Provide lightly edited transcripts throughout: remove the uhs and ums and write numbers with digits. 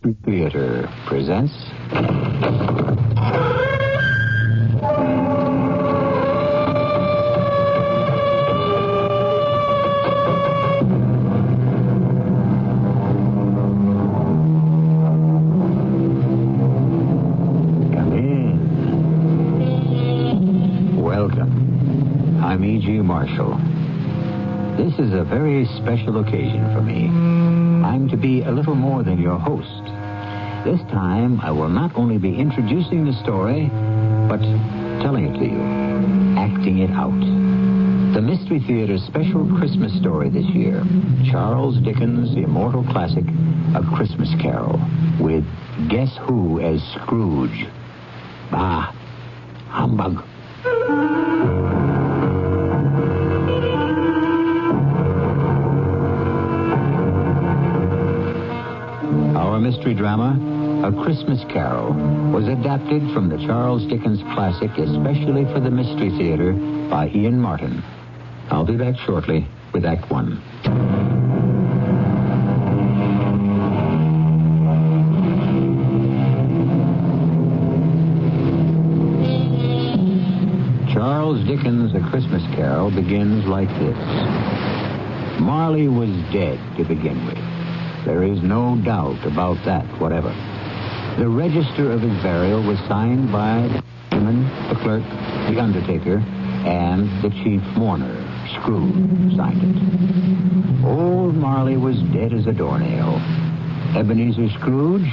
Mystery Theater presents... Come in. Welcome. I'm E.G. Marshall. This is a very special occasion for me. I'm to be a little more than your host. This time, I will not only be introducing the story, but telling it to you, acting it out. The Mystery Theater's special Christmas story this year, Charles Dickens' immortal classic, A Christmas Carol, with Guess Who as Scrooge. Bah, humbug. Our mystery drama, A Christmas Carol, was adapted from the Charles Dickens classic especially for the Mystery Theater by Ian Martin. I'll be back shortly with Act One. Charles Dickens' A Christmas Carol begins like this. Marley was dead to begin with. There is no doubt about that whatever. The register of his burial was signed by the clergyman, the clerk, the undertaker, and the chief mourner, Scrooge, signed it. Old Marley was dead as a doornail. Ebenezer Scrooge?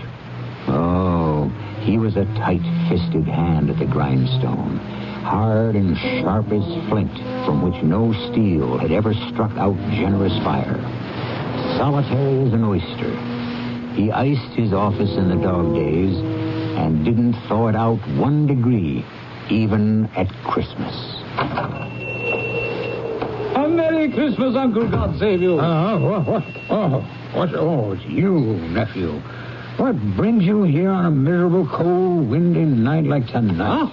Oh, he was a tight-fisted hand at the grindstone, hard and sharp as flint, from which no steel had ever struck out generous fire. Solitary as an oyster. He iced his office in the dog days and didn't thaw it out 1 degree, even at Christmas. A Merry Christmas, Uncle. God save you. What? Oh, it's you, nephew. What brings you here on a miserable, cold, windy night like tonight?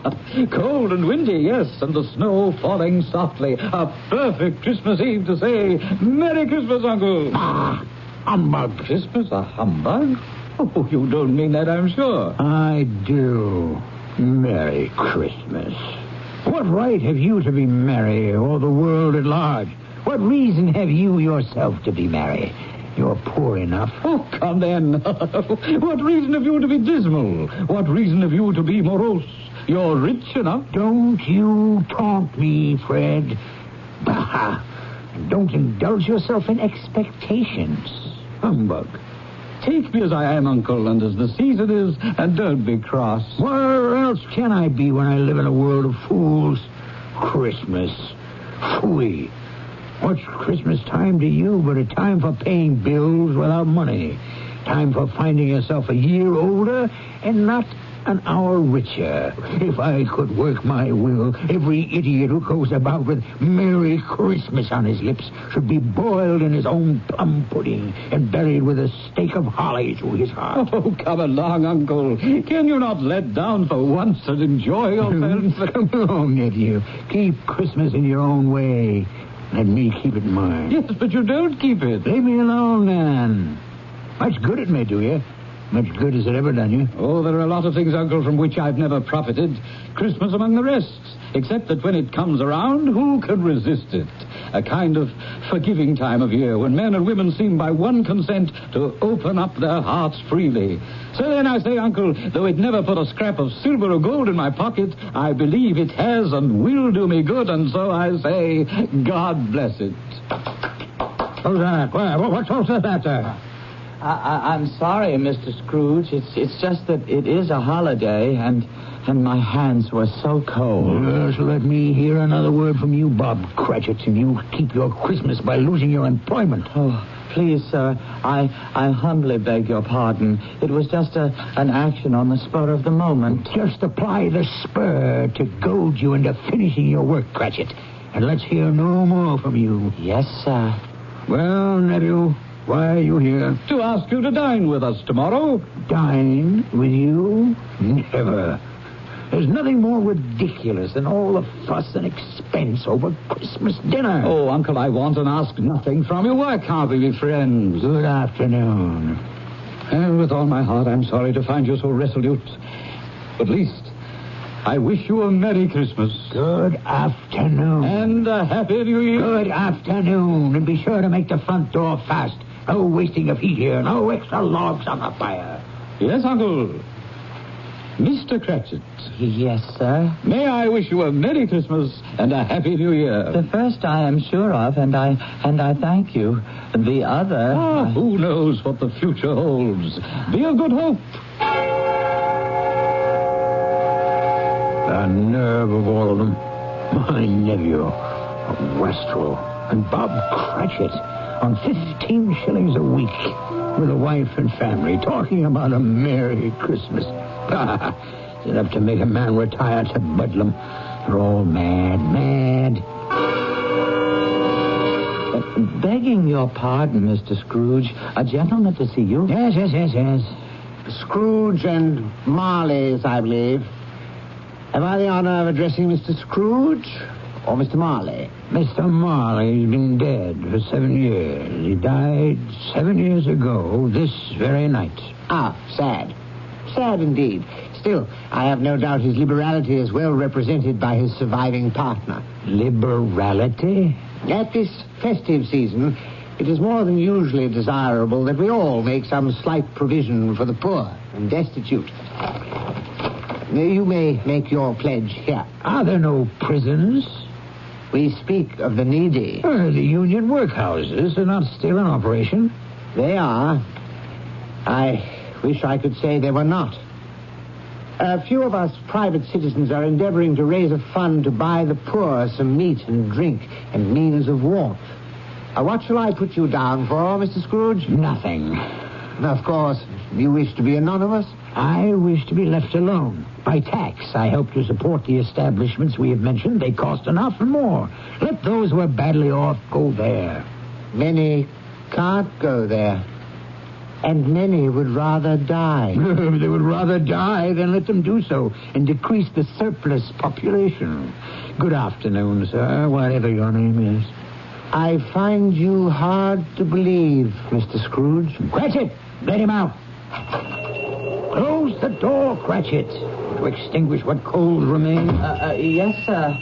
Cold and windy, yes, and the snow falling softly. A perfect Christmas Eve to say, Merry Christmas, Uncle. Humbug. Christmas, a humbug? Oh, you don't mean that, I'm sure. I do. Merry Christmas. What right have you to be merry, or the world at large? What reason have you yourself to be merry? You're poor enough. Oh, come then. What reason have you to be dismal? What reason have you to be morose? You're rich enough. Don't you taunt me, Fred. Bah! Don't indulge yourself in expectations. Humbug. Take me as I am, Uncle, and as the season is, and don't be cross. Where else can I be when I live in a world of fools? Christmas. Phooey. What's Christmas time to you but a time for paying bills without money? Time for finding yourself a year older and not an hour richer. If I could work my will, every idiot who goes about with Merry Christmas on his lips should be boiled in his own plum pudding and buried with a stake of holly through his heart. Oh, come along, Uncle. Can you not let down for once and enjoy yourself? Come along, nephew. Keep Christmas in your own way. Let me keep it in mine. Yes, but you don't keep it. Leave me alone, then. Much good it may do you. Much good has it ever done you? Oh, there are a lot of things, Uncle, from which I've never profited. Christmas among the rest. Except that when it comes around, who can resist it? A kind of forgiving time of year when men and women seem by one consent to open up their hearts freely. So then I say, Uncle, though it never put a scrap of silver or gold in my pocket, I believe it has and will do me good, and so I say, God bless it. Who's that? What's all that there? I'm sorry, Mr. Scrooge. It's just that it is a holiday, and my hands were so cold. Yes, let me hear another word from you, Bob Cratchit, and you keep your Christmas by losing your employment. Oh, please, sir, I humbly beg your pardon. It was just an action on the spur of the moment. Just apply the spur to goad you into finishing your work, Cratchit, and let's hear no more from you. Yes, sir. Well, nephew, why are you here? To ask you to dine with us tomorrow. Dine with you? Never. There's nothing more ridiculous than all the fuss and expense over Christmas dinner. Oh, Uncle, I want and ask nothing from you. Why can't we be friends? Good afternoon. And with all my heart, I'm sorry to find you so resolute. But at least, I wish you a Merry Christmas. Good afternoon. And a Happy New Year. Good afternoon. And be sure to make the front door fast. No wasting of heat here. No extra logs on the fire. Yes, Uncle. Mr. Cratchit. Yes, sir. May I wish you a Merry Christmas and a Happy New Year. The first I am sure of, and I thank you. The other... Who knows what the future holds? Be of good hope. The nerve of all of them. My nephew, Westwell, and Bob Cratchit on 15 shillings a week with a wife and family talking about a Merry Christmas. It's enough to make a man retire to Bedlam. They're all mad. Begging your pardon, Mr. Scrooge, a gentleman to see you. Yes. Scrooge and Marley's, I believe. Have I the honor of addressing Mr. Scrooge or Mr. Marley? Mr. Marley's been dead for 7 years. He died 7 years ago this very night. Ah, sad. Sad indeed. Still, I have no doubt his liberality is well represented by his surviving partner. Liberality? At this festive season, it is more than usually desirable that we all make some slight provision for the poor and destitute. You may make your pledge here. Are there no prisons? We speak of the needy. The union workhouses are not still in operation. They are. I wish I could say they were not. A few of us private citizens are endeavoring to raise a fund to buy the poor some meat and drink and means of warmth. What shall I put you down for, Mr. Scrooge? Nothing. Of course, you wish to be anonymous? I wish to be left alone. By tax, I help to support the establishments we have mentioned. They cost enough and more. Let those who are badly off go there. Many can't go there. And many would rather die. They would rather die than let them do so and decrease the surplus population. Good afternoon, sir, whatever your name is. I find you hard to believe, Mr. Scrooge. Cratchit, let him out. Close the door, Cratchit, to extinguish what coals remain. Yes, sir.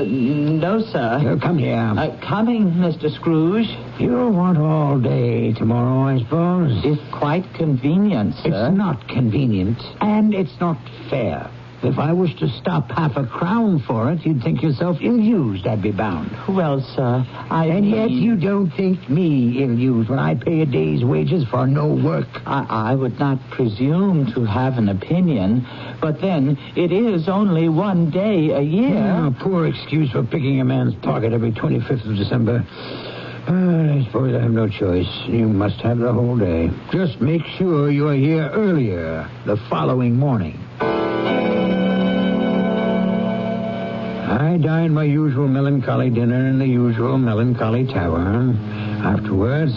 No, sir. Come here. Coming, Mr. Scrooge. You'll want all day tomorrow, I suppose. It's quite convenient, sir. It's not convenient, and it's not fair. If I was to stop half a crown for it, you'd think yourself ill-used, I'd be bound. Well, sir, And yet you don't think me ill-used when I pay a day's wages for no work. I would not presume to have an opinion, but then it is only one day a year. Poor excuse for picking a man's pocket every 25th of December. I suppose I have no choice. You must have the whole day. Just make sure you're here earlier the following morning. I dined my usual melancholy dinner in the usual melancholy tavern. Afterwards,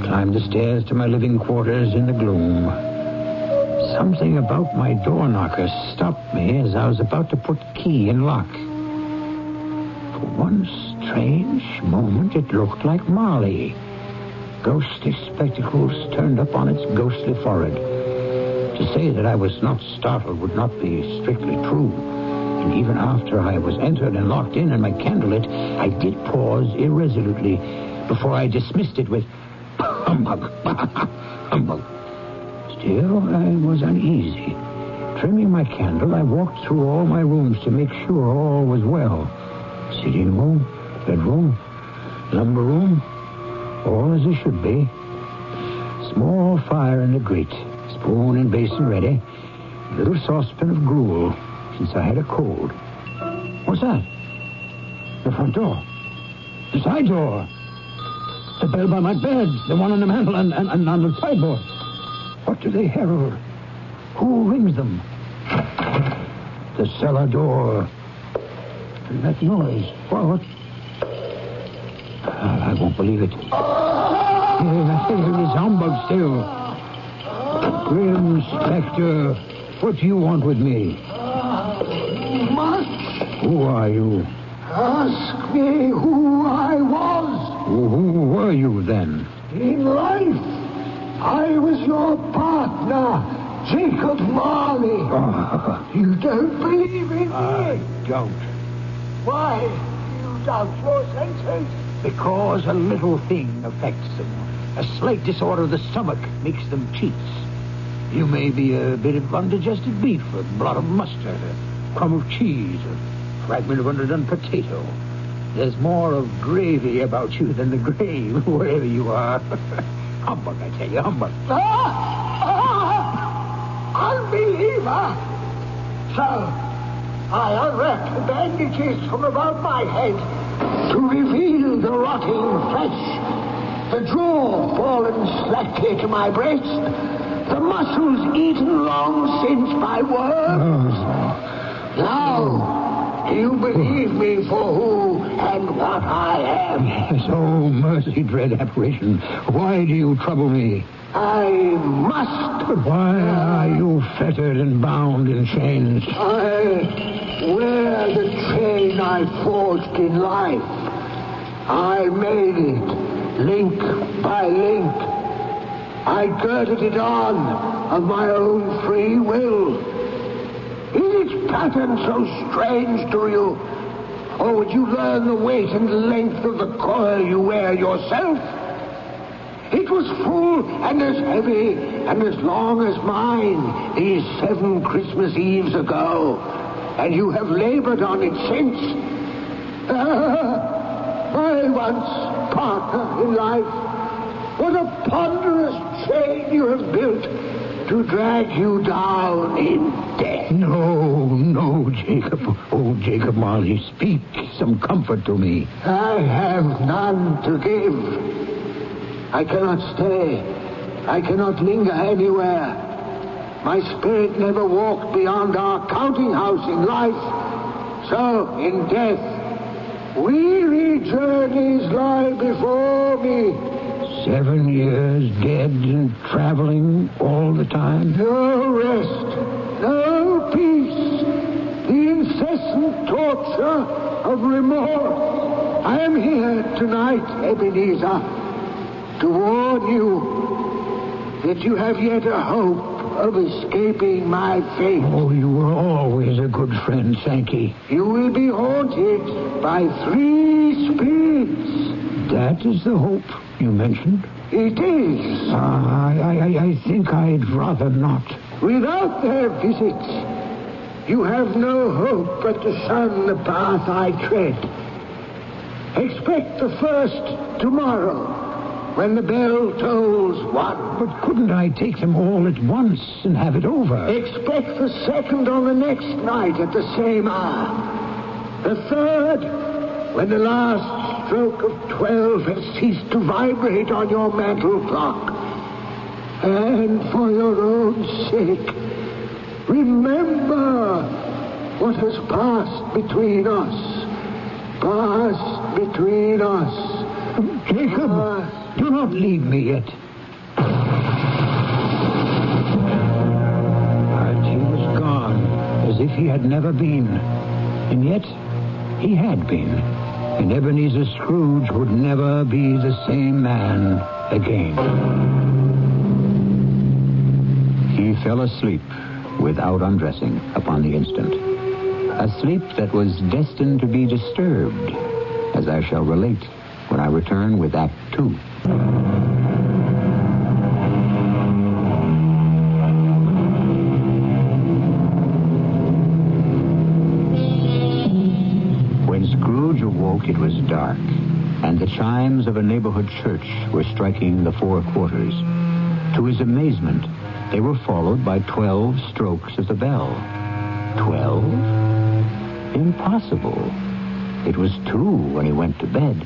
climbed the stairs to my living quarters in the gloom. Something about my door knocker stopped me as I was about to put key in lock. For one strange moment, it looked like Marley. Ghostly spectacles turned up on its ghostly forehead. To say that I was not startled would not be strictly true. And even after I was entered and locked in and my candle lit, I did pause irresolutely before I dismissed it with humbug. Humbug. Still, I was uneasy. Trimming my candle, I walked through all my rooms to make sure all was well. Sitting room, bedroom, lumber room, all as it should be. Small fire in the grate, spoon and basin ready, little saucepan of gruel, since I had a cold. What's that? The front door. The side door. The bell by my bed. The one on the mantel and on the sideboard. What do they herald? Who rings them? The cellar door. And that noise. What? I won't believe it. It's humbug still. Grim Spectre, what do you want with me? Much. Who are you? Ask me who I was. Who were you then? In life, I was your partner, Jacob Marley. Oh, You don't believe in me? I don't. Why do you doubt your senses? Because a little thing affects them. A slight disorder of the stomach makes them cheats. You may be a bit of undigested beef, a blot of mustard, a crumb of cheese, a fragment of underdone potato. There's more of gravy about you than the grave, wherever you are. Humbug, I tell you, humbug. Unbeliever! So, I unwrapped the bandages from about my head to reveal the rotting flesh, the jaw fallen slackly to my breast, the muscles eaten long since by worms. Now, do you believe me for who and what I am? Yes, oh, mercy, dread apparition. Why do you trouble me? I must. But why are you fettered and bound in chains? I wear the chain I forged in life. I made it, link by link. I girded it on of my own free will. Is its pattern so strange to you? Or would you learn the weight and length of the coil you wear yourself? It was full and as heavy and as long as mine these 7 Christmas Eves ago. And you have labored on it since. My once partner in life. What a ponderous chain you have built to drag you down in death. No, Jacob. Oh, Jacob Marley, speak some comfort to me. I have none to give. I cannot stay. I cannot linger anywhere. My spirit never walked beyond our counting house in life. So, in death, weary journeys lie before me. 7 years dead and traveling all the time? No rest, no peace, the incessant torture of remorse. I am here tonight, Ebenezer, to warn you that you have yet a hope of escaping my fate. Oh, you were always a good friend, Sankey. You will be haunted by 3 spirits. That is the hope you mentioned? It is. I think I'd rather not. Without their visits, you have no hope but to shun the path I tread. Expect the first tomorrow, when the bell tolls 1. But couldn't I take them all at once and have it over? Expect the second on the next night at the same hour. The third, when the last stroke of 12 has ceased to vibrate on your mantle clock. And for your own sake, remember what has passed between us. Passed between us. Jacob, do not leave me yet. But he was gone, as if he had never been. And yet, he had been. And Ebenezer Scrooge would never be the same man again. He fell asleep without undressing upon the instant. A sleep that was destined to be disturbed, as I shall relate when I return with Act 2. It was dark, and the chimes of a neighborhood church were striking the 4 quarters. To his amazement, they were followed by 12 strokes of the bell. 12? Impossible. It was 2 when he went to bed.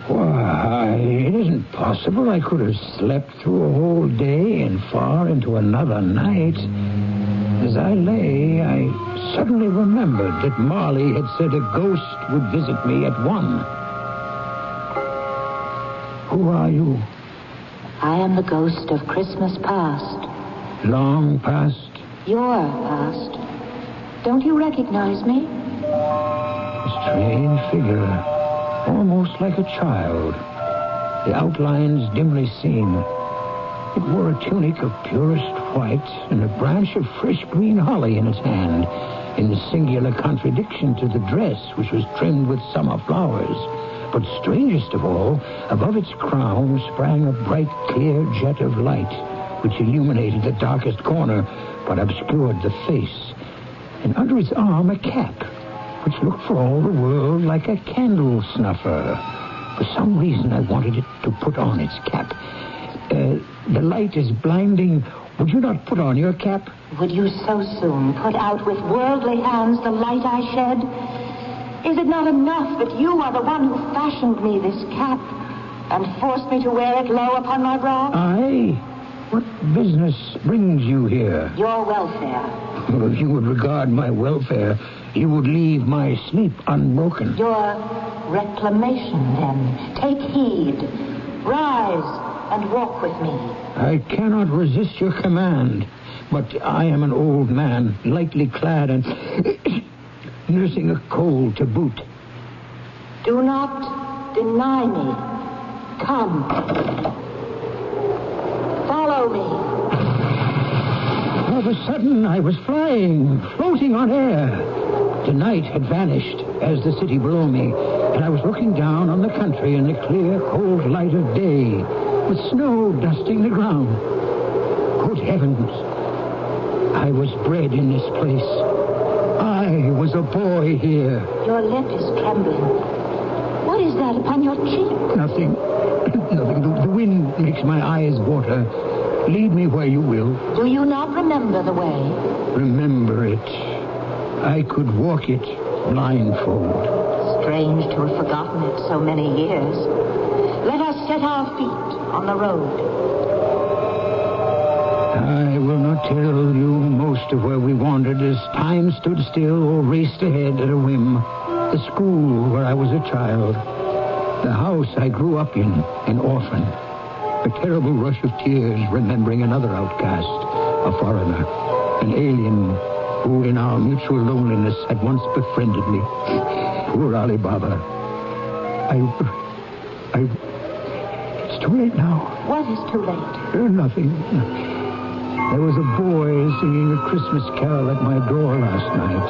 Why, it isn't possible I could have slept through a whole day and far into another night. As I lay, I suddenly remembered that Marley had said a ghost would visit me at 1. Who are you? I am the ghost of Christmas past. Long past? Your past. Don't you recognize me? A strange figure. almost like a child, the outlines dimly seen. It wore a tunic of purest white and a branch of fresh green holly in its hand, in singular contradiction to the dress, which was trimmed with summer flowers. But strangest of all, above its crown sprang a bright, clear jet of light, which illuminated the darkest corner, but obscured the face. And under its arm a cap, which looked for all the world like a candle snuffer. For some reason, I wanted it to put on its cap. The light is blinding. Would you not put on your cap? Would you so soon put out with worldly hands the light I shed? Is it not enough that you are the one who fashioned me this cap and forced me to wear it low upon my brow? Aye. What business brings you here? Your welfare. Well, if you would regard my welfare, you would leave my sleep unbroken. Your reclamation, then. Take heed. Rise and walk with me. I cannot resist your command, but I am an old man, lightly clad and nursing a cold to boot. Do not deny me. Come. Follow me. All of a sudden, I was flying, floating on air. The night had vanished as the city below me, and I was looking down on the country in the clear, cold light of day, with snow dusting the ground. Good heavens! I was bred in this place. I was a boy here. Your lip is trembling. What is that upon your cheek? Nothing. Nothing. The wind makes my eyes water. Lead me where you will. Do you not remember the way? Remember it. I could walk it blindfold. Strange to have forgotten it so many years. Let us set our feet on the road. I will not tell you most of where we wandered as time stood still or raced ahead at a whim. The school where I was a child. The house I grew up in, an orphan. A terrible rush of tears remembering another outcast, a foreigner, an alien who in our mutual loneliness had once befriended me. Poor Alibaba. It's too late now. What is too late? Nothing. There was a boy singing a Christmas carol at my door last night.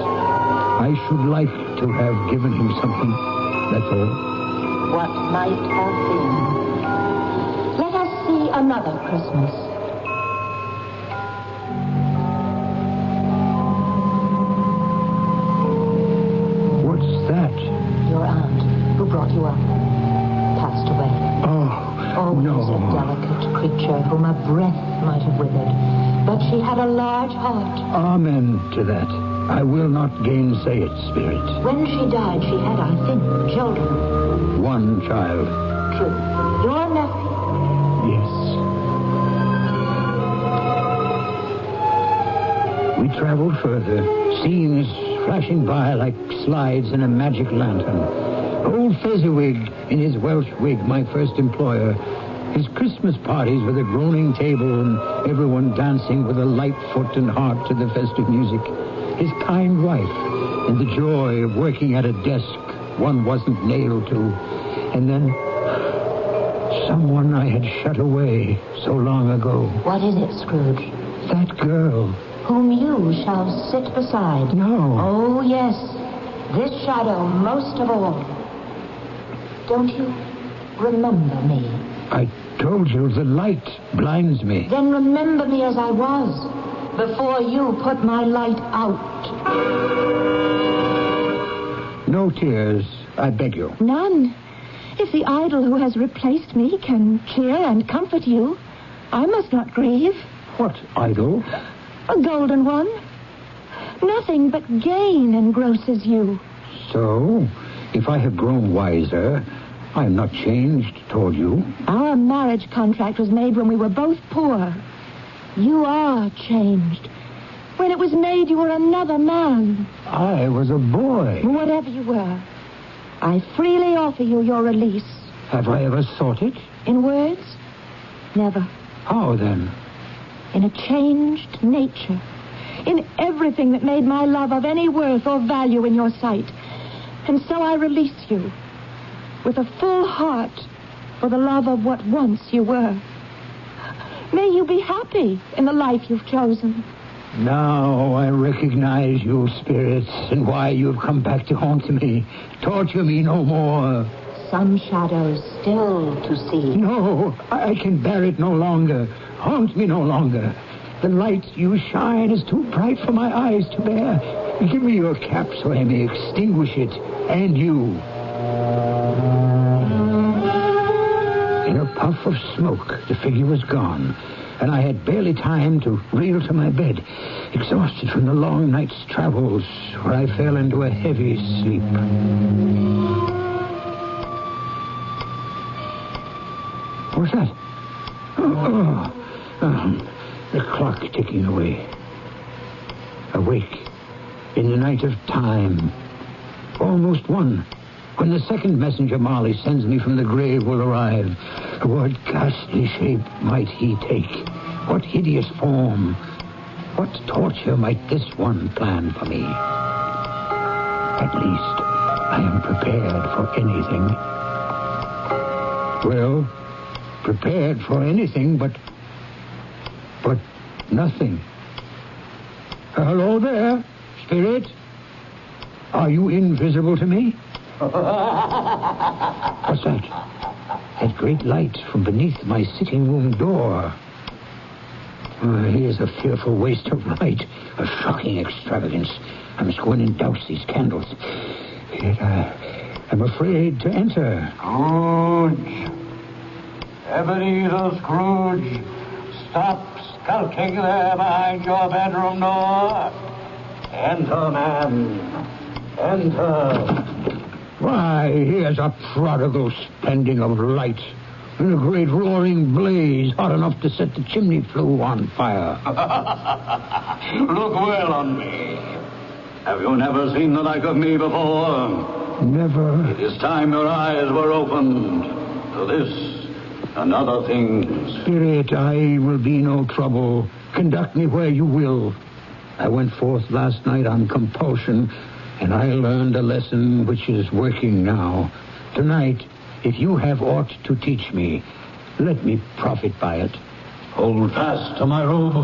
I should like to have given him something, that's all. What might have been. Let us see another Christmas. What's that? Your aunt, who brought you up, passed away. Oh, no. A delicate creature whom a breath might have withered. But she had a large heart. Amen to that. I will not gainsay it, Spirit. When she died, she had, I think, children. One child. True. Your nephew. Yes. We traveled further, scenes flashing by like slides in a magic lantern. Old Fezziwig in his Welsh wig, my first employer. His Christmas parties with a groaning table and everyone dancing with a light foot and heart to the festive music. His kind wife and the joy of working at a desk one wasn't nailed to. And then someone I had shut away so long ago. What is it, Scrooge? That girl. Whom you shall sit beside. No. Oh, yes. This shadow most of all. Don't you remember me? I told you the light blinds me. Then remember me as I was, before you put my light out. No tears, I beg you. None. If the idol who has replaced me can cheer and comfort you, I must not grieve. What idol? A golden one. Nothing but gain engrosses you. So, if I have grown wiser, I am not changed toward you. Our marriage contract was made when we were both poor. You are changed. When it was made, you were another man. I was a boy. Whatever you were, I freely offer you your release. Have I ever sought it? In words? Never. How then? In a changed nature. In everything that made my love of any worth or value in your sight. And so I release you. with a full heart for the love of what once you were. May you be happy in the life you've chosen. Now I recognize you, spirits, and why you've come back to haunt me. Torture me no more. Some shadows still to see. No, I can bear it no longer. Haunt me no longer. The light you shine is too bright for my eyes to bear. Give me your cap so I may extinguish it, and you. In a puff of smoke, the figure was gone, and I had barely time to reel to my bed, exhausted from the long night's travels, where I fell into a heavy sleep. What's that? The clock ticking away. Awake in the night of time. Almost one. When the second messenger Marley sends me from the grave will arrive, what ghastly shape might he take? What hideous form? What torture might this one plan for me? At least I am prepared for anything. Well, prepared for anything, but nothing. Hello there, spirit. Are you invisible to me? What's that? That great light from beneath my sitting room door. Here's a fearful waste of light, a shocking extravagance. I must go in and douse these candles. Yet I'm afraid to enter. Scrooge. Ebenezer Scrooge. Stop skulking there behind your bedroom door. Enter, man. Enter. Why, here's a prodigal spending of light. And a great roaring blaze hot enough to set the chimney flue on fire. Look well on me. Have you never seen the like of me before? Never. It is time your eyes were opened to this and other things. Spirit, I will be no trouble. Conduct me where you will. I went forth last night on compulsion, and I learned a lesson which is working now. Tonight, if you have aught to teach me, let me profit by it. Hold fast to my robe.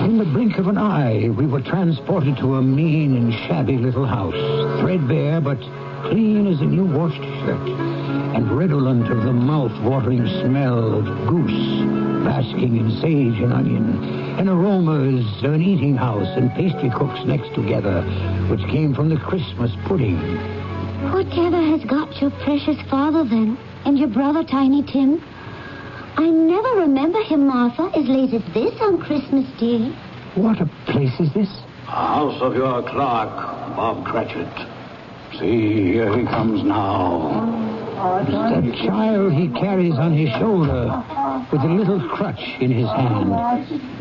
In the blink of an eye, we were transported to a mean and shabby little house, threadbare but clean as a new washed shirt, and redolent of the mouth-watering smell of goose basking in sage and onion, and aromas of an eating house and pastry cooks next together, which came from the Christmas pudding. Whatever has got your precious father, then, and your brother, Tiny Tim? I never remember him, Martha, as late as this on Christmas Day. What a place is this? House of your clerk, Bob Cratchit. See, here he comes now. That child he carries on his shoulder, with a little crutch in his hand,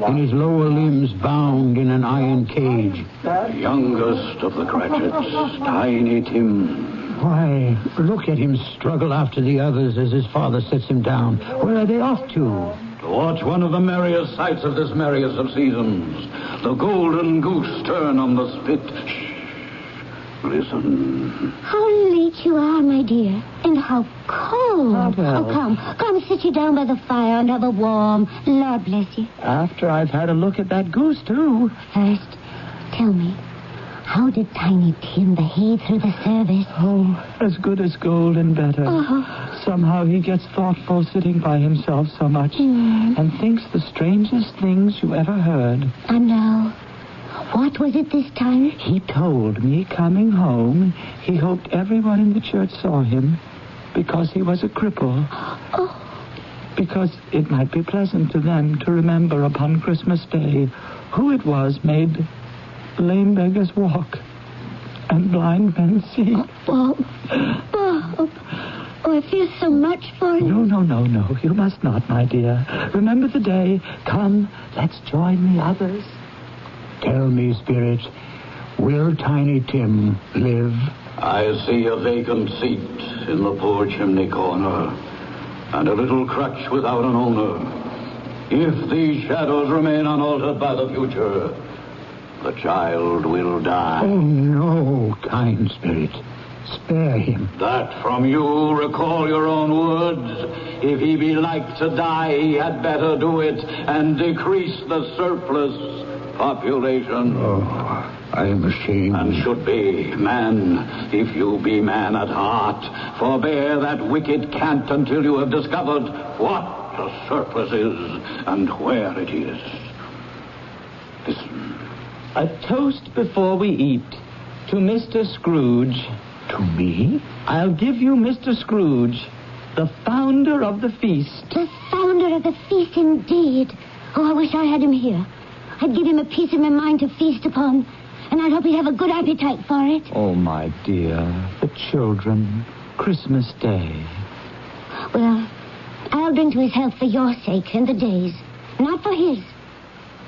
and his lower limbs bound in an iron cage. The youngest of the Cratchits, Tiny Tim. Why, look at him struggle after the others as his father sets him down. Where are they off to? To watch one of the merriest sights of this merriest of seasons. The golden goose turn on the spit. Shh. Listen. How late you are, my dear, and how cold. Well. Oh, come, sit you down by the fire and have a warm. Lord bless you. After I've had a look at that goose, too. First, tell me, how did Tiny Tim behave through the service? Oh, as good as gold and better. Oh. Somehow he gets thoughtful sitting by himself so much and thinks the strangest things you ever heard. And now, what was it this time? He told me coming home he hoped everyone in the church saw him because he was a cripple. Oh. Because it might be pleasant to them to remember upon Christmas Day who it was made lame beggars walk and blind men see. Oh, I feel so much for you. No. You must not, my dear. Remember the day. Come, let's join the others. Tell me, Spirit, will Tiny Tim live? I see a vacant seat in the poor chimney corner, and a little crutch without an owner. If these shadows remain unaltered by the future, the child will die. Oh, no, kind Spirit. spare him. That from you, recall your own words. If he be like to die, he had better do it and decrease the surplus population. Oh, I am ashamed. And should be, man, if you be man at heart, forbear that wicked cant until you have discovered what the surplus is and where it is. Listen. A toast before we eat to Mr. Scrooge. To me? I'll give you Mr. Scrooge, the founder of the feast. The founder of the feast, indeed. Oh, I wish I had him here. I'd give him a piece of my mind to feast upon, and I'd hope he'd have a good appetite for it. Oh, my dear, the children, Christmas Day. Well, I'll drink to his health for your sake and the day's, not for his.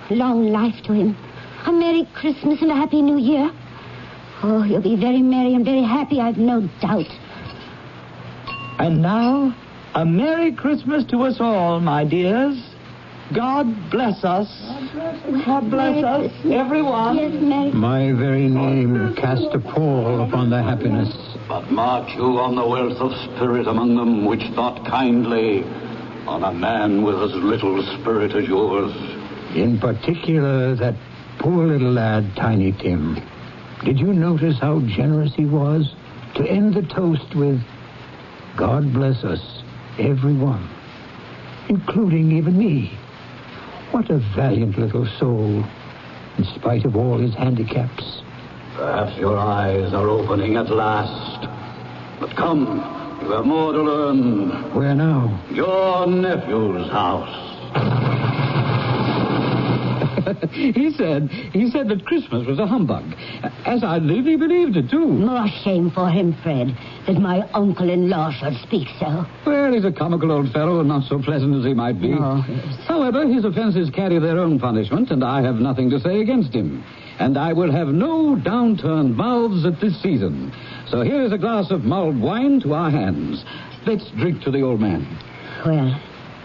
Long life to him. A Merry Christmas and a Happy New Year. Oh, you'll be very merry and very happy, I've no doubt. And now, a Merry Christmas to us all, my dears. God bless us. God bless us, everyone. Yes, Merry. My very name cast a pall upon their happiness. But mark you on the wealth of spirit among them, which thought kindly on a man with as little spirit as yours. In particular, that poor little lad, Tiny Tim. Did you notice how generous he was to end the toast with, God bless us, everyone, including even me? What a valiant little soul, in spite of all his handicaps. Perhaps your eyes are opening at last. But come, you have more to learn. Where now? Your nephew's house. He said that Christmas was a humbug. As I live, he believed it, too. More shame for him, Fred, that my uncle-in-law should speak so. Well, he's a comical old fellow and not so pleasant as he might be. Oh, yes. However, his offenses carry their own punishment, and I have nothing to say against him. And I will have no downturned mouths at this season. So here's a glass of mulled wine to our hands. Let's drink to the old man. Well,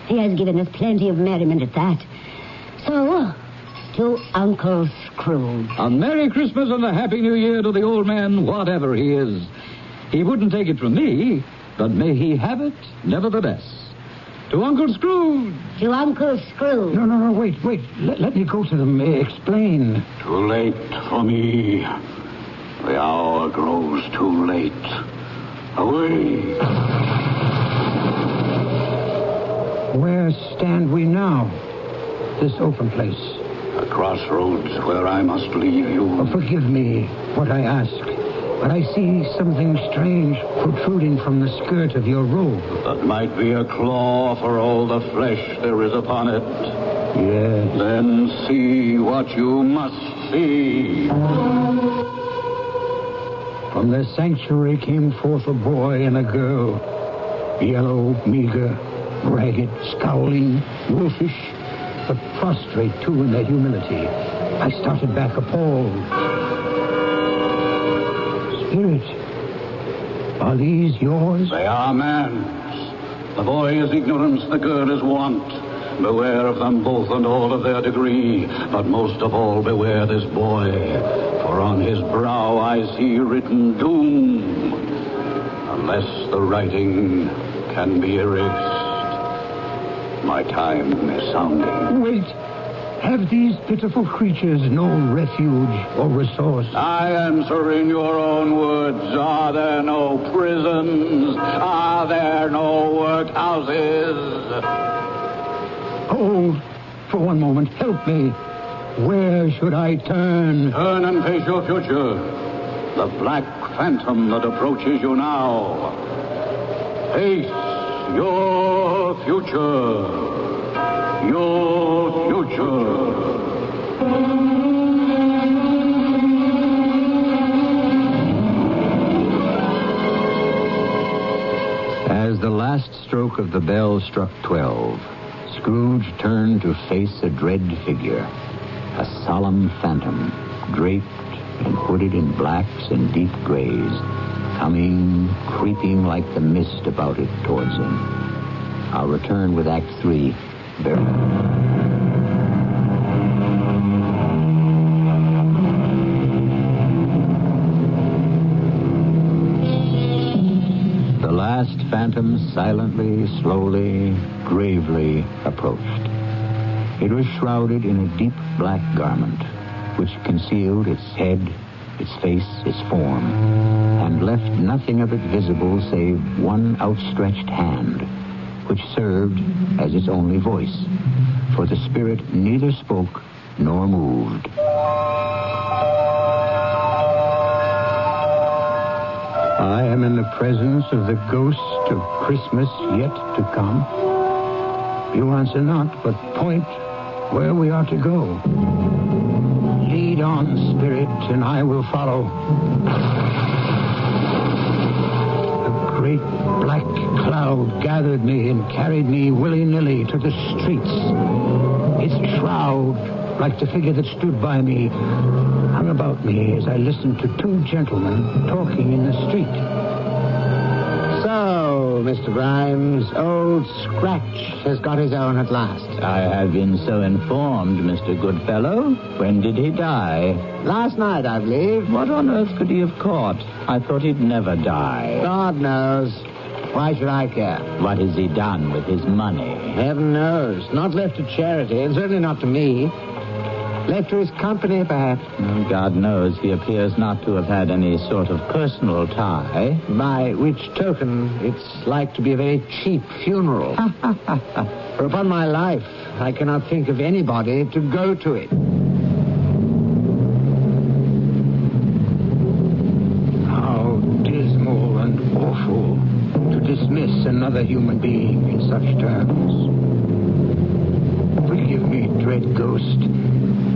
he has given us plenty of merriment at that. So, to Uncle Scrooge. A Merry Christmas and a Happy New Year to the old man, whatever he is. He wouldn't take it from me, but may he have it nevertheless. To Uncle Scrooge. To Uncle Scrooge. No, wait. Let me go to them. Explain. Too late for me. The hour grows too late. Away. Where stand we now? This open place. A crossroads where I must leave you. Oh, forgive me what I ask, but I see something strange protruding from the skirt of your robe. That might be a claw for all the flesh there is upon it. Yes. Then see what you must see. From the sanctuary came forth a boy and a girl. Yellow, meager, ragged, scowling, wolfish, but prostrate, too, in their humility. I started back appalled. Spirit, are these yours? They are man's. The boy is ignorance, the girl is want. Beware of them both and all of their degree, but most of all beware this boy, for on his brow I see written doom, unless the writing can be erased. My time is sounding. Wait. Have these pitiful creatures no refuge or resource? I answer in your own words. Are there no prisons? Are there no workhouses? Hold for one moment. Help me. Where should I turn? Turn and face your future. The black phantom that approaches you now. Face your future. Your future. As the last stroke of the bell struck 12, Scrooge turned to face a dread figure, a solemn phantom, draped and hooded in blacks and deep grays, coming, creeping like the mist about it towards him. I'll return with Act 3 very quietly, slowly, gravely approached. It was shrouded in a deep black garment, which concealed its head, its face, its form, and left nothing of it visible save one outstretched hand, which served as its only voice, for the spirit neither spoke nor moved. I am in the presence of the ghost of Christmas yet to come. You answer not, but point where we are to go. Lead on, spirit, and I will follow. A great black cloud gathered me and carried me willy-nilly to the streets. Its shroud, like the figure that stood by me, hung about me as I listened to two gentlemen talking in the street. So, Mr. Grimes, old Scratch has got his own at last. I have been so informed, Mr. Goodfellow. When did he die? Last night, I believe. What on earth could he have caught? I thought he'd never die. God knows. Why should I care? What has he done with his money? Heaven knows. Not left to charity, and certainly not to me. Left to his company, perhaps. Oh, God knows he appears not to have had any sort of personal tie. By which token, it's like to be a very cheap funeral. For upon my life, I cannot think of anybody to go to it. How dismal and awful to dismiss another human being in such terms. Forgive me, dread ghost.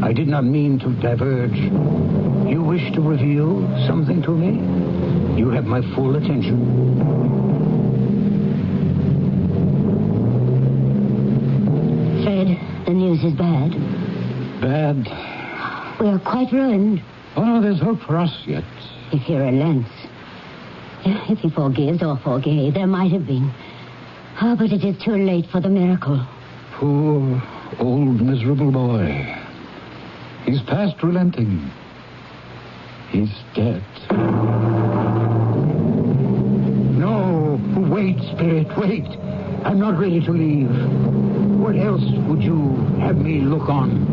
I did not mean to diverge. You wish to reveal something to me? You have my full attention. Fred, the news is bad. Bad? We are quite ruined. Oh, no, there's hope for us yet. If he relents. If he forgives or forgave, there might have been. Oh, but it is too late for the miracle. Poor, old, miserable boy. He's past relenting. He's dead. No, wait, spirit, wait. I'm not ready to leave. What else would you have me look on?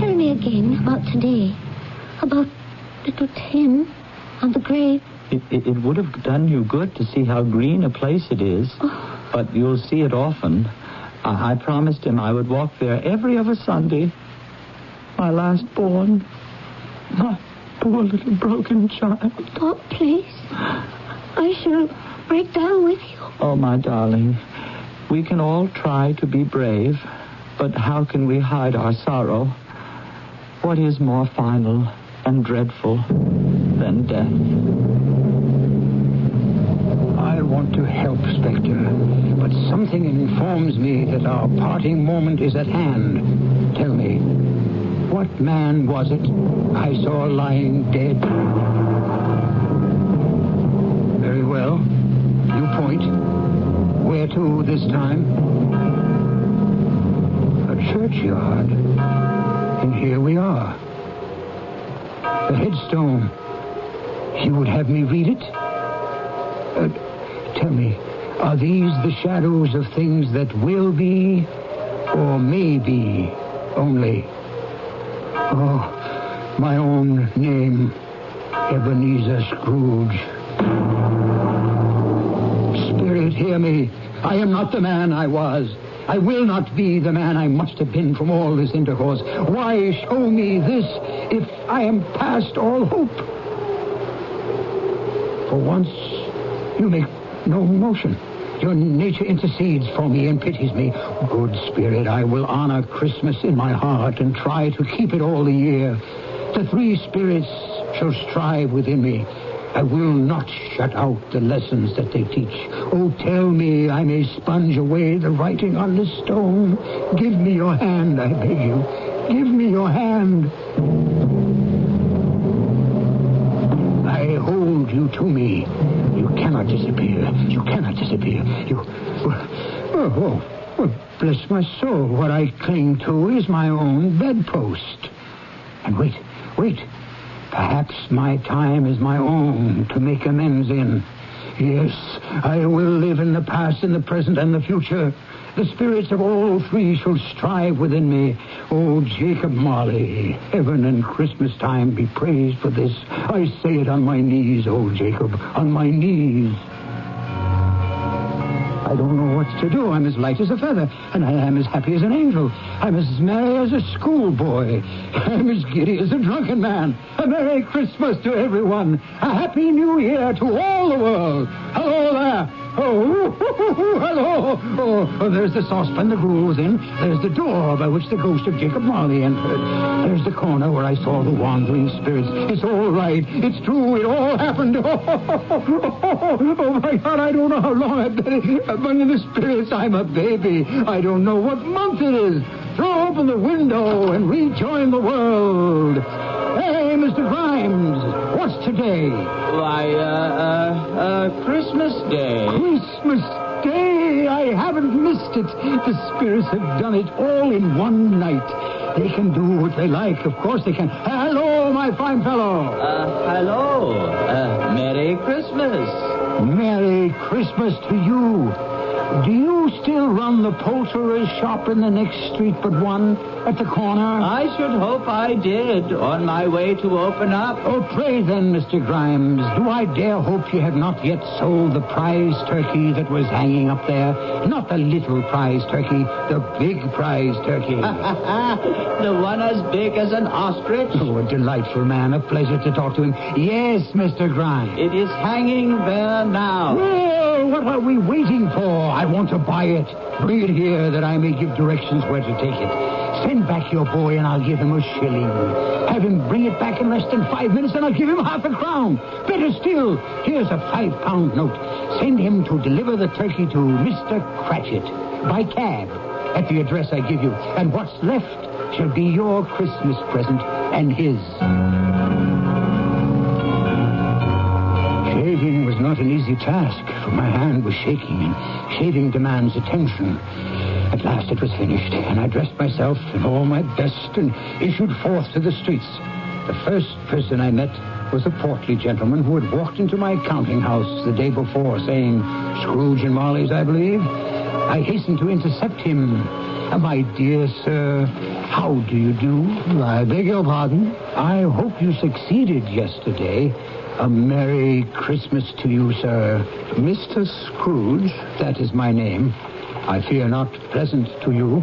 Tell me again about today. About little Tim on the grave. It would have done you good to see how green a place it is. Oh. But you'll see it often. I promised him I would walk there every other Sunday. My last born. My poor little broken child. Oh, please. I shall break down with you. Oh, my darling. We can all try to be brave, but how can we hide our sorrow? What is more final and dreadful than death? I want to help, Spectre, but something informs me that our parting moment is at hand. Tell me, what man was it I saw lying dead? Very well. You point. Where to this time? A churchyard. And here we are. The headstone. You would have me read it? Tell me, are these the shadows of things that will be or may be only? Oh, my own name, Ebenezer Scrooge. Spirit, hear me. I am not the man I was. I will not be the man I must have been from all this intercourse. Why show me this if I am past all hope? For once, you make no motion. Your nature intercedes for me and pities me. Good Spirit, I will honor Christmas in my heart and try to keep it all the year. The three spirits shall strive within me. I will not shut out the lessons that they teach. Oh, tell me I may sponge away the writing on the stone. Give me your hand, I beg you. Give me your hand. I hold you to me. You cannot disappear. You cannot disappear. Oh, bless my soul. What I cling to is my own bedpost. And wait. Perhaps my time is my own to make amends in. Yes, I will live in the past, in the present, and the future. The spirits of all three shall strive within me. Oh, Jacob Marley, heaven and Christmas time be praised for this. I say it on my knees, oh Jacob, on my knees. I don't know what to do. I'm as light as a feather, and I am as happy as an angel. I'm as merry as a schoolboy. I'm as giddy as a drunken man. A Merry Christmas to everyone. A Happy New Year to all the world. Hello there. Oh, hello. Oh, there's the saucepan the gruel was in. There's the door by which the ghost of Jacob Marley entered. There's the corner where I saw the wandering spirits. It's all right. It's true. It all happened. Oh, my God, I don't know how long I've been among the spirits. I'm a baby. I don't know what month it is. Throw open the window and rejoin the world. Hey, Mr. Grimes, what's today? Why, Christmas Day. Christmas Day! I haven't missed it. The spirits have done it all in one night. They can do what they like. Of course they can. Hello, my fine fellow. Hello. Merry Christmas. Merry Christmas to you. Do you still run the poulterer's shop in the next street but one, at the corner? I should hope I did, on my way to open up. Oh, pray then, Mr. Grimes, do I dare hope you have not yet sold the prize turkey that was hanging up there? Not the little prize turkey, the big prize turkey. The one as big as an ostrich? Oh, a delightful man, a pleasure to talk to him. Yes, Mr. Grimes. It is hanging there now. Well, what are we waiting for? I want to buy it. Bring it here that I may give directions where to take it. Send back your boy and I'll give him a shilling. Have him bring it back in less than 5 minutes and I'll give him half a crown. Better still, here's a £5 note. Send him to deliver the turkey to Mr. Cratchit by cab at the address I give you. And what's left shall be your Christmas present and his. Shaving was not an easy task, for my hand was shaking, and shaving demands attention. At last it was finished, and I dressed myself in all my best and issued forth to the streets. The first person I met was a portly gentleman who had walked into my counting house the day before, saying, Scrooge and Marley's, I believe. I hastened to intercept him. My dear sir, how do you do? I beg your pardon? I hope you succeeded yesterday. A Merry Christmas to you, sir. Mr. Scrooge? That is my name. I fear not pleasant to you.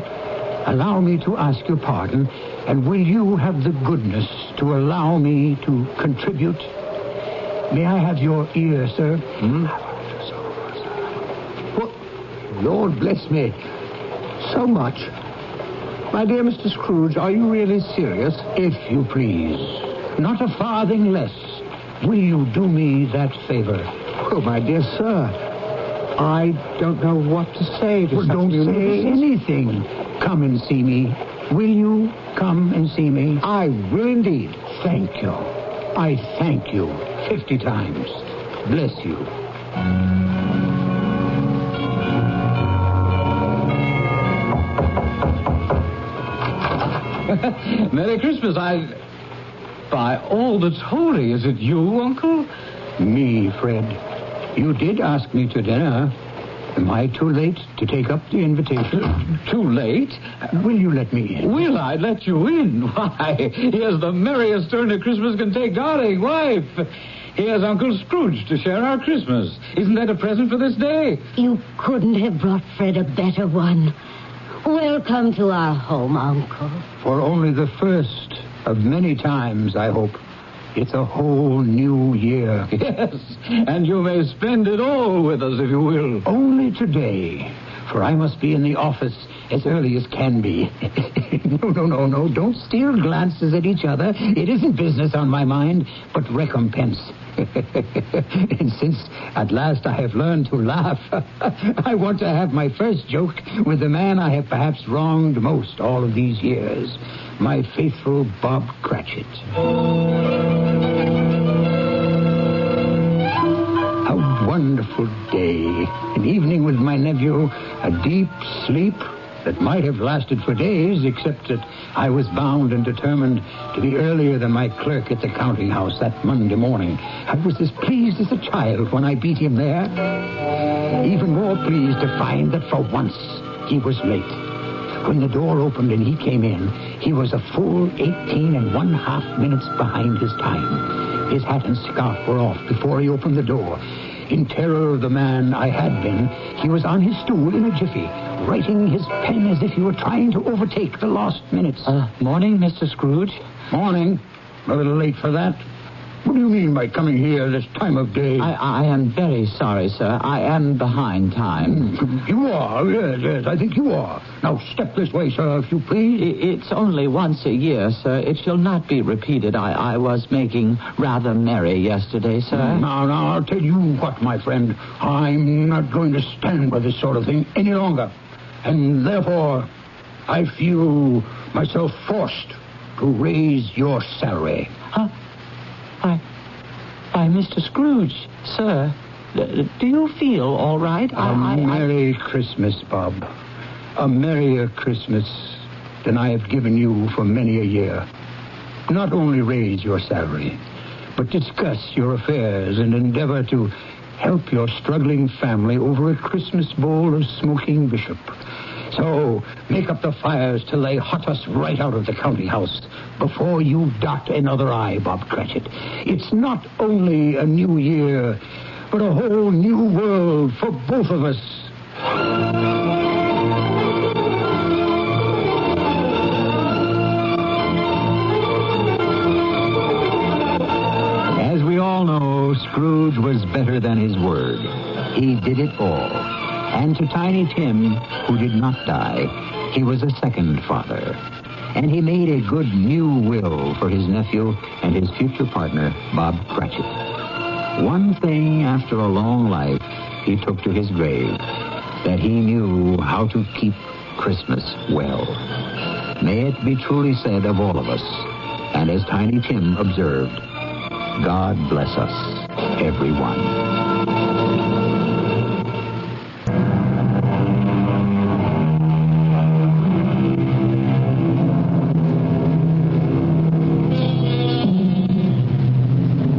Allow me to ask your pardon, and will you have the goodness to allow me to contribute? May I have your ear, sir? What? Lord bless me. So much. My dear Mr. Scrooge, are you really serious? If you please. Not a farthing less. Will you do me that favor? Oh, my dear sir, I don't know what to say to such don't say anything. Come and see me. Will you come and see me? I will indeed. Thank you. I thank you 50 times. Bless you. Merry Christmas. By all that's holy, is it you, Uncle? Me, Fred. You did ask me to dinner. Am I too late to take up the invitation? Too late? Will you let me in? Will I let you in? Why, here's the merriest turn a Christmas can take, darling wife. Here's Uncle Scrooge to share our Christmas. Isn't that a present for this day? You couldn't have brought Fred a better one. Welcome to our home, Uncle. For only the first of many times, I hope. It's a whole new year. Yes, and you may spend it all with us if you will. Only today, for I must be in the office as early as can be. No. Don't steal glances at each other. It isn't business on my mind, but recompense. And since at last I have learned to laugh, I want to have my first joke with the man I have perhaps wronged most all of these years, my faithful Bob Cratchit. A wonderful day. An evening with my nephew, a deep sleep, that might have lasted for days, except that I was bound and determined to be earlier than my clerk at the counting house that Monday morning. I was as pleased as a child when I beat him there. Even more pleased to find that for once he was late. When the door opened and he came in, he was a full 18½ minutes behind his time. His hat and scarf were off before he opened the door. In terror of the man I had been, he was on his stool in a jiffy, writing his pen as if he were trying to overtake the lost minutes. Morning, Mr. Scrooge. Morning. A little late for that. What do you mean by coming here this time of day? I am very sorry, sir. I am behind time. You are? Yes, I think you are. Now, step this way, sir, if you please. It's only once a year, sir. It shall not be repeated. I was making rather merry yesterday, sir. Now, I'll tell you what, my friend. I'm not going to stand by this sort of thing any longer. And therefore, I feel myself forced to raise your salary. Huh? Why, Mr. Scrooge, sir, do you feel all right? Merry Christmas, Bob. A merrier Christmas than I have given you for many a year. Not only raise your salary, but discuss your affairs and endeavor to help your struggling family over a Christmas bowl of smoking bishop. So, make up the fires to lay us right out of the counting house before you dot another I, Bob Cratchit. It's not only a new year, but a whole new world for both of us. As we all know, Scrooge was better than his word. He did it all. And to Tiny Tim, who did not die, he was a second father. And he made a good new will for his nephew and his future partner, Bob Cratchit. One thing after a long life he took to his grave, that he knew how to keep Christmas well. May it be truly said of all of us, and as Tiny Tim observed, God bless us, everyone.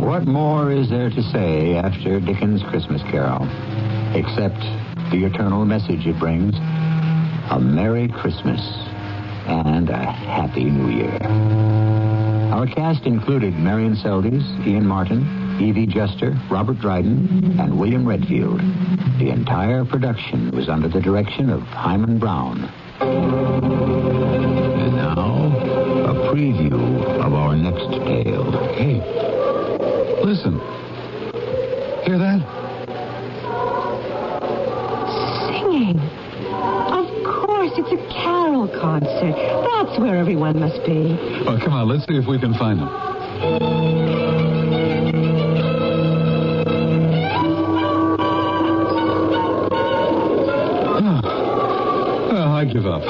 What more is there to say after Dickens' Christmas Carol, except the eternal message it brings? A Merry Christmas and a Happy New Year. Our cast included Marion Seldes, Ian Martin, Evie Juster, Robert Dryden, and William Redfield. The entire production was under the direction of Hyman Brown. And now, a preview of our next tale. Hey, listen. Hear that? Singing. Of course, it's a carol concert. That's where everyone must be. Oh, come on, let's see if we can find them. Well, I give up.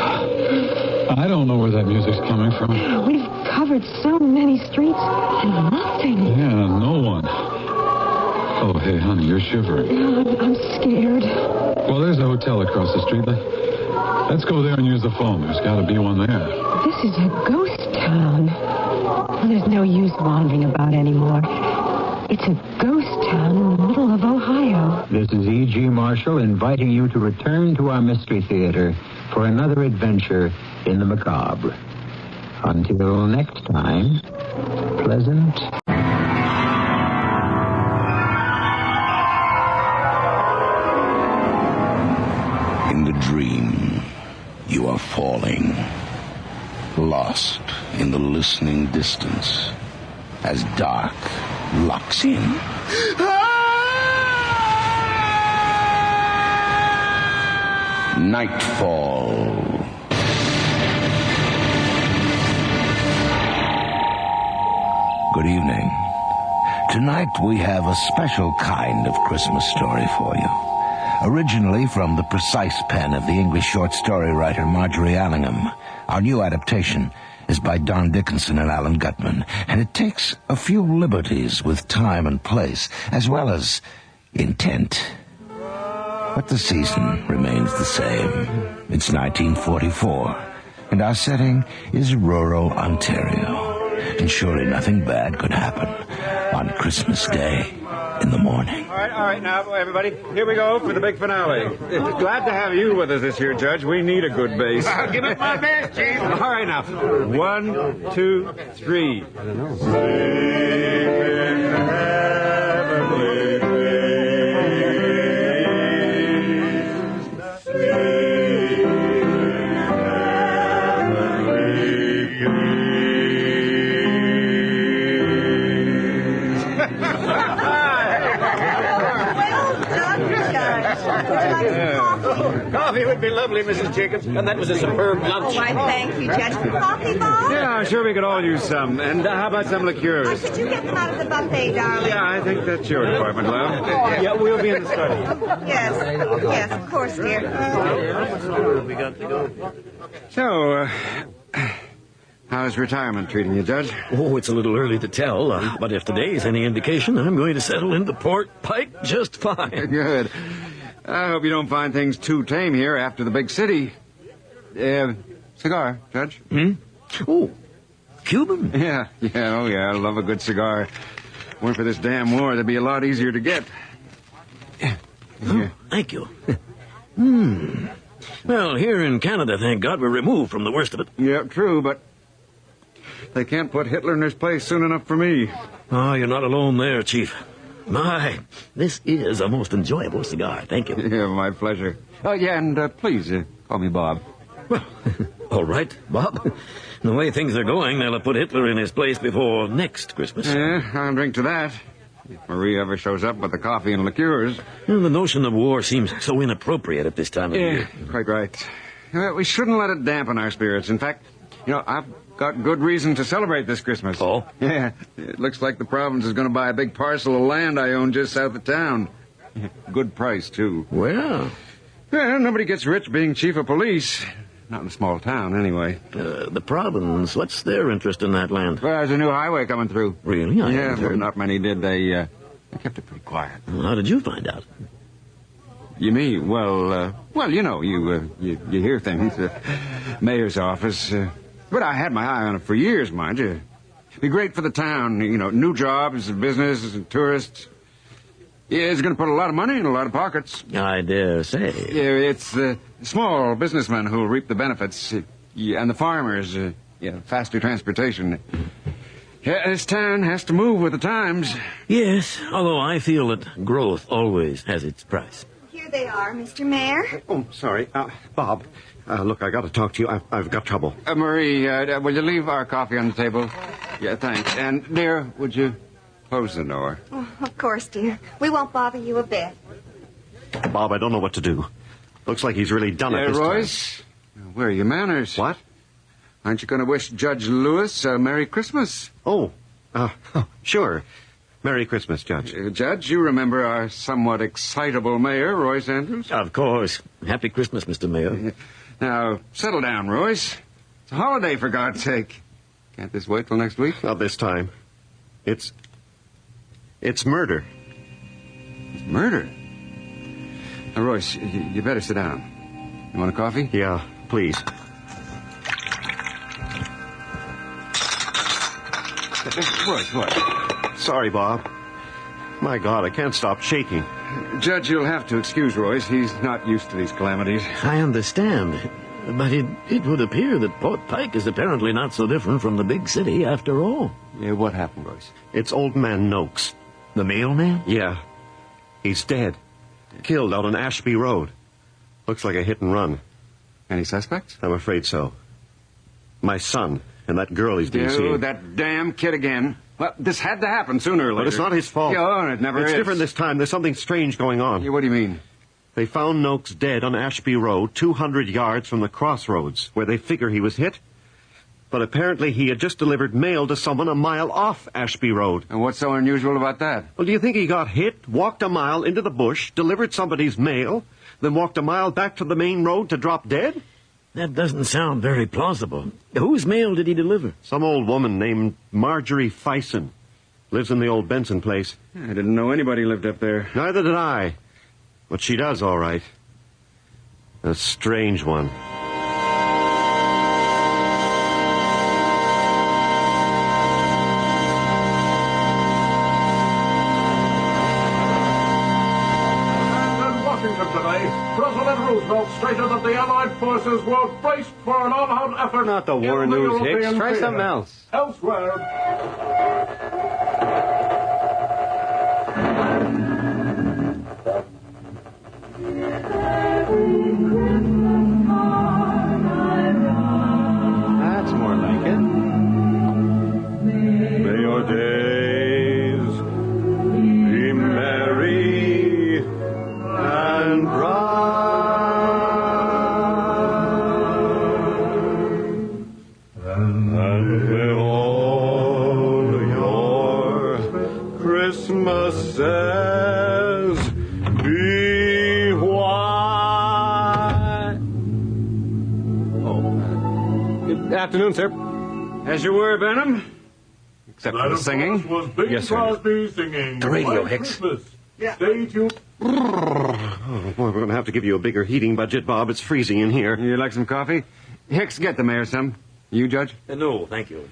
I don't know where that music's coming from. We've covered so many streets and nothing. Yeah, no one. Oh, hey, honey, you're shivering. I'm scared. Well, there's a hotel across the street. Let's go there and use the phone. There's got to be one there. This is a ghost town. Well, there's no use wandering about anymore. It's a ghost town in the middle of Ohio. This is E.G. Marshall inviting you to return to our Mystery Theater for another adventure in the macabre. Until next time, pleasant... In the dream, you are falling, lost in the listening distance, as dark locks in. Nightfall. Good evening. Tonight we have a special kind of Christmas story for you. Originally from the precise pen of the English short story writer Marjorie Allingham, our new adaptation is by Don Dickinson and Alan Gutman, and it takes a few liberties with time and place, as well as intent. But the season remains the same. It's 1944, and our setting is rural Ontario. And surely nothing bad could happen on Christmas Day in the morning. All right, now, everybody, here we go for the big finale. Glad to have you with us this year, Judge. We need a good bass. I'll give it my best, Chief. All right, now. 1, 2, 3. Coffee would be lovely, Mrs. Jacobs. And that was a superb lunch. Oh, I thank you, Judge. Coffee, Bob? Yeah, I'm sure we could all use some. And how about some liqueurs? Could you get them out of the buffet, darling? Yeah, I think that's your department, love. Yeah, we'll be in the study. Yes, of course, dear. We got to go. So, how's retirement treating you, Judge? Oh, it's a little early to tell, but if today's any indication, I'm going to settle into Port Pike just fine. Good. I hope you don't find things too tame here after the big city. Cigar, Judge? Oh, Cuban? Yeah, I love a good cigar. Weren't for this damn war, they'd be a lot easier to get. Oh, thank you. Well, here in Canada, thank God, we're removed from the worst of it. Yeah, true, but they can't put Hitler in his place soon enough for me. Oh, you're not alone there, Chief. My, this is a most enjoyable cigar. Thank you. Yeah, my pleasure. Oh, yeah, and please, call me Bob. Well, all right, Bob. The way things are going, they'll have put Hitler in his place before next Christmas. Yeah, I'll drink to that. If Marie ever shows up with the coffee and liqueurs. Well, the notion of war seems so inappropriate at this time of year. Quite right. Well, we shouldn't let it dampen our spirits. In fact, I've got good reason to celebrate this Christmas. Oh? Yeah. It looks like the province is going to buy a big parcel of land I own just south of town. Good price, too. Well? Well, nobody gets rich being chief of police. Not in a small town, anyway. The province, what's their interest in that land? Well, there's a new highway coming through. Really? Yeah, but not many did. They kept it pretty quiet. Well, how did you find out? You mean? Well, you hear things. Mayor's office. But I had my eye on it for years, mind you. Be great for the town, new jobs, business, and tourists. Yeah, it's going to put a lot of money in a lot of pockets. I dare say. Yeah, it's the small businessmen who'll reap the benefits, and the farmers, faster transportation. Yeah, this town has to move with the times. Yes, although I feel that growth always has its price. Here they are, Mr. Mayor. Oh, sorry. Bob, look, I got to talk to you. I've got trouble. Marie, will you leave our coffee on the table? Yeah, thanks. And, dear, would you close the door? Oh, of course, dear. We won't bother you a bit. Bob, I don't know what to do. Looks like he's really done it this Royce, where are your manners? What? Aren't you going to wish Judge Lewis a Merry Christmas? Oh, sure. Merry Christmas, Judge. Judge, you remember our somewhat excitable mayor, Royce Andrews? Of course. Happy Christmas, Mr. Mayor. Now, settle down, Royce. It's a holiday, for God's sake. Can't this wait till next week? Not this time. It's murder. It's murder? Now, Royce, you better sit down. You want a coffee? Yeah, please. Royce, what? Sorry, Bob. My God, I can't stop shaking. Judge, you'll have to excuse Royce. He's not used to these calamities. I understand. But it would appear that Port Pike is apparently not so different from the big city after all. Yeah, what happened, Royce? It's old man Noakes. The mailman? Yeah. He's dead. Killed out on Ashby Road. Looks like a hit and run. Any suspects? I'm afraid so. My son and that girl he's been seeing. Oh, that damn kid again. Well, this had to happen sooner or later. But it's not his fault. Yeah, it never is. It's different this time. There's something strange going on. Yeah, what do you mean? They found Noakes dead on Ashby Road, 200 yards from the crossroads, where they figure he was hit. But apparently he had just delivered mail to someone a mile off Ashby Road. And what's so unusual about that? Well, do you think he got hit, walked a mile into the bush, delivered somebody's mail, then walked a mile back to the main road to drop dead? That doesn't sound very plausible. Whose mail did he deliver? Some old woman named Marjorie Fison. Lives in the old Benson place. I didn't know anybody lived up there. Neither did I. But she does, all right. A strange one. President Roosevelt stated that the Allied forces were braced for an all-out effort. Not the war news, Hicks. Try something else. Elsewhere. That's more like it. May your days be merry and bright, and may all your Christmases be white. Good afternoon, sir. As you were, Benham. Except for the singing. Was Bing Yes, sir. Crosby singing. The radio, White Hicks. Christmas. Stay tuned. Oh, boy, we're going to have to give you a bigger heating budget, Bob. It's freezing in here. You like some coffee? Hicks, get the mayor some. You, Judge? No, thank you.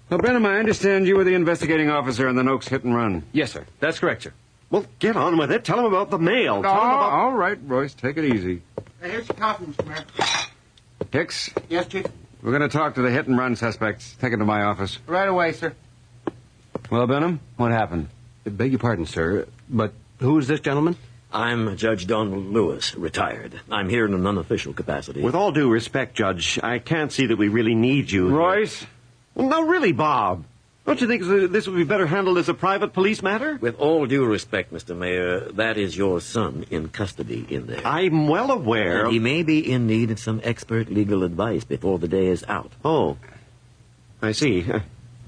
Well, Benham, I understand you were the investigating officer in the Noakes hit and run. Yes, sir. That's correct, sir. Well, get on with it. Tell him about the mail. Tell him about... All right, Royce. Take it easy. Here's your coffee, Mr. Mayor. Hicks, Yes, Chief? we're going to talk to the hit and run suspects. Take them to my office. Right away, sir. Well, Benham, what happened? Beg your pardon, sir, but who's this gentleman? I'm Judge Donald Lewis, retired. I'm here in an unofficial capacity. With all due respect, Judge, I can't see that we really need you. Royce? Well, no, really, Bob. Don't you think this would be better handled as a private police matter? With all due respect, Mr. Mayor, that is your son in custody in there. I'm well aware. And he may be in need of some expert legal advice before the day is out. Oh, I see.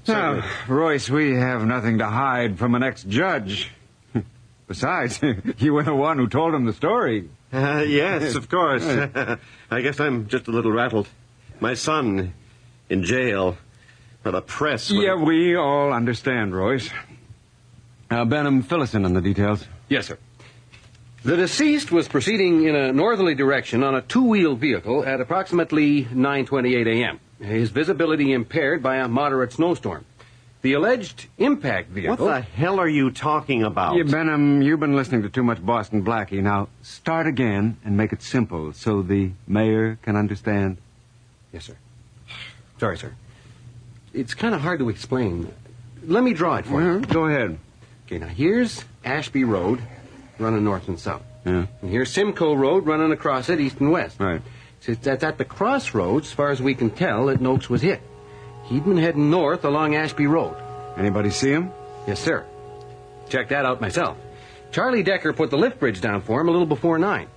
Now, Royce, we have nothing to hide from an ex-judge. Besides, you were the one who told him the story. Yes, of course. I guess I'm just a little rattled. My son in jail. For the press. Yeah, we all understand, Royce. Now, Benham, fill us in on the details. Yes, sir. The deceased was proceeding in a northerly direction on a two-wheel vehicle at approximately 9:28 a.m. His visibility impaired by a moderate snowstorm. The alleged impact vehicle... What the hell are you talking about? Yeah, Benham, you've been listening to too much Boston Blackie. Now, start again and make it simple so the mayor can understand. Yes, sir. Sorry, sir. It's kind of hard to explain. Let me draw it for you. Go ahead. Okay, now here's Ashby Road, running north and south. Yeah. And here's Simcoe Road, running across it east and west. Right. So it's at the crossroads, as far as we can tell, that Noakes was hit. He'd been heading north along Ashby Road. Anybody see him? Yes, sir. Checked that out myself. Charlie Decker put the lift bridge down for him a little before 9.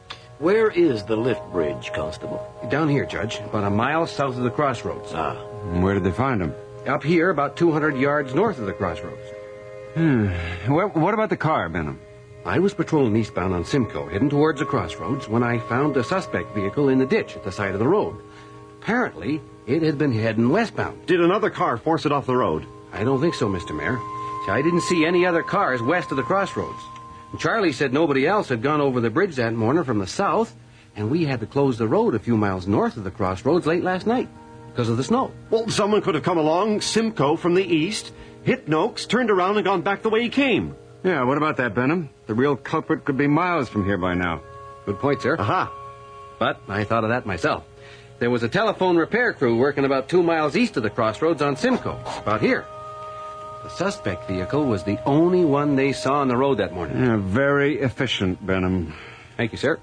Where is the lift bridge, Constable? Down here, Judge, about a mile south of the crossroads. Ah. Where did they find him? Up here, about 200 yards north of the crossroads. What about the car, Benham? I was patrolling eastbound on Simcoe, heading towards the crossroads, when I found a suspect vehicle in the ditch at the side of the road. Apparently, it had been heading westbound. Did another car force it off the road? I don't think so, Mr. Mayor. See, I didn't see any other cars west of the crossroads. And Charlie said nobody else had gone over the bridge that morning from the south, and we had to close the road a few miles north of the crossroads late last night because of the snow. Well, someone could have come along, Simcoe from the east, hit Noakes, turned around and gone back the way he came. Yeah, what about that, Benham? The real culprit could be miles from here by now. Good point, sir. Aha. But I thought of that myself. There was a telephone repair crew working about 2 miles east of the crossroads on Simcoe, about here. The suspect vehicle was the only one they saw on the road that morning. Yeah, very efficient, Benham. Thank you, sir.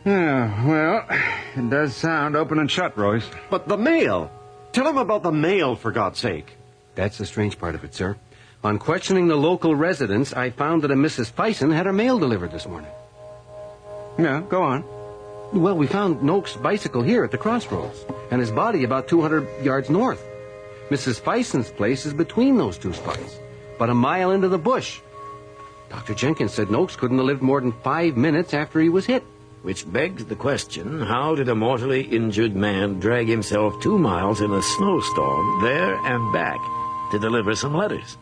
Yeah, well, it does sound open and shut, Royce. But the mail. Tell him about the mail, for God's sake. That's the strange part of it, sir. On questioning the local residents, I found that a Mrs. Fison had her mail delivered this morning. Yeah, go on. Well, we found Noakes' bicycle here at the crossroads, and his body about 200 yards north. Mrs. Fison's place is between those two spots, but a mile into the bush. Dr. Jenkins said Noakes couldn't have lived more than 5 minutes after he was hit. Which begs the question, how did a mortally injured man drag himself 2 miles in a snowstorm, there and back, to deliver some letters?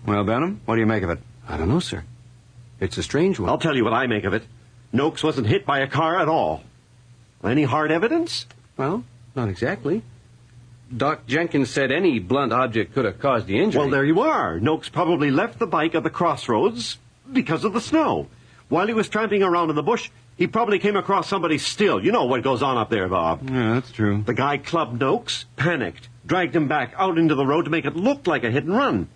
Well, Benham, what do you make of it? I don't know, sir. It's a strange one. I'll tell you what I make of it. Noakes wasn't hit by a car at all. Any hard evidence? Well, not exactly. Doc Jenkins said any blunt object could have caused the injury. Well, there you are. Noakes probably left the bike at the crossroads because of the snow. While he was tramping around in the bush, he probably came across somebody's still. You know what goes on up there, Bob. Yeah, that's true. The guy clubbed Noakes, panicked, dragged him back out into the road to make it look like a hit and run.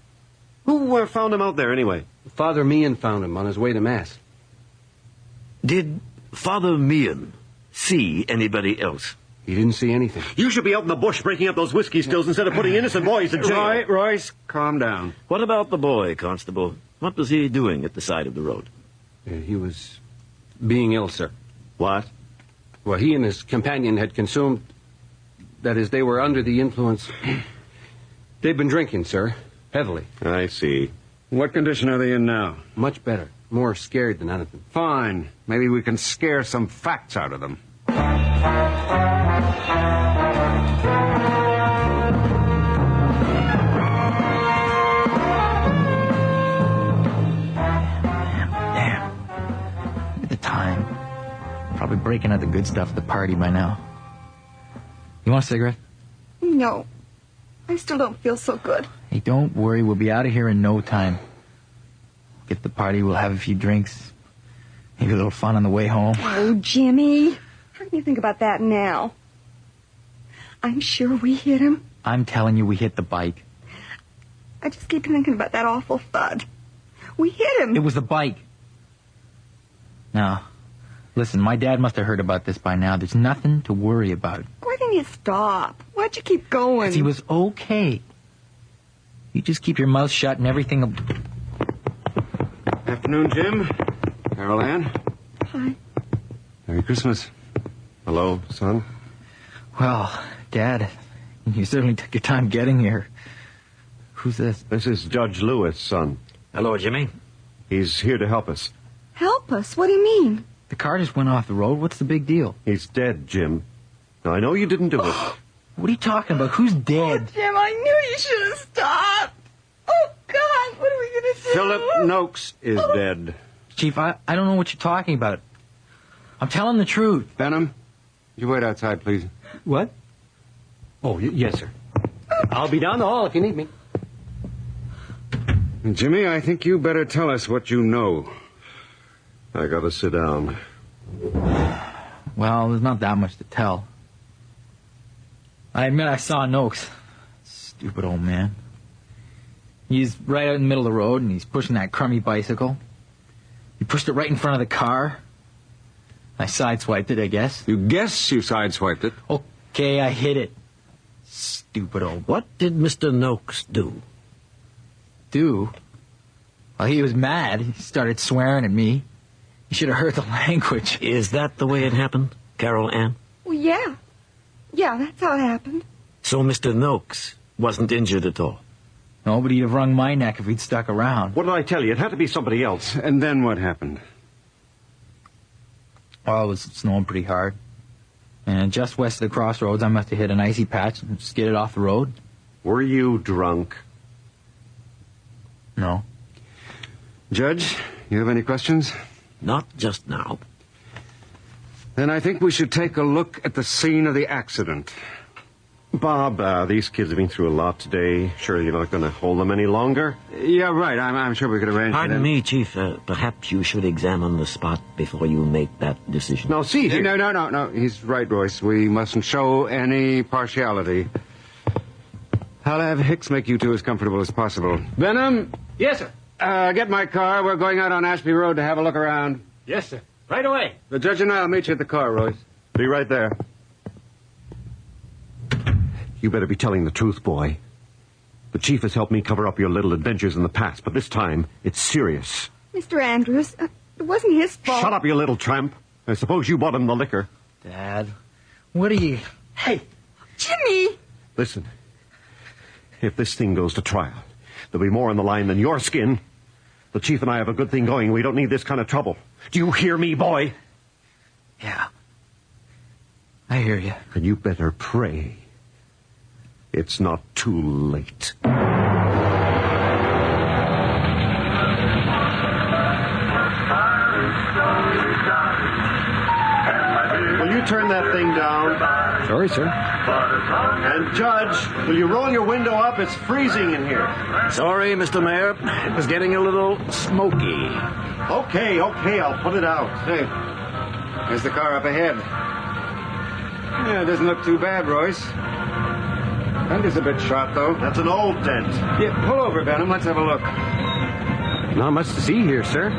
Who found him out there, anyway? Father Meehan found him on his way to Mass. Did Father Meehan see anybody else? He didn't see anything. You should be out in the bush breaking up those whiskey stills instead of putting innocent boys in jail. Right, Royce, calm down. What about the boy, Constable? What was he doing at the side of the road? He was being ill, sir. What? Well, he and his companion had consumed... That is, they were under the influence... They've been drinking, sir. Heavily. I see. What condition are they in now? Much better. More scared than anything. Fine. Maybe we can scare some facts out of them. Damn. Look at the time. Probably breaking out the good stuff at the party by now. You want a cigarette? No. I still don't feel so good. Hey, don't worry. We'll be out of here in no time. Get to the party. We'll have a few drinks. Maybe a little fun on the way home. Oh, Jimmy. How can you think about that now? I'm sure we hit him. I'm telling you, we hit the bike. I just keep thinking about that awful thud. We hit him. It was the bike. Now, listen, my dad must have heard about this by now. There's nothing to worry about. Why didn't you stop? Why'd you keep going? 'Cause he was okay. You just keep your mouth shut and everything will... Afternoon, Jim. Carole Ann. Hi. Merry Christmas. Hello, son. Well, Dad, you certainly took your time getting here. Who's this? This is Judge Lewis, son. Hello, Jimmy. He's here to help us. Help us? What do you mean? The car just went off the road. What's the big deal? He's dead, Jim. Now, I know you didn't do it. What are you talking about? Who's dead? Oh, Jim, I knew you should have stopped. Oh, God, what are we going to do? Philip Noakes is dead. Chief, I don't know what you're talking about. I'm telling the truth. Benham, you wait outside, please. What? Oh, yes, sir. I'll be down the hall if you need me. Jimmy, I think you better tell us what you know. I gotta sit down. Well, there's not that much to tell. I admit I saw Noakes. Stupid old man. He's right out in the middle of the road, and he's pushing that crummy bicycle. He pushed it right in front of the car. I sideswiped it, I guess. You guess you sideswiped it? Okay, I hit it. Stupid old... What did Mr. Noakes do? Do? Well, he was mad. He started swearing at me. You should have heard the language. Is that the way it happened, Carole Ann? Well, yeah. Yeah, that's how it happened. So Mr. Noakes wasn't injured at all? No, but he'd have wrung my neck if he'd stuck around. What did I tell you? It had to be somebody else. And then what happened? Well, it was snowing pretty hard. And just west of the crossroads, I must have hit an icy patch and skidded off the road. Were you drunk? No. Judge, you have any questions? Not just now. Then I think we should take a look at the scene of the accident. Bob, these kids have been through a lot today. Sure you're not going to hold them any longer? Yeah, right. I'm sure we could arrange for Pardon them. me, Chief. Perhaps you should examine the spot before you make that decision. Now, see here. No. He's right, Royce. We mustn't show any partiality. I'll have Hicks make you two as comfortable as possible. Benham? Yes, sir. Get my car. We're going out on Ashby Road to have a look around. Yes, sir. Right away. The judge and I'll meet you at the car, Royce. Be right there. You better be telling the truth, boy. The chief has helped me cover up your little adventures in the past, but this time, it's serious. Mr. Andrews, it wasn't his fault. Shut up, you little tramp. I suppose you bought him the liquor. Dad, what are you... Hey, Jimmy! Listen, if this thing goes to trial, there'll be more on the line than your skin. The chief and I have a good thing going. We don't need this kind of trouble. Do you hear me, boy? Yeah. I hear you. And you better pray it's not too late. turn that thing down? Sorry, sir. And, Judge, will you roll your window up? It's freezing in here. Sorry, Mr. Mayor. It was getting a little smoky. Okay, I'll put it out. Hey, there's the car up ahead. Yeah, it doesn't look too bad, Royce. Fender's a bit shot, though. That's an old dent. Yeah, pull over, Benham. Let's have a look. Not much to see here, sir.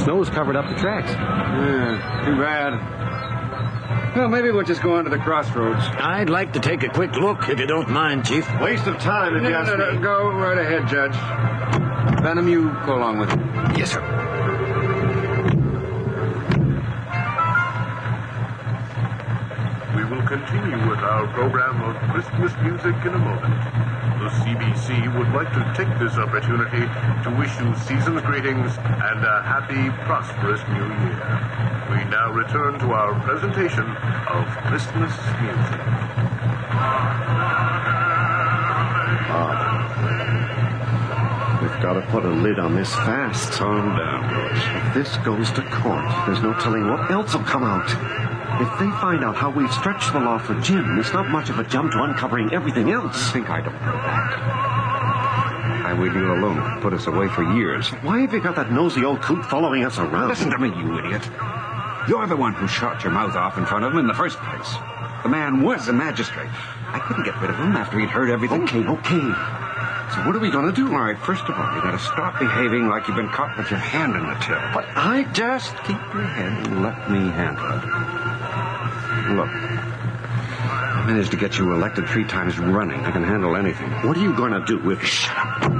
Snow's covered up the tracks. Yeah, too bad. Well, maybe we'll just go on to the crossroads. I'd like to take a quick look, if you don't mind, Chief. Waste of time, if you ask me. Go right ahead, Judge. Benham, you go along with it. Yes, sir. We will continue with our program of Christmas music in a moment. The CBC would like to take this opportunity to wish you season's greetings and a happy, prosperous new year. We now return to our presentation of Christmas music. We've got to put a lid on this fast. Calm down, Royce. If this goes to court, there's no telling what else will come out. If they find out how we've stretched the law for Jim, it's not much of a jump to uncovering everything else. I think I don't know that. I would you alone could put us away for years. Why have you got that nosy old coot following us around? Listen to me, you idiot. You're the one who shot your mouth off in front of him in the first place. The man was a magistrate. I couldn't get rid of him after he'd heard everything. Okay. So what are we going to do? All right, first of all, you got to stop behaving like you've been caught with your hand in the till. But I just keep your head and let me handle it. Look, I managed to get you elected 3 times running. I can handle anything. What are you going to do with... Shut up.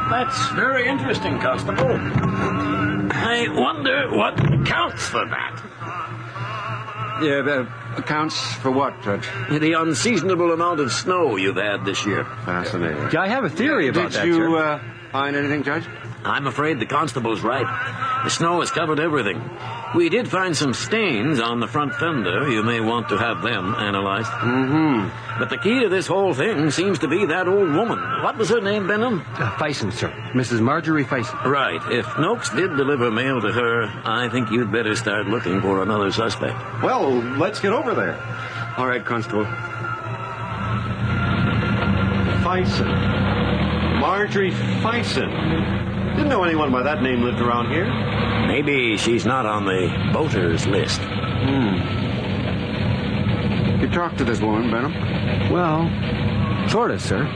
That's very interesting, Constable. I wonder what counts for that. Yeah, that accounts for what, Judge? The unseasonable amount of snow you've had this year. Fascinating. Yeah, I have a theory about that, Did you sir. find anything, Judge? I'm afraid the constable's right. The snow has covered everything. We did find some stains on the front fender. You may want to have them analyzed. Mm-hmm. But the key to this whole thing seems to be that old woman. What was her name, Benham? Fison, sir. Mrs. Marjorie Fison. Right. If Noakes did deliver mail to her, I think you'd better start looking for another suspect. Well, let's get over there. All right, Constable. Fison. Marjorie Fison. Didn't know anyone by that name lived around here. Maybe she's not on the voters list. You talked to this woman, Benham? Well, sort of, sir.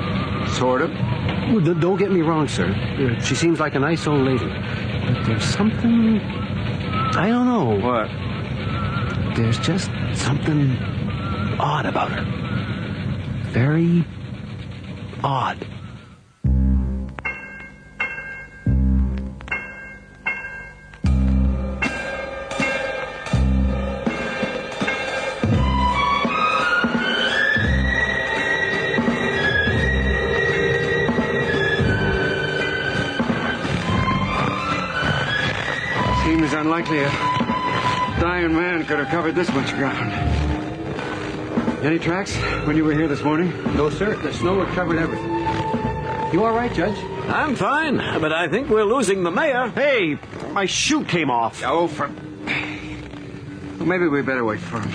Sort of? Well, don't get me wrong, sir. She seems like a nice old lady. But there's something... I don't know. What? There's just something odd about her. Very odd. Seems unlikely a dying man could have covered this much ground. Any tracks when you were here this morning? No, sir. The snow had covered everything. You all right, Judge? I'm fine, but I think we're losing the mayor. Hey, my shoe came off. Oh, well, maybe we better wait for him.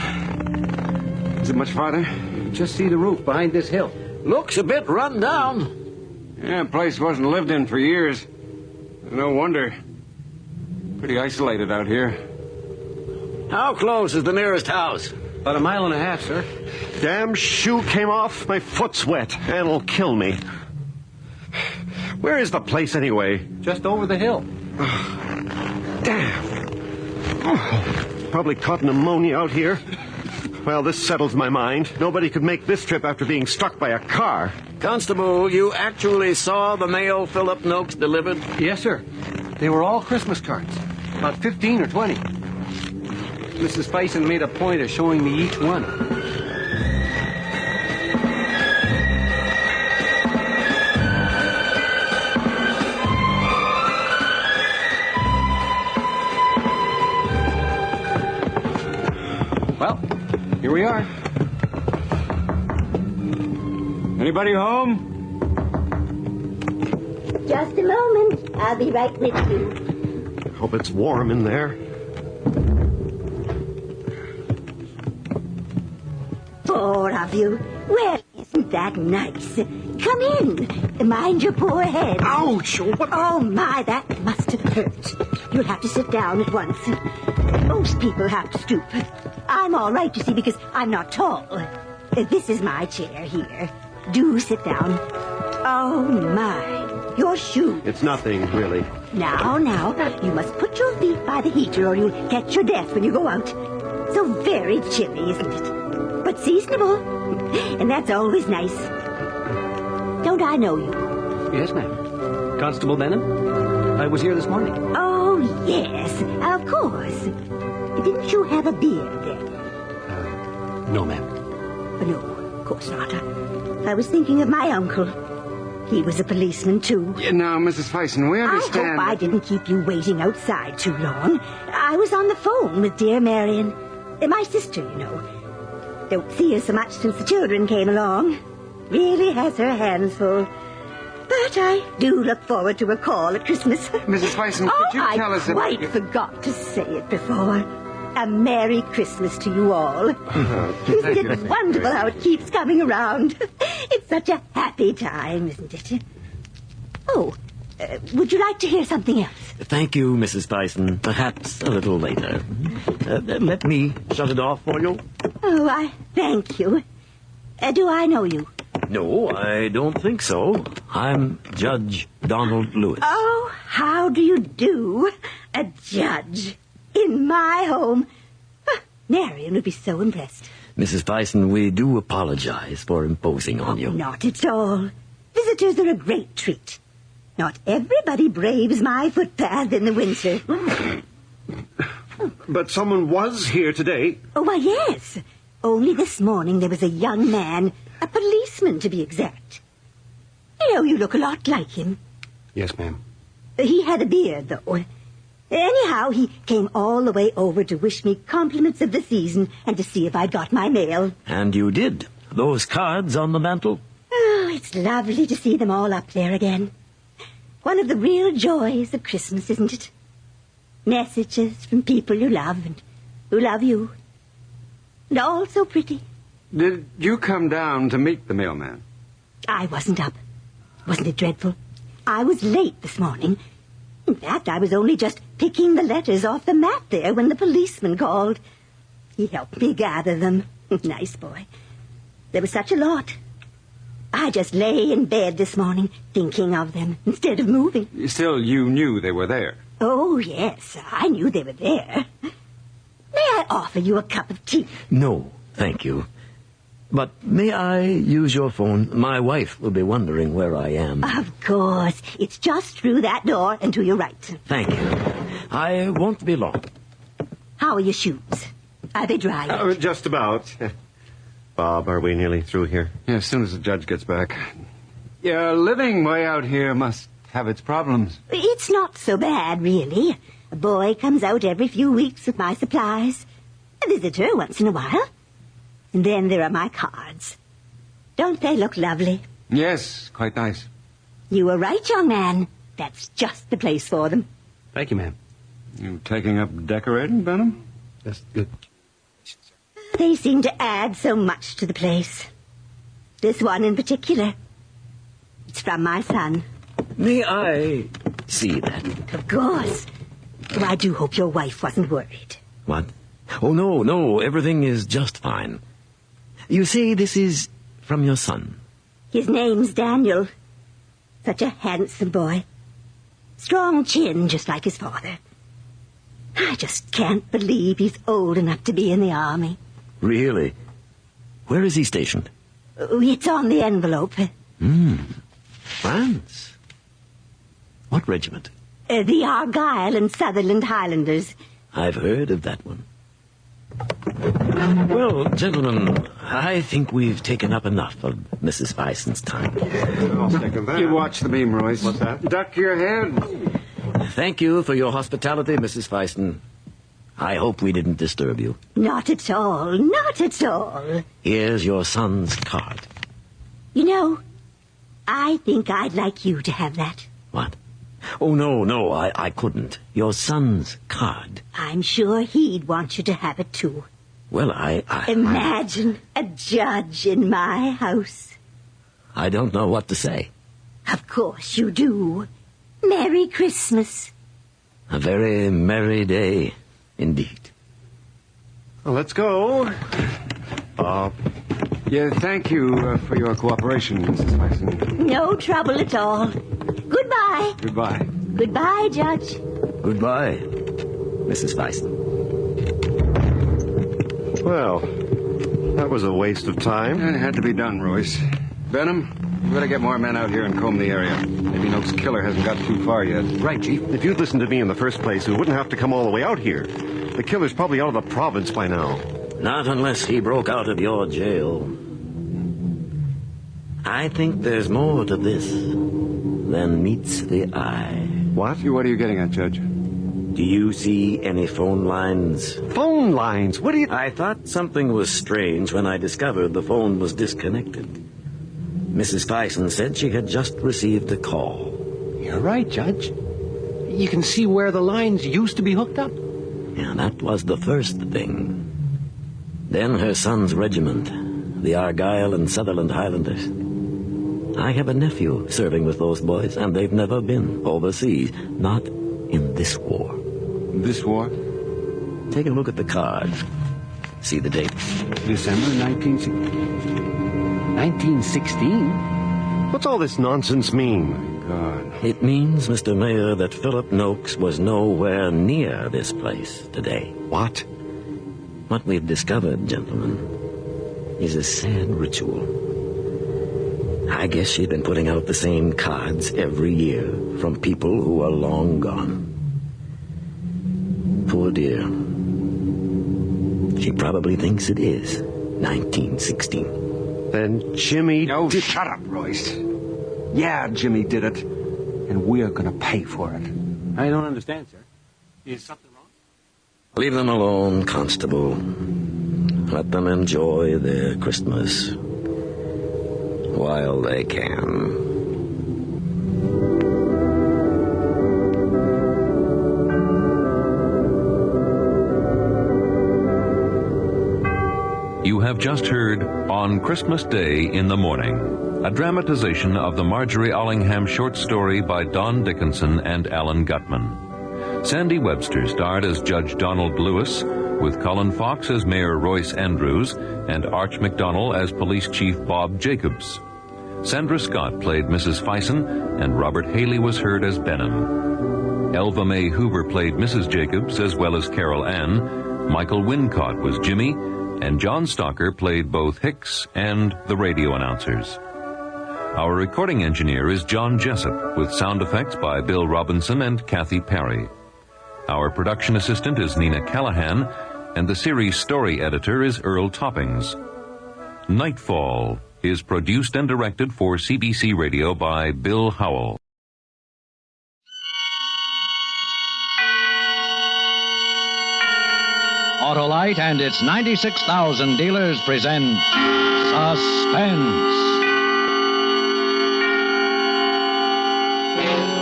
Is it much farther? Just see the roof behind this hill. Looks a bit run down. Yeah, the place wasn't lived in for years. No wonder. Pretty isolated out here. How close is the nearest house? About 1.5 miles, sir. Damn shoe came off. My foot's wet, and it'll kill me. Where is the place, anyway? Just over the hill. Damn. Probably caught pneumonia out here. Well, this settles my mind. Nobody could make this trip after being struck by a car. Constable, you actually saw the mail Philip Noakes delivered? Yes, sir. They were all Christmas cards. About 15 or 20. Mrs. Fison made a point of showing me each one. Well, here we are. Anybody home? Just a moment. I'll be right with you. Hope it's warm in there. 4 of you. Well, isn't that nice? Come in. Mind your poor head. Ouch! Oh, my, that must have hurt. You'll have to sit down at once. Most people have to stoop. I'm all right, you see, because I'm not tall. This is my chair here. Do sit down. Oh, my. Your shoes. It's nothing, really. Now, you must put your feet by the heater or you'll catch your death when you go out. So very chilly, isn't it? But seasonable. And that's always nice. Don't I know you? Yes, ma'am. Constable Benham? I was here this morning. Oh, yes, of course. Didn't you have a beard then? No, ma'am. No, of course not. I was thinking of my uncle. He was a policeman, too. Yeah, now, Mrs. Fison, we understand... I hope I didn't keep you waiting outside too long. I was on the phone with dear Marion. My sister, you know. Don't see her so much since the children came along. Really has her hands full. But I do look forward to a call at Christmas. Mrs. Fison, could you tell us... I quite forgot to say it before. A Merry Christmas to you all. Isn't it wonderful how it keeps coming around? It's such a happy time, isn't it? Oh, would you like to hear something else? Thank you, Mrs. Bison. Perhaps a little later. Let me shut it off for you. Oh, I thank you. Do I know you? No, I don't think so. I'm Judge Donald Lewis. Oh, how do you do? A judge in my home. Marion would be so impressed. Mrs. Bison, we do apologize for imposing on you. Not at all. Visitors are a great treat. Not everybody braves my footpath in the winter. But someone was here today. Oh, why, yes. Only this morning there was a young man, a policeman to be exact. You know, you look a lot like him. Yes, ma'am. He had a beard, though. Anyhow, he came all the way over to wish me compliments of the season and to see if I'd got my mail. And you did. Those cards on the mantel? Oh, it's lovely to see them all up there again. One of the real joys of Christmas, isn't it? Messages from people you love and who love you. And all so pretty. Did you come down to meet the mailman? I wasn't up. Wasn't it dreadful? I was late this morning. In fact, I was only just picking the letters off the mat there when the policeman called. He helped me gather them. Nice boy. There was such a lot. I just lay in bed this morning thinking of them instead of moving. Still, you knew they were there. Oh, yes, I knew they were there. May I offer you a cup of tea? No, thank you. But may I use your phone? My wife will be wondering where I am. Of course. It's just through that door and to your right. Thank you. I won't be long. How are your shoes? Are they dry yet? Just about. Bob, are we nearly through here? Yeah, as soon as the judge gets back. Yeah, living way out here must have its problems. It's not so bad, really. A boy comes out every few weeks with my supplies. A visitor once in a while. And then there are my cards. Don't they look lovely? Yes, quite nice. You were right, young man. That's just the place for them. Thank you, ma'am. You taking up decorating, Benham? That's good. They seem to add so much to the place. This one in particular. It's from my son. May I see that? Of course. Oh, I do hope your wife wasn't worried. What? Oh, no, everything is just fine. You say this is from your son? His name's Daniel. Such a handsome boy. Strong chin, just like his father. I just can't believe he's old enough to be in the army. Really? Where is he stationed? It's on the envelope. France. What regiment? The Argyle and Sutherland Highlanders. I've heard of that one. Well, gentlemen, I think we've taken up enough of Mrs. Bison's time. I'll second that. You watch the beam, Royce. What's that? Duck your head. Thank you for your hospitality, Mrs. Bison. I hope we didn't disturb you. Not at all. Not at all. Here's your son's card. You know, I think I'd like you to have that. What? Oh, no, I couldn't. Your son's card. I'm sure he'd want you to have it, too. Well, Imagine a judge in my house. I don't know what to say. Of course you do. Merry Christmas. A very merry day, indeed. Well, let's go. Yeah, thank you for your cooperation, Mrs. Faison. No trouble at all. Goodbye. Goodbye. Goodbye, Judge. Goodbye, Mrs. Faison. Well, that was a waste of time. It had to be done, Royce. Benham, you better get more men out here and comb the area. Maybe Noak's killer hasn't got too far yet. Right, Chief. If you'd listened to me in the first place, we wouldn't have to come all the way out here. The killer's probably out of the province by now. Not unless he broke out of your jail. I think there's more to this than meets the eye. What? What are you getting at, Judge? Do you see any phone lines? Phone lines? What do you... I thought something was strange when I discovered the phone was disconnected. Mrs. Faison said she had just received a call. You're right, Judge. You can see where the lines used to be hooked up. Yeah, that was the first thing. Then her son's regiment, the Argyll and Sutherland Highlanders. I have a nephew serving with those boys, and they've never been overseas. Not in this war. This war? Take a look at the card. See the date. December 1916. 1916? What's all this nonsense mean? God. It means, Mr. Mayor, that Philip Noakes was nowhere near this place today. What? What we've discovered, gentlemen, is a sad ritual. I guess she'd been putting out the same cards every year from people who are long gone. Poor dear. She probably thinks it is 1916. Then Jimmy... No, shut up, Royce. Yeah, Jimmy did it. And we're going to pay for it. I don't understand, sir. Is something wrong? Leave them alone, Constable. Let them enjoy their Christmas while they can. You have just heard On Christmas Day in the Morning, a dramatization of the Marjorie Allingham short story by Don Dickinson and Alan Gutman. Sandy Webster starred as Judge Donald Lewis, with Colin Fox as Mayor Royce Andrews and Arch McDonnell as Police Chief Bob Jacobs. Sandra Scott played Mrs. Faison, and Robert Haley was heard as Benham. Elva Mae Hoover played Mrs. Jacobs as well as Carole Ann. Michael Wincott was Jimmy, and John Stalker played both Hicks and the radio announcers. Our recording engineer is John Jessup, with sound effects by Bill Robinson and Kathy Perry. Our production assistant is Nina Callahan, and the series story editor is Earl Toppings. Nightfall is produced and directed for CBC Radio by Bill Howell. Autolite and its 96,000 dealers present Suspense.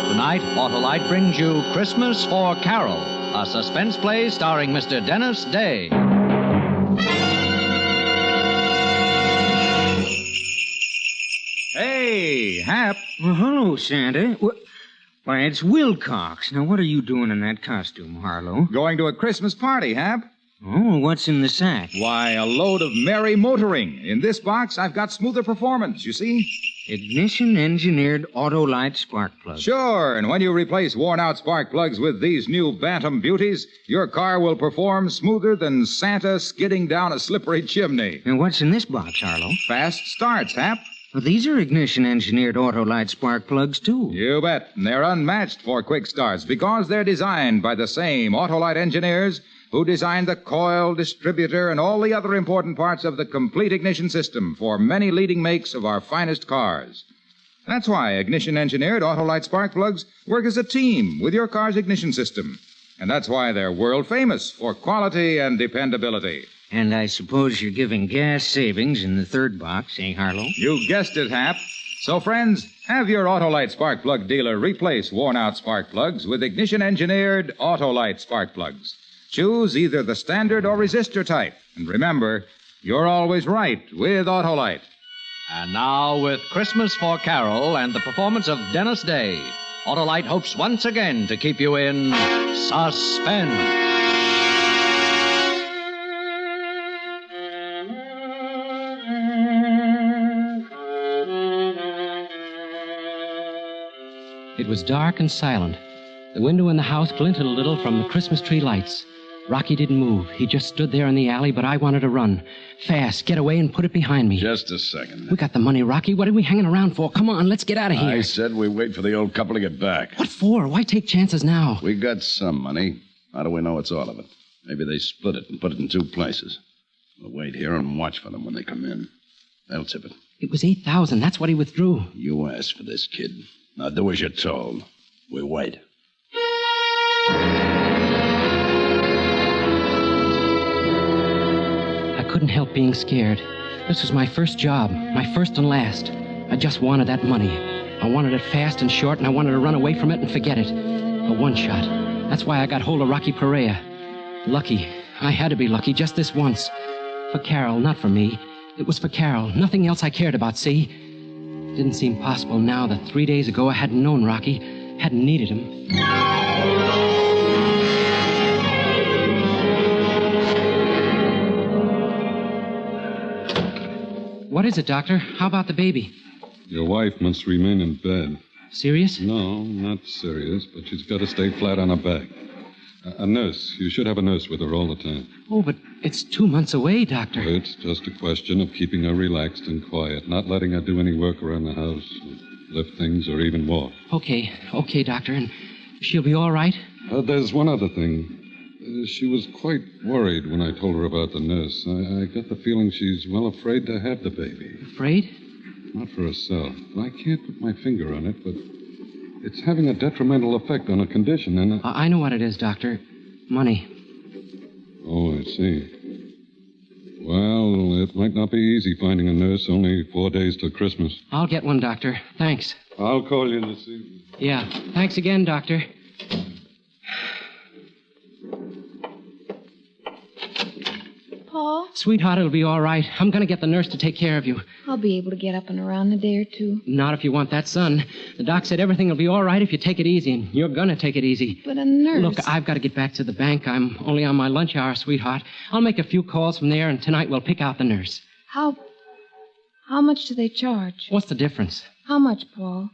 Tonight, Autolite brings you Christmas for Carole, a suspense play starring Mr. Dennis Day. Hey, Hap. Well, hello, Santa. Why, it's Wilcox. Now, what are you doing in that costume, Harlow? Going to a Christmas party, Hap. Oh, what's in the sack? Why, a load of merry motoring. In this box, I've got smoother performance, you see? Ignition-engineered Autolite spark plugs. Sure, and when you replace worn-out spark plugs with these new Bantam beauties, your car will perform smoother than Santa skidding down a slippery chimney. And what's in this box, Harlow? Fast starts, Hap. Well, these are ignition-engineered Autolite spark plugs, too. You bet. And they're unmatched for quick starts because they're designed by the same Autolite engineers who designed the coil, distributor, and all the other important parts of the complete ignition system for many leading makes of our finest cars. That's why ignition-engineered Autolite spark plugs work as a team with your car's ignition system. And that's why they're world-famous for quality and dependability. And I suppose you're giving gas savings in the third box, eh, Harlow? You guessed it, Hap. So, friends, have your Autolite spark plug dealer replace worn-out spark plugs with ignition-engineered Autolite spark plugs. Choose either the standard or resistor type. And remember, you're always right with Autolite. And now, with Christmas for Carole and the performance of Dennis Day, Autolite hopes once again to keep you in suspense. It was dark and silent. The window in the house glinted a little from the Christmas tree lights. Rocky didn't move. He just stood there in the alley, but I wanted to run. Fast, get away and put it behind me. Just a second. We got the money, Rocky. What are we hanging around for? Come on, let's get out of here. I said we wait for the old couple to get back. What for? Why take chances now? We got some money. How do we know it's all of it? Maybe they split it and put it in two places. We'll wait here and watch for them when they come in. They'll tip it. It was $8,000. That's what he withdrew. You asked for this, kid. Now do as you're told. We wait. I couldn't help being scared. This was my first job, my first and last. I just wanted that money. I wanted it fast and short, and I wanted to run away from it and forget it. A one shot. That's why I got hold of Rocky Perea. Lucky. I had to be lucky just this once. For Carole, not for me. It was for Carole. Nothing else I cared about, see? It didn't seem possible now that 3 days ago I hadn't known Rocky, hadn't needed him. What is it, Doctor? How about the baby? Your wife must remain in bed. Serious? No, not serious, but she's got to stay flat on her back. A nurse. You should have a nurse with her all the time. Oh, but it's 2 months away, Doctor. It's just a question of keeping her relaxed and quiet, not letting her do any work around the house, lift things, or even walk. Okay, Doctor, and she'll be all right? There's one other thing. She was quite worried when I told her about the nurse. I got the feeling she's well afraid to have the baby. Afraid? Not for herself. I can't put my finger on it, but it's having a detrimental effect on her condition, and... I know what it is, Doctor. Money. Oh, I see. Well, it might not be easy finding a nurse. Only 4 days till Christmas. I'll get one, Doctor. Thanks. I'll call you this evening. Yeah. Thanks again, Doctor. Paul? Sweetheart, it'll be all right. I'm going to get the nurse to take care of you. I'll be able to get up and around in a day or two. Not if you want that, son. The doc said everything will be all right if you take it easy, and you're going to take it easy. But a nurse... Look, I've got to get back to the bank. I'm only on my lunch hour, sweetheart. I'll make a few calls from there, and tonight we'll pick out the nurse. How much do they charge? What's the difference? How much, Paul?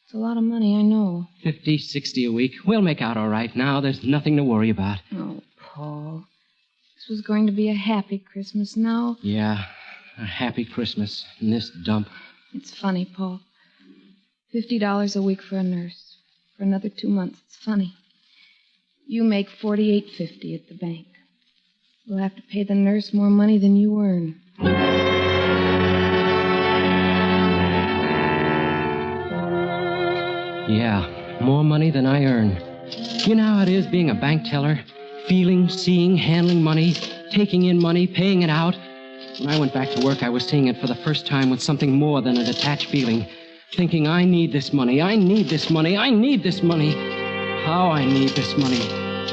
It's a lot of money, I know. 50, 60 a week. We'll make out all right now. There's nothing to worry about. Oh, Paul. This was going to be a happy Christmas. Now... Yeah, a happy Christmas in this dump. It's funny, Paul. $50 a week for a nurse. For another 2 months. It's funny. You make $48.50 at the bank. We'll have to pay the nurse more money than you earn. Yeah, more money than I earn. You know how it is being a bank teller? Feeling, seeing, handling money, taking in money, paying it out. When I went back to work, I was seeing it for the first time with something more than a detached feeling. Thinking, I need this money, I need this money, I need this money. How I need this money.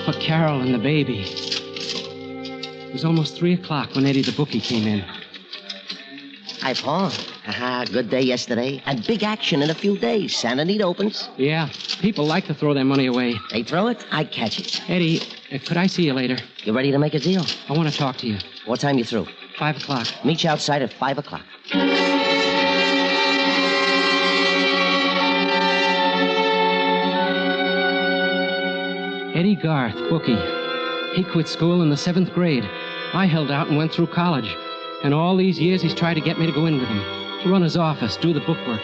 For Carole and the baby. It was almost 3 o'clock when Eddie the bookie came in. Hi, Paul. Good day yesterday. And big action in a few days. Santa Anita opens. Yeah, people like to throw their money away. They throw it, I catch it. Eddie, could I see you later? You ready to make a deal? I want to talk to you. What time you through? 5 o'clock. Meet you outside at 5 o'clock. Eddie Garth, bookie. He quit school in the 7th grade. I held out and went through college. And all these years he's tried to get me to go in with him, to run his office, do the bookwork.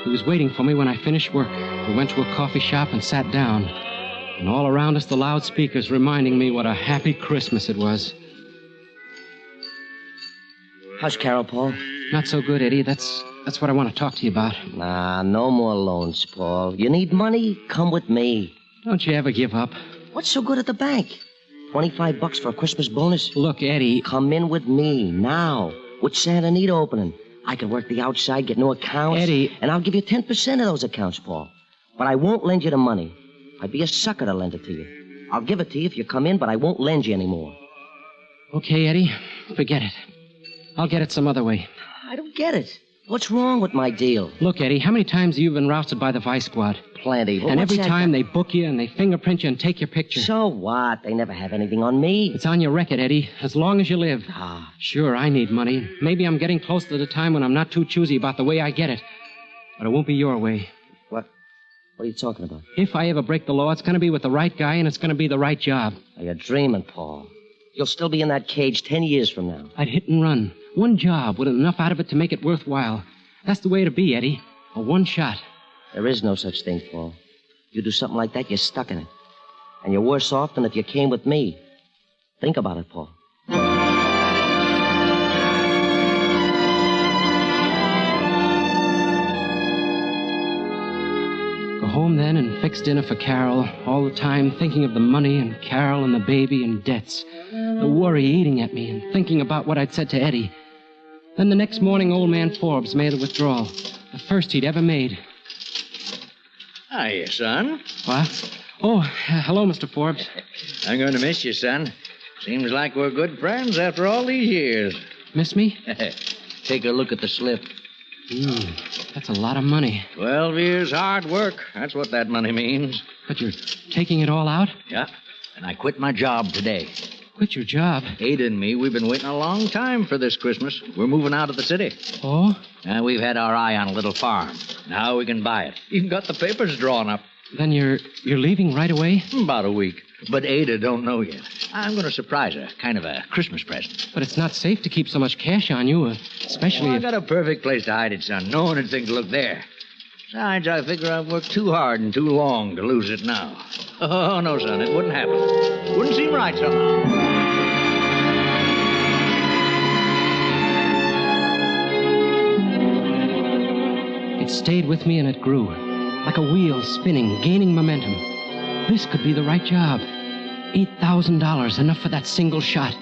He was waiting for me when I finished work. We went to a coffee shop and sat down. And all around us the loudspeakers reminding me what a happy Christmas it was. How's Carole, Paul? Not so good, Eddie. That's what I want to talk to you about. Nah, no more loans, Paul. You need money? Come with me. Don't you ever give up. What's so good at the bank? $25 for a Christmas bonus? Look, Eddie... Come in with me, now. With Santa Anita opening. I can work the outside, get new accounts. Eddie... And I'll give you 10% of those accounts, Paul. But I won't lend you the money. I'd be a sucker to lend it to you. I'll give it to you if you come in, but I won't lend you anymore. Okay, Eddie. Forget it. I'll get it some other way. I don't get it. What's wrong with my deal? Look, Eddie, how many times have you been rousted by the Vice Squad? Plenty. Well, and every that time they book you and they fingerprint you and take your picture. So what? They never have anything on me. It's on your record, Eddie, as long as you live. Ah. Sure, I need money. Maybe I'm getting close to the time when I'm not too choosy about the way I get it. But it won't be your way. What are you talking about? If I ever break the law, it's going to be with the right guy and it's going to be the right job. Now, you're dreaming, Paul. You'll still be in that cage 10 years from now. I'd hit and run. One job with enough out of it to make it worthwhile. That's the way to be, Eddie. A one shot. There is no such thing, Paul. You do something like that, you're stuck in it. And you're worse off than if you came with me. Think about it, Paul. Go home then and fix dinner for Carole, all the time thinking of the money and Carole and the baby and debts. The worry eating at me and thinking about what I'd said to Eddie. Then the next morning, old man Forbes made a withdrawal. The first he'd ever made. Hiya, son. What? Oh, hello, Mr. Forbes. I'm going to miss you, son. Seems like we're good friends after all these years. Miss me? Take a look at the slip. That's a lot of money. 12 years hard work. That's what that money means. But you're taking it all out? Yeah, and I quit my job today. Quit your job? Ada and me, we've been waiting a long time for this Christmas. We're moving out of the city. Oh? We've had our eye on a little farm. Now we can buy it. Even got the papers drawn up. Then you're leaving right away? About a week. But Ada don't know yet. I'm going to surprise her. Kind of a Christmas present. But it's not safe to keep so much cash on you, especially I got a perfect place to hide it, son. No one would think to look there. Besides, I figure I've worked too hard and too long to lose it now. Oh, no, son, it wouldn't happen. Wouldn't seem right somehow. It stayed with me and it grew. Like a wheel spinning, gaining momentum. This could be the right job. $8,000, enough for that single shot.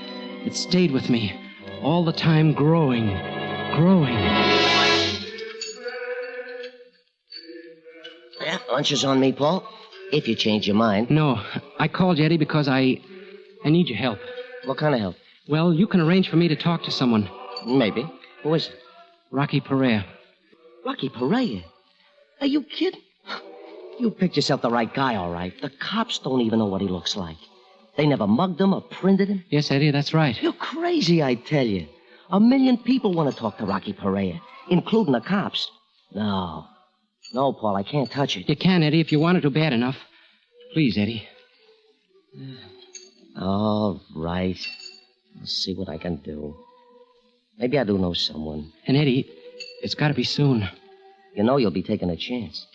It stayed with me. All the time growing. Yeah, lunch is on me, Paul. If you change your mind. No, I called you, Eddie, because I need your help. What kind of help? Well, you can arrange for me to talk to someone. Maybe. Who is it? Rocky Perea. Rocky Perea? Are you kidding? You picked yourself the right guy, all right. The cops don't even know what he looks like. They never mugged him or printed him. Yes, Eddie, that's right. You're crazy, I tell you. 1 million people want to talk to Rocky Perea, including the cops. No, Paul, I can't touch it. You can, Eddie, if you wanted to bad enough. Please, Eddie. All right. I'll see what I can do. Maybe I do know someone. And, Eddie, it's got to be soon. You know you'll be taking a chance.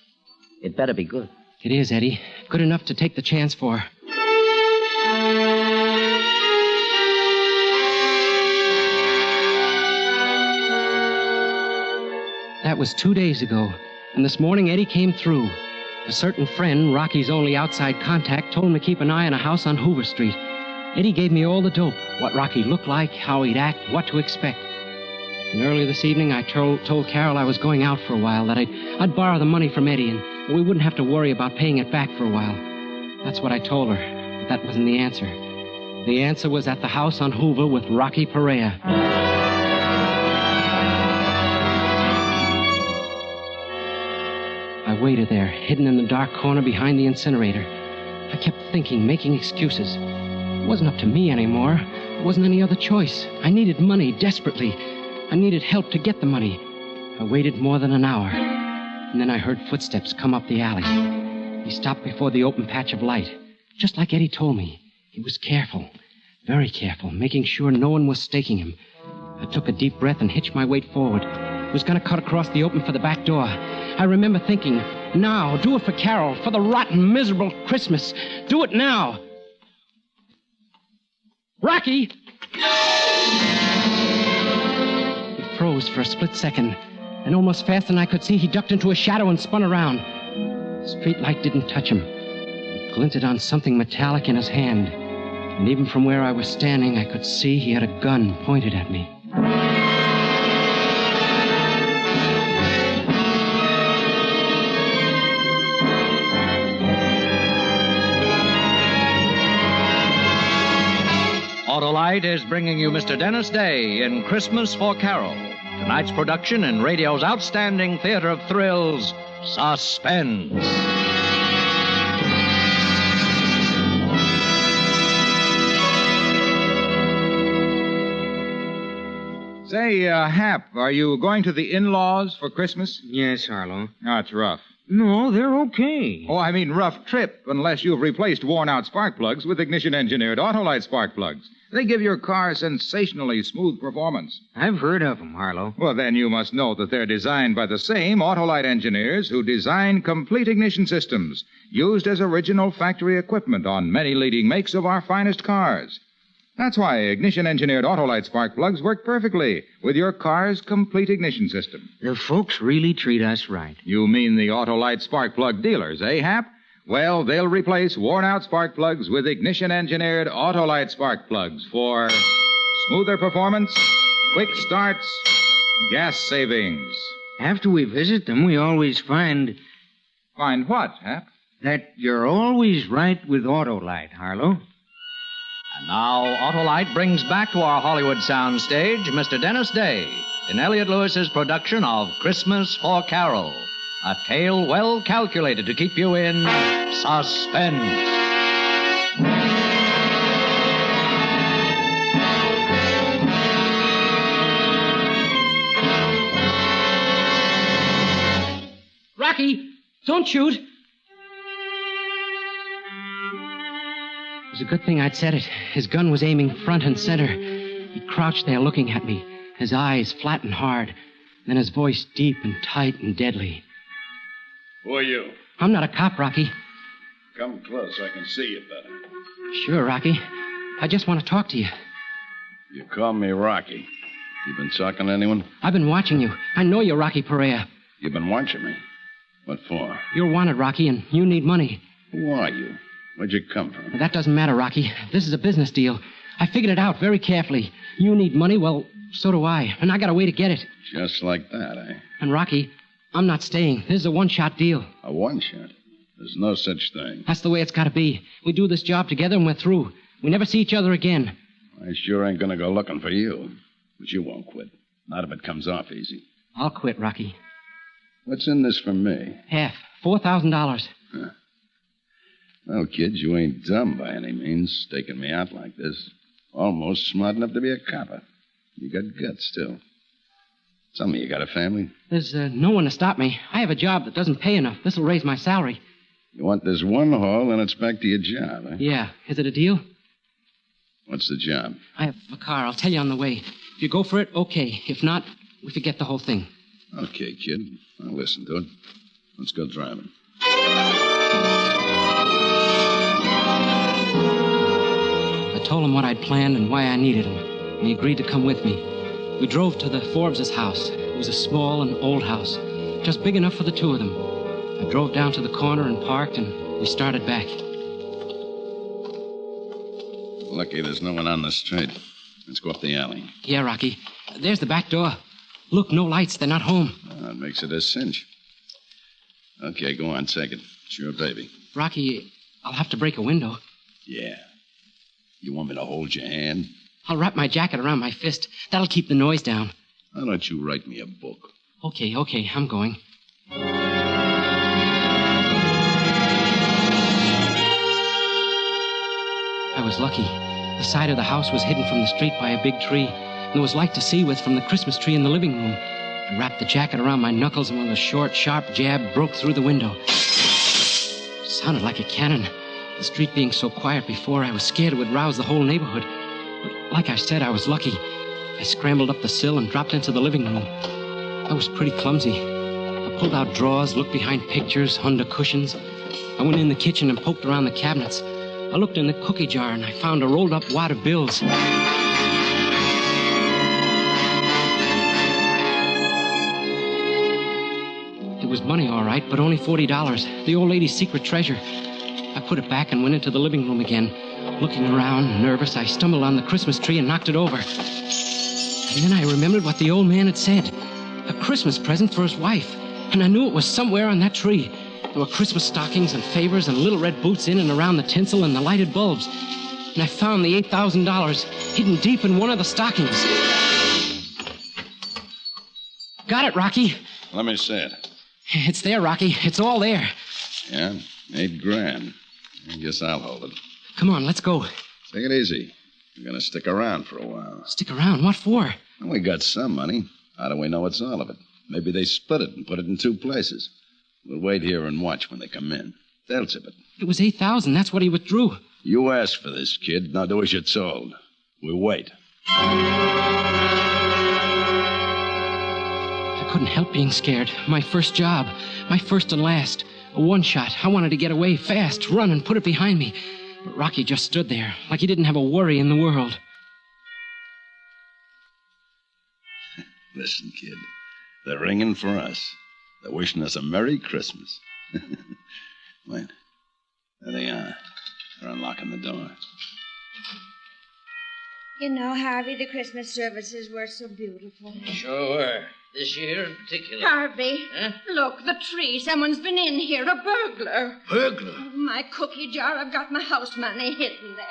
It better be good. It is, Eddie. Good enough to take the chance for. That was 2 days ago, and this morning Eddie came through. A certain friend, Rocky's only outside contact, told him to keep an eye on a house on Hoover Street. Eddie gave me all the dope, what Rocky looked like, how he'd act, what to expect. And early this evening, I told Carole I was going out for a while, that I'd borrow the money from Eddie, and we wouldn't have to worry about paying it back for a while. That's what I told her, but that wasn't the answer. The answer was at the house on Hoover with Rocky Perea. I waited there, hidden in the dark corner behind the incinerator. I kept thinking, making excuses. It wasn't up to me anymore. There wasn't any other choice. I needed money desperately. I needed help to get the money. I waited more than an hour, and then I heard footsteps come up the alley. He stopped before the open patch of light, just like Eddie told me. He was careful, very careful, making sure no one was staking him. I took a deep breath and hitched my weight forward. I was going to cut across the open for the back door. I remember thinking, now, do it for Carole, for the rotten, miserable Christmas. Do it now. Rocky! He froze for a split second, and almost faster than I could see, he ducked into a shadow and spun around. The street light didn't touch him. It glinted on something metallic in his hand, and even from where I was standing, I could see he had a gun pointed at me. Autolite is bringing you Mr. Dennis Day in Christmas for Carole. Tonight's production in radio's outstanding theater of thrills, Suspense. Say, Hap, are you going to the in-laws for Christmas? Yes, Harlow. Oh, it's rough. No, they're okay. Oh, I mean rough trip, unless you've replaced worn-out spark plugs with ignition-engineered Autolite spark plugs. They give your car sensationally smooth performance. I've heard of them, Harlow. Well, then you must know that they're designed by the same Autolite engineers who design complete ignition systems, used as original factory equipment on many leading makes of our finest cars. That's why ignition-engineered Autolite spark plugs work perfectly with your car's complete ignition system. The folks really treat us right. You mean the Autolite spark plug dealers, eh, Hap? Well, they'll replace worn-out spark plugs with ignition-engineered Autolite spark plugs for smoother performance, quick starts, gas savings. After we visit them, we always find... Find what, Hap? That you're always right with Autolite, Harlow. And now, Autolite brings back to our Hollywood soundstage Mr. Dennis Day in Elliot Lewis's production of Christmas for Carole, a tale well calculated to keep you in suspense. Rocky, don't shoot. It was a good thing I'd said it. His gun was aiming front and center. He crouched there looking at me, his eyes flat and hard, then his voice deep and tight and deadly. Who are you? I'm not a cop, Rocky. Come close so I can see you better. Sure, Rocky. I just want to talk to you. You call me Rocky. You been talking to anyone? I've been watching you. I know you're Rocky Perea. You've been watching me? What for? You're wanted, Rocky, and you need money. Who are you? Where'd you come from? That doesn't matter, Rocky. This is a business deal. I figured it out very carefully. You need money, well, so do I. And I got a way to get it. Just like that, eh? And, Rocky, I'm not staying. This is a one-shot deal. A one-shot? There's no such thing. That's the way it's got to be. We do this job together and we're through. We never see each other again. I sure ain't gonna go looking for you. But you won't quit. Not if it comes off easy. I'll quit, Rocky. What's in this for me? Half. $4,000. Huh. Well, kid, you ain't dumb by any means, staking me out like this. Almost smart enough to be a copper. You got guts, too. Tell me, you got a family? There's no one to stop me. I have a job that doesn't pay enough. This'll raise my salary. You want this one haul, then it's back to your job, eh? Yeah. Is it a deal? What's the job? I have a car. I'll tell you on the way. If you go for it, okay. If not, we forget the whole thing. Okay, kid. I'll listen to it. Let's go driving. I told him what I'd planned and why I needed him, and he agreed to come with me. We drove to the Forbes' house. It was a small and old house, just big enough for the two of them. I drove down to the corner and parked, and we started back. Lucky there's no one on the street. Let's go up the alley. Yeah, Rocky. There's the back door. Look, no lights. They're not home. That makes it a cinch. Okay, go on, take it. It's your baby. Rocky, I'll have to break a window. Yeah. You want me to hold your hand? I'll wrap my jacket around my fist. That'll keep the noise down. Why don't you write me a book? Okay, I'm going. I was lucky. The side of the house was hidden from the street by a big tree. And there was light to see with from the Christmas tree in the living room. I wrapped the jacket around my knuckles, and with a short, sharp jab, broke through the window. It sounded like a cannon. The street being so quiet before, I was scared it would rouse the whole neighborhood. But like I said, I was lucky. I scrambled up the sill and dropped into the living room. I was pretty clumsy. I pulled out drawers, looked behind pictures, under cushions. I went in the kitchen and poked around the cabinets. I looked in the cookie jar, and I found a rolled-up wad of bills. It was money, all right, but only $40. The old lady's secret treasure. I put it back and went into the living room again. Looking around, nervous, I stumbled on the Christmas tree and knocked it over. And then I remembered what the old man had said. A Christmas present for his wife. And I knew it was somewhere on that tree. There were Christmas stockings and favors and little red boots in and around the tinsel and the lighted bulbs. and I found the $8,000 hidden deep in one of the stockings. Got it, Rocky. Let me see it. It's there, Rocky. It's all there. Yeah, $8,000. I guess I'll hold it. Come on, let's go. Take it easy. We're going to stick around for a while. Stick around? What for? Well, we got some money. How do we know it's all of it? Maybe they split it and put it in 2 places. We'll wait here and watch when they come in. They'll tip it. It was $8,000. That's what he withdrew. You asked for this, kid. Now do as you're told. We'll wait. I couldn't help being scared. My first job. My first and last. A one-shot. I wanted to get away fast, run and put it behind me. But Rocky just stood there, like he didn't have a worry in the world. Listen, kid. They're ringing for us. They're wishing us a Merry Christmas. Wait. There they are. They're unlocking the door. You know, Harvey, the Christmas services were so beautiful. Sure were. This year in particular. Harvey, Huh? look, the tree. Someone's been in here. A burglar. Burglar? Oh, my cookie jar. I've got my house money hidden there.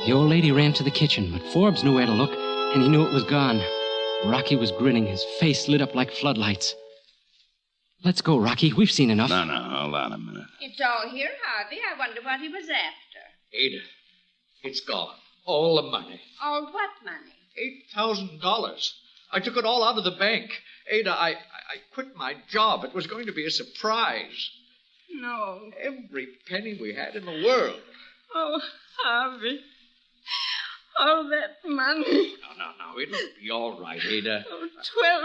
The old lady ran to the kitchen, but Forbes knew where to look, and he knew it was gone. Rocky was grinning, his face lit up like floodlights. Let's go, Rocky. We've seen enough. No, hold on a minute. It's all here, Harvey. I wonder what he was after. Ada, it's gone. All the money. All what money? $8,000. I took it all out of the bank. Ada, I quit my job. It was going to be a surprise. No. Every penny we had in the world. Oh, Harvey. All that money. No, it'll be all right, Ada. Oh,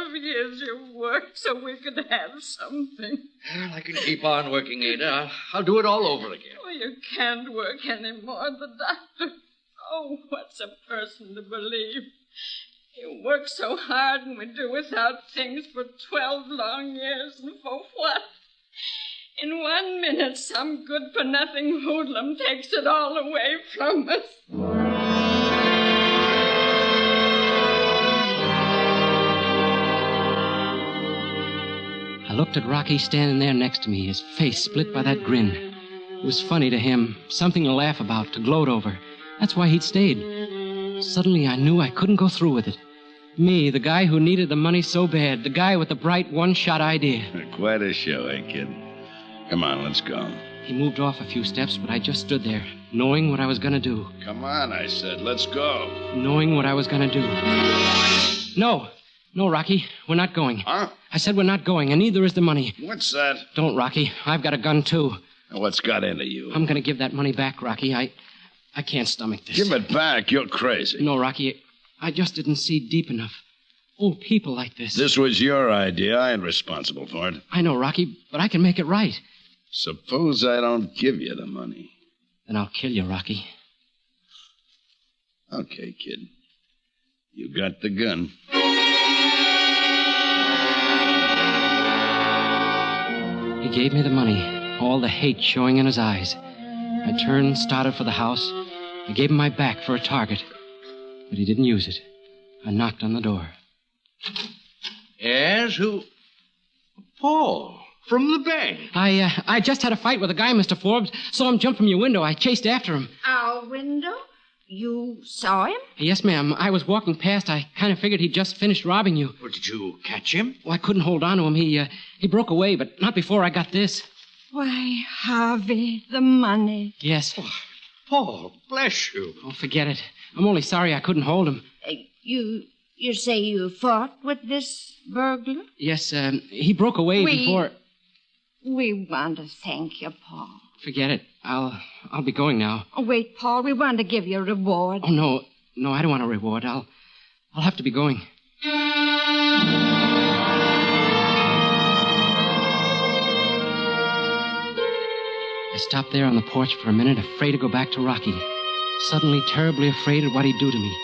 12 years you worked so we could have something. Well, I can keep on working, Ada. I'll do it all over again. Oh, you can't work anymore. The doctor. Oh, what's a person to believe? You work so hard and we do without things for 12 long years, and for what? In 1 minute, some good-for-nothing hoodlum takes it all away from us. I looked at Rocky standing there next to me, his face split by that grin. It was funny to him, something to laugh about, to gloat over. That's why he'd stayed. Suddenly I knew I couldn't go through with it. Me, the guy who needed the money so bad, the guy with the bright one-shot idea. Quite a show, eh, kid? Come on, let's go. He moved off a few steps, but I just stood there, knowing what I was going to do. Come on, I said, let's go. Knowing what I was going to do. No, Rocky, we're not going. Huh? I said we're not going, and neither is the money. What's that? Don't, Rocky. I've got a gun, too. What's got into you? I'm going to give that money back, Rocky. I can't stomach this. Give it back. You're crazy. No, Rocky. I just didn't see deep enough. Old people like this. This was your idea. I ain't responsible for it. I know, Rocky, but I can make it right. Suppose I don't give you the money. Then I'll kill you, Rocky. Okay, kid. You got the gun. He gave me the money, all the hate showing in his eyes. I turned, started for the house. I gave him my back for a target. But he didn't use it. I knocked on the door. Yes, who? Paul, from the bank. I just had a fight with a guy, Mr. Forbes. Saw him jump from your window. I chased after him. Our window? You saw him? Yes, ma'am. I was walking past. I kind of figured he'd just finished robbing you. Well, did you catch him? Well, I couldn't hold on to him. He broke away, but not before I got this. Why, Harvey, the money. Yes. Oh, Paul, bless you. Oh, forget it. I'm only sorry I couldn't hold him. You say you fought with this burglar? Yes, he broke away before... We want to thank you, Paul. Forget it. I'll be going now. Oh, wait, Paul, we want to give you a reward. Oh, no, I don't want a reward. I'll have to be going. I stopped there on the porch for a minute, afraid to go back to Rocky. Suddenly terribly afraid of what he'd do to me.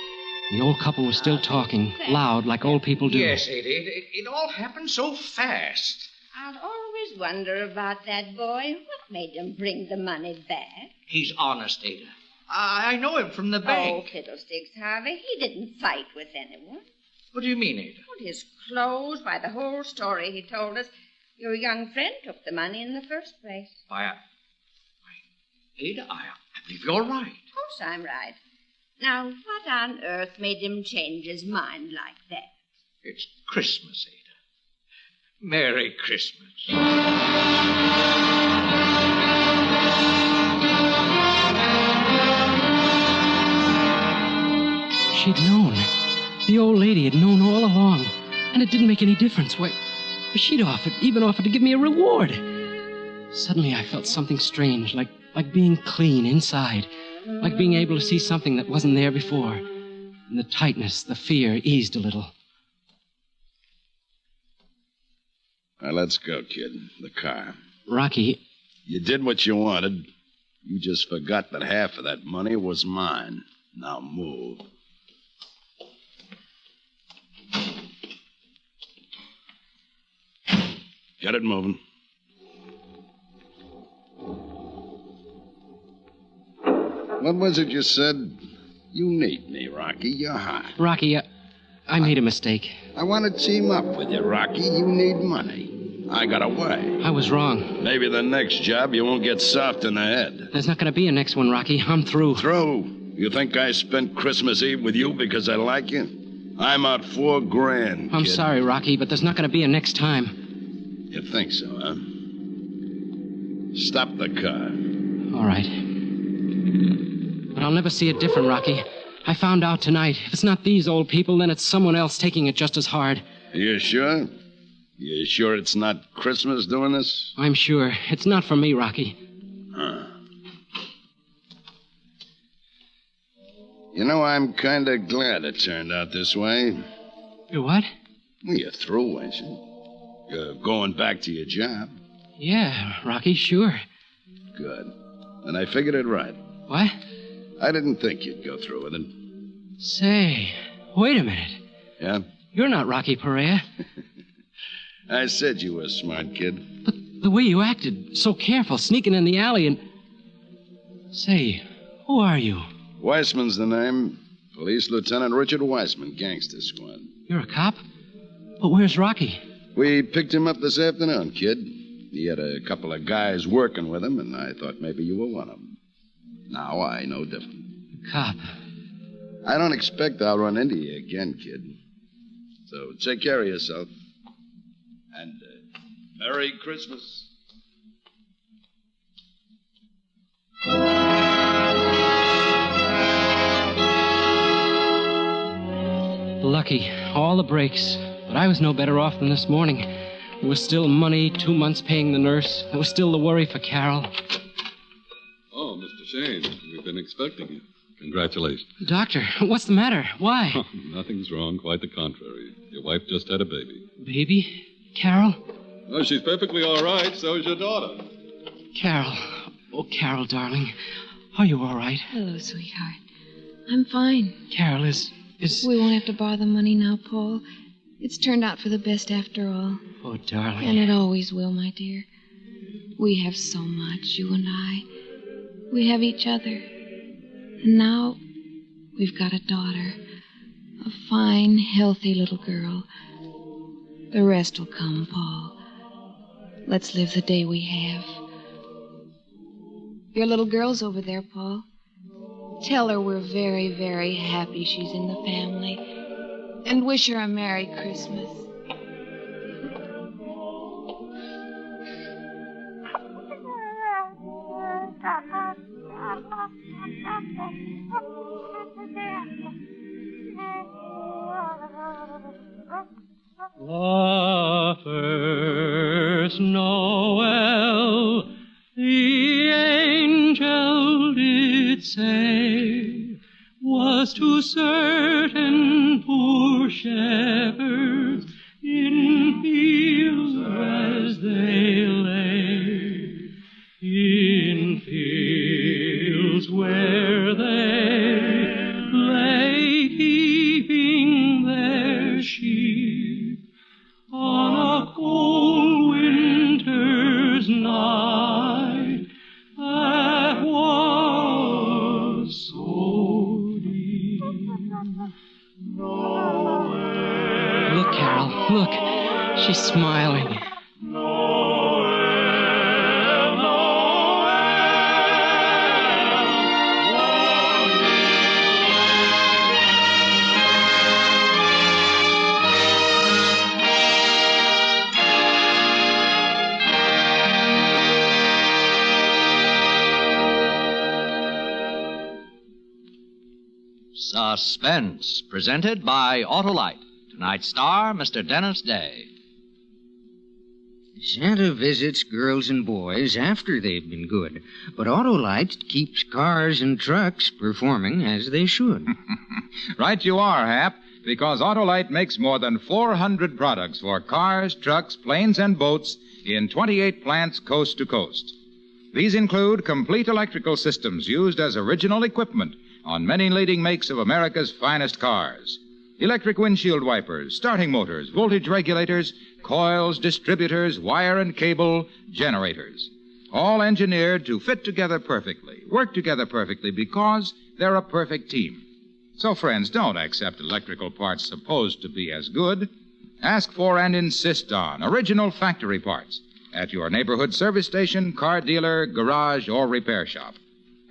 The old couple was still talking, loud, like old people do. Yes, it all happened so fast. I'll always wonder about that boy. What made him bring the money back? He's honest, Ada. I know him from the bank. Oh, fiddlesticks, Harvey. He didn't fight with anyone. What do you mean, Ada? Well, his clothes, why, the whole story he told us. Your young friend took the money in the first place. Ada, I believe you're right. Of course I'm right. Now, what on earth made him change his mind like that? It's Christmas, Ada. Merry Christmas. She'd known. The old lady had known all along. And it didn't make any difference. Why, she'd even offered to give me a reward. Suddenly I felt something strange, like being clean inside. Like being able to see something that wasn't there before. And the tightness, the fear eased a little. Now, let's go, kid. The car. Rocky. You did what you wanted. You just forgot that half of that money was mine. Now move. Get it moving. What was it you said? You need me, Rocky. You're hot. Rocky, I made a mistake. I want to team up with you, Rocky. You need money. I got away. I was wrong. Maybe the next job you won't get soft in the head. There's not going to be a next one, Rocky. I'm through. Through? You think I spent Christmas Eve with you because I like you? I'm out $4,000. I'm kid. sorry, Rocky, but there's not going to be a next time. You think so, huh? Stop the car. All right. But I'll never see it different, Rocky. I found out tonight. If it's not these old people, then it's someone else taking it just as hard. You sure? You sure it's not Christmas doing this? I'm sure. It's not for me, Rocky. Huh. You know, I'm kind of glad it turned out this way. You what? Well, you're through, ain't you? You're going back to your job. Yeah, Rocky, sure. Good. And I figured it right. What? I didn't think you'd go through with it. Say, wait a minute. Yeah? You're not Rocky Perea. I said you were a smart kid. But the way you acted, so careful, sneaking in the alley and... Say, who are you? Weissman's the name. Police Lieutenant Richard Weissman, Gangster Squad. You're a cop? But where's Rocky? We picked him up this afternoon, kid. He had a couple of guys working with him, and I thought maybe you were one of them. Now I know different. A cop? I don't expect I'll run into you again, kid. So take care of yourself. And Merry Christmas. Lucky. All the breaks. But I was no better off than this morning. There was still money, 2 months paying the nurse. There was still the worry for Carole. Oh, Mr. Shane, we've been expecting you. Congratulations. Doctor, what's the matter? Why? Oh, nothing's wrong, quite the contrary. Your wife just had a baby. Baby? Carole? Oh, she's perfectly all right. So is your daughter. Carole. Oh, Carole, darling. Are you all right? Hello, sweetheart. I'm fine. Carole, is... We won't have to borrow the money now, Paul. It's turned out for the best after all. Oh, darling. And it always will, my dear. We have so much, you and I. We have each other. And now we've got a daughter. A fine, healthy little girl. The rest will come, Paul. Let's live the day we have. Your little girl's over there, Paul. Tell her we're very, very happy she's in the family. And wish her a Merry Christmas. The first Noel, the angel did say, was to certain poor shepherds in fields as they lay, in fields where they lay keeping their sheep on a cold winter's night that was so deep. Look, Carole, look. She's smiling. Suspense, presented by Autolite. Tonight's star, Mr. Dennis Day. Santa visits girls and boys after they've been good, but Autolite keeps cars and trucks performing as they should. Right you are, Hap, because Autolite makes more than 400 products for cars, trucks, planes, and boats in 28 plants coast to coast. These include complete electrical systems used as original equipment on many leading makes of America's finest cars. Electric windshield wipers, starting motors, voltage regulators, coils, distributors, wire and cable, generators. All engineered to fit together perfectly, work together perfectly because they're a perfect team. So, friends, don't accept electrical parts supposed to be as good. Ask for and insist on original factory parts at your neighborhood service station, car dealer, garage, or repair shop.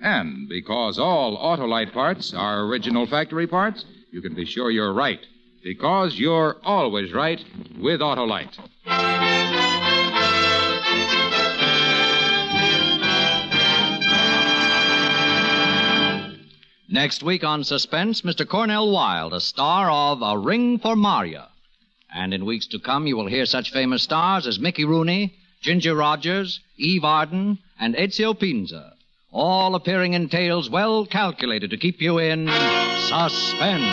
And because all Autolite parts are original factory parts, you can be sure you're right, because you're always right with Autolite. Next week on Suspense, Mr. Cornell Wilde, a star of A Ring for Maria. And in weeks to come, you will hear such famous stars as Mickey Rooney, Ginger Rogers, Eve Arden, and Ezio Pinza, all appearing in tales well calculated to keep you in suspense.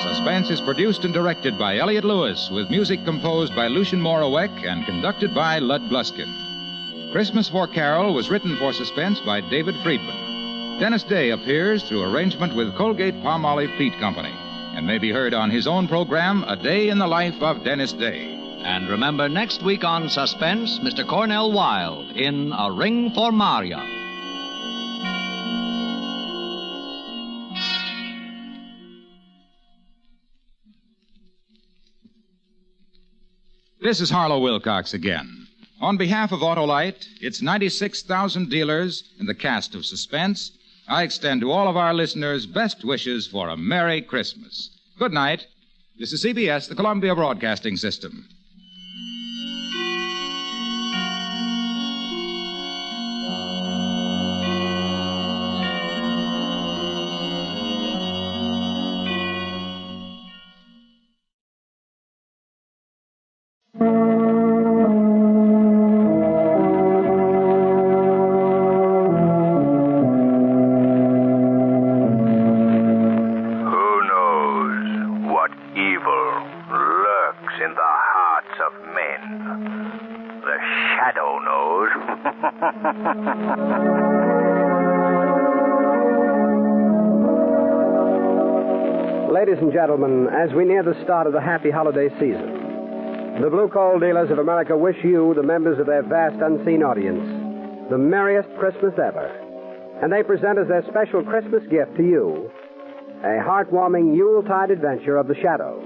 Suspense is produced and directed by Elliott Lewis, with music composed by Lucien Moraweck and conducted by Lud Gluskin. Christmas for Carole was written for Suspense by David Friedman. Dennis Day appears through arrangement with Colgate-Palmolive Peat Company and may be heard on his own program, A Day in the Life of Dennis Day. And remember, next week on Suspense, Mr. Cornell Wilde in A Ring for Maria. This is Harlow Wilcox again. On behalf of Autolite, its 96,000 dealers, and the cast of Suspense, I extend to all of our listeners best wishes for a Merry Christmas. Good night. This is CBS, the Columbia Broadcasting System. Ladies and gentlemen, as we near the start of the happy holiday season, the Blue Coal Dealers of America wish you, the members of their vast unseen audience, the merriest Christmas ever. And they present as their special Christmas gift to you a heartwarming Yuletide adventure of the Shadow.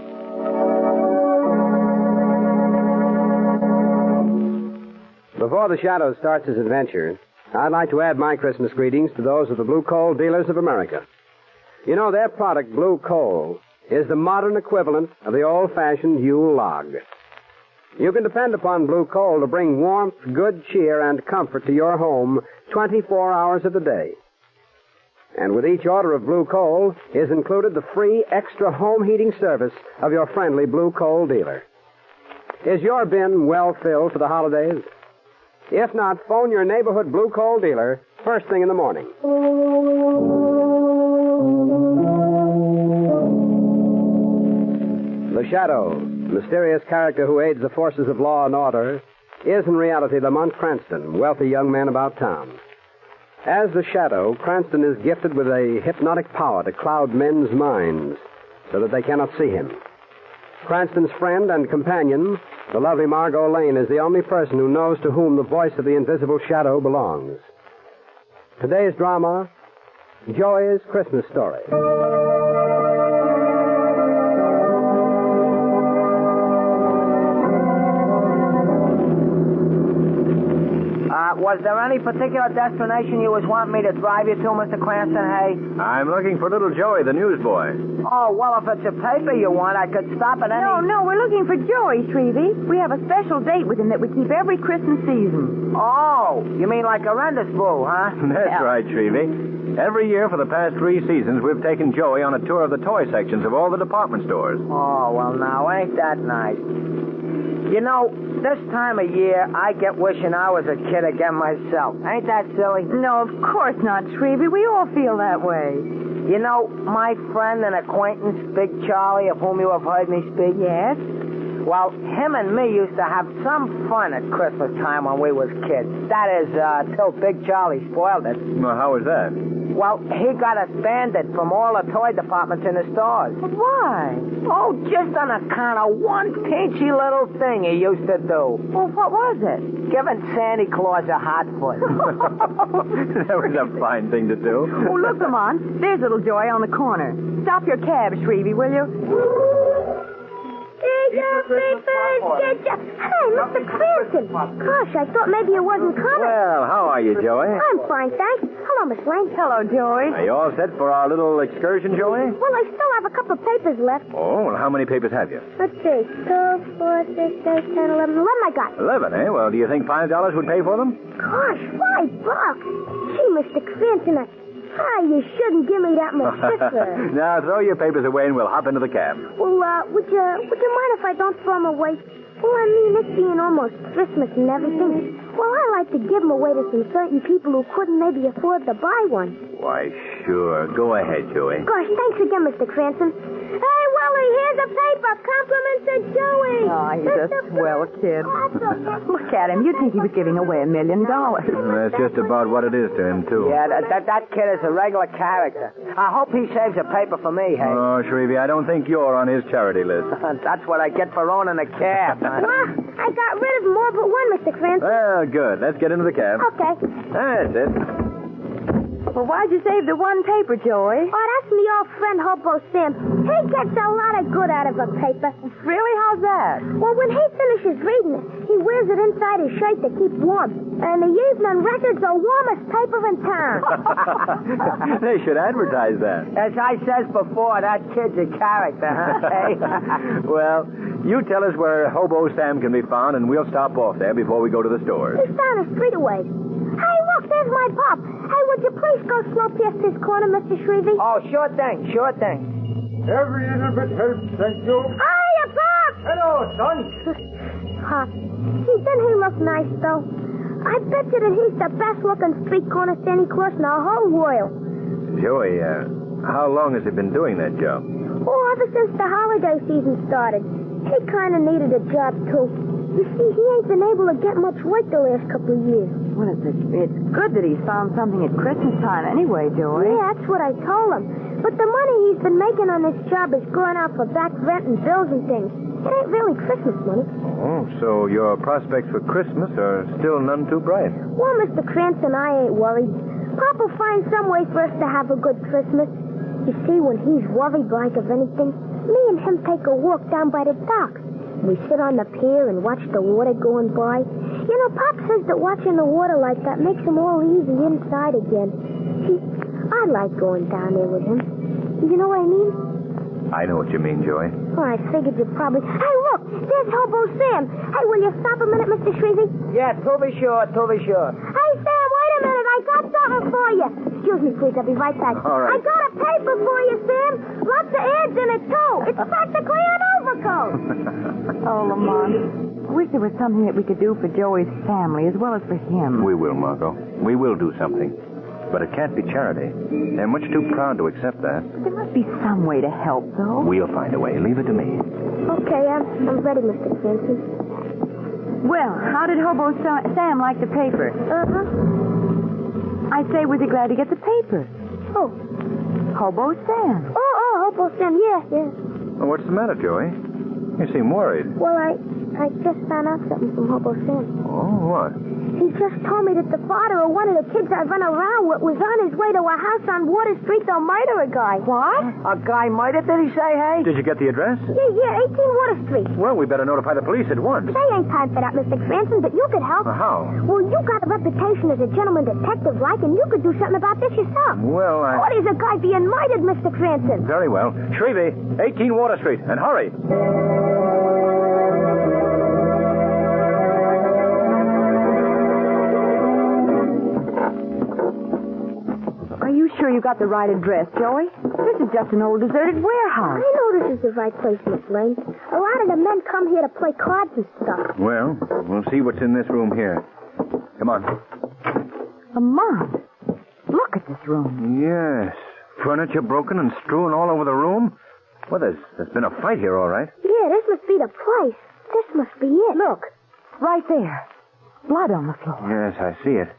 Before the Shadow starts his adventure, I'd like to add my Christmas greetings to those of the Blue Coal Dealers of America. You know, their product, Blue Coal, is the modern equivalent of the old-fashioned Yule log. You can depend upon Blue Coal to bring warmth, good cheer, and comfort to your home 24 hours of the day. And with each order of Blue Coal is included the free extra home heating service of your friendly Blue Coal dealer. Is your bin well filled for the holidays? If not, phone your neighborhood Blue Coal dealer first thing in the morning. The Shadow, mysterious character who aids the forces of law and order, is in reality Lamont Cranston, wealthy young man about town. As the Shadow, Cranston is gifted with a hypnotic power to cloud men's minds so that they cannot see him. Cranston's friend and companion, the lovely Margot Lane, is the only person who knows to whom the voice of the invisible Shadow belongs. Today's drama, Joey's Christmas Story. was there any particular destination you was wanting me to drive you to, Mr. Cranston, hey? I'm looking for little Joey, the newsboy. Oh, well, if it's a paper you want, I could stop at any... No, we're looking for Joey, Shrevey. We have a special date with him that we keep every Christmas season. Oh, you mean like a rendezvous, huh? That's right, Shrevey. Every year for the past 3 seasons, we've taken Joey on a tour of the toy sections of all the department stores. Oh, well, now, ain't that nice? You know, this time of year, I get wishing I was a kid again myself. Ain't that silly? No, of course not, Shrevey. We all feel that way. You know, my friend and acquaintance, Big Charlie, of whom you have heard me speak? Yes? Well, him and me used to have some fun at Christmas time when we was kids. That is, till Big Charlie spoiled it. Well, how was that? Well, he got us banded from all the toy departments in the stores. Why? Oh, just on account of one peachy little thing he used to do. Well, what was it? Giving Santa Claus a hot foot. That was a fine thing to do. Oh, look, come on. There's little Joey on the corner. Stop your cab, Shrevey, will you? Hey, Mr. Cranston. Gosh, I thought maybe you wasn't coming. Well, how are you, Joey? I'm fine, thanks. Hello, Miss Lane. Hello, Joey. Are you all set for our little excursion, Joey? Well, I still have a couple of papers left. Oh, well, how many papers have you? Let's see. 2, 4, 6, 8, 10, 11. 11 I got. 11, eh? Well, do you think $5 would pay for them? Gosh, $5. Gee, Mr. Cranston, you shouldn't give me that much sister. Now, throw your papers away and we'll hop into the cab. Well, would you mind if I don't throw them away? Well, I mean, it's being almost Christmas and everything. Well, I like to give them away to some certain people who couldn't maybe afford to buy one. Why, sure. Go ahead, Joey. Gosh, thanks again, Mr. Cranston. Hey, Willie, here's a paper. Compliments to Joey. Oh, he's a swell kid. Look at him. You'd think he was giving away $1 million. That's just about what it is to him, too. Yeah, that kid is a regular character. I hope he saves a paper for me, hey? Oh, Shrevey, I don't think you're on his charity list. That's what I get for owning a cab. I got rid of them all but one, Mr. Cranston. Well, good. Let's get into the cab. Okay. That's it. Well, why'd you save the one paper, Joey? Oh, that's me old friend Hobo Sam. He gets a lot of good out of a paper. Really? How's that? Well, when he finishes reading it, he wears it inside his shirt to keep warm. And the evening record's the warmest paper in town. They should advertise that. As I says before, that kid's a character, huh? Hey? Well, you tell us where Hobo Sam can be found, and we'll stop off there before we go to the stores. He's down the street away. Hey, look, there's my pop. Hey, would you please go slow past this corner, Mr. Shrevey? Oh, sure thing, sure thing. Every little bit helps, thank you. Hiya, Pop! Hello, son. Pop, gee, doesn't he look nice, though? I bet you that he's the best-looking street corner Santa Claus in the whole world. Joey, how long has he been doing that job? Oh, ever since the holiday season started. He kind of needed a job, too. You see, he ain't been able to get much work the last couple of years. Well, it's good that he's found something at Christmas time anyway, Joey. Yeah, that's what I told him. But the money he's been making on this job is going out for back rent and bills and things. It ain't really Christmas money. Oh, so your prospects for Christmas are still none too bright. Well, Mr. Cranston, I ain't worried. Pop will find some way for us to have a good Christmas. You see, when he's worried like of anything, me and him take a walk down by the docks. We sit on the pier and watch the water going by. You know, Pop says that watching the water like that makes him all easy inside again. See, I like going down there with him. You know what I mean? I know what you mean, Joey. Well, I figured you'd probably... Hey, look! There's Hobo Sam. Hey, will you stop a minute, Mr. Shrevey? Yeah, to be sure, to be sure. Hey, Sam, wait a minute. I got something for you. Excuse me, please. I'll be right back. All right. I got a paper for you, Sam. Lots of ads in it, too. It's practically an overcoat. Oh, Lamont. I wish there was something that we could do for Joey's family as well as for him. We will, Margot. We will do something. But it can't be charity. They're much too proud to accept that. There must be some way to help, though. We'll find a way. Leave it to me. Okay, I'm ready, Mr. Cranston. Well, how did Hobo Sam like the paper? I say, was he glad to get the paper? Oh. Hobo Sam. Oh, Hobo Sam, yeah. Well, what's the matter, Joey? You seem worried. Well, I just found out something from Hobo Sam. Oh, what? He just told me that the father of one of the kids I run around with was on his way to a house on Water Street to murder a guy. What? A guy murdered, did he say, hey? Did you get the address? Yeah, 18 Water Street. Well, we better notify the police at once. They ain't time for that, Mr. Cranston, but you could help. How? Well, you got a reputation as a gentleman detective, like, and you could do something about this yourself. Well, What is a guy being murdered, Mr. Cranston? Very well. Shrevey, 18 Water Street, and hurry. Are you sure you got the right address, Joey? This is just an old deserted warehouse. I know this is the right place, Miss Lane. A lot of the men come here to play cards and stuff. Well, we'll see what's in this room here. Come on. Lamont, look at this room. Yes. Furniture broken and strewn all over the room? Well, there's been a fight here, all right. Yeah, this must be the place. This must be it. Look, right there. Blood on the floor. Yes, I see it.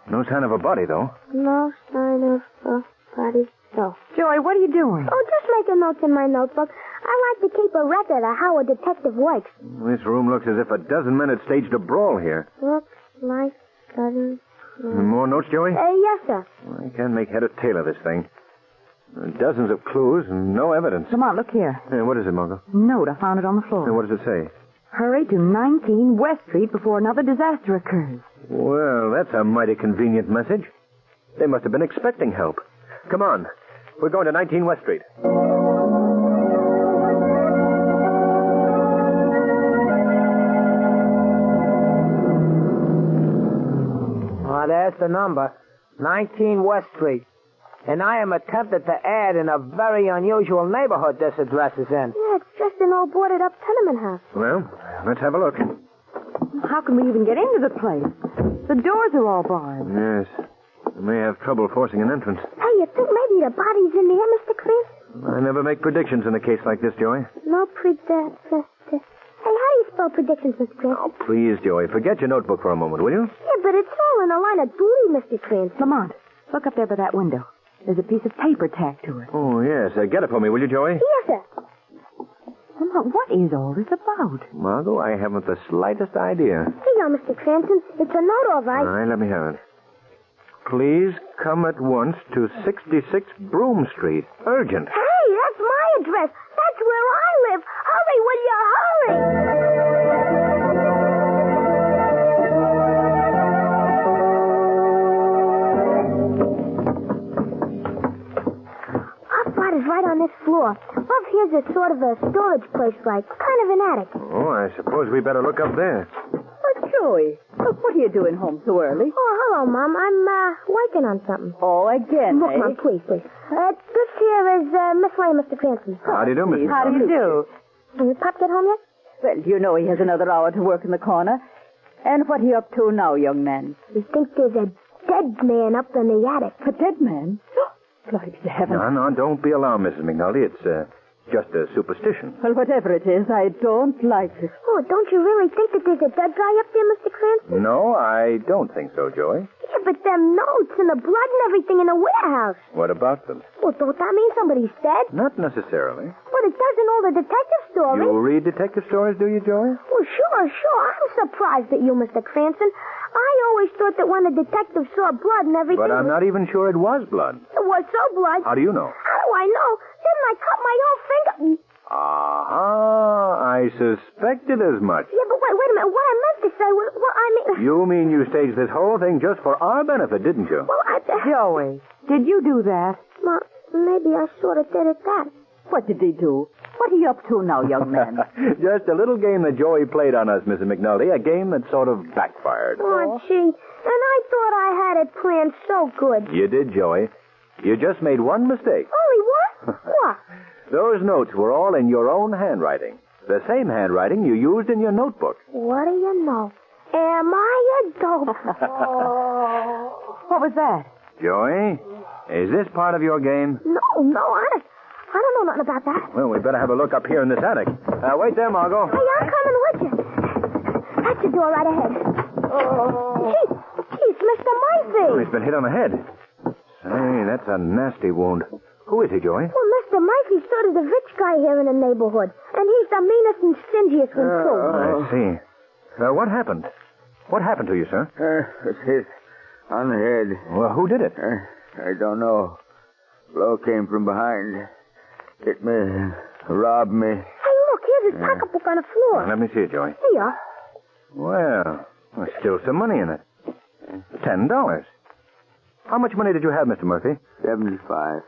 No sign of a body, though. No sign of a body. No. Joey, what are you doing? Oh, just making notes in my notebook. I like to keep a record of how a detective works. This room looks as if a dozen men had staged a brawl here. Looks like dozen. More notes, Joey? Yes, sir. Well, I can't make head or tail of this thing. Dozens of clues and no evidence. Lamont, look here. What is it, Margot? Note, I found it on the floor. What does it say? Hurry to 19 West Street before another disaster occurs. Well, that's a mighty convenient message. They must have been expecting help. Come on. We're going to 19 West Street. There's the number. 19 West Street. And I am attempted to add in a very unusual neighborhood this address is in. Yeah, it's just an old boarded-up tenement house. Well, let's have a look. How can we even get into the place? The doors are all barred. Yes. We may have trouble forcing an entrance. Hey, you think maybe the body's in there, Mr. Cranston? I never make predictions in a case like this, Joey. No predictions. Hey, how do you spell predictions, Mr. Cranston? Oh, please, Joey. Forget your notebook for a moment, will you? Yeah, but it's all in a line of duty, Mr. Cranston. Lamont, look up there by that window. There's a piece of paper tacked to it. Oh, yes. Get it for me, will you, Joey? Yes, sir. Lamont, what is all this about? Margot, I haven't the slightest idea. Here you are, Mr. Cranston. It's a note, all right. All right, let me have it. Please come at once to 66 Broome Street. Urgent. Hey, that's my address. That's where I live. Hurry, will you? Hurry! Is right on this floor. Above here's a sort of a storage place, like kind of an attic. Oh, I suppose we better look up there. Joey, look, what are you doing home so early? Oh, hello, Mom. I'm working on something. Oh, again, Look, Mom, please. This here is Miss Lane, Mr. Cranston. How do you do, Mrs. How do you do? Did Pop get home yet? Well, you know he has another hour to work in the corner. And what are you up to now, young man? We think there's a dead man up in the attic. A dead man? Glory be to heaven. No, don't be alarmed, Mrs. McNulty. It's just a superstition. Well, whatever it is, I don't like it. Oh, don't you really think that there's a dead guy up there, Mr. Cranston? No, I don't think so, Joey. Yeah, but them notes and the blood and everything in the warehouse. What about them? Well, don't that mean somebody's dead? Not necessarily. But it does in all the detective stories. You read detective stories, do you, Joey? Well, sure. I'm surprised at you, Mr. Cranston. I always thought that when the detective saw blood and everything... But I'm not even sure it was blood. It was so blood. How do you know? How do I know? Didn't I cut my own finger? I suspected as much. Yeah, but wait a minute. What I meant to say was... Well, I mean... You mean you staged this whole thing just for our benefit, didn't you? Well, Joey, did you do that? Well, maybe I sort of did at that. What did he do? What are you up to now, young man? Just a little game that Joey played on us, Mrs. McNulty. A game that sort of backfired. Oh, gee. And I thought I had it planned so good. You did, Joey. You just made one mistake. Only one? What? Those notes were all in your own handwriting. The same handwriting you used in your notebook. What do you know? Am I a dope? What was that? Joey, is this part of your game? No, I don't know nothing about that. Well, we better have a look up here in this attic. Wait there, Margot. Hey, I'm coming with you. That's the door right ahead. Oh. Gee, it's Mr. Murphy. Oh, he's been hit on the head. Say, that's a nasty wound. Who is he, Joey? Well, Mr. Murphy's sort of the rich guy here in the neighborhood. And he's He's the meanest and stingiest one, too. I see. What happened? What happened to you, sir? It's hit on the head. Well, who did it? I don't know. Blow came from behind. Hit me, robbed me. Hey, look, here's his pocketbook on the floor. Let me see it, Joey. Here you are. Well, there's still some money in it. $10. How much money did you have, Mr. Murphy? $75.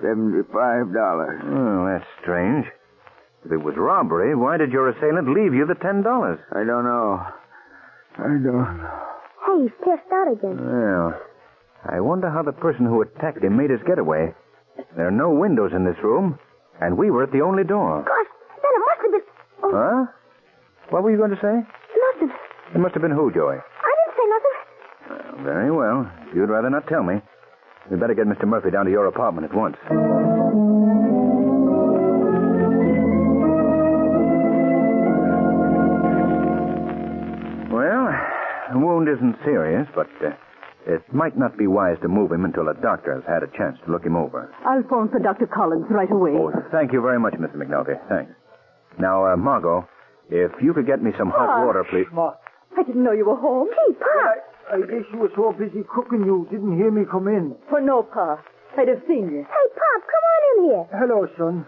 Oh, that's strange. If it was robbery, why did your assailant leave you the $10? I don't know. Hey, he's passed out again. Well, I wonder how the person who attacked him made his getaway. There are no windows in this room, and we were at the only door. Gosh, then it must have been... Oh. Huh? What were you going to say? Nothing. It must have been who, Joey? I didn't say nothing. Well, very well. If you'd rather not tell me, we'd better get Mr. Murphy down to your apartment at once. Well, the wound isn't serious, but it might not be wise to move him until a doctor has had a chance to look him over. I'll phone for Dr. Collins right away. Oh, thank you very much, Mr. McNulty. Thanks. Now, Margot, if you could get me some hot water, please. I didn't know you were home. Gee, Pop. I guess you were so busy cooking you didn't hear me come in. Oh, no, Pa. I'd have seen you. Hey, Pop, come on in here. Hello, son.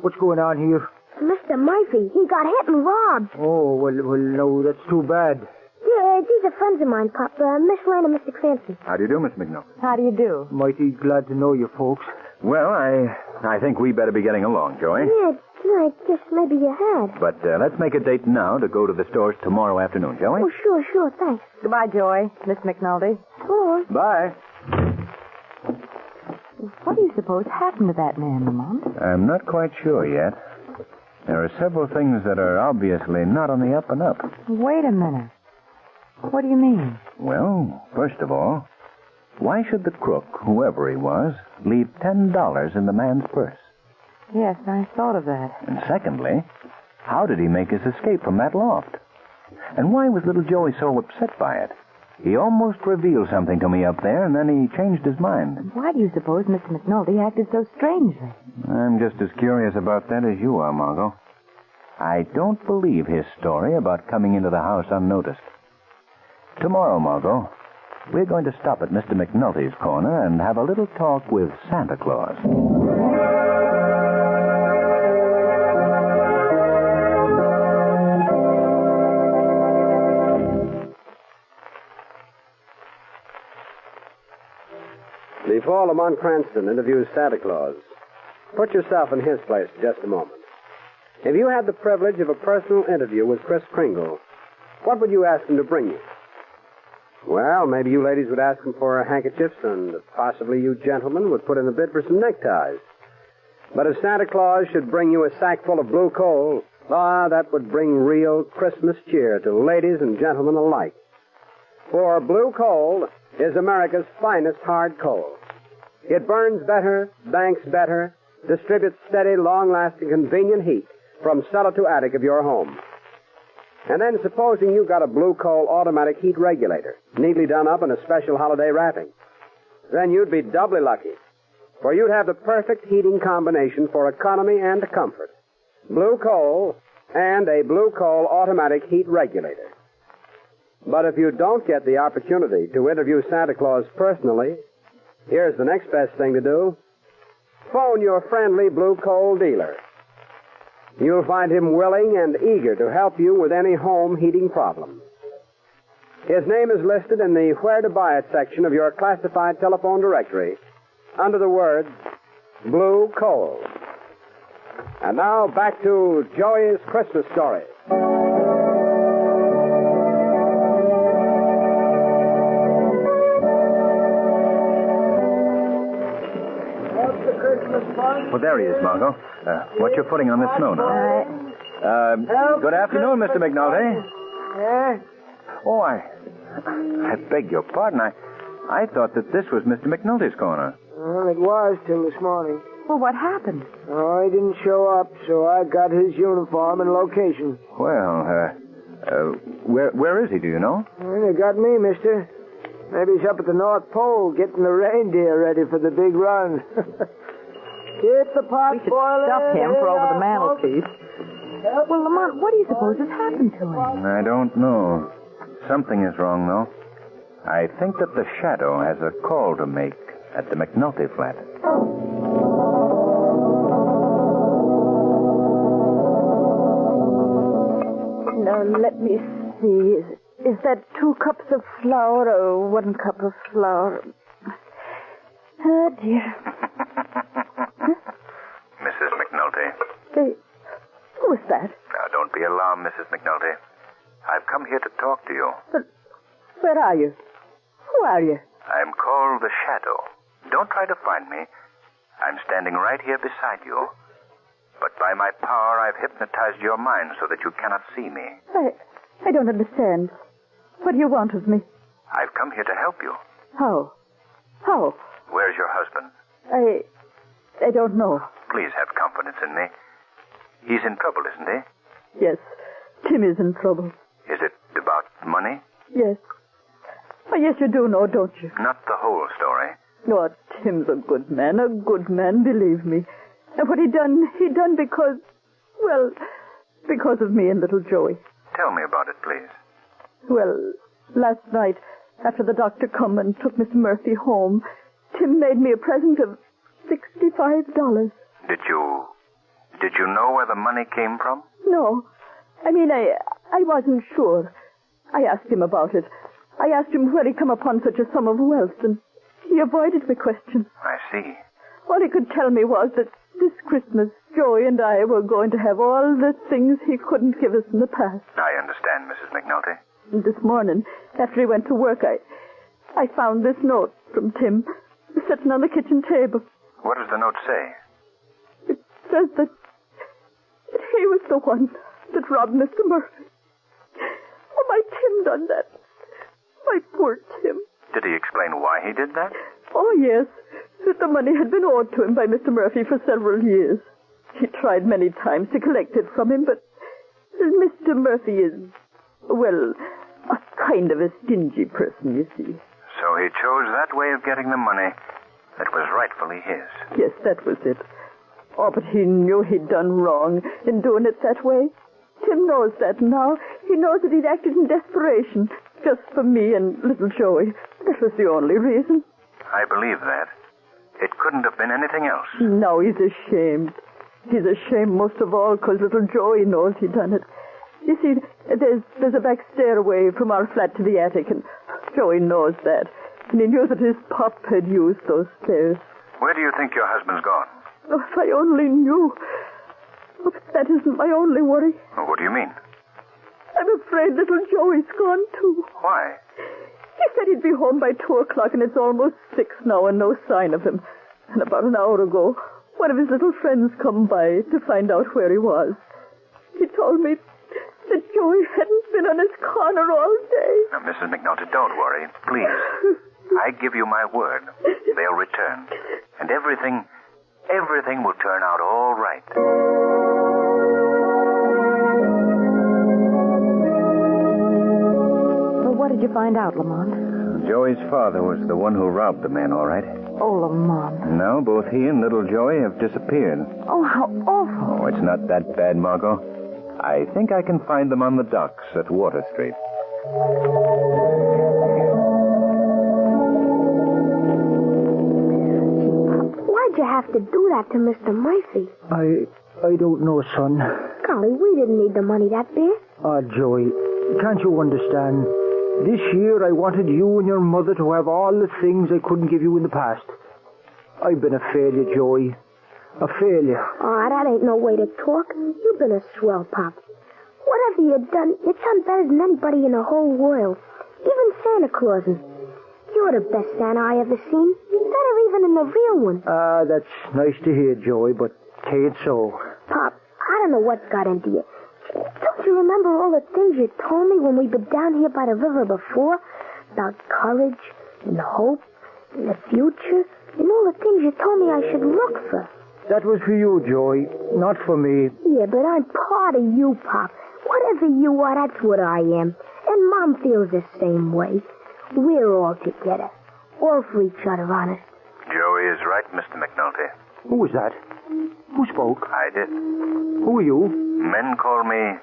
What's going on here? Mr. Murphy, he got hit and robbed. Oh, well, no, that's too bad. Yeah, these are friends of mine, Pop. Miss Lane and Mr. Clancy. How do you do, Miss McNulty? How do you do? Mighty glad to know you folks. Well, I think we better be getting along, Joey. Yeah, I guess maybe you had. But let's make a date now to go to the stores tomorrow afternoon, shall we? Oh, sure, thanks. Goodbye, Joy. Miss McNulty. Go on. Bye. What do you suppose happened to that man, Lamont? I'm not quite sure yet. There are several things that are obviously not on the up and up. Wait a minute. What do you mean? Well, first of all, why should the crook, whoever he was, leave $10 in the man's purse? Yes, I thought of that. And secondly, how did he make his escape from that loft? And why was little Joey so upset by it? He almost revealed something to me up there, and then he changed his mind. Why do you suppose Mr. McNulty acted so strangely? I'm just as curious about that as you are, Margot. I don't believe his story about coming into the house unnoticed. Tomorrow, Margot, we're going to stop at Mr. McNulty's corner and have a little talk with Santa Claus. Before Lamont Cranston interviews Santa Claus, put yourself in his place for just a moment. If you had the privilege of a personal interview with Kris Kringle, what would you ask him to bring you? Well, maybe you ladies would ask him for handkerchiefs, and possibly you gentlemen would put in a bid for some neckties. But if Santa Claus should bring you a sack full of blue coal, that would bring real Christmas cheer to ladies and gentlemen alike. For blue coal is America's finest hard coal. It burns better, banks better, distributes steady, long-lasting, convenient heat from cellar to attic of your home. And then supposing you got a blue coal automatic heat regulator, neatly done up in a special holiday wrapping. Then you'd be doubly lucky, for you'd have the perfect heating combination for economy and comfort. Blue coal and a blue coal automatic heat regulator. But if you don't get the opportunity to interview Santa Claus personally, here's the next best thing to do. Phone your friendly blue coal dealer. You'll find him willing and eager to help you with any home heating problem. His name is listed in the Where to Buy It section of your classified telephone directory under the words Blue Coal. And now back to Joey's Christmas story. Well, there he is, Margot. What's your footing on this snow now? Good afternoon, Mr. McNulty. Yeah? Oh, I beg your pardon. I thought that this was Mr. McNulty's corner. Well, it was till this morning. Well, what happened? Oh, he didn't show up, so I got his uniform and location. Well, where is he, do you know? Well, they got me, mister. Maybe he's up at the North Pole getting the reindeer ready for the big run. Keep the pot boiling. Stuff him for over the mantelpiece. face. Well, Lamont, what do you suppose has happened to him? I don't know. Something is wrong, though. I think that the shadow has a call to make at the McNulty flat. Now, let me see. Is that 2 cups of flour or 1 cup of flour? Oh, dear. Mrs. McNulty. Who is that? Now, don't be alarmed, Mrs. McNulty. I've come here to talk to you. But where are you? Who are you? I'm called the Shadow. Don't try to find me. I'm standing right here beside you. But by my power, I've hypnotized your mind so that you cannot see me. I don't understand. What do you want of me? I've come here to help you. How? How? Where's your husband? I don't know. Please have confidence in me. He's in trouble, isn't he? Yes. Tim is in trouble. Is it about money? Yes. Oh, yes, you do know, don't you? Not the whole story. No, Tim's a good man, believe me. And what he done because, well, because of me and little Joey. Tell me about it, please. Well, last night, after the doctor come and took Miss Murphy home, Tim made me a present of $65. Did you know where the money came from? No. I mean, I wasn't sure. I asked him about it. I asked him where he come upon such a sum of wealth, and he avoided my question. I see. All he could tell me was that this Christmas, Joey and I were going to have all the things he couldn't give us in the past. I understand, Mrs. McNulty. And this morning, after he went to work, I found this note from Tim sitting on the kitchen table. What does the note say? It says that he was the one that robbed Mr. Murphy. Oh, my Tim done that. My poor Tim. Did he explain why he did that? Oh, yes. That the money had been owed to him by Mr. Murphy for several years. He tried many times to collect it from him, but Mr. Murphy is, well, a kind of a stingy person, you see. So he chose that way of getting the money that was rightfully his. Yes, that was it. Oh, but he knew he'd done wrong in doing it that way. Tim knows that now. He knows that he'd acted in desperation, just for me and little Joey. That was the only reason. I believe that. It couldn't have been anything else. No, he's ashamed. He's ashamed most of all because little Joey knows he done it. You see, there's a back stairway from our flat to the attic, and Joey knows that. And he knew that his pop had used those stairs. Where do you think your husband's gone? Oh, if I only knew. Oh, but that isn't my only worry. Well, what do you mean? I'm afraid little Joey's gone, too. Why? He said he'd be home by 2 o'clock, and it's almost 6 now, and no sign of him. And about an hour ago, one of his little friends come by to find out where he was. He told me that Joey hadn't been on his corner all day. Now, Mrs. McNulty, don't worry, please. I give you my word. They'll return. And everything will turn out all right. Well, what did you find out, Lamont? Joey's father was the one who robbed the man, all right. Oh, Lamont. Now, both he and little Joey have disappeared. Oh, how awful. Oh, it's not that bad, Margot. I think I can find them on the docks at Water Street. Why'd you have to do that to Mr. Murphy? I don't know, son. Golly, we didn't need the money that bad. Ah, Joey, can't you understand? This year I wanted you and your mother to have all the things I couldn't give you in the past. I've been a failure, Joey. A failure. Oh, that ain't no way to talk. You've been a swell, Pop. Whatever you've done better than anybody in the whole world. Even Santa Claus. You're the best Santa I ever seen. Better even than the real one. Ah, that's nice to hear, Joey, but ain't so. Pop, I don't know what got into you. Don't you remember all the things you told me when we've been down here by the river before? About courage and hope and the future and all the things you told me I should look for. That was for you, Joey, not for me. Yeah, but I'm part of you, Pop. Whatever you are, that's what I am. And Mom feels the same way. We're all together. All for each other, honest. Joey is right, Mr. McNulty. Who was that? Who spoke? I did. Who are you? Men call me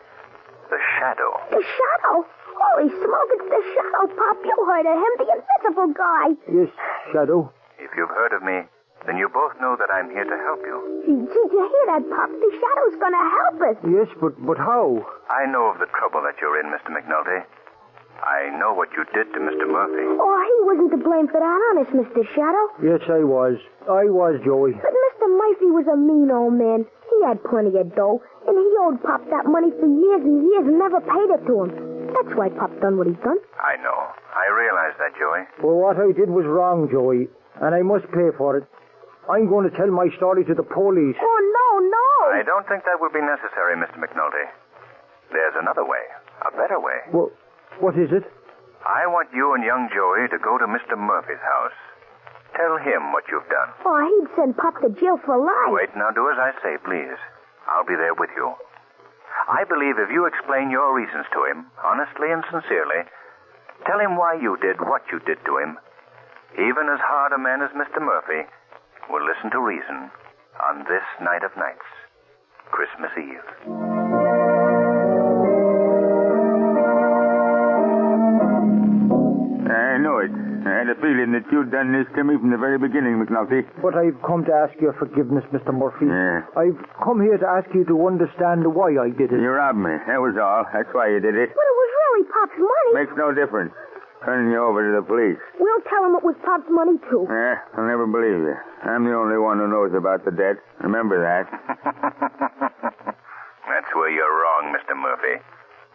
the Shadow. The Shadow? Holy smoke, it's the Shadow, Pop. You heard of him, the invisible guy. Yes, Shadow. If you've heard of me, then you both know that I'm here to help you. Did you hear that, Pop? The Shadow's gonna help us. Yes, but how? I know of the trouble that you're in, Mr. McNulty. I know what you did to Mr. Murphy. Oh, he wasn't to blame for that, honest, Mr. Shadow. Yes, I was. I was, Joey. But Mr. Murphy was a mean old man. He had plenty of dough, and he owed Pop that money for years and years and never paid it to him. That's why Pop done what he's done. I know. I realize that, Joey. Well, what I did was wrong, Joey, and I must pay for it. I'm going to tell my story to the police. Oh, no. I don't think that would be necessary, Mr. McNulty. There's another way. A better way. Well, what is it? I want you and young Joey to go to Mr. Murphy's house. Tell him what you've done. Oh, he'd send Pop to jail for life. Wait, now do as I say, please. I'll be there with you. I believe if you explain your reasons to him, honestly and sincerely, tell him why you did what you did to him, even as hard a man as Mr. Murphy will listen to reason on this night of nights, Christmas Eve. I know it. I had a feeling that you'd done this to me from the very beginning, McNulty. But I've come to ask your forgiveness, Mr. Murphy. Yeah. I've come here to ask you to understand why I did it. You robbed me. That was all. That's why you did it. But it was really Pop's money. Makes no difference. Turning you over to the police. We'll tell him it was Pop's money, too. I'll never believe you. I'm the only one who knows about the debt. Remember that. That's where you're wrong, Mr. Murphy.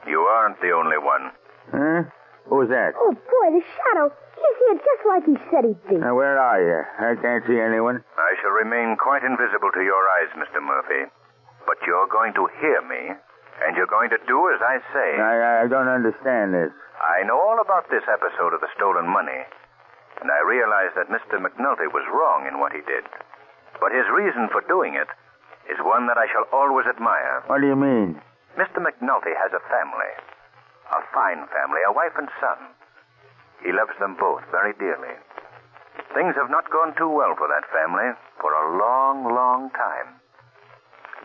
You aren't the only one. Huh? Who's that? Oh, boy, the Shadow. He's here just like he said he'd be. Now, where are you? I can't see anyone. I shall remain quite invisible to your eyes, Mr. Murphy. But you're going to hear me, and you're going to do as I say. I don't understand this. I know all about this episode of the stolen money, and I realize that Mr. McNulty was wrong in what he did. But his reason for doing it is one that I shall always admire. What do you mean? Mr. McNulty has a family. A fine family, a wife and son. He loves them both very dearly. Things have not gone too well for that family for a long, long time.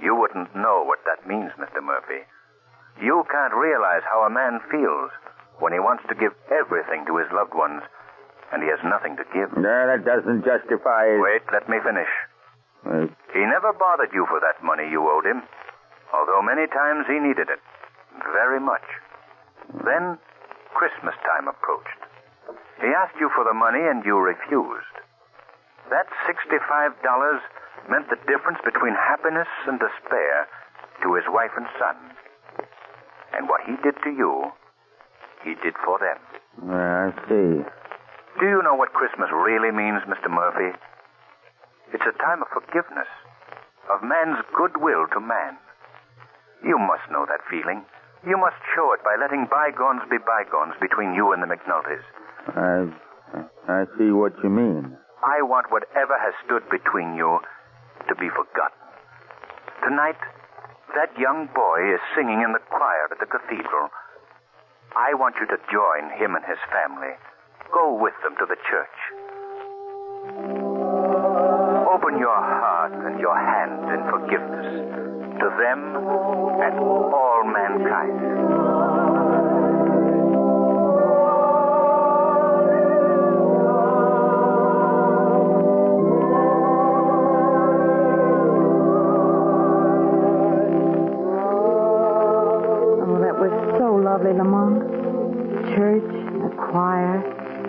You wouldn't know what that means, Mr. Murphy. You can't realize how a man feels when he wants to give everything to his loved ones and he has nothing to give. No, that doesn't justify it. Wait, let me finish. He never bothered you for that money you owed him, although many times he needed it. Very much. Then Christmas time approached. He asked you for the money and you refused. That $65 meant the difference between happiness and despair to his wife and son. And what he did to you, he did for them. I see. Do you know what Christmas really means, Mr. Murphy? It's a time of forgiveness, of man's goodwill to man. You must know that feeling. You must show it by letting bygones be bygones between you and the McNultys. I see what you mean. I want whatever has stood between you to be forgotten. Tonight, that young boy is singing in the choir at the cathedral. I want you to join him and his family. Go with them to the church. Open your heart and your hand in forgiveness to them and all mankind. Lovely, Lamont. Church, the choir,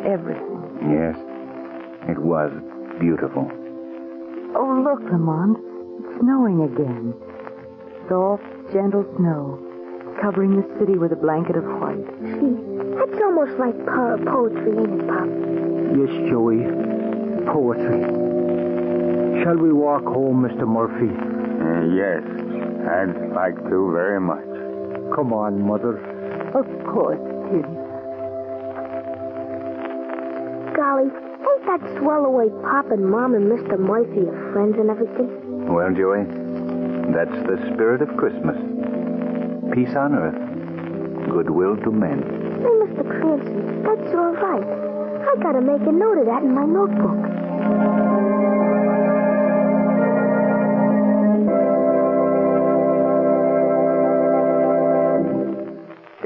everything. Yes, it was beautiful. Oh, look, Lamont. It's snowing again. Soft, gentle snow, covering the city with a blanket of white. That's almost like poetry, ain't it, Pop? Yes, Joey. Poetry. Shall we walk home, Mr. Murphy? Yes, I'd like to very much. Come on, Mother. Of course, kid. Golly, ain't that swell the way Pop and Mom and Mr. Murphy are friends and everything? Well, Joey, that's the spirit of Christmas. Peace on earth, goodwill to men. Hey, Mr. Cranston, that's all right. I gotta make a note of that in my notebook.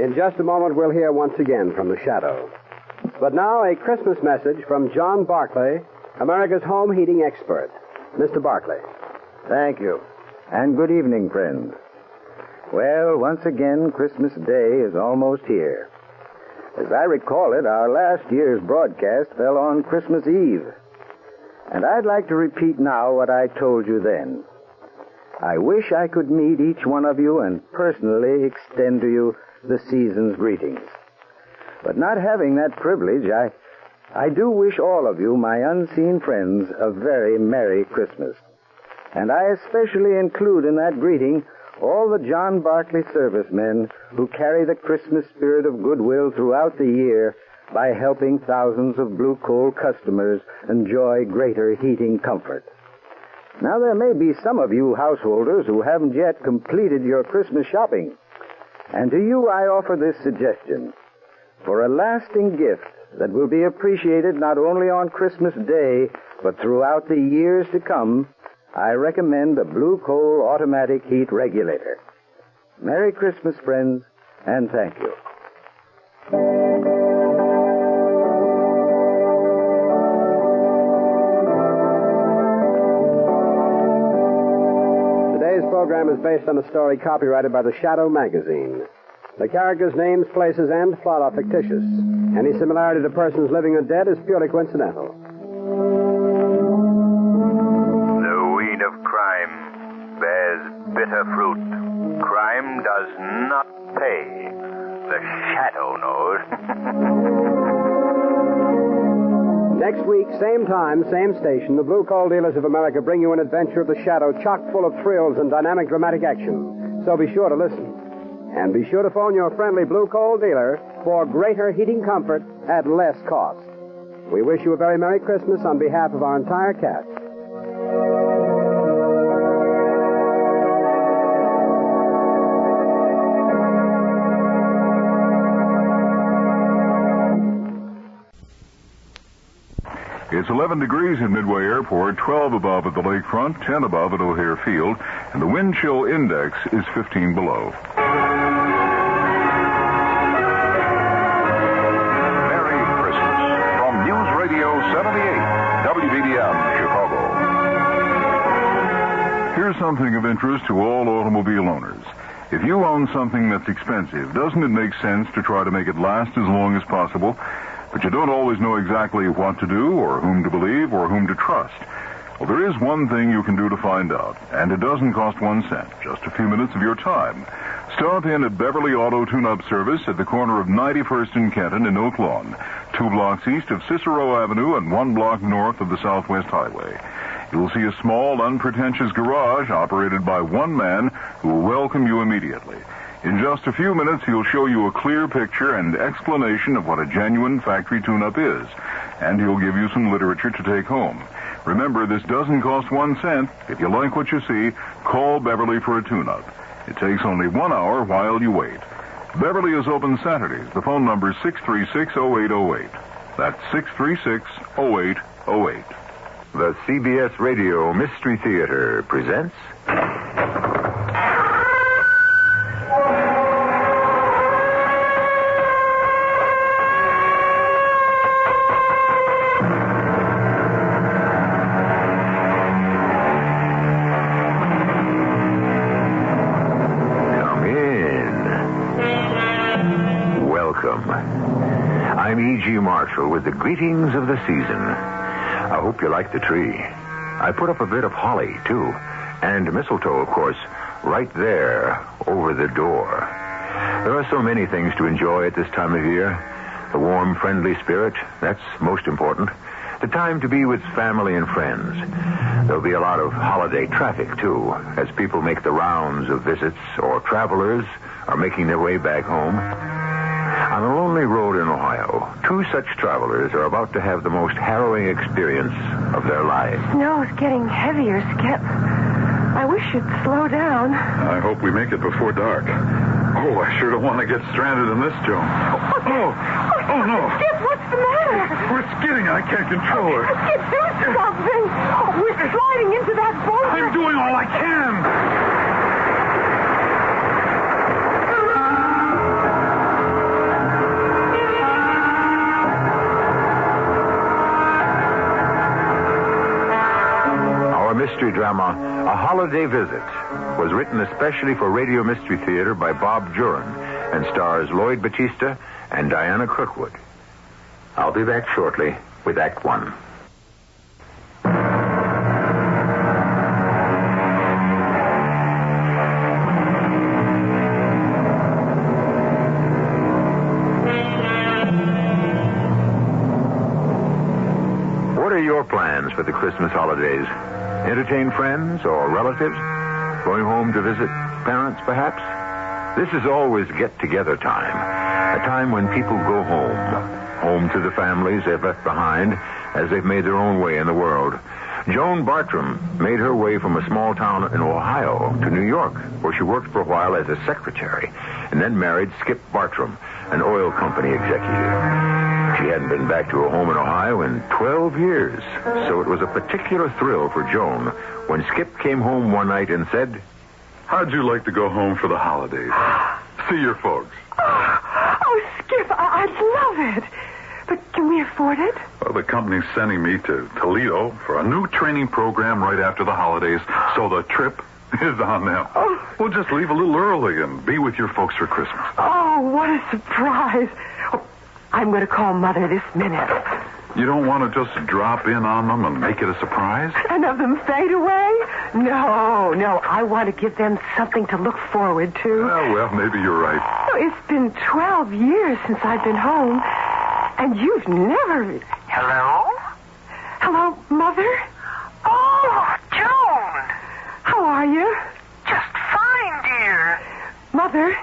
In just a moment, we'll hear once again from the Shadow. But now, a Christmas message from John Barclay, America's home heating expert. Mr. Barclay. Thank you. And good evening, friends. Well, once again, Christmas Day is almost here. As I recall it, our last year's broadcast fell on Christmas Eve. And I'd like to repeat now what I told you then. I wish I could meet each one of you and personally extend to you the season's greetings. But not having that privilege, I do wish all of you, my unseen friends, a very Merry Christmas. And I especially include in that greeting all the John Barclay servicemen who carry the Christmas spirit of goodwill throughout the year by helping thousands of blue coal customers enjoy greater heating comfort. Now, there may be some of you householders who haven't yet completed your Christmas shopping. And to you I offer this suggestion. For a lasting gift that will be appreciated not only on Christmas Day, but throughout the years to come, I recommend a Blue Coal automatic heat regulator. Merry Christmas, friends, and thank you. Today's program is based on a story copyrighted by the Shadow magazine. The characters' names, places, and plot are fictitious. Any similarity to persons living or dead is purely coincidental. The weed of crime bears bitter fruit. Crime does not pay. The Shadow knows. Next week, same time, same station, the Blue Coal Dealers of America bring you an adventure of the Shadow chock full of thrills and dynamic dramatic action. So be sure to listen. And be sure to phone your friendly Blue Coal dealer for greater heating comfort at less cost. We wish you a very Merry Christmas on behalf of our entire cast. It's 11 degrees in Midway Airport, 12 above at the lakefront, 10 above at O'Hare Field, and the wind chill index is 15 below. Merry Christmas from News Radio 78, WBDM, Chicago. Here's something of interest to all automobile owners. If you own something that's expensive, doesn't it make sense to try to make it last as long as possible? But you don't always know exactly what to do, or whom to believe, or whom to trust. Well, there is one thing you can do to find out, and it doesn't cost 1 cent, just a few minutes of your time. Stop in at Beverly Auto Tune-Up Service at the corner of 91st and Kenton in Oak Lawn, 2 blocks east of Cicero Avenue and 1 block north of the Southwest Highway. You'll see a small, unpretentious garage operated by one man who will welcome you immediately. In just a few minutes, he'll show you a clear picture and explanation of what a genuine factory tune-up is, and he'll give you some literature to take home. Remember, this doesn't cost 1 cent. If you like what you see, call Beverly for a tune-up. It takes only 1 hour while you wait. Beverly is open Saturdays. The phone number is 636-0808. That's 636-0808. The CBS Radio Mystery Theater presents... I'm E.G. Marshall with the greetings of the season. I hope you like the tree. I put up a bit of holly, too. And mistletoe, of course, right there over the door. There are so many things to enjoy at this time of year. The warm, friendly spirit, that's most important. The time to be with family and friends. There'll be a lot of holiday traffic, too, as people make the rounds of visits or travelers are making their way back home. On a lonely road in Ohio, 2 such travelers are about to have the most harrowing experience of their lives. Snow's getting heavier, Skip. I wish you'd slow down. I hope we make it before dark. Oh, I sure don't want to get stranded in this, Joan. Oh, no. Skip, what's the matter? We're skidding. I can't control her. Skip, do something. Oh, we're sliding into that boat. I'm doing all I can. drama, A Holiday Visit, was written especially for Radio Mystery Theater by Bob Jurin and stars Lloyd Battista and Diana Kirkwood. I'll be back shortly with Act One. What are your plans for the Christmas holidays? Entertain friends or relatives? Going home to visit parents, perhaps? This is always get-together time, a time when people go home to the families they've left behind as they've made their own way in the world. Joan Bartram made her way from a small town in Ohio to New York, where she worked for a while as a secretary, and then married Skip Bartram, an oil company executive. She hadn't been back to her home in Ohio in 12 years, so it was a particular thrill for Joan when Skip came home one night and said, "How'd you like to go home for the holidays? See your folks." Oh, Skip, I'd love it. But can we afford it? Well, the company's sending me to Toledo for a new training program right after the holidays, so the trip is on them. Oh. We'll just leave a little early and be with your folks for Christmas. Oh, what a surprise. Oh, I'm going to call Mother this minute. You don't want to just drop in on them and make it a surprise? And have them fade away? No. I want to give them something to look forward to. Well, maybe you're right. Oh, it's been 12 years since I've been home, and you've never... Hello? Hello, Mother? Oh, Joan! How are you? Just fine, dear. Mother,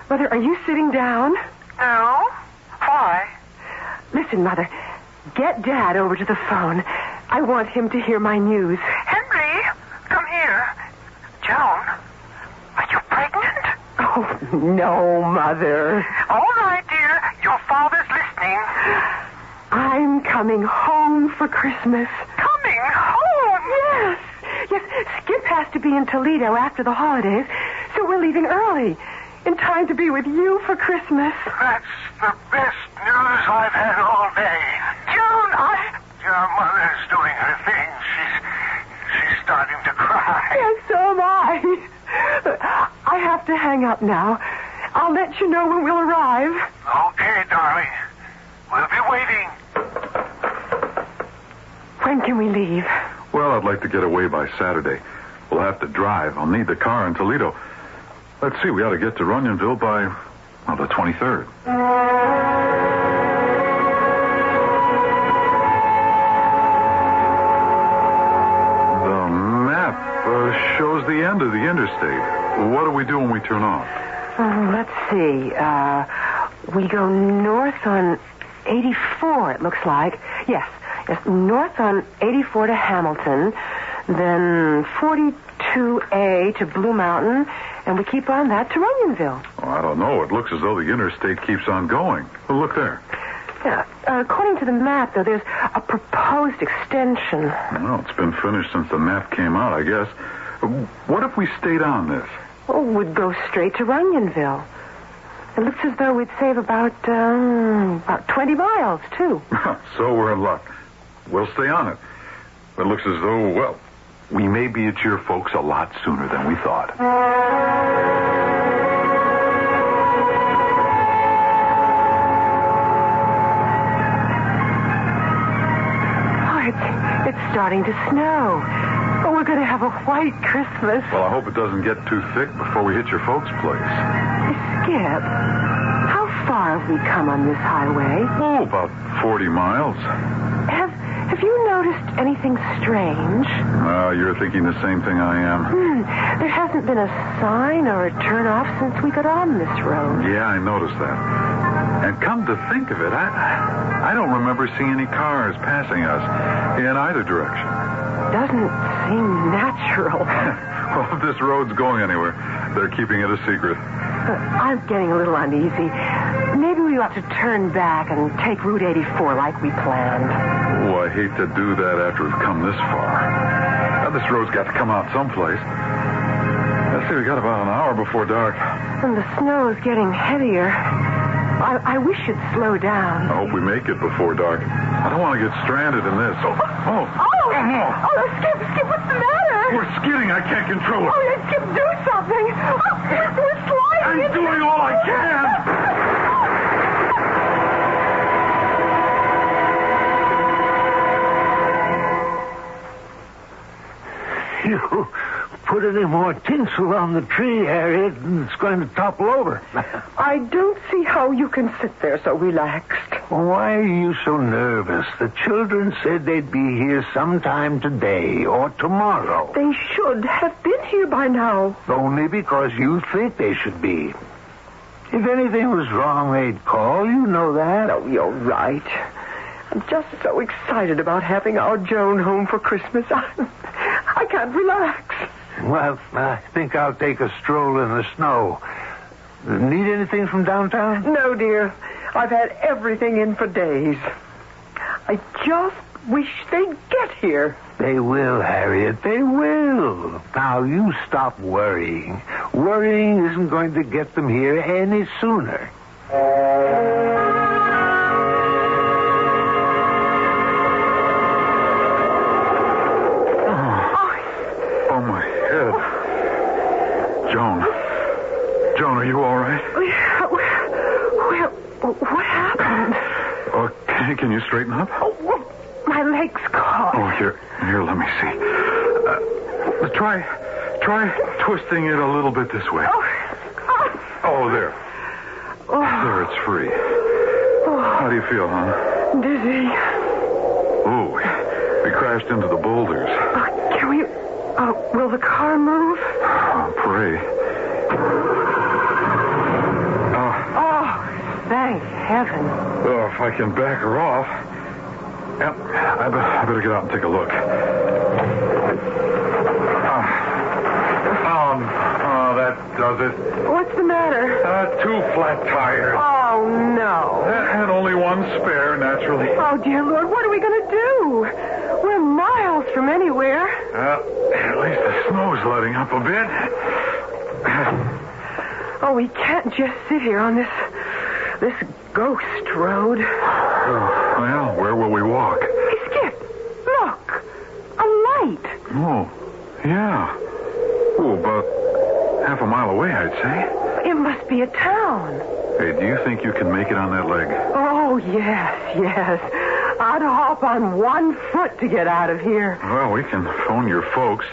are you sitting down? No. Why? Listen, Mother, get Dad over to the phone. I want him to hear my news. Henry, come here. Joan, are you pregnant? Oh, no, Mother. All right, dear. Your father's listening. I'm coming home for Christmas. Coming home? Yes, Skip has to be in Toledo after the holidays, so we're leaving early, in time to be with you for Christmas. That's the best news I've had all day. Joan, Your mother's doing her thing. She's starting to cry. Yes, so am I. I have to hang up now. I'll let you know when we'll arrive. Okay, darling. We'll be waiting. When can we leave? Well, I'd like to get away by Saturday. We'll have to drive. I'll need the car in Toledo. Let's see, we ought to get to Runyonville by, the 23rd. The map shows the end of the interstate. What do we do when we turn off? Let's see. We go north on 84, it looks like. Yes, north on 84 to Hamilton, then 42A to Blue Mountain, and we keep on that to Runyonville. Oh, I don't know. It looks as though the interstate keeps on going. Well, look there. Yeah. According to the map, though, there's a proposed extension. Well, it's been finished since the map came out, I guess. What if we stayed on this? Oh, we'd go straight to Runyonville. It looks as though we'd save about 20 miles, too. So we're in luck. We'll stay on it. It looks as though, we may be at your folks a lot sooner than we thought. Oh, it's starting to snow. Oh, we're going to have a white Christmas. Well, I hope it doesn't get too thick before we hit your folks' place. Skip, how far have we come on this highway? Oh, about 40 miles. Have you noticed anything strange? You're thinking the same thing I am. There hasn't been a sign or a turnoff since we got on this road. Yeah, I noticed that. And come to think of it, I don't remember seeing any cars passing us in either direction. Doesn't seem natural. Well, if this road's going anywhere, they're keeping it a secret. I'm getting a little uneasy. Maybe we ought to turn back and take Route 84 like we planned. Oh, I hate to do that after we've come this far. Now, this road's got to come out someplace. Let's see, we got about an hour before dark. And the snow is getting heavier. I wish you'd slow down. I hope we make it before dark. I don't want to get stranded in this. Oh, Skip, what's the matter? We're skidding. I can't control it. Oh, yes, Skip, do something. Oh, we're sliding. I'm doing all I can. You put any more tinsel on the tree, Harriet, and it's going to topple over. I don't see how you can sit there so relaxed. Why are you so nervous? The children said they'd be here sometime today or tomorrow. They should have been here by now. Only because you think they should be. If anything was wrong, they'd call. You know that. Oh, you're right. I'm just so excited about having our Joan home for Christmas. I can't relax. Well, I think I'll take a stroll in the snow. Need anything from downtown? No, dear. I've had everything in for days. I just wish they'd get here. They will, Harriet. They will. Now, you stop worrying. Worrying isn't going to get them here any sooner. Oh, my head. Joan, are you all right? Well, what happened? Oh, can you straighten up? Oh, well, my leg's caught. Oh, here, let me see. Try twisting it a little bit this way. Oh, there. There, it's free. How do you feel, hon? Dizzy. Oh, we crashed into the boulders. Can we... will the car move? Oh, pray. Thank heaven. Oh, if I can back her off. Yep, I better get out and take a look. That does it. What's the matter? 2 flat tires. Oh, no. And only one spare, naturally. Oh, dear Lord, what are we going to do? We're miles from anywhere. At least the snow's letting up a bit. Oh, we can't just sit here on this ghost road. Well, where will we walk? Hey, Skip, look. A light. Oh, yeah. Oh, about half a mile away, I'd say. It must be a town. Hey, do you think you can make it on that leg? Oh, yes. I'd hop on one foot to get out of here. Well, we can phone your folks.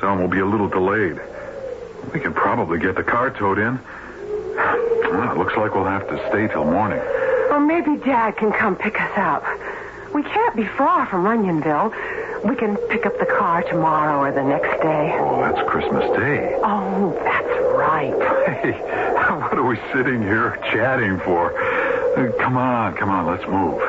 Tell them we'll be a little delayed. We can probably get the car towed in. Well, it looks like we'll have to stay till morning. Or maybe Dad can come pick us up. We can't be far from Runyonville. We can pick up the car tomorrow or the next day. Oh, that's Christmas Day. Oh, that's right. Hey, what are we sitting here chatting for? Come on, let's move.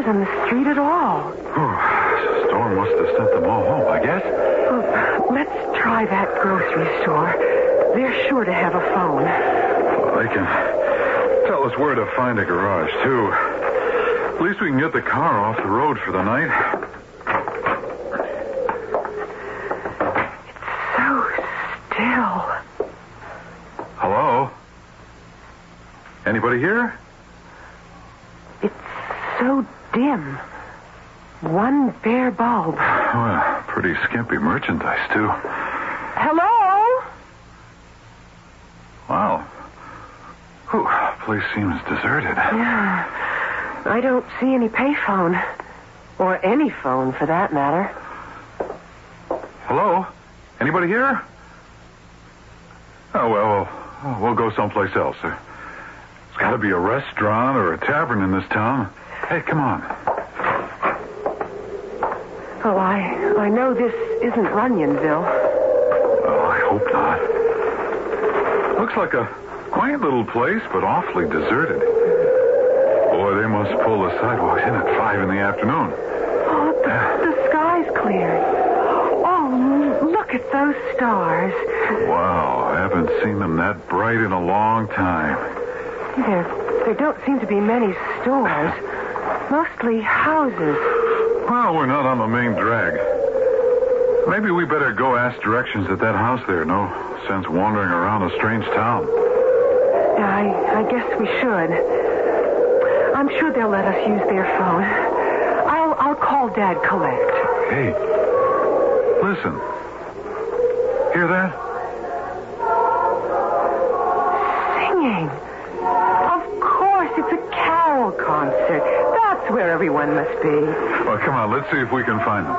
On the street at all. Oh, the storm must have sent them all home, I guess. Well, let's try that grocery store. They're sure to have a phone. Well, they can tell us where to find a garage, too. At least we can get the car off the road for the night. It's so still. Hello? Anybody here? It's so dim. One bare bulb. Well, pretty skimpy merchandise, too. Hello? Wow. Whew, place seems deserted. Yeah. I don't see any payphone. Or any phone, for that matter. Hello? Anybody here? Oh, well, we'll go someplace else. There's got to be a restaurant or a tavern in this town. Hey, come on. Oh, I know this isn't Runyonville. Oh, I hope not. Looks like a quaint little place, but awfully deserted. Boy, they must pull the sidewalks in at 5 in the afternoon. Oh, the sky's clear. Oh, look at those stars. Wow, I haven't seen them that bright in a long time. There don't seem to be many stores. Mostly houses. Well, we're not on the main drag. Maybe we better go ask directions at that house there. No sense wandering around a strange town. Yeah, I guess we should. I'm sure they'll let us use their phone. I'll call Dad collect. Hey, listen. Hear that? Singing. Of course, it's a Carole concert. That's where everyone must be. Well, come on, let's see if we can find them.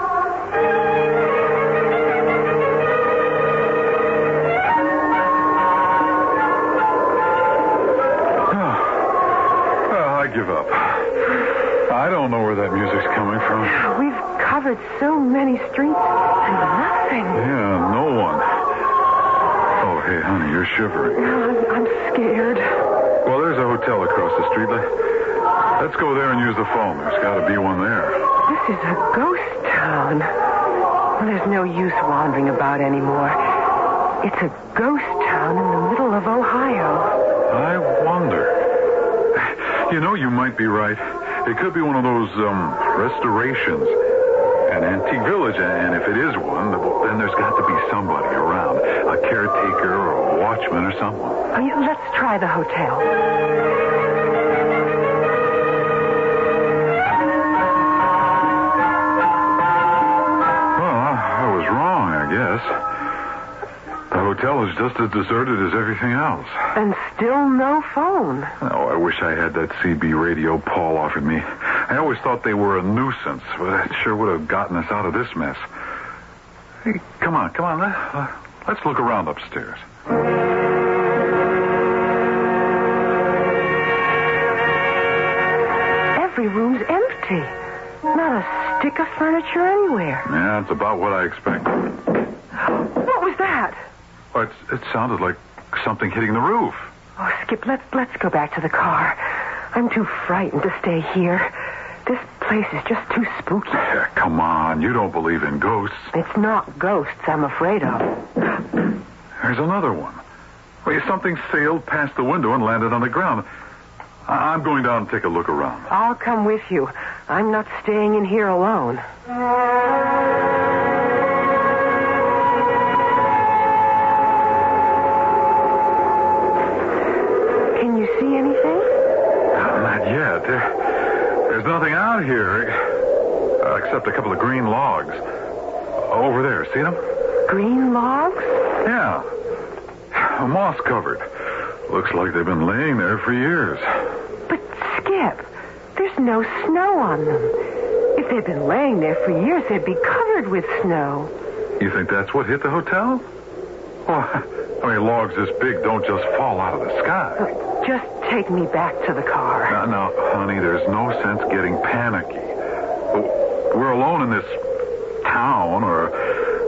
I give up. I don't know where that music's coming from. We've covered so many streets and nothing. Yeah, no one. Oh, hey, honey, you're shivering. I'm scared. Well, there's a hotel across the street. Let's go there and use the phone. There's got to be one there. This is a ghost town. Well, there's no use wandering about anymore. It's a ghost town in the middle of Ohio. I wonder. You know, you might be right. It could be one of those restorations. An antique village, and if it is one, then there's got to be somebody around. A caretaker or a watchman or someone. Let's try the hotel. Well, I was wrong, I guess. The hotel is just as deserted as everything else. And still no phone. Oh, I wish I had that CB radio Paul offered me. I always thought they were a nuisance, but that sure would have gotten us out of this mess. Hey, come on. Let's look around upstairs. Every room's empty. Not a stick of furniture anywhere. Yeah, it's about what I expected. What was that? Well, it sounded like something hitting the roof. Oh, Skip, let's go back to the car. I'm too frightened to stay here. This place is just too spooky. Yeah, come on, you don't believe in ghosts. It's not ghosts I'm afraid of. There's another one. Well, something sailed past the window and landed on the ground. I'm going down and take a look around. I'll come with you. I'm not staying in here alone. Can you see anything? Not yet. There's nothing out here except a couple of green logs. Over there, see them? Green logs? Yeah. Moss covered. Looks like they've been laying there for years. But, Skip, there's no snow on them. If they'd been laying there for years, they'd be covered with snow. You think that's what hit the hotel? Well, I mean, logs this big don't just fall out of the sky. Just take me back to the car. No, honey, there's no sense getting panicky. We're alone in this town or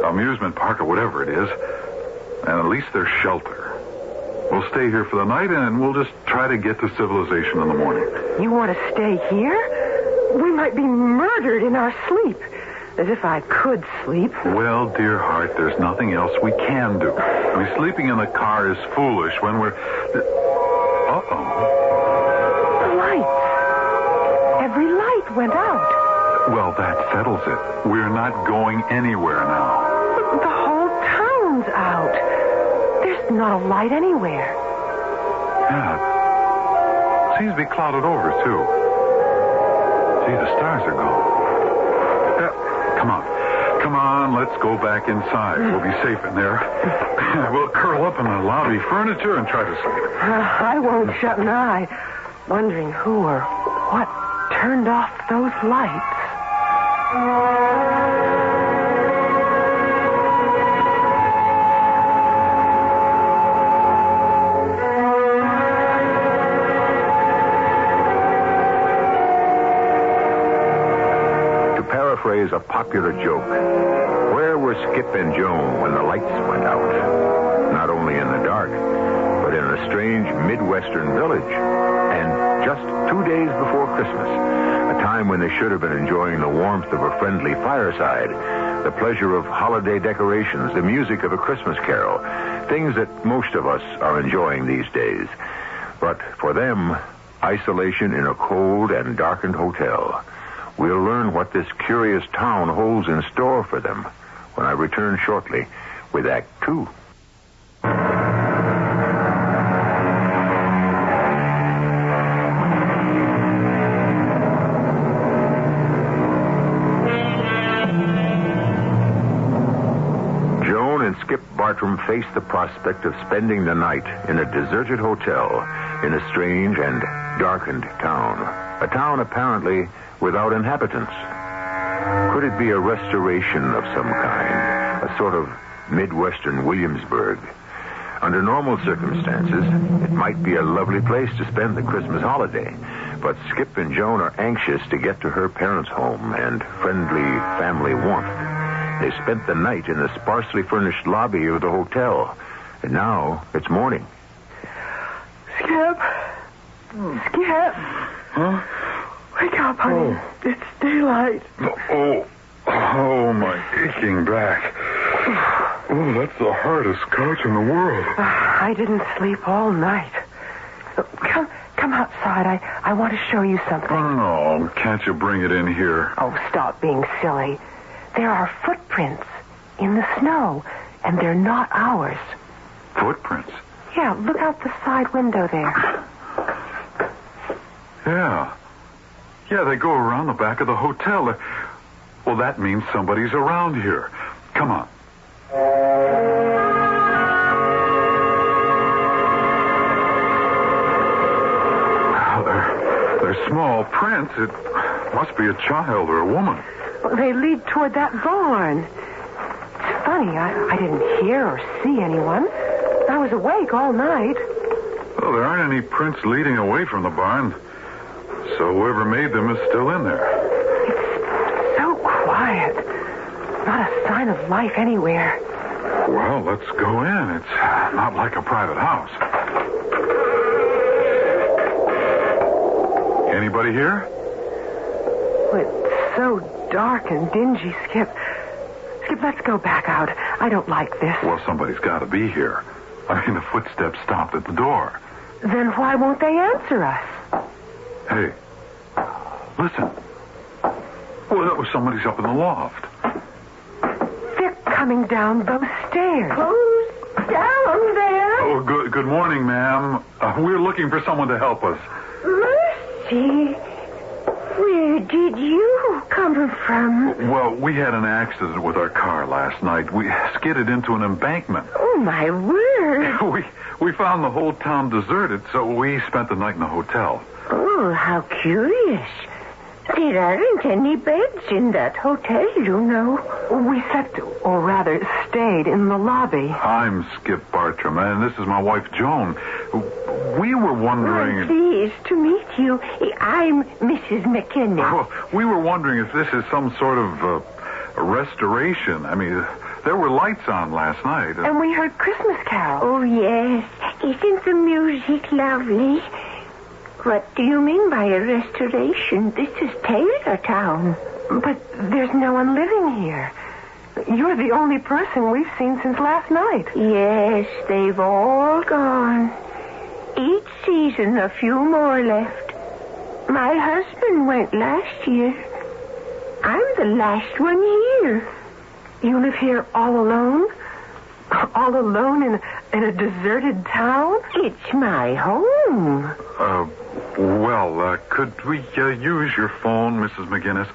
amusement park or whatever it is, and at least there's shelter. We'll stay here for the night, and we'll just try to get to civilization in the morning. You want to stay here? We might be murdered in our sleep. As if I could sleep. Well, dear heart, there's nothing else we can do. I mean, sleeping in the car is foolish when we're... Uh-oh. The lights. Every light went out. Well, that settles it. We're not going anywhere now. The whole town's out. There's not a light anywhere. Yeah. Seems to be clouded over, too. Gee, the stars are gone. Come on, let's go back inside. We'll be safe in there. We'll curl up in the lobby furniture and try to sleep. I won't shut an eye, wondering who or what turned off those lights. Paraphrase a popular joke. Where were Skip and Joan when the lights went out? Not only in the dark, but in a strange Midwestern village. And just 2 days before Christmas, a time when they should have been enjoying the warmth of a friendly fireside, the pleasure of holiday decorations, the music of a Christmas carol, things that most of us are enjoying these days. But for them, isolation in a cold and darkened hotel. We'll learn what this curious town holds in store for them when I return shortly with Act 2. Bartram faced the prospect of spending the night in a deserted hotel in a strange and darkened town. A town apparently without inhabitants. Could it be a restoration of some kind? A sort of Midwestern Williamsburg? Under normal circumstances, it might be a lovely place to spend the Christmas holiday. But Skip and Joan are anxious to get to her parents' home and friendly family warmth. They spent the night in the sparsely furnished lobby of the hotel. And now it's morning. Skip. Skip. Huh? Wake up, honey. It's daylight. Oh, my aching back. Oh, that's the hardest couch in the world. I didn't sleep all night. Come outside. I want to show you something. Oh, can't you bring it in here? Oh, stop being silly. There are footprints in the snow, and they're not ours. Footprints? Yeah, look out the side window there. Yeah. Yeah, they go around the back of the hotel. Well, that means somebody's around here. Come on. They're small prints. It must be a child or a woman. Well, they lead toward that barn. It's funny, I didn't hear or see anyone. I was awake all night. Well, there aren't any prints leading away from the barn. So whoever made them is still in there. It's so quiet. Not a sign of life anywhere. Well, let's go in. It's not like a private house. Anybody here? It's so dark and dingy, Skip. Skip, let's go back out. I don't like this. Well, somebody's got to be here. I mean, the footsteps stopped at the door. Then why won't they answer us? Hey, listen. Well, that was somebody's up in the loft. They're coming down those stairs. Who's down there? Oh, good morning, ma'am. We're looking for someone to help us. Mercy. Where did you come from? Well, we had an accident with our car last night. We skidded into an embankment. Oh, my word. We found the whole town deserted, so we spent the night in the hotel. Oh, how curious. There aren't any beds in that hotel, you know. We slept, or rather stayed, in the lobby. I'm Skip Bartram, and this is my wife, Joan. We were wondering... I'm pleased to meet you. I'm Mrs. McKinnon. Well, we were wondering if this is some sort of a restoration. I mean, there were lights on last night. And we heard Christmas carols. Oh, yes. Isn't the music lovely? What do you mean by a restoration? This is Taylortown. But there's no one living here. You're the only person we've seen since last night. Yes, they've all gone. Each season, a few more left. My husband went last year. I'm the last one here. You live here all alone? All alone in a deserted town? It's my home. Could we use your phone, Mrs. McGinnis?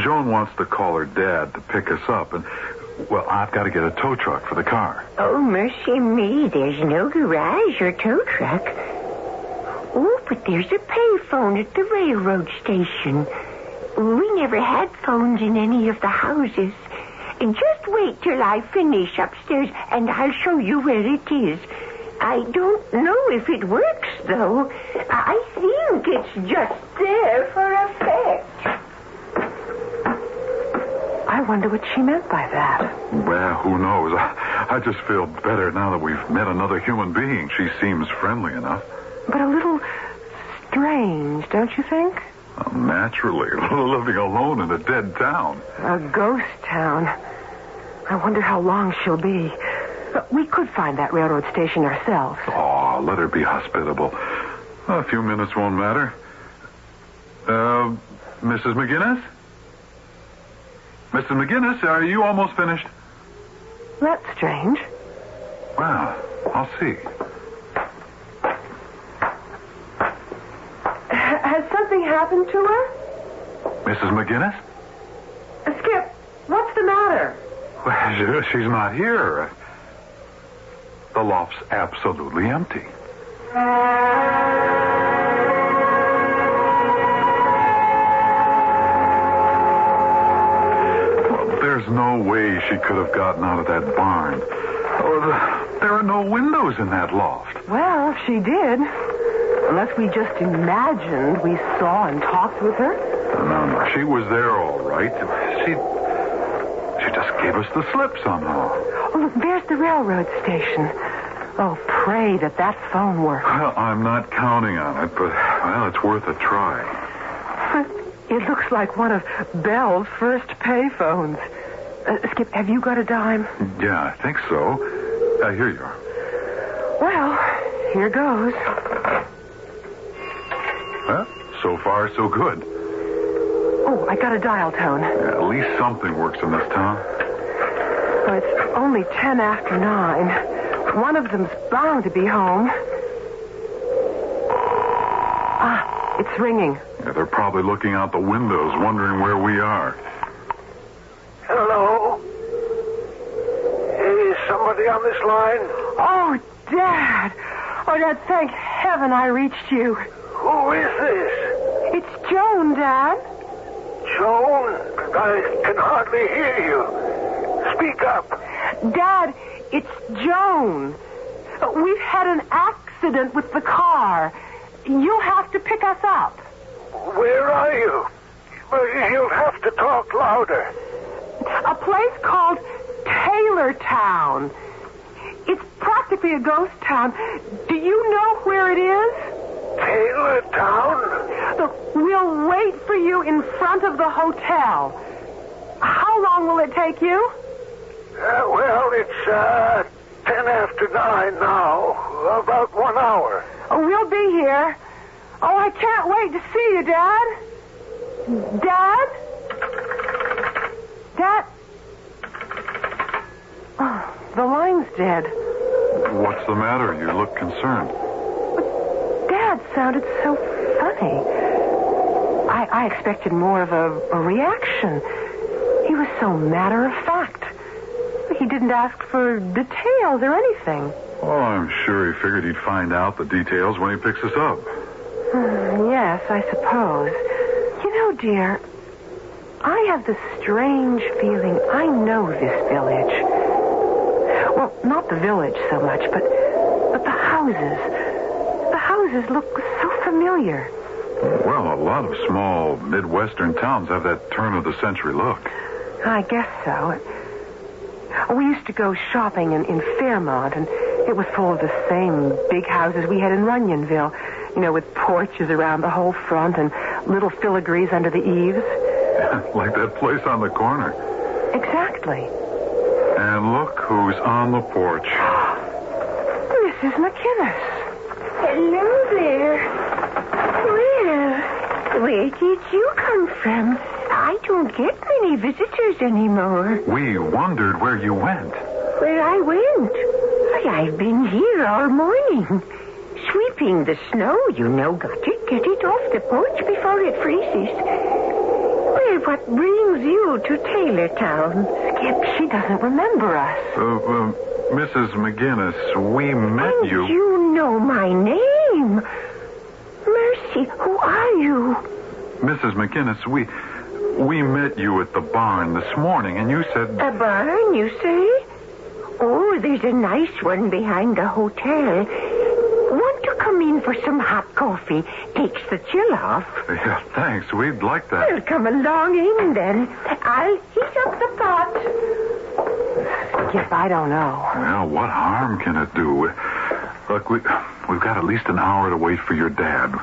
Joan wants to call her dad to pick us up, and, well, I've got to get a tow truck for the car. Oh, mercy me, there's no garage or tow truck. Oh, but there's a payphone at the railroad station. We never had phones in any of the houses. And just wait till I finish upstairs, and I'll show you where it is. I don't know if it works, though. I think it's just there for effect. I wonder what she meant by that. Well, who knows? I just feel better now that we've met another human being. She seems friendly enough. But a little strange, don't you think? Naturally. Living alone in a dead town. A ghost town. I wonder how long she'll be. We could find that railroad station ourselves. Oh, let her be hospitable. A few minutes won't matter. Mrs. McGinnis? Mrs. McGinnis, are you almost finished? That's strange. Well, I'll see. Has something happened to her? Mrs. McGinnis? Skip, what's the matter? Well, she's not here. the loft's absolutely empty. There's no way she could have gotten out of that barn. There are no windows in that loft. Well, if she did. Unless we just imagined we saw and talked with her. No, she was there all right. She just gave us the slip somehow. Oh, look, there's the railroad station. Oh, pray that phone works. Well, I'm not counting on it, but, well, it's worth a try. It looks like one of Belle's first payphones. Skip, have you got a dime? Yeah, I think so. Here you are. Well, here goes. Well, so far, so good. Oh, I got a dial tone. Yeah, at least something works in this town. Oh, it's only 10 after 9. One of them's bound to be home. Ah, it's ringing. Yeah, they're probably looking out the windows, wondering where we are. Hello? Is somebody on this line? Oh, Dad. Oh, Dad, thank heaven I reached you. Who is this? It's Joan, Dad. Joan? I can hardly hear you. Speak up. Dad, it's Joan. We've had an accident with the car. You'll have to pick us up. Where are you? You'll have to talk louder. A place called Taylortown. It's practically a ghost town. Do you know where it is? Taylortown? Look, we'll wait for you in front of the hotel. How long will it take you? Well, it's 10 after 9 now. About 1 hour. Oh, we'll be here. Oh, I can't wait to see you, Dad. Dad? Dad? Oh, the line's dead. What's the matter? You look concerned. But Dad sounded so funny. I expected more of a reaction. He was so matter of fact. He didn't ask for details or anything. Well, I'm sure he figured he'd find out the details when he picks us up. Yes, I suppose. You know, dear, I have this strange feeling I know this village. Well, not the village so much, but the houses. The houses look so familiar. Well, a lot of small Midwestern towns have that turn-of-the-century look. I guess so. We used to go shopping in Fairmont, and it was full of the same big houses we had in Runyonville. You know, with porches around the whole front and little filigrees under the eaves. Like that place on the corner. Exactly. And look who's on the porch. Mrs. McInnes. Hello there. Well, where did you come from? I don't get many visitors anymore. We wondered where you went. Where I went? I've been here all morning. Sweeping the snow, you know. Got to get it off the porch before it freezes. Well, what brings you to Taylortown? Skip, she doesn't remember us. Mrs. McGinnis, we met you. And you know my name. Mercy, who are you? Mrs. McGinnis, we met you at the barn this morning, and you said... A barn, you say? Oh, there's a nice one behind the hotel. Want to come in for some hot coffee? Takes the chill off. Yeah, thanks. We'd like that. Well, come along in, then. I'll heat up the pot. Skip, I don't know. Well, what harm can it do? Look, we've got at least an hour to wait for your dad.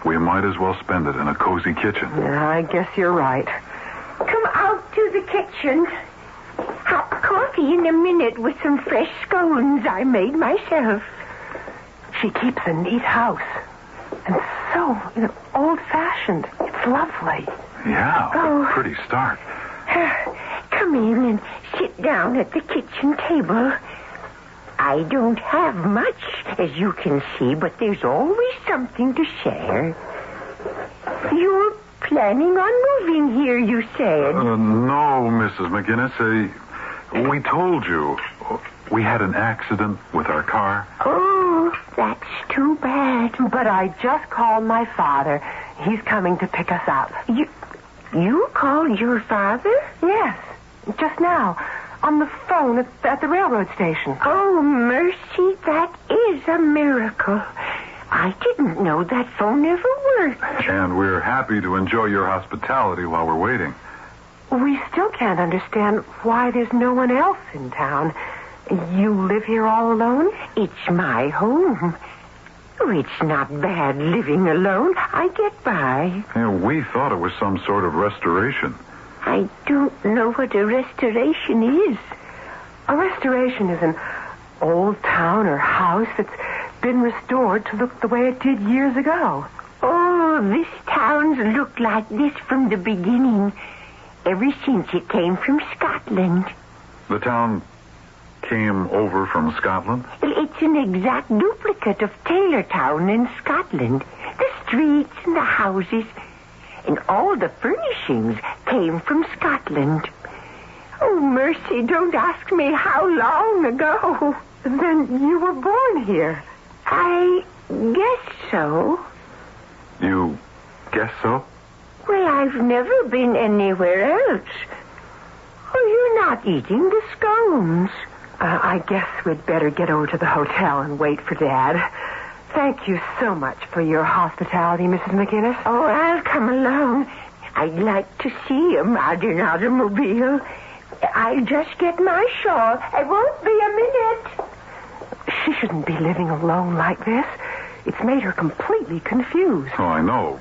We might as well spend it in a cozy kitchen. Yeah, I guess you're right. Come out to the kitchen. Hot coffee in a minute with some fresh scones I made myself. She keeps a neat house. And so old-fashioned. It's lovely. Yeah, pretty start. Come in and sit down at the kitchen table. I don't have much, as you can see, but there's always something to share. You're planning on moving here, you said. No, Mrs. McGinnis. We told you. We had an accident with our car. Oh, that's too bad. But I just called my father. He's coming to pick us up. You called your father? Yes, just now. On the phone at the railroad station. Oh, mercy, that is a miracle. I didn't know that phone ever worked. And we're happy to enjoy your hospitality while we're waiting. We still can't understand why there's no one else in town. You live here all alone? It's my home. Oh, it's not bad living alone. I get by. Yeah, we thought it was some sort of restoration. I don't know what a restoration is. A restoration is an old town or house that's been restored to look the way it did years ago. Oh, this town's looked like this from the beginning, ever since it came from Scotland. The town came over from Scotland? It's an exact duplicate of Taylortown in Scotland. The streets and the houses and all the furnishings came from Scotland. Oh, mercy, don't ask me how long ago. Then you were born here. I guess so. You guess so? Well, I've never been anywhere else. Oh, you're not eating the scones. I guess we'd better get over to the hotel and wait for Dad. Thank you so much for your hospitality, Mrs. McGinnis. Oh, I'll come along. I'd like to see him out in automobile. I'll just get my shawl. I won't be a minute. She shouldn't be living alone like this. It's made her completely confused. Oh, I know.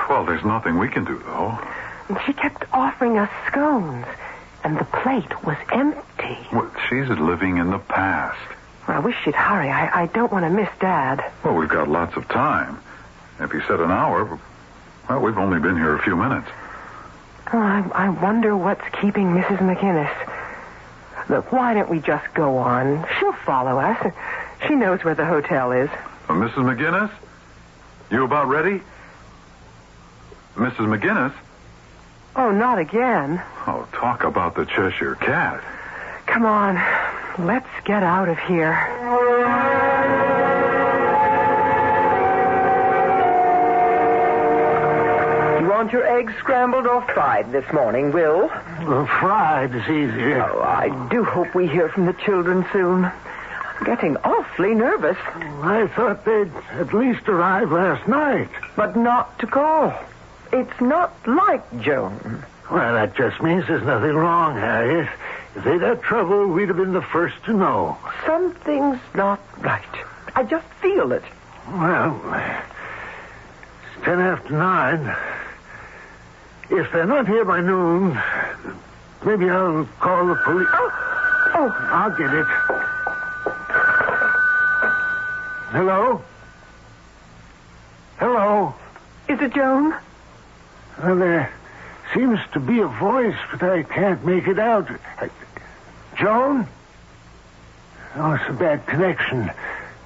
Well, there's nothing we can do, though. And she kept offering us scones, and the plate was empty. Well, she's living in the past. I wish she'd hurry. I don't want to miss Dad. Well, we've got lots of time. If he said an hour, well, we've only been here a few minutes. Oh, I wonder what's keeping Mrs. McGinnis. Look, why don't we just go on? She'll follow us. She knows where the hotel is. Mrs. McGinnis? You about ready? Mrs. McGinnis? Oh, not again. Oh, talk about the Cheshire Cat. Come on. Let's get out of here. You want your eggs scrambled or fried this morning, Will? Well, fried is easier. Oh, I do hope we hear from the children soon. I'm getting awfully nervous. I thought they'd at least arrive last night. But not to call. It's not like Joan. Well, that just means there's nothing wrong, Harriet. If they'd had trouble, we'd have been the first to know. Something's not right. I just feel it. Well, it's 10 after 9. If they're not here by noon, maybe I'll call the police. Oh, I'll get it. Hello? Hello? Is it Joan? Well, there seems to be a voice, but I can't make it out. Joan? Oh, it's a bad connection.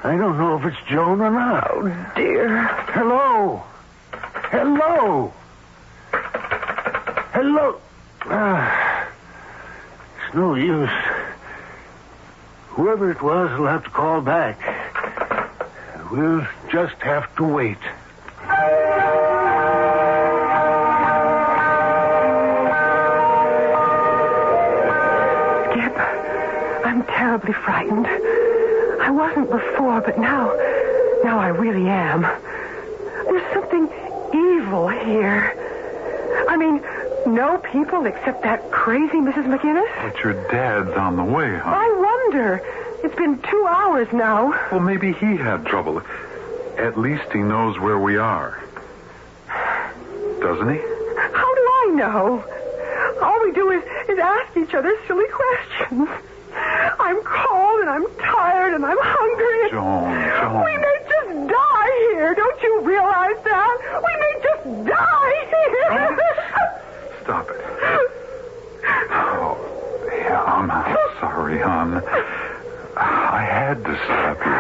I don't know if it's Joan or not. Oh, dear. Hello? Hello? Hello? It's no use. Whoever it was will have to call back. We'll just have to wait. Skip, I'm terribly frightened. I wasn't before, but now I really am. There's something evil here. I mean, no people except that crazy Mrs. McGinnis. But your dad's on the way, huh? I wonder. It's been 2 hours now. Well, maybe he had trouble. At least he knows where we are. Doesn't he? How do I know? All we do is ask each other silly questions. I'm cold and I'm tired and I'm hungry. Joan. We may just die here. Don't you realize that? We may just die here. Stop it. Oh, yeah, I'm sorry, hon. I had to stop you.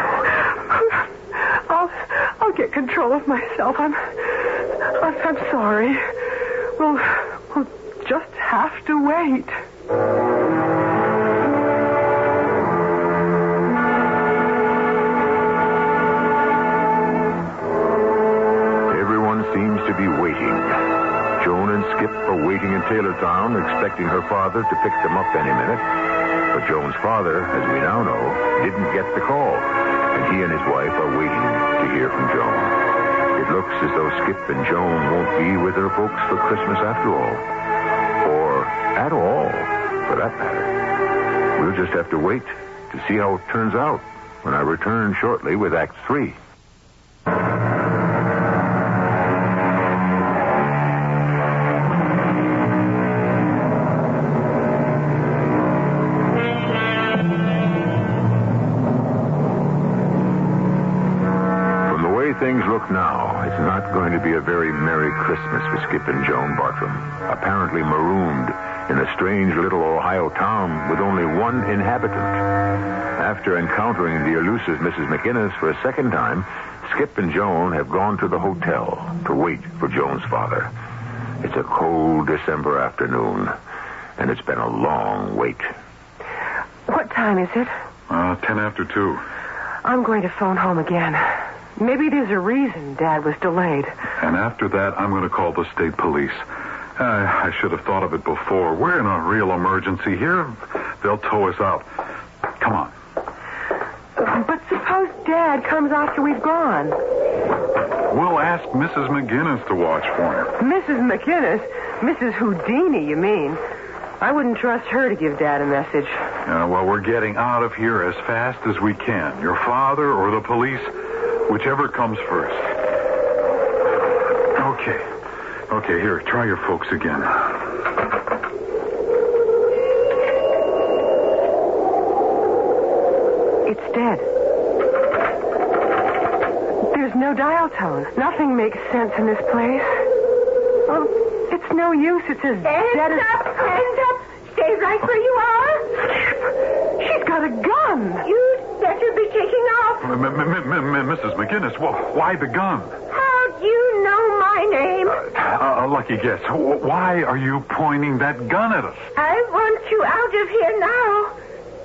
I'll get control of myself. I'm sorry. We'll just have to wait. Joan and Skip are waiting in Taylortown, expecting her father to pick them up any minute. But Joan's father, as we now know, didn't get the call, and he and his wife are waiting to hear from Joan. It looks as though Skip and Joan won't be with their folks for Christmas after all. Or at all, for that matter. We'll just have to wait to see how it turns out when I return shortly with Act 3. Things look now, it's not going to be a very Merry Christmas for Skip and Joan Bartram, apparently marooned in a strange little Ohio town with only one inhabitant. After encountering the elusive Mrs. McGinnis for a second time, Skip and Joan have gone to the hotel to wait for Joan's father. It's a cold December afternoon, and it's been a long wait. What time is it? 10 after 2. I'm going to phone home again. Maybe there's a reason Dad was delayed. And after that, I'm going to call the state police. I should have thought of it before. We're in a real emergency here. They'll tow us out. Come on. But suppose Dad comes after we've gone. We'll ask Mrs. McGinnis to watch for him. Mrs. McGinnis? Mrs. Houdini, you mean? I wouldn't trust her to give Dad a message. Well, we're getting out of here as fast as we can. Your father or the police, whichever comes first. Okay, here, try your folks again. It's dead. There's no dial tone. Nothing makes sense in this place. Oh, it's no use. It's as dead as... Hands up! Stay right where you are! She's got a gun! You'd better be taking off. Mrs. McGinnis, why the gun? How'd you know my name? A lucky guess. Why are you pointing that gun at us? I want you out of here now.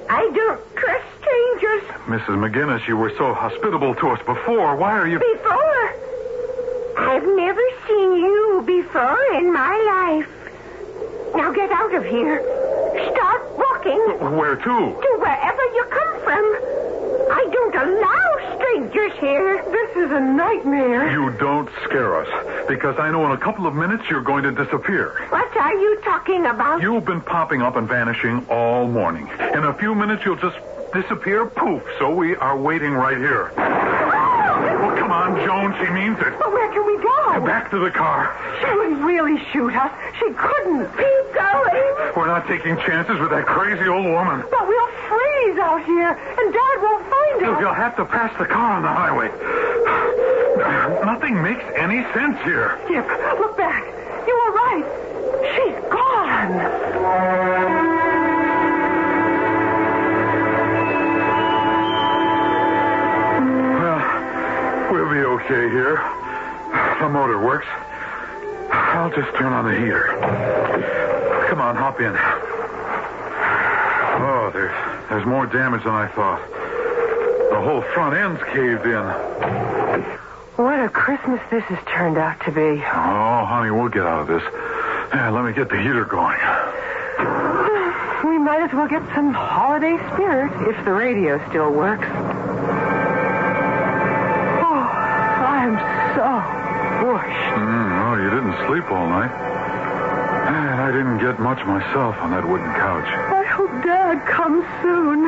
I don't trust strangers. Mrs. McGinnis, you were so hospitable to us before. Why are you... Before? I've never seen you before in my life. Now get out of here. Start walking. Where to? To wherever you come from. I don't allow strangers here. This is a nightmare. You don't scare us, because I know in a couple of minutes you're going to disappear. What are you talking about? You've been popping up and vanishing all morning. In a few minutes you'll just disappear, poof. So we are waiting right here. Well, come on, Joan, she means it. But where can we go? Back to the car. She wouldn't really shoot us. She couldn't. Keep going. We're not taking chances with that crazy old woman. But we'll freeze out here, and Dad won't find us. You'll have to pass the car on the highway. Nothing makes any sense here. Skip, look back. You were right. She's gone. We'll be okay here. The motor works. I'll just turn on the heater. Come on, hop in. Oh, there's more damage than I thought. The whole front end's caved in. What a Christmas this has turned out to be. Oh, honey, we'll get out of this. Let me get the heater going. We might as well get some holiday spirit if the radio still works. I'm so bushed. Oh, you didn't sleep all night. And I didn't get much myself on that wooden couch. I hope Dad comes soon.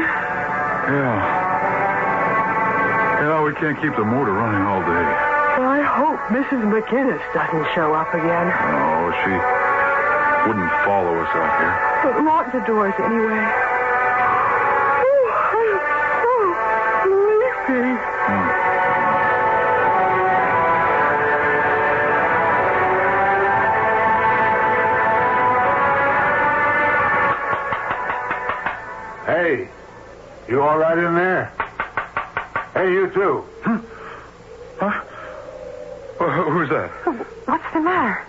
Yeah, we can't keep the motor running all day. I hope Mrs. McGinnis doesn't show up again. No, she wouldn't follow us out here. But lock the doors anyway. I'm sleepy. Hey, you all right in there? Hey, you two. Huh? Who's that? What's the matter?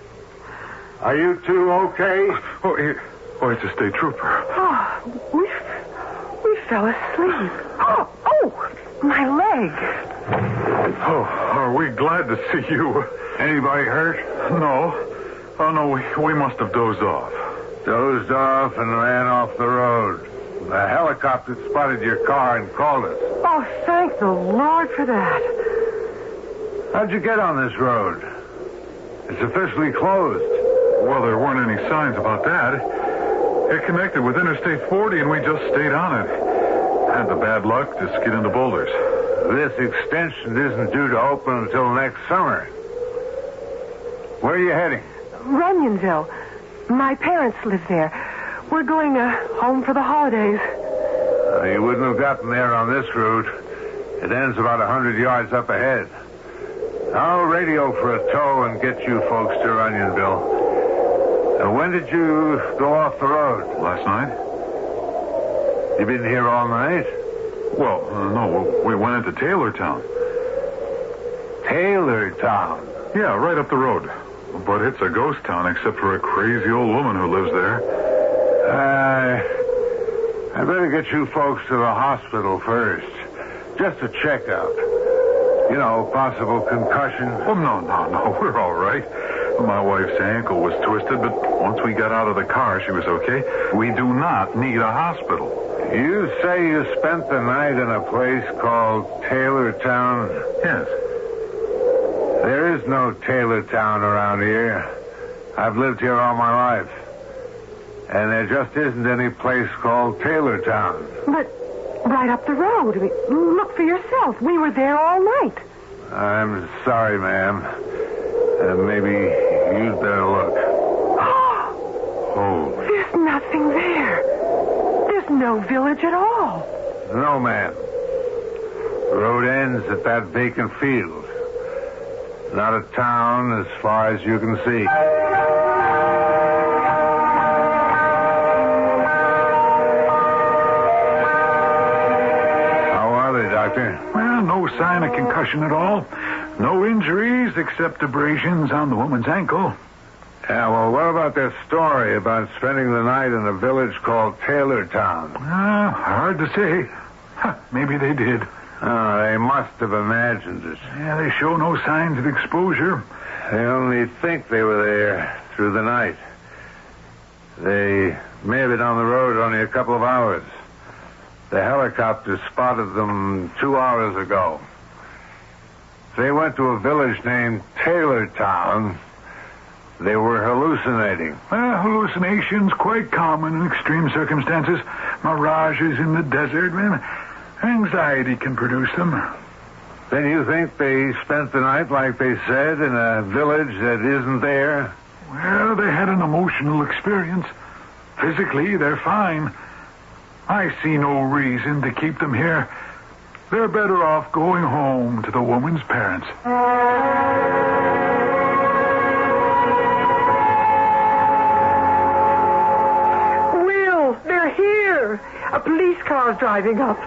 Are you two okay? Oh, it's a state trooper. Oh, we fell asleep. Oh, my leg. Oh, are we glad to see you? Anybody hurt? No. Oh, no, we must have dozed off. Dozed off and ran off the road. The helicopter spotted your car and called us. Oh, thank the Lord for that. How'd you get on this road? It's officially closed. Well, there weren't any signs about that. It connected with Interstate 40, and we just stayed on it. Had the bad luck to skid into boulders. This extension isn't due to open until next summer. Where are you heading? Runyonville. My parents live there. We're going home for the holidays. You wouldn't have gotten there on this route. It ends about 100 yards up ahead. I'll radio for a tow and get you folks to Runyonville. When did you go off the road? Last night. You been here all night? Well, no, we went into Taylortown. Taylortown? Yeah, right up the road. But it's a ghost town except for a crazy old woman who lives there. I better get you folks to the hospital first. Just a checkup. You know, possible concussion. Oh, no. We're all right. My wife's ankle was twisted, but once we got out of the car, she was okay. We do not need a hospital. You say you spent the night in a place called Taylortown? Yes. There is no Taylortown around here. I've lived here all my life. And there just isn't any place called Taylortown. But right up the road. I mean, look for yourself. We were there all night. I'm sorry, ma'am. Maybe you'd better look. Oh. There's nothing there. There's no village at all. No, ma'am. The road ends at that vacant field. Not a town as far as you can see. How are they, Doctor? Well, no sign of concussion at all. No injuries except abrasions on the woman's ankle. Yeah, well, what about their story about spending the night in a village called Taylortown? Hard to say. Maybe they did. Oh, they must have imagined it. Yeah, they show no signs of exposure. They only think they were there through the night. They may have been on the road only a couple of hours. The helicopter spotted them 2 hours ago. They went to a village named Taylortown. They were hallucinating. Hallucinations quite common in extreme circumstances. Mirages in the desert. Anxiety can produce them. Then you think they spent the night, like they said, in a village that isn't there? Well, they had an emotional experience. Physically, they're fine. I see no reason to keep them here. They're better off going home to the woman's parents. Will, they're here. A police car's driving up.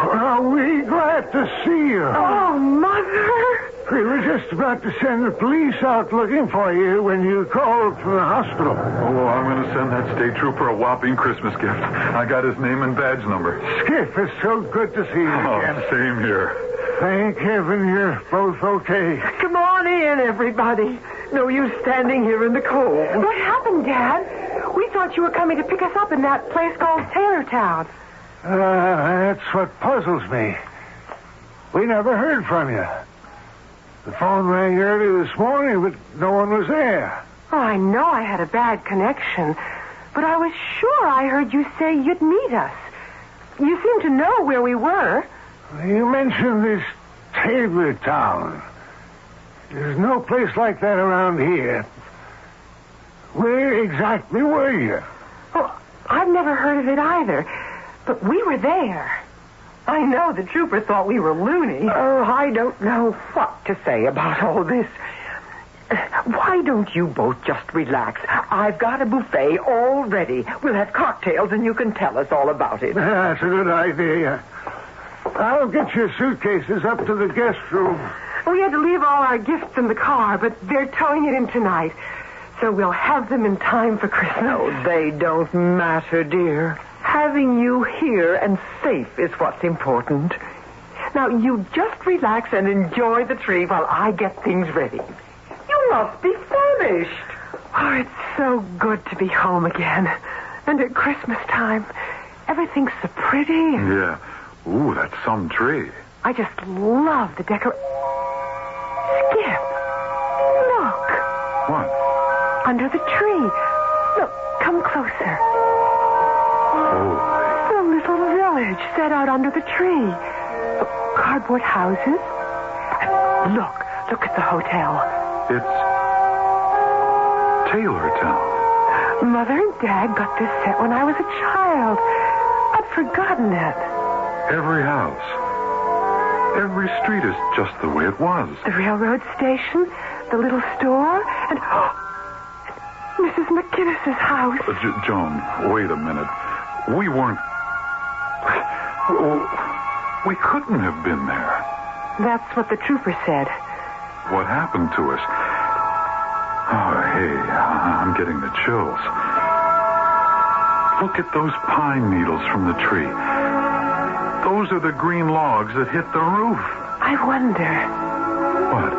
Are we glad to see you? Oh, Mother. We were just about to send the police out looking for you when you called from the hospital. Oh, I'm going to send that state trooper a whopping Christmas gift. I got his name and badge number. Skip, it's so good to see you again. Same here. Thank heaven you're both okay. Come on in, everybody. No use standing here in the cold. What happened, Dad? We thought you were coming to pick us up in that place called Taylortown. That's what puzzles me. We never heard from you. The phone rang early this morning, but no one was there. Oh, I know I had a bad connection, but I was sure I heard you say you'd meet us. You seemed to know where we were. You mentioned this Taylortown. There's no place like that around here. Where exactly were you? Oh, I've never heard of it either, but we were there. I know the trooper thought we were loony. Oh, I don't know what to say about all this. Why don't you both just relax? I've got a buffet all ready. We'll have cocktails and you can tell us all about it. That's a good idea. I'll get your suitcases up to the guest room. We had to leave all our gifts in the car, but they're towing it in tonight. So we'll have them in time for Christmas. No, they don't matter, dear. Having you here and safe is what's important. Now, you just relax and enjoy the tree while I get things ready. You must be famished. Oh, it's so good to be home again. And at Christmas time, everything's so pretty. Yeah. Ooh, that's some tree. I just love the Skip. Look. What? Under the tree. Look, come closer. Oh. The little village set out under the tree. Cardboard houses. Look at the hotel. It's Taylortown. Mother and Dad got this set when I was a child. I'd forgotten it. Every house. Every street is just the way it was. The railroad station, the little store, and Mrs. McGinnis's house. Joan, wait a minute. We weren't... We couldn't have been there. That's what the trooper said. What happened to us? Oh, hey, I'm getting the chills. Look at those pine needles from the tree. Those are the green logs that hit the roof. I wonder. What?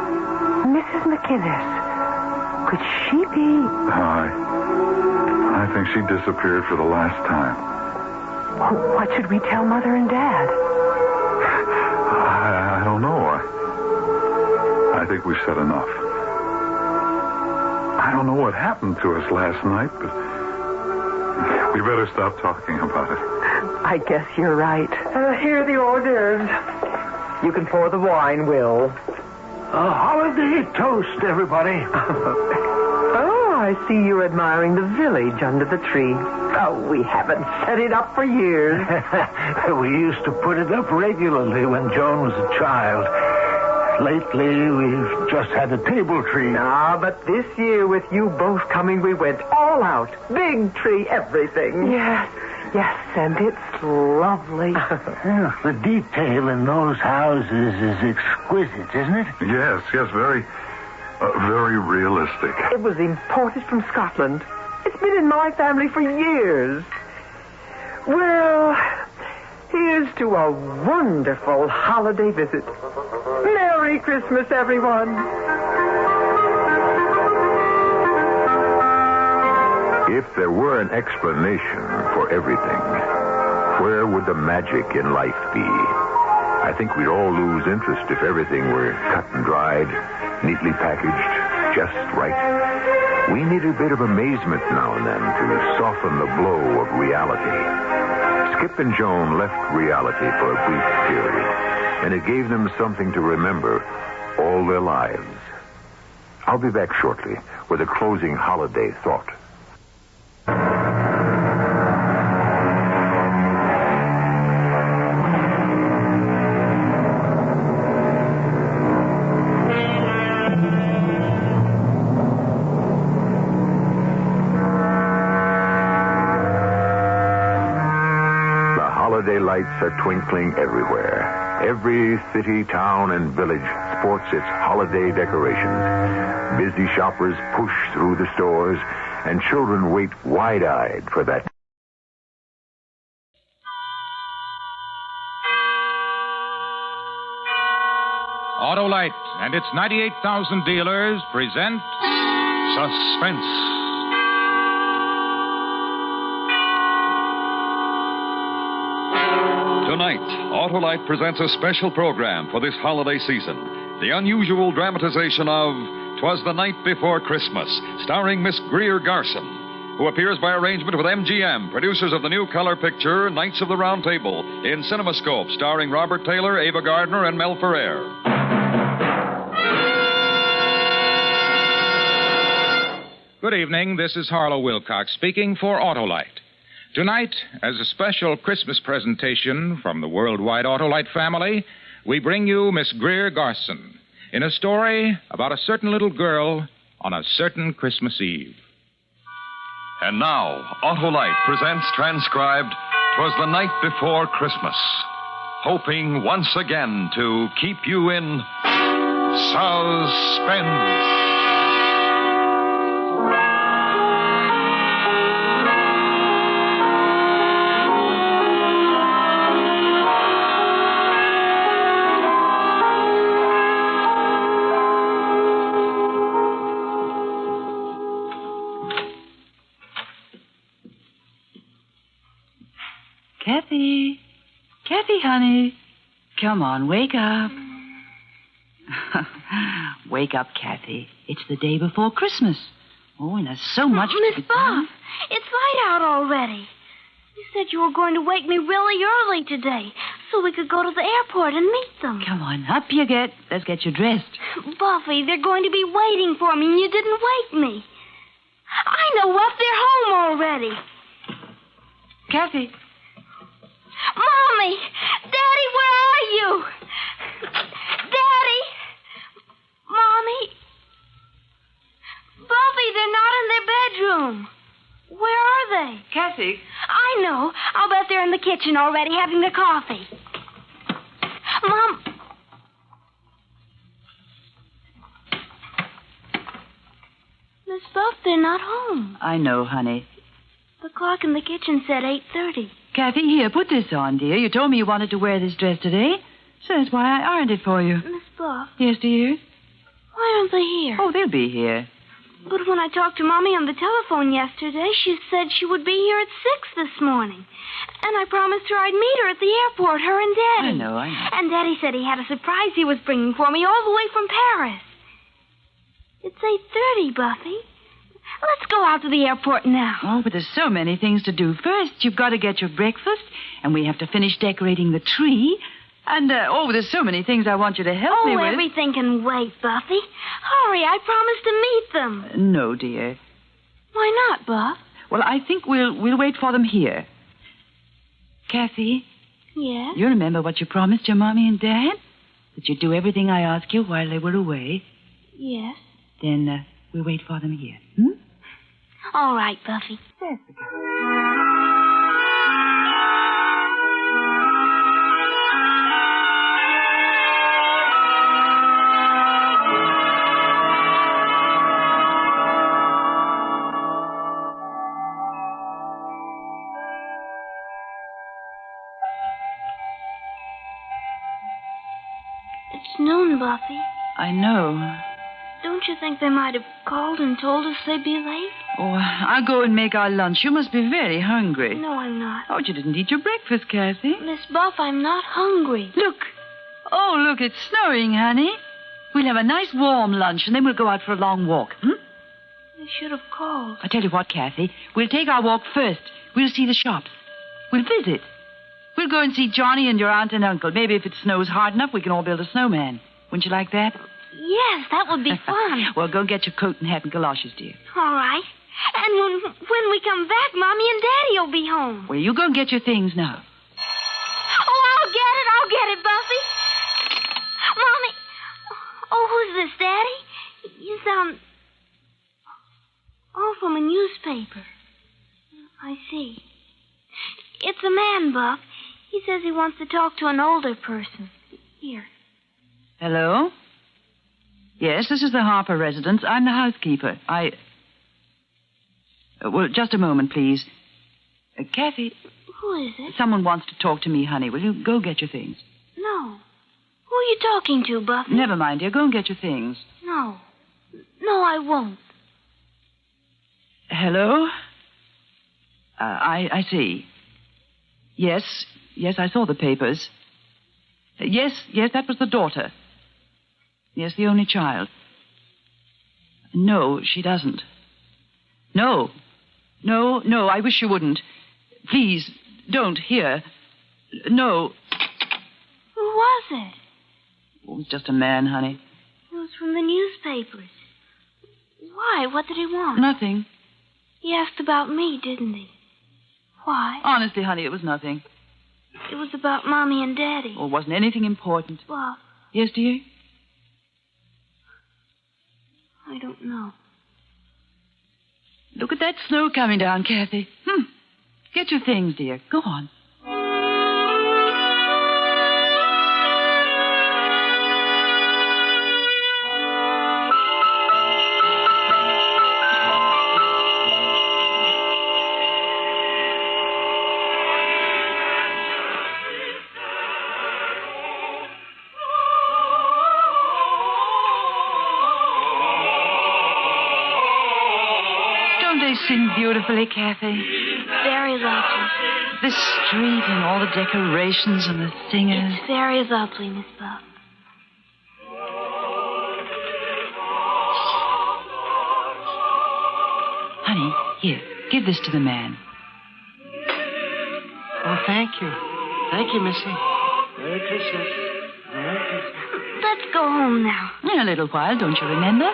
Mrs. McGinnis. Could she be... I think she disappeared for the last time. What should we tell Mother and Dad? I don't know. I think we've said enough. I don't know what happened to us last night, but we better stop talking about it. I guess you're right. Here are the hors d'oeuvres. You can pour the wine, Will. A holiday toast, everybody. Oh, I see you're admiring the village under the tree. Oh, we haven't set it up for years. We used to put it up regularly when Joan was a child. Lately, we've just had a table tree. Ah, but this year, with you both coming, we went all out. Big tree, everything. Yes, and it's lovely. The detail in those houses is exquisite, isn't it? Yes, very realistic. It was imported from Scotland. It's been in my family for years. Well, here's to a wonderful holiday visit. Merry Christmas, everyone. If there were an explanation for everything, where would the magic in life be? I think we'd all lose interest if everything were cut and dried, neatly packaged, just right. We need a bit of amazement now and then to soften the blow of reality. Skip and Joan left reality for a brief period, and it gave them something to remember all their lives. I'll be back shortly with a closing holiday thought. Holiday lights are twinkling everywhere. Every city, town, and village sports its holiday decorations. Busy shoppers push through the stores, and children wait wide-eyed for that. Autolite and its 98,000 dealers present Suspense. Tonight, Autolite presents a special program for this holiday season. The unusual dramatization of Twas the Night Before Christmas, starring Miss Greer Garson, who appears by arrangement with MGM, producers of the new color picture Knights of the Round Table, in CinemaScope, starring Robert Taylor, Ava Gardner, and Mel Ferrer. Good evening. This is Harlow Wilcox speaking for Autolite. Tonight, as a special Christmas presentation from the worldwide Autolite family, we bring you Miss Greer Garson in a story about a certain little girl on a certain Christmas Eve. And now, Autolite presents transcribed "'Twas the Night Before Christmas," hoping once again to keep you in suspense. Kathy. Kathy, honey. Come on, wake up. Wake up, Kathy. It's the day before Christmas. Oh, and there's so much to Miss Buff, it's light out already. You said you were going to wake me really early today so we could go to the airport and meet them. Come on, up you get. Let's get you dressed. Buffy, they're going to be waiting for me and you didn't wake me. I know what. They're home already. Kathy. Mommy! Daddy, where are you? Daddy! Mommy? Buffy, they're not in their bedroom. Where are they? Kathy. I know. I'll bet they're in the kitchen already having their coffee. Mom. Miss Buff, they're not home. I know, honey. The clock in the kitchen said 8:30. Kathy, here, put this on, dear. You told me you wanted to wear this dress today, so that's why I ironed it for you. Miss Buff. Yes, dear? Why aren't they here? Oh, they'll be here. But when I talked to Mommy on the telephone yesterday, she said she would be here at 6 this morning. And I promised her I'd meet her at the airport, her and Daddy. I know. And Daddy said he had a surprise he was bringing for me all the way from Paris. It's 8:30, Buffy. Let's go out to the airport now. Oh, but there's so many things to do. First, you've got to get your breakfast, and we have to finish decorating the tree. And, there's so many things I want you to help me with. Oh, everything can wait, Buffy. Hurry, I promised to meet them. No, dear. Why not, Buff? Well, I think we'll wait for them here. Kathy? Yes? You remember what you promised your Mommy and Dad? That you'd do everything I asked you while they were away? Yes. Then, we'll wait for them here. All right, Buffy. It's noon, Buffy. I know. Don't you think they might have called and told us they'd be late? Oh, I'll go and make our lunch. You must be very hungry. No, I'm not. Oh, you didn't eat your breakfast, Kathy. Miss Buff, I'm not hungry. Look. Oh, look, it's snowing, honey. We'll have a nice warm lunch, and then we'll go out for a long walk. They should have called. I tell you what, Kathy. We'll take our walk first. We'll see the shops. We'll visit. We'll go and see Johnny and your aunt and uncle. Maybe if it snows hard enough, we can all build a snowman. Wouldn't you like that? Yes, that would be fun. Well, go get your coat and hat and galoshes, dear. All right. And when we come back, Mommy and Daddy will be home. Well, you go and get your things now. Oh, I'll get it, Buffy. Mommy. Oh, who's this, Daddy? You sound... Oh, from a newspaper. I see. It's a man, Buff. He says he wants to talk to an older person. Here. Hello? Yes, this is the Harper residence. I'm the housekeeper. Well, just a moment, please. Kathy. Who is it? Someone wants to talk to me, honey. Will you go get your things? No. Who are you talking to, Buffy? Never mind, dear. Go and get your things. No. No, I won't. Hello? I see. Yes, I saw the papers. Yes, that was the daughter. Yes, the only child. No, she doesn't. No, I wish you wouldn't. Please, don't, here. No. Who was it? It was just a man, honey. It was from the newspapers. Why? What did he want? Nothing. He asked about me, didn't he? Why? Honestly, honey, it was nothing. It was about Mommy and Daddy. Oh, it wasn't anything important. Well... Yes, dear? I don't know. Look at that snow coming down, Kathy. Get your things, dear. Go on. Sing beautifully, Kathy. Very very lovely. This street and all the decorations and the singers. It's very lovely, Miss Buff. Honey, here, give this to the man. Oh, thank you. Thank you, Missy. Merry Christmas. Merry Christmas. Let's go home now. In a little while, don't you remember?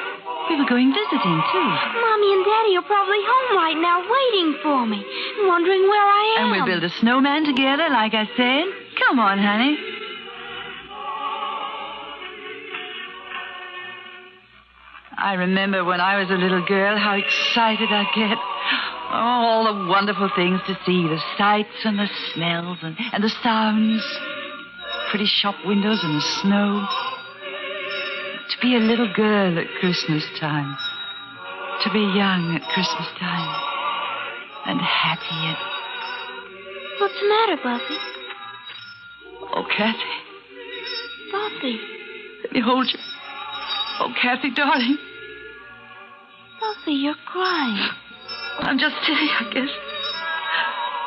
We were going visiting, too. Mommy and Daddy are probably home right now waiting for me, wondering where I am. And we'll build a snowman together, like I said. Come on, honey. I remember when I was a little girl how excited I'd get. Oh, all the wonderful things to see, the sights and the smells and the sounds. Pretty shop windows and the snow. To be a little girl at Christmas time. To be young at Christmas time. And happy. What's the matter, Buffy? Oh, Kathy. Buffy. Let me hold you. Oh, Kathy, darling. Buffy, you're crying. I'm just silly, I guess.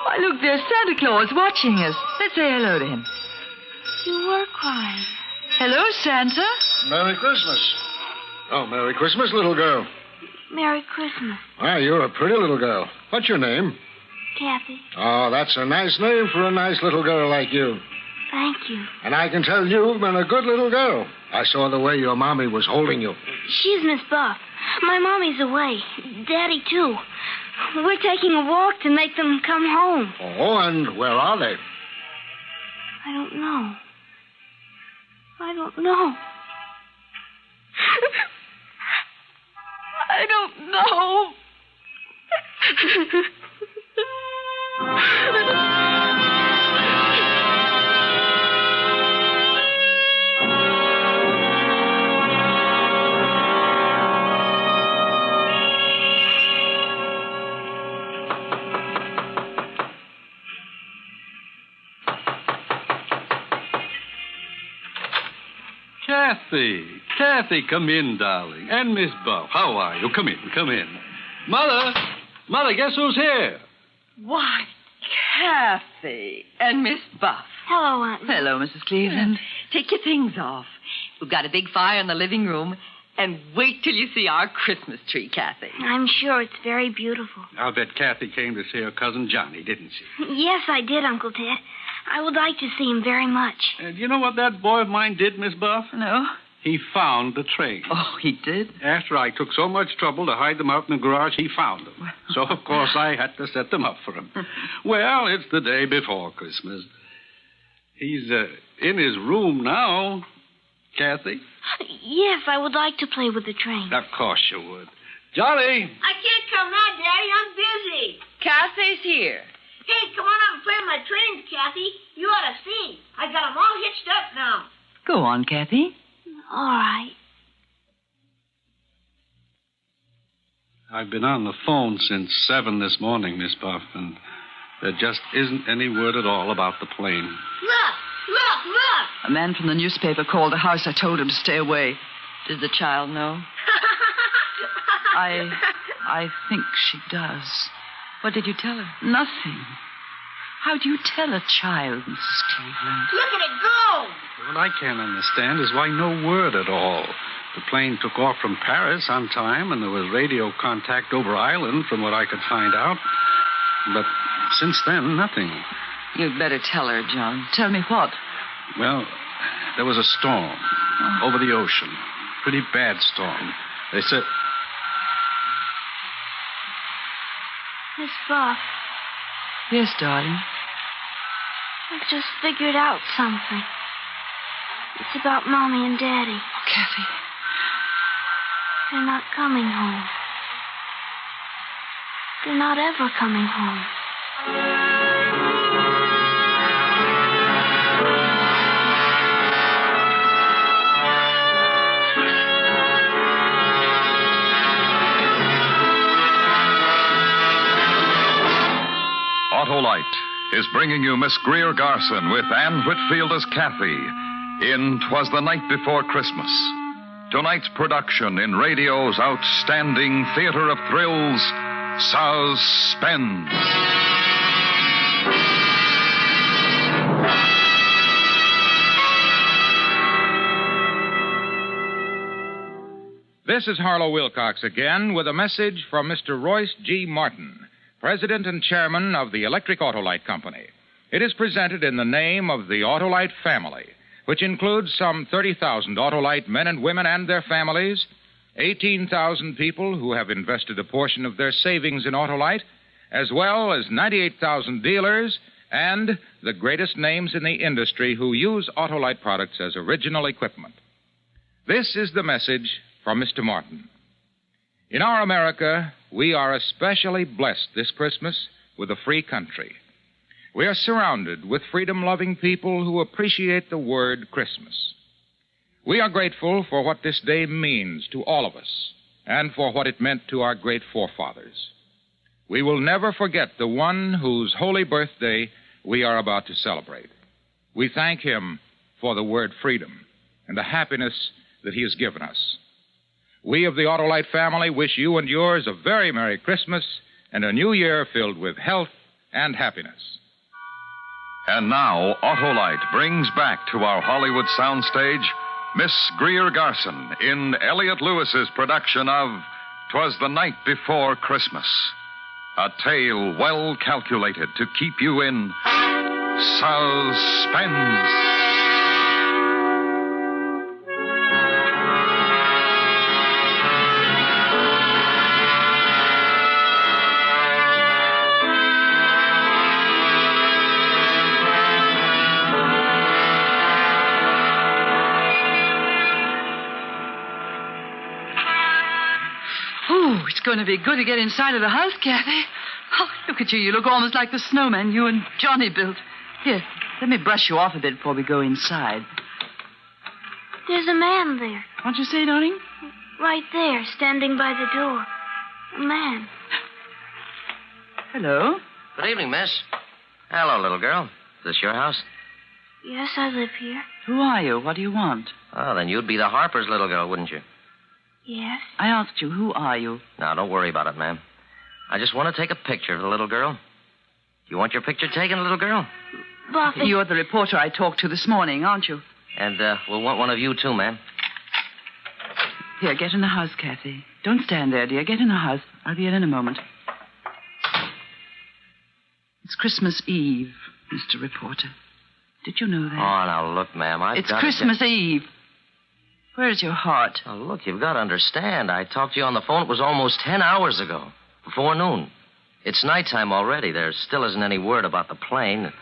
Why, look, there's Santa Claus watching us. Let's say hello to him. You were crying. Hello, Santa. Merry Christmas. Oh, Merry Christmas, little girl. Merry Christmas. Ah, you're a pretty little girl. What's your name? Kathy. Oh, that's a nice name for a nice little girl like you. Thank you. And I can tell you've been a good little girl. I saw the way your mommy was holding you. She's Miss Buff. My mommy's away. Daddy, too. We're taking a walk to make them come home. Oh, and where are they? I don't know. I don't know. I don't know. Kathy, come in, darling. And Miss Buff, how are you? Come in. Mother, guess who's here? Why, Kathy and Miss Buff. Hello, Aunt. Hello, Mrs. Cleveland. Take your things off. We've got a big fire in the living room. And wait till you see our Christmas tree, Kathy. I'm sure it's very beautiful. I'll bet Kathy came to see her cousin Johnny, didn't she? Yes, I did, Uncle Ted. I would like to see him very much. And you know what that boy of mine did, Miss Buff? No. He found the train. Oh, he did? After I took so much trouble to hide them out in the garage, he found them. So, of course, I had to set them up for him. Well, it's the day before Christmas. He's in his room now. Kathy? Yes, I would like to play with the train. Of course you would. Johnny! I can't come now, Daddy. I'm busy. Kathy's here. Hey, come on out and play with my trains, Kathy. You ought to see. I got them all hitched up now. Go on, Kathy. All right. I've been on the phone since 7 this morning, Miss Buff, and there just isn't any word at all about the plane. Look! A man from the newspaper called the house. I told him to stay away. Did the child know? I think she does. What did you tell her? Nothing. How do you tell a child, Mrs. Cleveland? Look at it go! What I can't understand is why no word at all. The plane took off from Paris on time, and there was radio contact over island, from what I could find out. But since then, nothing. You'd better tell her, John. Tell me what? Well, there was a storm over the ocean. Pretty bad storm. They said... Miss Buff. Yes, darling. I've just figured out something. It's about Mommy and Daddy. Oh, Kathy. They're not coming home. They're not ever coming home. Autolite is bringing you Miss Greer Garson with Anne Whitfield as Kathy in 'Twas the Night Before Christmas. Tonight's production in radio's outstanding theater of thrills, Suspense. This is Harlow Wilcox again with a message from Mr. Royce G. Martin, President and Chairman of the Electric Autolite Company. It is presented in the name of the Autolite family, which includes some 30,000 Autolite men and women and their families, 18,000 people who have invested a portion of their savings in Autolite, as well as 98,000 dealers and the greatest names in the industry who use Autolite products as original equipment. This is the message from Mr. Martin. In our America, we are especially blessed this Christmas with a free country. We are surrounded with freedom-loving people who appreciate the word Christmas. We are grateful for what this day means to all of us and for what it meant to our great forefathers. We will never forget the one whose holy birthday we are about to celebrate. We thank him for the word freedom and the happiness that he has given us. We of the Autolite family wish you and yours a very Merry Christmas and a new year filled with health and happiness. And now, Autolite brings back to our Hollywood soundstage Miss Greer Garson in Elliot Lewis's production of 'Twas the Night Before Christmas. A tale well calculated to keep you in suspense. It's going to be good to get inside of the house, Kathy. Oh, look at you. You look almost like the snowman you and Johnny built. Here, let me brush you off a bit before we go inside. There's a man there. What'd you say, darling? Right there, standing by the door. A man. Hello? Good evening, miss. Hello, little girl. Is this your house? Yes, I live here. Who are you? What do you want? Oh, then you'd be the Harper's little girl, wouldn't you? Yes. I asked you, who are you? Now, don't worry about it, ma'am. I just want to take a picture of the little girl. You want your picture taken, little girl? Buffy. You're the reporter I talked to this morning, aren't you? And we'll want one of you, too, ma'am. Here, get in the house, Kathy. Don't stand there, dear. Get in the house. I'll be in a moment. It's Christmas Eve, Mr. Reporter. Did you know that? Oh, now, look, ma'am, It's Christmas Eve. Where's your heart? Oh, look, you've got to understand. I talked to you on the phone. It was almost 10 hours ago, before noon. It's nighttime already. There still isn't any word about the plane.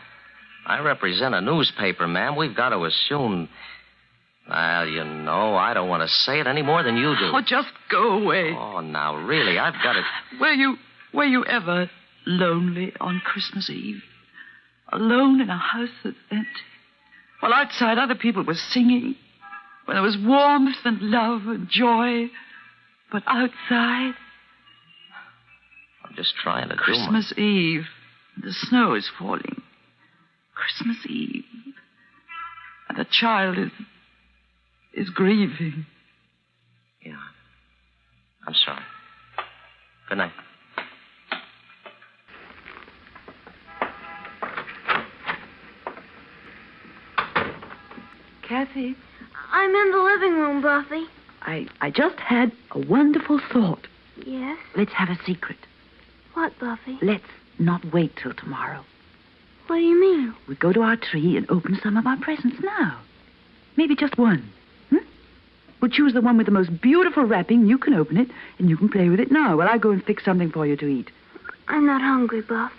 I represent a newspaper, ma'am. We've got to assume... Well, you know, I don't want to say it any more than you do. Oh, just go away. Oh, now, really, I've got to... Were you ever lonely on Christmas Eve? Alone in a house that's empty? While outside other people were singing... When there was warmth and love and joy. But outside... I'm just trying to Christmas Eve. The snow is falling. Christmas Eve. And the child is grieving. Yeah. I'm sorry. Good night. Kathy? I'm in the living room, Buffy. I just had a wonderful thought. Yes? Let's have a secret. What, Buffy? Let's not wait till tomorrow. What do you mean? We go to our tree and open some of our presents now. Maybe just one. We'll choose the one with the most beautiful wrapping. You can open it, and you can play with it now while I go and fix something for you to eat. I'm not hungry, Buff.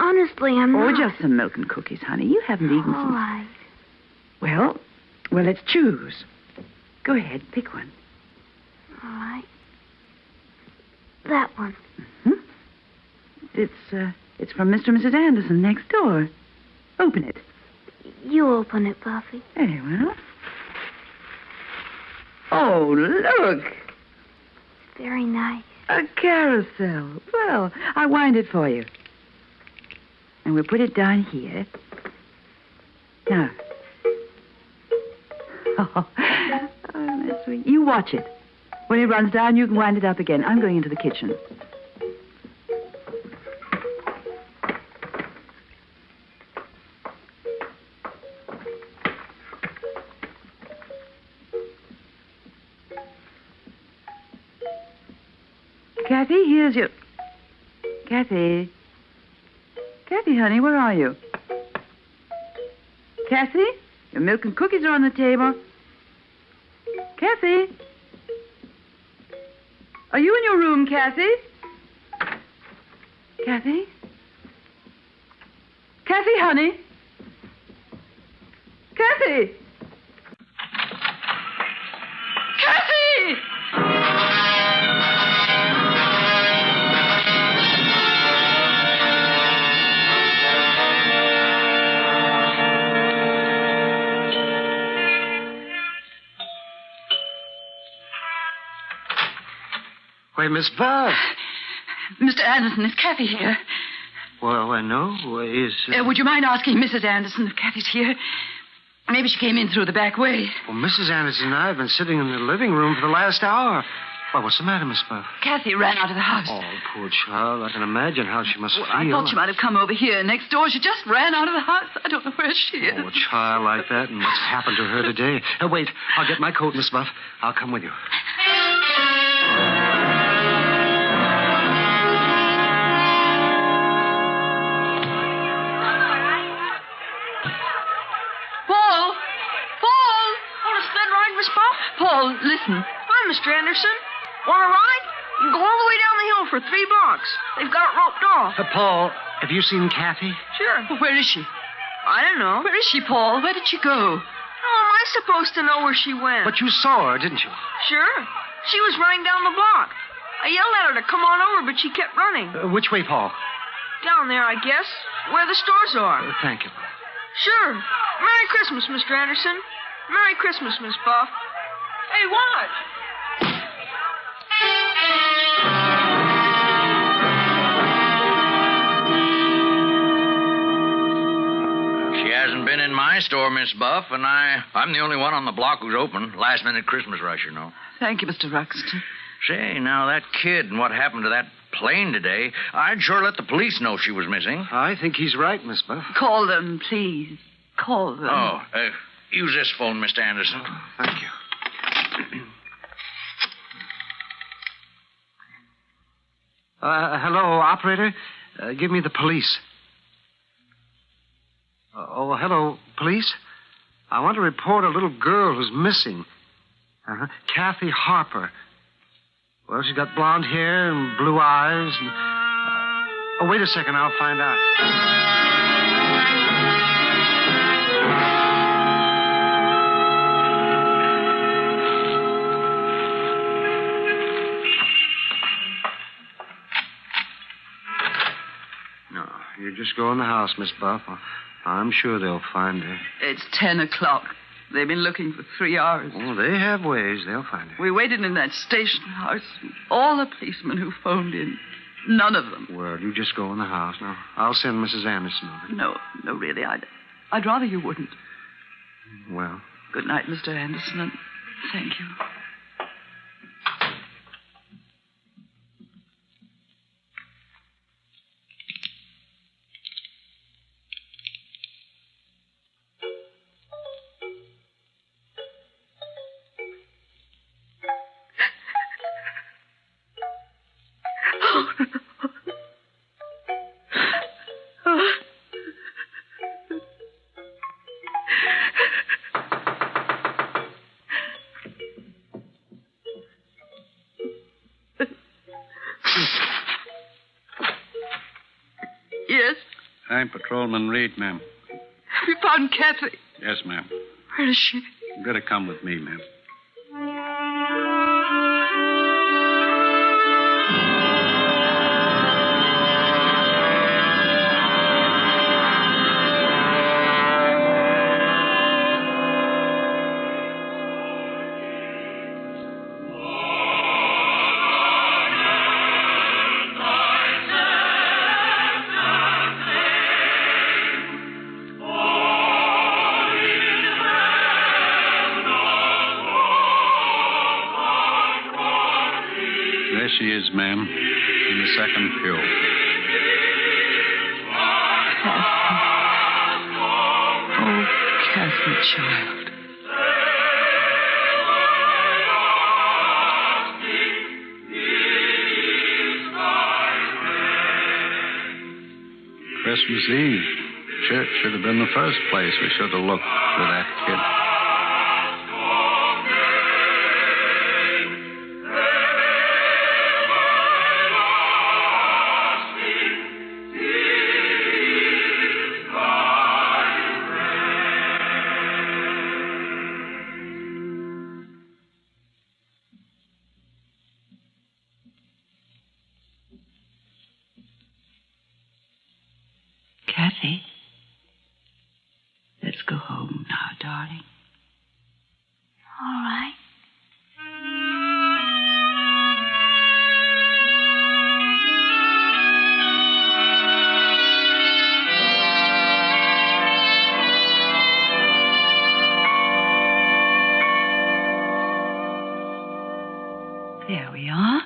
Honestly, I'm not. Or just some milk and cookies, honey. You haven't eaten All right. Well, let's choose. Go ahead, pick one. All right. That one. It's from Mr. and Mrs. Anderson next door. Open it. You open it, Buffy. Very well. Oh, look. Very nice. A carousel. Well, I'll wind it for you. And we'll put it down here. Now. Oh, that's sweet. You watch it. When it runs down, you can wind it up again. I'm going into the kitchen. Kathy, here's your... Kathy? Kathy, honey, where are you? Kathy? Your milk and cookies are on the table. Kathy? Are you in your room, Kathy? Kathy? Kathy, honey? Kathy! Kathy! Why, Miss Buff. Mr. Anderson, is Kathy here? Well, no. Would you mind asking Mrs. Anderson if Kathy's here? Maybe she came in through the back way. Well, Mrs. Anderson and I have been sitting in the living room for the last hour. Why, what's the matter, Miss Buff? Kathy ran out of the house. Oh, poor child. I can imagine how she must feel. I thought she might have come over here next door. She just ran out of the house. I don't know where she is. Oh, a child like that, and what's happened to her today? Wait, I'll get my coat, Miss Buff. I'll come with you. Paul, listen. Hi, Mr. Anderson. Want a ride? You can go all the way down the hill for 3 blocks. They've got it roped off. Paul, have you seen Kathy? Sure. Where is she? I don't know. Where is she, Paul? Where did she go? How am I supposed to know where she went? But you saw her, didn't you? Sure. She was running down the block. I yelled at her to come on over, but she kept running. Which way, Paul? Down there, I guess, where the stores are. Thank you. Sure. Merry Christmas, Mr. Anderson. Merry Christmas, Miss Buff. Hey, what? She hasn't been in my store, Miss Buff, and I'm the only one on the block who's open. Last-minute Christmas rush, you know. Thank you, Mr. Ruxton. Say, now, that kid and what happened to that plane today, I'd sure let the police know she was missing. I think he's right, Miss Buff. Call them, please. Call them. Oh, use this phone, Mr. Anderson. Oh, thank you. Hello, operator. Give me the police. Hello, police. I want to report a little girl who's missing. Kathy Harper. Well, she's got blonde hair and blue eyes. And... wait a second. I'll find out. You just go in the house, Miss Buff. I'm sure they'll find her. It's 10 o'clock. They've been looking for 3 hours. Oh, they have ways. They'll find her. We waited in that station house. All the policemen who phoned in. None of them. Well, you just go in the house. Now, I'll send Mrs. Anderson over. No, really, I'd rather you wouldn't. Well. Good night, Mr. Anderson, and thank you. Yes? I'm Patrolman Reed, ma'am. Have you found Kathy? Yes, ma'am. Where is she? You better come with me, ma'am. There she is, ma'am, in the second pew. Oh, Kathy, child. Christmas Eve. Church should have been the first place we should have looked for that kid. Kathy, let's go home now, darling. All right. There we are.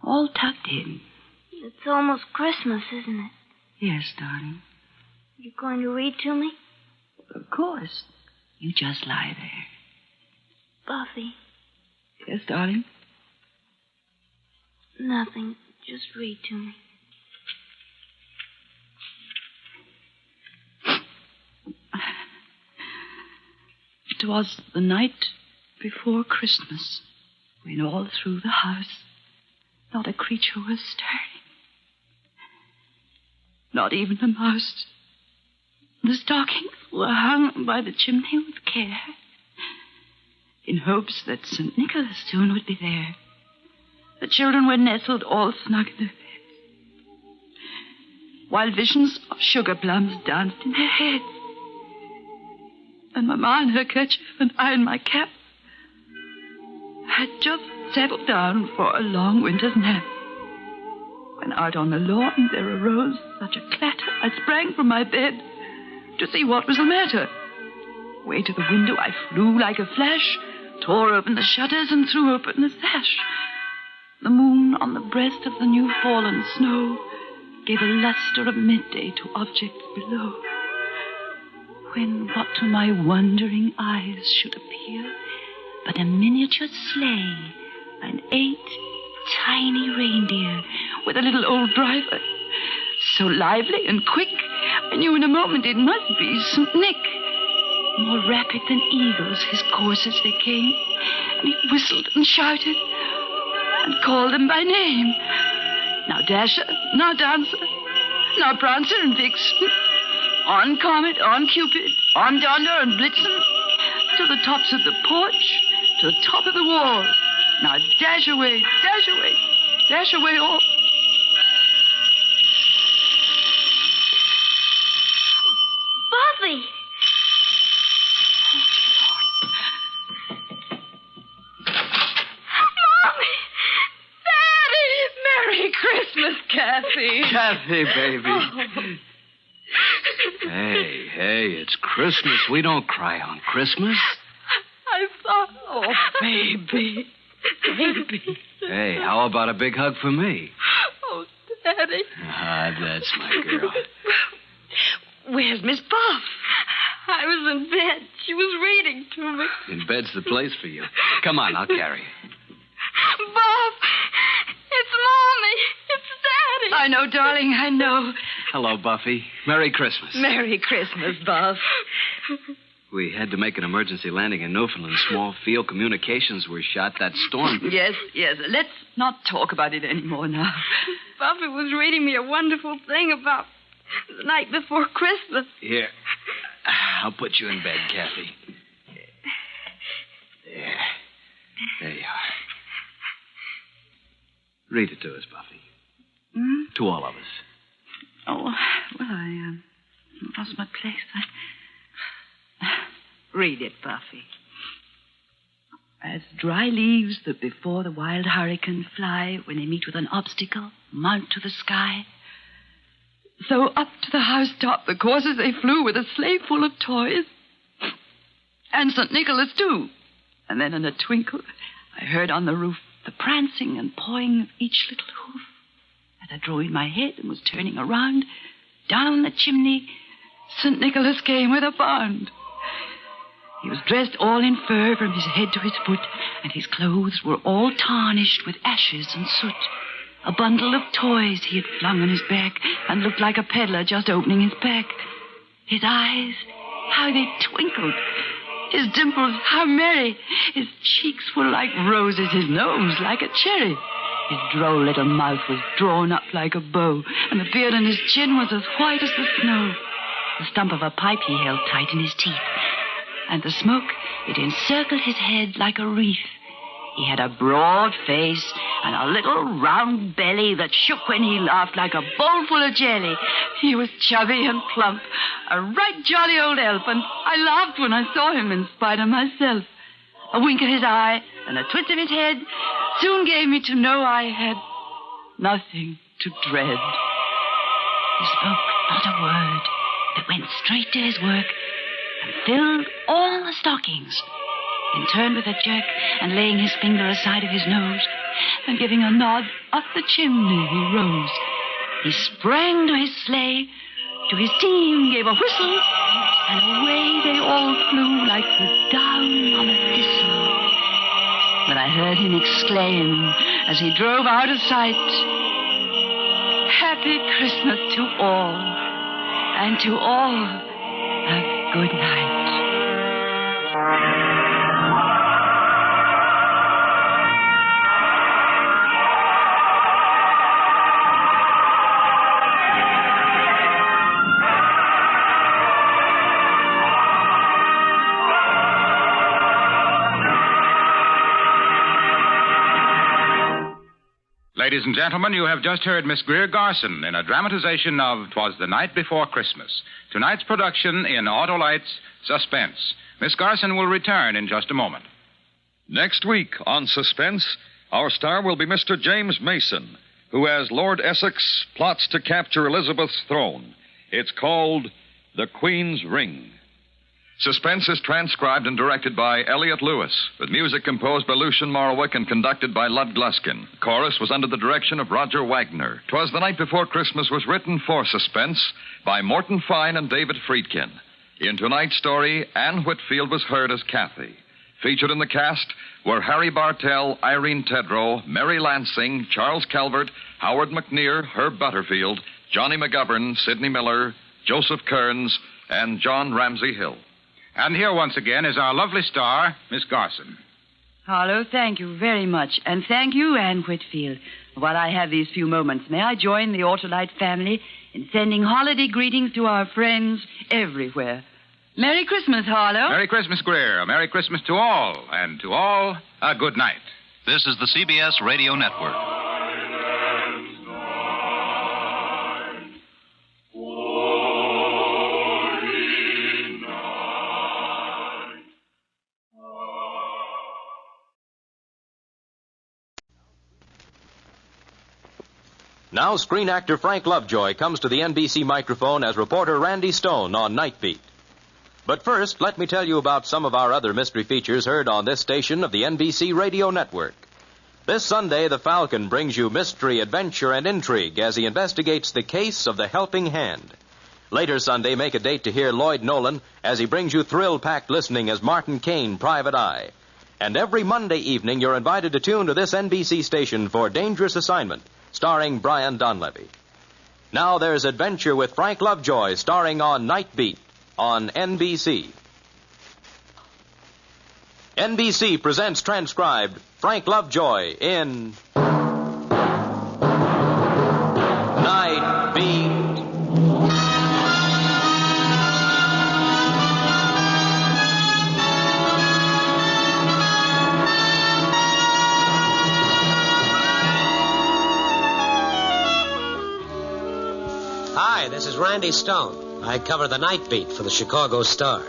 All tucked in. It's almost Christmas, isn't it? Yes, darling. You going to read to me? Of course. You just lie there. Buffy. Yes, darling? Nothing. Just read to me. It was the night before Christmas, when all through the house not a creature was stirring. Not even a mouse. The stockings were hung by the chimney with care, in hopes that St. Nicholas soon would be there. The children were nestled all snug in their beds, while visions of sugar plums danced in their heads. And Mamma in her kerchief and I in my cap had just settled down for a long winter's nap, when out on the lawn there arose such a clatter, I sprang from my bed to see what was the matter. Way to the window I flew like a flash, tore open the shutters and threw open the sash. The moon on the breast of the new-fallen snow gave a luster of midday to objects below, when what to my wondering eyes should appear but a miniature sleigh and 8 tiny reindeer with a little old driver, so lively and quick, I knew in a moment it must be St. Nick. More rapid than eagles his coursers they came, and he whistled and shouted and called them by name. Now Dasher, now Dancer, now Prancer and Vixen, on Comet, on Cupid, on Donder and Blitzen, to the tops of the porch, to the top of the wall. Now dash away, dash away, dash away all. Buffy! Mommy! Daddy! Merry Christmas, Kathy. Kathy, baby. Oh. Hey, it's Christmas. We don't cry on Christmas. I thought, oh, baby. Baby. Hey, how about a big hug for me? Oh, Daddy. That's my girl. Where's Miss Buff? I was in bed. She was reading to me. In bed's the place for you. Come on, I'll carry you. Buff! It's Mommy! It's Daddy! I know, darling, I know. Hello, Buffy. Merry Christmas. Merry Christmas, Buff. We had to make an emergency landing in Newfoundland. Small field communications were shot. That storm. Yes. Let's not talk about it anymore now. Buffy was reading me a wonderful thing about the night before Christmas. Here. I'll put you in bed, Kathy. There you are. Read it to us, Buffy. To all of us. Oh, well, I lost my place. Read it, Buffy. As dry leaves that before the wild hurricane fly when they meet with an obstacle, mount to the sky, so up to the housetop the coursers they flew with a sleigh full of toys. And St. Nicholas, too. And then in a twinkle, I heard on the roof the prancing and pawing of each little hoof. As I drew in my head and was turning around, down the chimney, St. Nicholas came with a bound. He was dressed all in fur from his head to his foot, and his clothes were all tarnished with ashes and soot. a bundle of toys he had flung on his back and looked like a peddler just opening his pack. His eyes, how they twinkled. His dimples, how merry. His cheeks were like roses, his nose like a cherry. His droll little mouth was drawn up like a bow, and the beard on his chin was as white as the snow. The stump of a pipe he held tight in his teeth, and the smoke, it encircled his head like a wreath. He had a broad face and a little round belly that shook when he laughed like a bowl full of jelly. He was chubby and plump, a right jolly old elf, and I laughed when I saw him in spite of myself. A wink of his eye and a twist of his head soon gave me to know I had nothing to dread. He spoke not a word, but went straight to his work and filled all the stockings. Then turned with a jerk and laying his finger aside of his nose and giving a nod up the chimney he rose. He sprang to his sleigh, to his team gave a whistle, and away they all flew like the down on a thistle. But I heard him exclaim as he drove out of sight, "Happy Christmas to all, and to all a good night." Ladies and gentlemen, you have just heard Miss Greer Garson in a dramatization of Twas the Night Before Christmas, tonight's production in Autolite's Suspense. Miss Garson will return in just a moment. Next week on Suspense, our star will be Mr. James Mason, who, as Lord Essex, plots to capture Elizabeth's throne. It's called The Queen's Ring. Suspense is transcribed and directed by Elliot Lewis, with music composed by Lucien Morawick and conducted by Lud Gluskin. Chorus was under the direction of Roger Wagner. 'Twas the Night Before Christmas was written for Suspense by Morton Fine and David Friedkin. In tonight's story, Anne Whitfield was heard as Kathy. Featured in the cast were Harry Bartell, Irene Tedrow, Mary Lansing, Charles Calvert, Howard McNear, Herb Butterfield, Johnny McGovern, Sidney Miller, Joseph Kearns, and John Ramsey Hill. And here once again is our lovely star, Miss Garson. Harlow, thank you very much. And thank you, Anne Whitfield. While I have these few moments, may I join the Autolite family in sending holiday greetings to our friends everywhere. Merry Christmas, Harlow. Merry Christmas, Greer. A Merry Christmas to all. And to all, a good night. This is the CBS Radio Network. Now, screen actor Frank Lovejoy comes to the NBC microphone as reporter Randy Stone on Night Beat. But first, let me tell you about some of our other mystery features heard on this station of the NBC Radio Network. This Sunday, the Falcon brings you mystery, adventure, and intrigue as he investigates the case of the Helping Hand. Later Sunday, make a date to hear Lloyd Nolan as he brings you thrill-packed listening as Martin Caine, Private Eye. And every Monday evening, you're invited to tune to this NBC station for Dangerous Assignment, starring Brian Donlevy. Now there's Adventure with Frank Lovejoy, starring on Night Beat on NBC. NBC presents transcribed Frank Lovejoy in Night Beat. Hi, this is Randy Stone. I cover the Night Beat for the Chicago Star.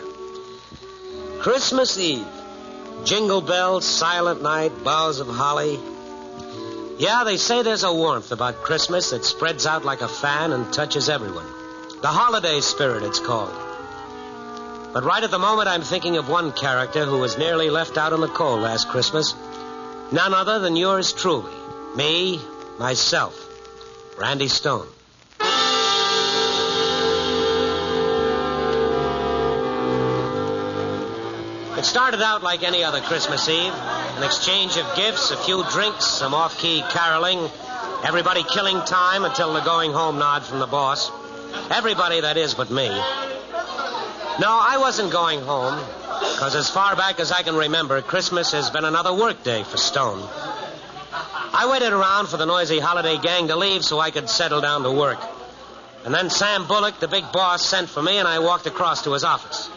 Christmas Eve. Jingle bells, silent night, boughs of holly. Yeah, they say there's a warmth about Christmas that spreads out like a fan and touches everyone. The holiday spirit, it's called. But right at the moment, I'm thinking of one character who was nearly left out in the cold last Christmas. None other than yours truly. Me, myself, Randy Stone. It started out like any other Christmas Eve. An exchange of gifts, a few drinks, some off-key caroling, Everybody killing time until the going home nod from the boss. Everybody, that is, but me. No, I wasn't going home, because as far back as I can remember, Christmas has been another work day for Stone. I waited around for the noisy holiday gang to leave so I could settle down to work. And then Sam Bullock, the big boss, sent for me, and I walked across to his office.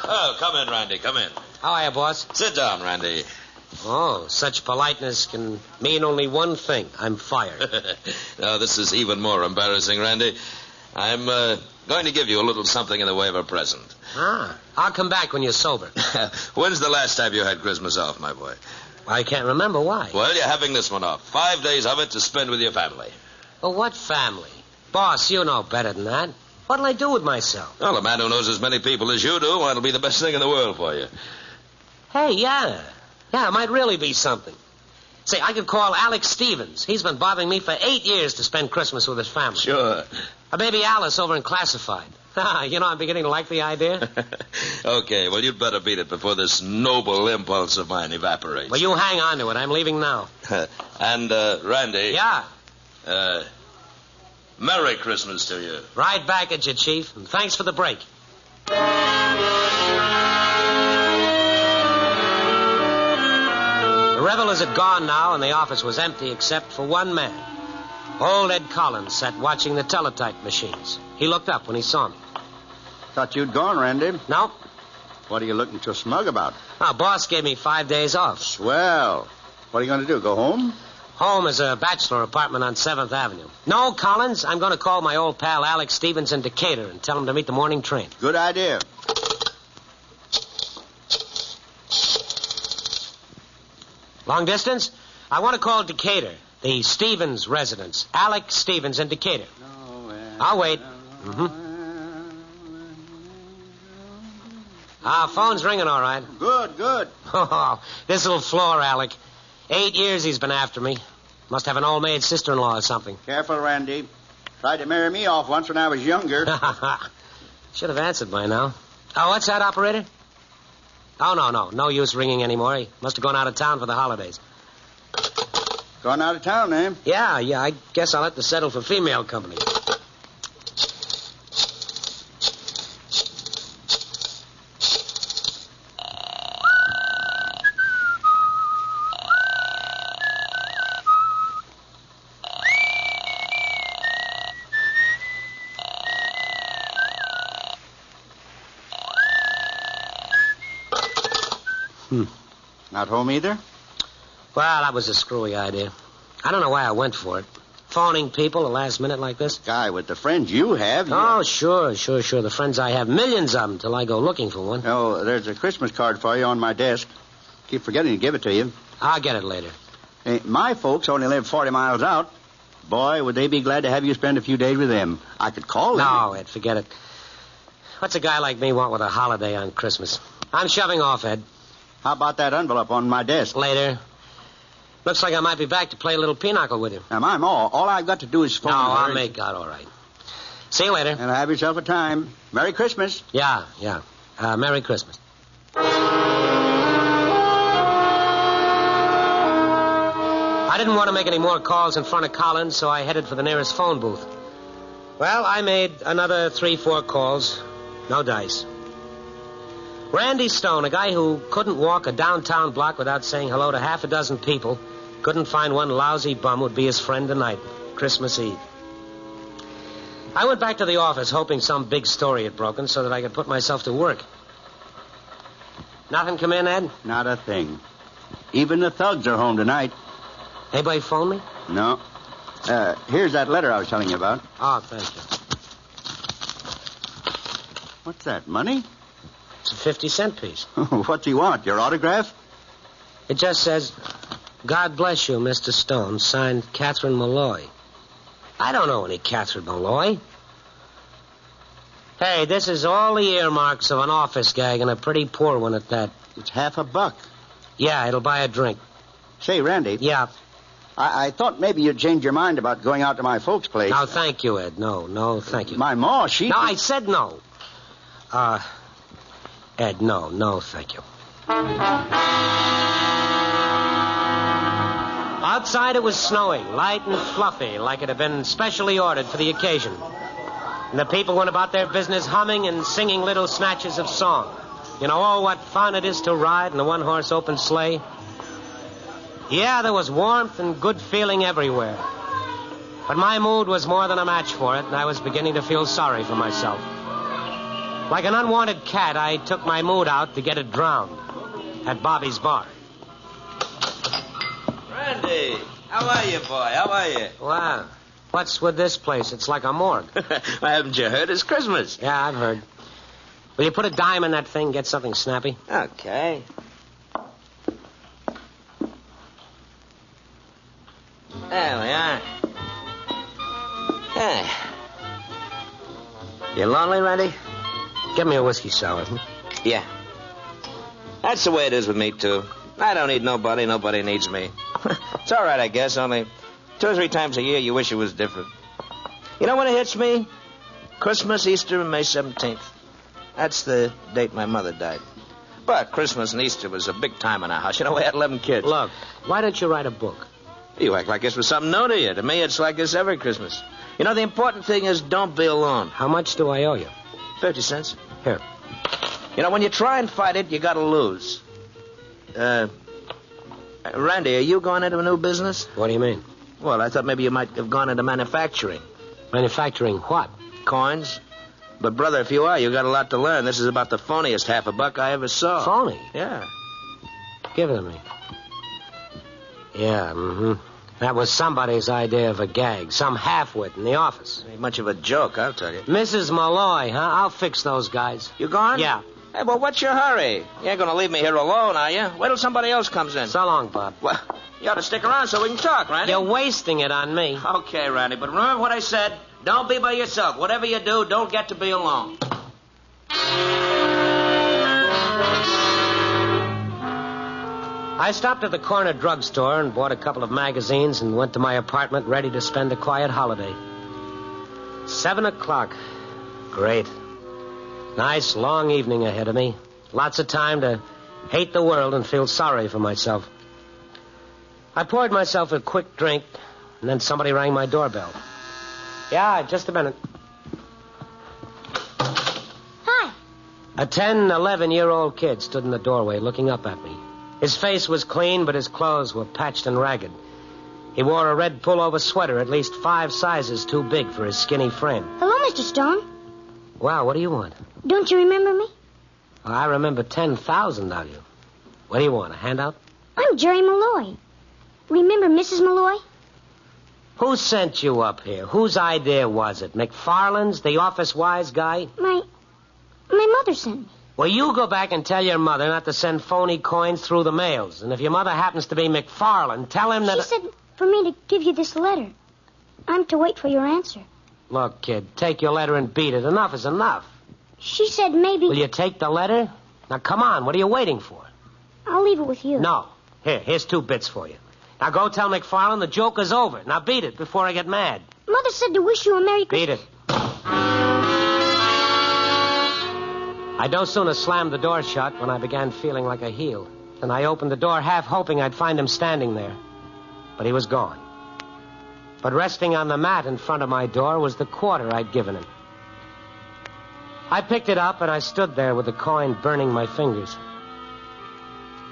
Oh, come in, Randy, come in. How are you, boss? Sit down, Randy. Oh, such politeness can mean only one thing. I'm fired. No, this is even more embarrassing, Randy. I'm going to give you a little something in the way of a present. Ah, I'll come back when you're sober. When's the last time you had Christmas off, my boy? I can't remember why. Well, you're having this one off. 5 days of it to spend with your family. Well, what family? Boss, you know better than that. What'll I do with myself? Well, a man who knows as many people as you do, it'll be the best thing in the world for you. Hey, yeah. Yeah, it might really be something. Say, I could call Alex Stevens. He's been bothering me for 8 years to spend Christmas with his family. Sure. Or maybe Alice over in Classified. You know, I'm beginning to like the idea. Okay, well, you'd better beat it before this noble impulse of mine evaporates. Well, you hang on to it. I'm leaving now. And, Randy. Yeah? Merry Christmas to you. Right back at you, Chief. And thanks for the break. The revelers had gone now, and the office was empty except for one man. Old Ed Collins sat watching the teletype machines. He looked up when he saw me. Thought you'd gone, Randy. No. What are you looking so smug about? Our boss gave me 5 days off. Swell. What are you going to do, go home? Home is a bachelor apartment on 7th Avenue. No, Collins, I'm going to call my old pal Alex Stevens in Decatur and tell him to meet the morning train. Good idea. Long distance? I want to call Decatur. The Stevens residence. Alex Stevens in Decatur. I'll wait. Phone's ringing all right. Good, good. Oh, this little floor, Alec. 8 years he's been after me. Must have an old maid sister-in-law or something. Careful, Randy. Tried to marry me off once when I was younger. Should have answered by now. Oh, what's that, operator? Oh, no. No use ringing anymore. He must have gone out of town for the holidays. Gone out of town, eh? Yeah. I guess I'll have to settle for female company. Not home either? Well, that was a screwy idea. I don't know why I went for it. Phoning people at the last minute like this. Guy, with the friends you have... Oh, sure. The friends I have, millions of them till I go looking for one. Oh, there's a Christmas card for you on my desk. Keep forgetting to give it to you. I'll get it later. Hey, my folks only live 40 miles out. Boy, would they be glad to have you spend a few days with them. I could call them. No, Ed, forget it. What's a guy like me want with a holiday on Christmas? I'm shoving off, Ed. How about that envelope on my desk? Later. Looks like I might be back to play a little pinochle with you. Now, my ma, all I've got to do is phone No, her. I'll make out all right. See you later. And have yourself a time. Merry Christmas. Yeah. Merry Christmas. I didn't want to make any more calls in front of Collins, so I headed for the nearest phone booth. Well, I made another 3-4 calls. No dice. Randy Stone, a guy who couldn't walk a downtown block without saying hello to half a dozen people, couldn't find one lousy bum would be his friend tonight, Christmas Eve. I went back to the office hoping some big story had broken so that I could put myself to work. Nothing come in, Ed? Not a thing. Even the thugs are home tonight. Anybody phone me? No. Here's that letter I was telling you about. Oh, thank you. What's that, money? It's a 50-cent piece. What's he want, your autograph? It just says, God bless you, Mr. Stone, signed Catherine Malloy. I don't know any Catherine Malloy. Hey, this is all the earmarks of an office gag, and a pretty poor one at that. It's $50. Yeah, it'll buy a drink. Say, Randy. Yeah? I thought maybe you'd change your mind about going out to my folks' place. No, thank you, Ed. No, thank you. My ma, she... No, I said no. Ed, no, thank you. I Outside it was snowing, light and fluffy, like it had been specially ordered for the occasion. And the people went about their business humming and singing little snatches of song. You know, oh, what fun it is to ride in a one-horse open sleigh. Yeah, there was warmth and good feeling everywhere. But my mood was more than a match for it, and I was beginning to feel sorry for myself. Like an unwanted cat, I took my mood out to get it drowned at Bobby's bar. Randy, how are you, boy? How are you? Wow. What's with this place? It's like a morgue. Well, haven't you heard? It's Christmas. Yeah, I've heard. Will you put a dime in that thing and get something snappy? Okay. There we are. Hey. You lonely, Randy? Give me a whiskey sour. Yeah. That's the way it is with me, too. I don't need nobody. Nobody needs me. It's all right, I guess, only 2 or 3 times a year you wish it was different. You know when it hits me? Christmas, Easter, and May 17th. That's the date my mother died. But Christmas and Easter was a big time in our house. You know, we had 11 kids. Look, why don't you write a book? You act like this was something new to you. To me, it's like this every Christmas. You know, the important thing is don't be alone. How much do I owe you? 50 cents. Here. You know, when you try and fight it, you gotta lose. Randy, are you going into a new business? What do you mean? Well, I thought maybe you might have gone into manufacturing. Manufacturing what? Coins. But, brother, if you are, you got a lot to learn. This is about the phoniest $50 I ever saw. Phony? Yeah. Give it to me. Yeah, That was somebody's idea of a gag. Some half-wit in the office. Ain't much of a joke, I'll tell you. Mrs. Malloy, huh? I'll fix those guys. You gone? Yeah. Hey, well, what's your hurry? You ain't gonna leave me here alone, are you? Wait till somebody else comes in. So long, Bob. Well, you ought to stick around so we can talk, Randy. You're wasting it on me. Okay, Randy, but remember what I said. Don't be by yourself. Whatever you do, don't get to be alone. I stopped at the corner drugstore and bought a couple of magazines and went to my apartment ready to spend a quiet holiday. 7 o'clock. Great. Nice, long evening ahead of me. Lots of time to hate the world and feel sorry for myself. I poured myself a quick drink, and then somebody rang my doorbell. Yeah, just a minute. Hi. A 10, 11-year-old kid stood in the doorway looking up at me. His face was clean, but his clothes were patched and ragged. He wore a red pullover sweater at least 5 sizes too big for his skinny frame. Hello, Mr. Stone. Wow, what do you want? Don't you remember me? Well, I remember 10,000 of you. What do you want, a handout? I'm Jerry Malloy. Remember Mrs. Malloy? Who sent you up here? Whose idea was it? McFarland's, the office-wise guy? My mother sent me. Well, you go back and tell your mother not to send phony coins through the mails. And if your mother happens to be McFarland, tell him that... She said for me to give you this letter. I'm to wait for your answer. Look, kid, take your letter and beat it. Enough is enough. She said maybe... Will you take the letter? Now, come on. What are you waiting for? I'll leave it with you. No. Here's 2 bits for you. Now, go tell McFarland the joke is over. Now, beat it before I get mad. Mother said to wish you a Merry Christmas. Beat it. I no sooner slammed the door shut when I began feeling like a heel. Then I opened the door, half hoping I'd find him standing there. But he was gone. But resting on the mat in front of my door was the quarter I'd given him. I picked it up, and I stood there with the coin burning my fingers.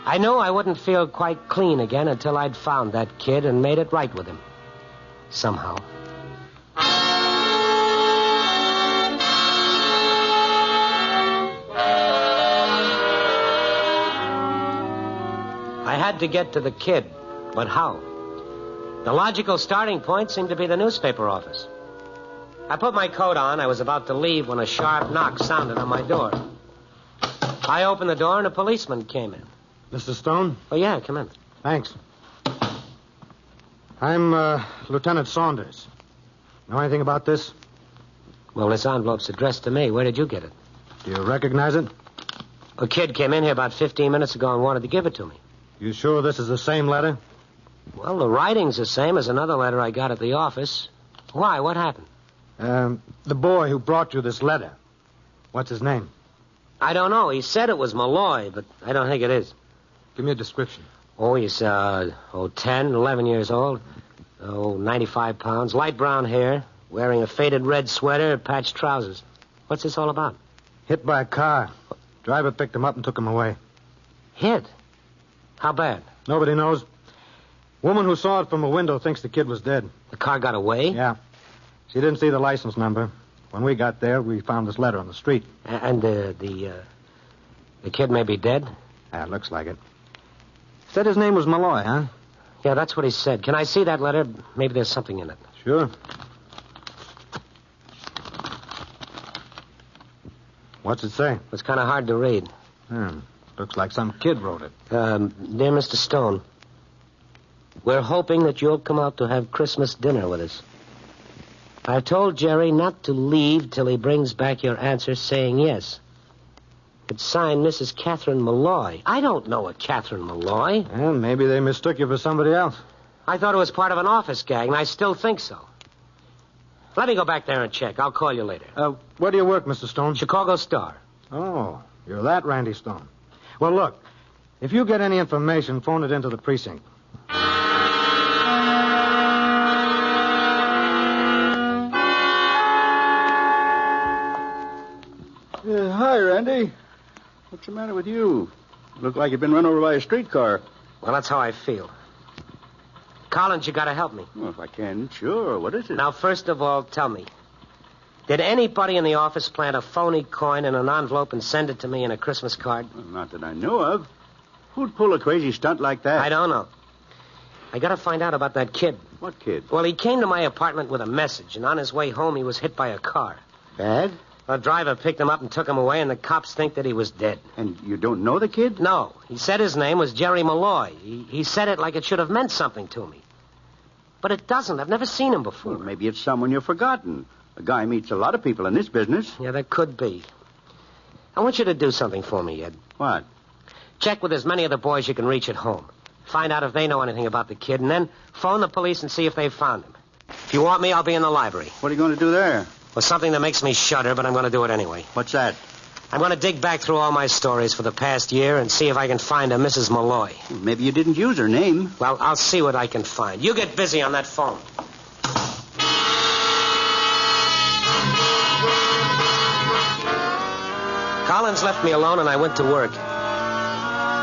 I knew I wouldn't feel quite clean again until I'd found that kid and made it right with him. Somehow. I had to get to the kid, but how? The logical starting point seemed to be the newspaper office. I put my coat on. I was about to leave when a sharp knock sounded on my door. I opened the door and a policeman came in. Mr. Stone? Oh, yeah, come in. Thanks. I'm Lieutenant Saunders. Know anything about this? Well, this envelope's addressed to me. Where did you get it? Do you recognize it? A kid came in here about 15 minutes ago and wanted to give it to me. You sure this is the same letter? Well, the writing's the same as another letter I got at the office. Why? What happened? The boy who brought you this letter. What's his name? I don't know. He said it was Malloy, but I don't think it is. Give me a description. Oh, he's, 10, 11 years old. 95 pounds, light brown hair, wearing a faded red sweater, patched trousers. What's this all about? Hit by a car. Driver picked him up and took him away. Hit? How bad? Nobody knows. Woman who saw it from a window thinks the kid was dead. The car got away? Yeah. She didn't see the license number. When we got there, we found this letter on the street. And the kid may be dead? Yeah, it looks like it. Said his name was Malloy, huh? Yeah, that's what he said. Can I see that letter? Maybe there's something in it. Sure. What's it say? It's kind of hard to read. Looks like some kid wrote it. Dear Mr. Stone, we're hoping that you'll come out to have Christmas dinner with us. I've told Jerry not to leave till he brings back your answer saying yes. It's signed Mrs. Catherine Malloy. I don't know a Catherine Malloy. Well, maybe they mistook you for somebody else. I thought it was part of an office gag, and I still think so. Let me go back there and check. I'll call you later. Where do you work, Mr. Stone? Chicago Star. Oh, you're that Randy Stone. Well, look, if you get any information, phone it into the precinct. Hi, Randy. What's the matter with you? Look like you've been run over by a streetcar. Well, that's how I feel. Collins, you gotta help me. Well, if I can, sure. What is it? Now, first of all, tell me. Did anybody in the office plant a phony coin in an envelope and send it to me in a Christmas card? Well, not that I know of. Who'd pull a crazy stunt like that? I don't know. I gotta find out about that kid. What kid? Well, he came to my apartment with a message, and on his way home, he was hit by a car. Bad? The driver picked him up and took him away, and the cops think that he was dead. And you don't know the kid? No. He said his name was Jerry Malloy. He said it like it should have meant something to me. But it doesn't. I've never seen him before. Well, maybe it's someone you've forgotten. A guy meets a lot of people in this business. Yeah, that could be. I want you to do something for me, Ed. What? Check with as many of the boys you can reach at home. Find out if they know anything about the kid, and then phone the police and see if they've found him. If you want me, I'll be in the library. What are you going to do there? Well, something that makes me shudder, but I'm going to do it anyway. What's that? I'm going to dig back through all my stories for the past year and see if I can find a Mrs. Malloy. Well, maybe you didn't use her name. Well, I'll see what I can find. You get busy on that phone. Collins left me alone, and I went to work.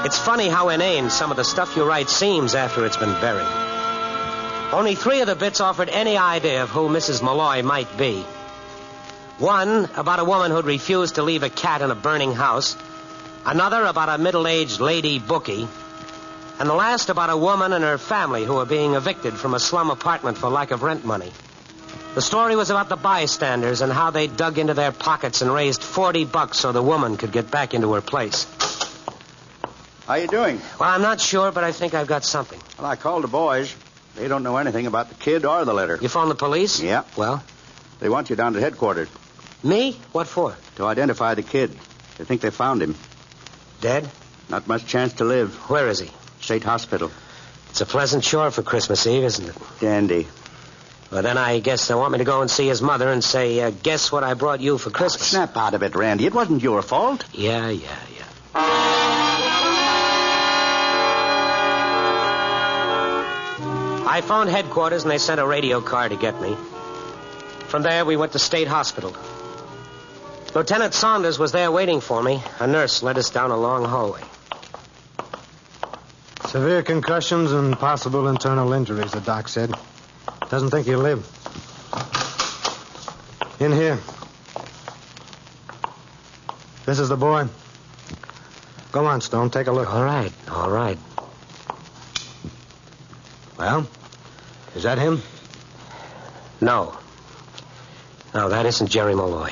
It's funny how inane some of the stuff you write seems after it's been buried. Only 3 of the bits offered any idea of who Mrs. Malloy might be. One about a woman who'd refused to leave a cat in a burning house. Another about a middle-aged lady bookie. And the last about a woman and her family who were being evicted from a slum apartment for lack of rent money. The story was about the bystanders and how they dug into their pockets and raised $40 so the woman could get back into her place. How you doing? Well, I'm not sure, but I think I've got something. Well, I called the boys. They don't know anything about the kid or the letter. You phoned the police? Yeah. Well? They want you down to headquarters. Me? What for? To identify the kid. They think they found him. Dead? Not much chance to live. Where is he? State Hospital. It's a pleasant chore for Christmas Eve, isn't it? Dandy. Well, then I guess they want me to go and see his mother and say, guess what I brought you for Christmas. Oh, snap out of it, Randy. It wasn't your fault. Yeah. I phoned headquarters, and they sent a radio car to get me. From there, we went to State Hospital. Lieutenant Saunders was there waiting for me. A nurse led us down a long hallway. Severe concussions and possible internal injuries, the doc said. Doesn't think he'll live. In here. This is the boy. Go on, Stone. Take a look. All right. Well, is that him? No, that isn't Jerry Malloy.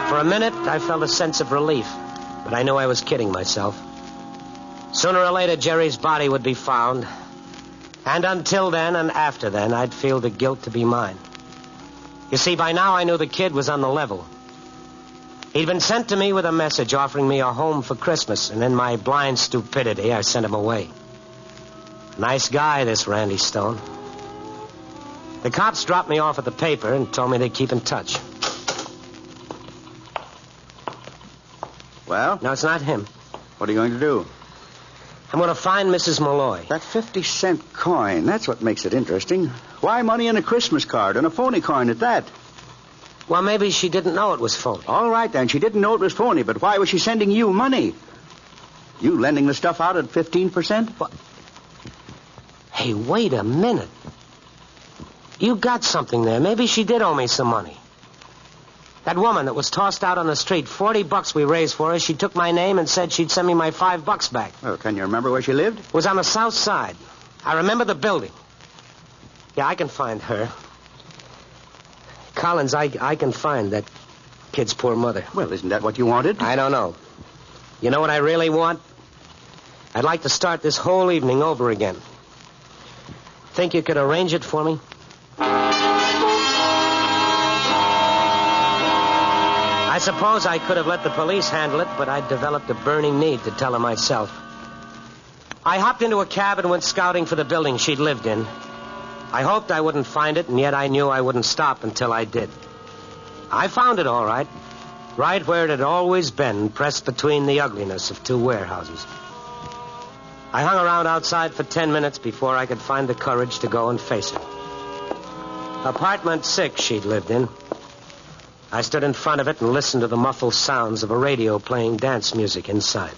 For a minute, I felt a sense of relief, but I knew I was kidding myself. Sooner or later, Jerry's body would be found. And until then and after then, I'd feel the guilt to be mine. You see, by now I knew the kid was on the level. He'd been sent to me with a message offering me a home for Christmas, and in my blind stupidity, I sent him away. Nice guy, this Randy Stone. The cops dropped me off at the paper and told me they'd keep in touch. Well? No, it's not him. What are you going to do? I'm going to find Mrs. Malloy. That 50-cent coin, that's what makes it interesting. Why money in a Christmas card and a phony coin at that? Well, maybe she didn't know it was phony. All right, then. She didn't know it was phony, but why was she sending you money? You lending the stuff out at 15%? What? Hey, wait a minute. You got something there. Maybe she did owe me some money. That woman that was tossed out on the street, $40 we raised for her, she took my name and said she'd send me my $5 back. Well, can you remember where she lived? It was on the south side. I remember the building. Yeah, I can find her. Collins, I can find that kid's poor mother. Well, isn't that what you wanted? I don't know. You know what I really want? I'd like to start this whole evening over again. Think you could arrange it for me? I suppose I could have let the police handle it, but I'd developed a burning need to tell her myself. I hopped into a cab and went scouting for the building she'd lived in. I hoped I wouldn't find it, and yet I knew I wouldn't stop until I did. I found it all right. Right where it had always been, pressed between the ugliness of two warehouses. I hung around outside for 10 minutes before I could find the courage to go and face her. Apartment 6 she'd lived in. I stood in front of it and listened to the muffled sounds of a radio playing dance music inside.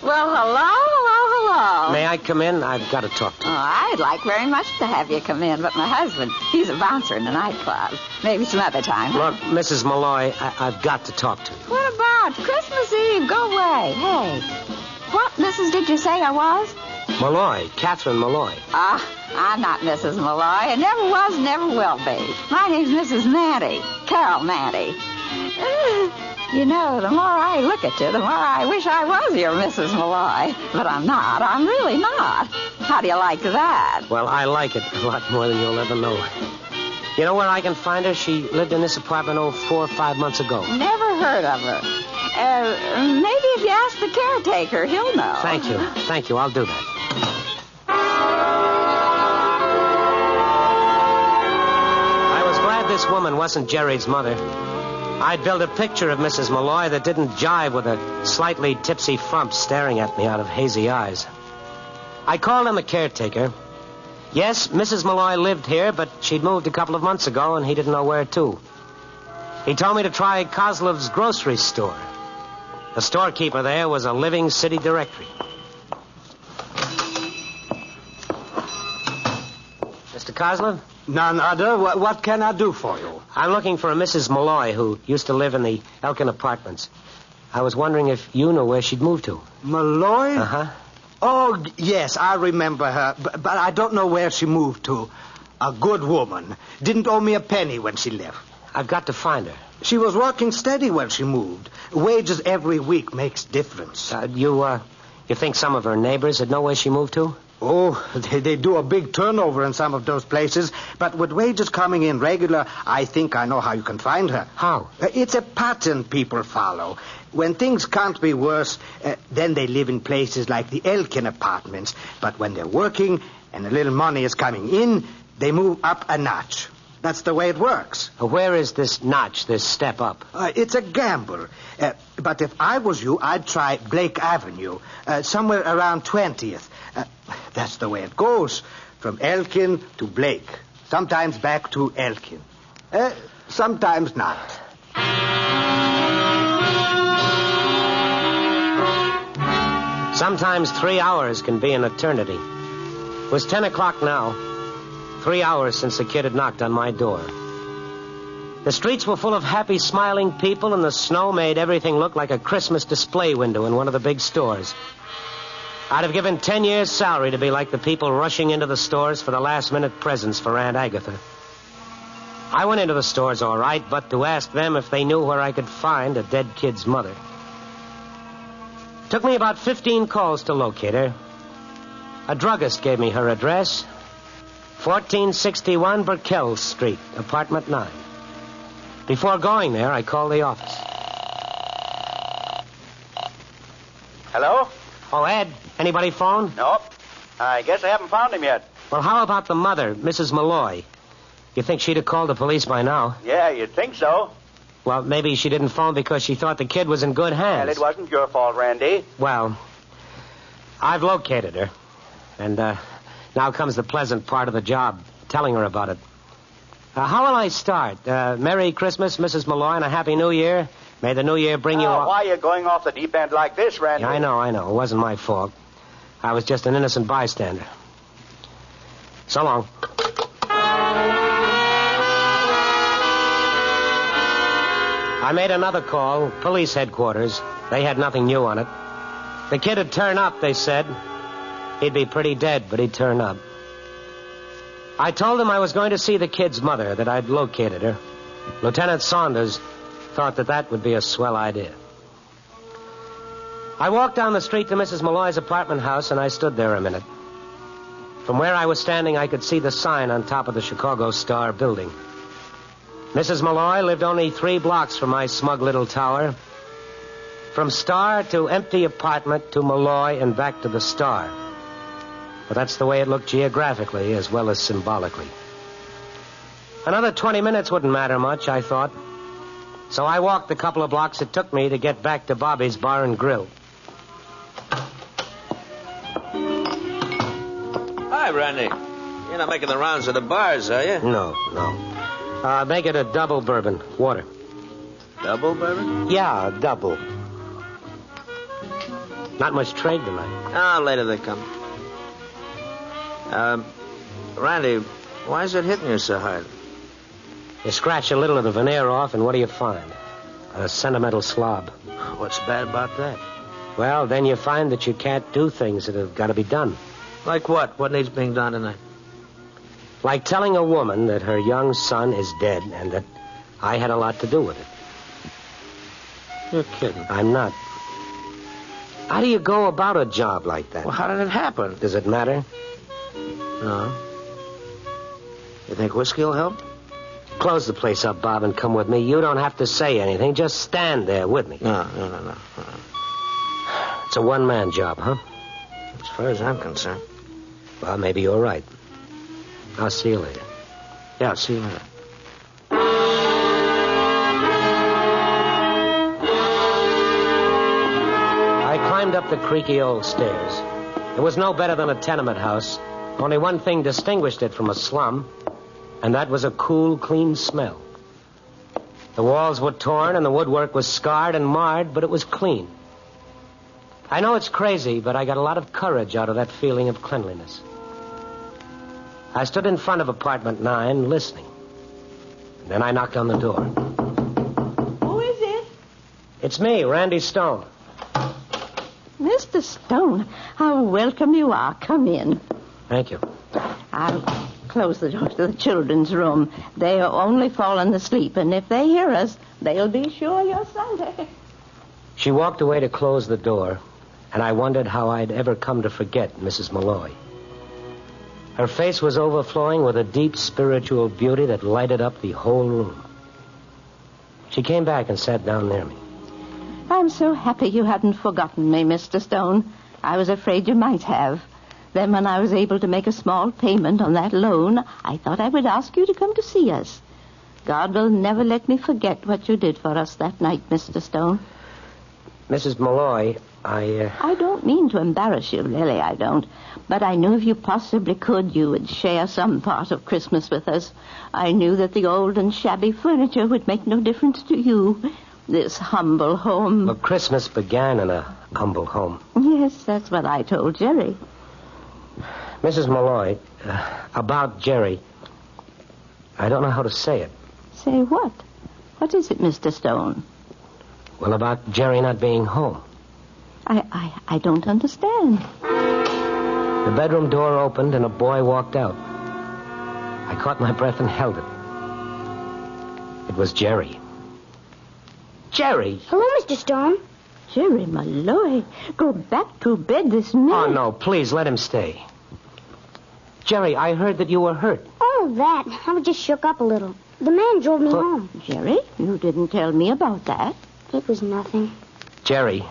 Well, hello. May I come in? I've got to talk to you. Oh, I'd like very much to have you come in, but my husband, he's a bouncer in the nightclub. Maybe some other time. Look, Mrs. Malloy, I've got to talk to you. What about Christmas Eve? Go away. Hey, what Mrs. did you say I was? Malloy, Catherine Malloy. I'm not Mrs. Malloy. It never was, never will be. My name's Mrs. Manty, Carole Manty. You know, the more I look at you, the more I wish I was your Mrs. Malloy. But I'm not. I'm really not. How do you like that? Well, I like it a lot more than you'll ever know. You know where I can find her? She lived in this apartment 4 or 5 months ago. Never heard of her. Maybe if you ask the caretaker, he'll know. Thank you. Thank you. I'll do that. I was glad this woman wasn't Jerry's mother. I'd built a picture of Mrs. Malloy that didn't jive with a slightly tipsy frump staring at me out of hazy eyes. I called him the caretaker. Yes, Mrs. Malloy lived here, but she'd moved a couple of months ago, and he didn't know where to. He told me to try Kozlov's grocery store. The storekeeper there was a living city directory. Mr. Kozlov? None other. What can I do for you? I'm looking for a Mrs. Malloy who used to live in the Elkin Apartments. I was wondering if you knew where she'd moved to. Malloy? Uh-huh. Oh, yes, I remember her, but I don't know where she moved to. A good woman. Didn't owe me a penny when she left. I've got to find her. She was working steady when she moved. Wages every week makes difference. You think some of her neighbors would know where she moved to? Oh, they do a big turnover in some of those places. But with wages coming in regular, I think I know how you can find her. How? It's a pattern people follow. When things can't be worse, then they live in places like the Elkin Apartments. But when they're working and a little money is coming in, they move up a notch. That's the way it works. Where is this notch, this step up? It's a gamble. But if I was you, I'd try Blake Avenue, somewhere around 20th. That's the way it goes, from Elkin to Blake. Sometimes back to Elkin. Sometimes not. Sometimes 3 hours can be an eternity. It was 10 o'clock now. 3 hours since the kid had knocked on my door. The streets were full of happy, smiling people, and the snow made everything look like a Christmas display window in one of the big stores. I'd have given 10 years' salary to be like the people rushing into the stores for the last-minute presents for Aunt Agatha. I went into the stores all right, but to ask them if they knew where I could find a dead kid's mother. It took me about 15 calls to locate her. A druggist gave me her address, 1461 Burkell Street, apartment 9. Before going there, I called the office. Hello? Oh, Ed, anybody phone? Nope. I guess I haven't found him yet. Well, how about the mother, Mrs. Malloy? You think she'd have called the police by now? Yeah, you'd think so. Well, maybe she didn't phone because she thought the kid was in good hands. Well, it wasn't your fault, Randy. Well, I've located her. And now comes the pleasant part of the job, telling her about it. How will I start? Merry Christmas, Mrs. Malloy, and a Happy New Year. May the New Year bring you all... Why are you going off the deep end like this, Randy? Yeah, I know. It wasn't my fault. I was just an innocent bystander. So long. I made another call, police headquarters. They had nothing new on it. The kid would turn up, they said. He'd be pretty dead, but he'd turn up. I told him I was going to see the kid's mother, that I'd located her. Lieutenant Saunders thought that would be a swell idea. I walked down the street to Mrs. Malloy's apartment house, and I stood there a minute. From where I was standing, I could see the sign on top of the Chicago Star building. Mrs. Malloy lived only 3 blocks from my smug little tower. From Star to empty apartment to Malloy and back to the Star. But that's the way it looked geographically as well as symbolically. Another 20 minutes wouldn't matter much, I thought. So I walked the couple of blocks it took me to get back to Bobby's Bar and Grill. Hi, Randy. You're not making the rounds of the bars, are you? No. Make it a double bourbon. Water. Double bourbon? Yeah, double. Not much trade tonight. Later they come. Randy, why is it hitting you so hard? You scratch a little of the veneer off, and what do you find? A sentimental slob. What's bad about that? Well, then you find that you can't do things that have got to be done. Like what? What needs being done tonight? Like telling a woman that her young son is dead and that I had a lot to do with it. You're kidding. I'm not. How do you go about a job like that? Well, how did it happen? Does it matter? No. You think whiskey will help? Close the place up, Bob, and come with me. You don't have to say anything. Just stand there with me. No. It's a one-man job, huh? As far as I'm concerned. Well, maybe you're right. I'll see you later. Yeah, I'll see you later. I climbed up the creaky old stairs. It was no better than a tenement house. Only one thing distinguished it from a slum, and that was a cool, clean smell. The walls were torn and the woodwork was scarred and marred, but it was clean. I know it's crazy, but I got a lot of courage out of that feeling of cleanliness. I stood in front of apartment 9, listening. And then I knocked on the door. Who is it? It's me, Randy Stone. Mr. Stone, how welcome you are. Come in. Thank you. I'll close the door to the children's room. They are only fallen asleep, and if they hear us, they'll be sure you're Sunday. She walked away to close the door, and I wondered how I'd ever come to forget Mrs. Malloy. Her face was overflowing with a deep spiritual beauty that lighted up the whole room. She came back and sat down near me. I'm so happy you hadn't forgotten me, Mr. Stone. I was afraid you might have. Then when I was able to make a small payment on that loan, I thought I would ask you to come to see us. God will never let me forget what you did for us that night, Mr. Stone. Mrs. Malloy, I don't mean to embarrass you, Lily, I don't. But I knew if you possibly could, you would share some part of Christmas with us. I knew that the old and shabby furniture would make no difference to you. This humble home... Well, Christmas began in a humble home. Yes, that's what I told Jerry. Mrs. Malloy, about Jerry, I don't know how to say it. Say what? What is it, Mr. Stone? Well, about Jerry not being home. I don't understand. The bedroom door opened and a boy walked out. I caught my breath and held it. It was Jerry. Jerry! Hello, Mr. Stone. Jerry Malloy, go back to bed this minute. Oh, no, please, let him stay. Jerry, I heard that you were hurt. Oh, that. I was just shook up a little. The man drove me home. Jerry, you didn't tell me about that. It was nothing. Jerry,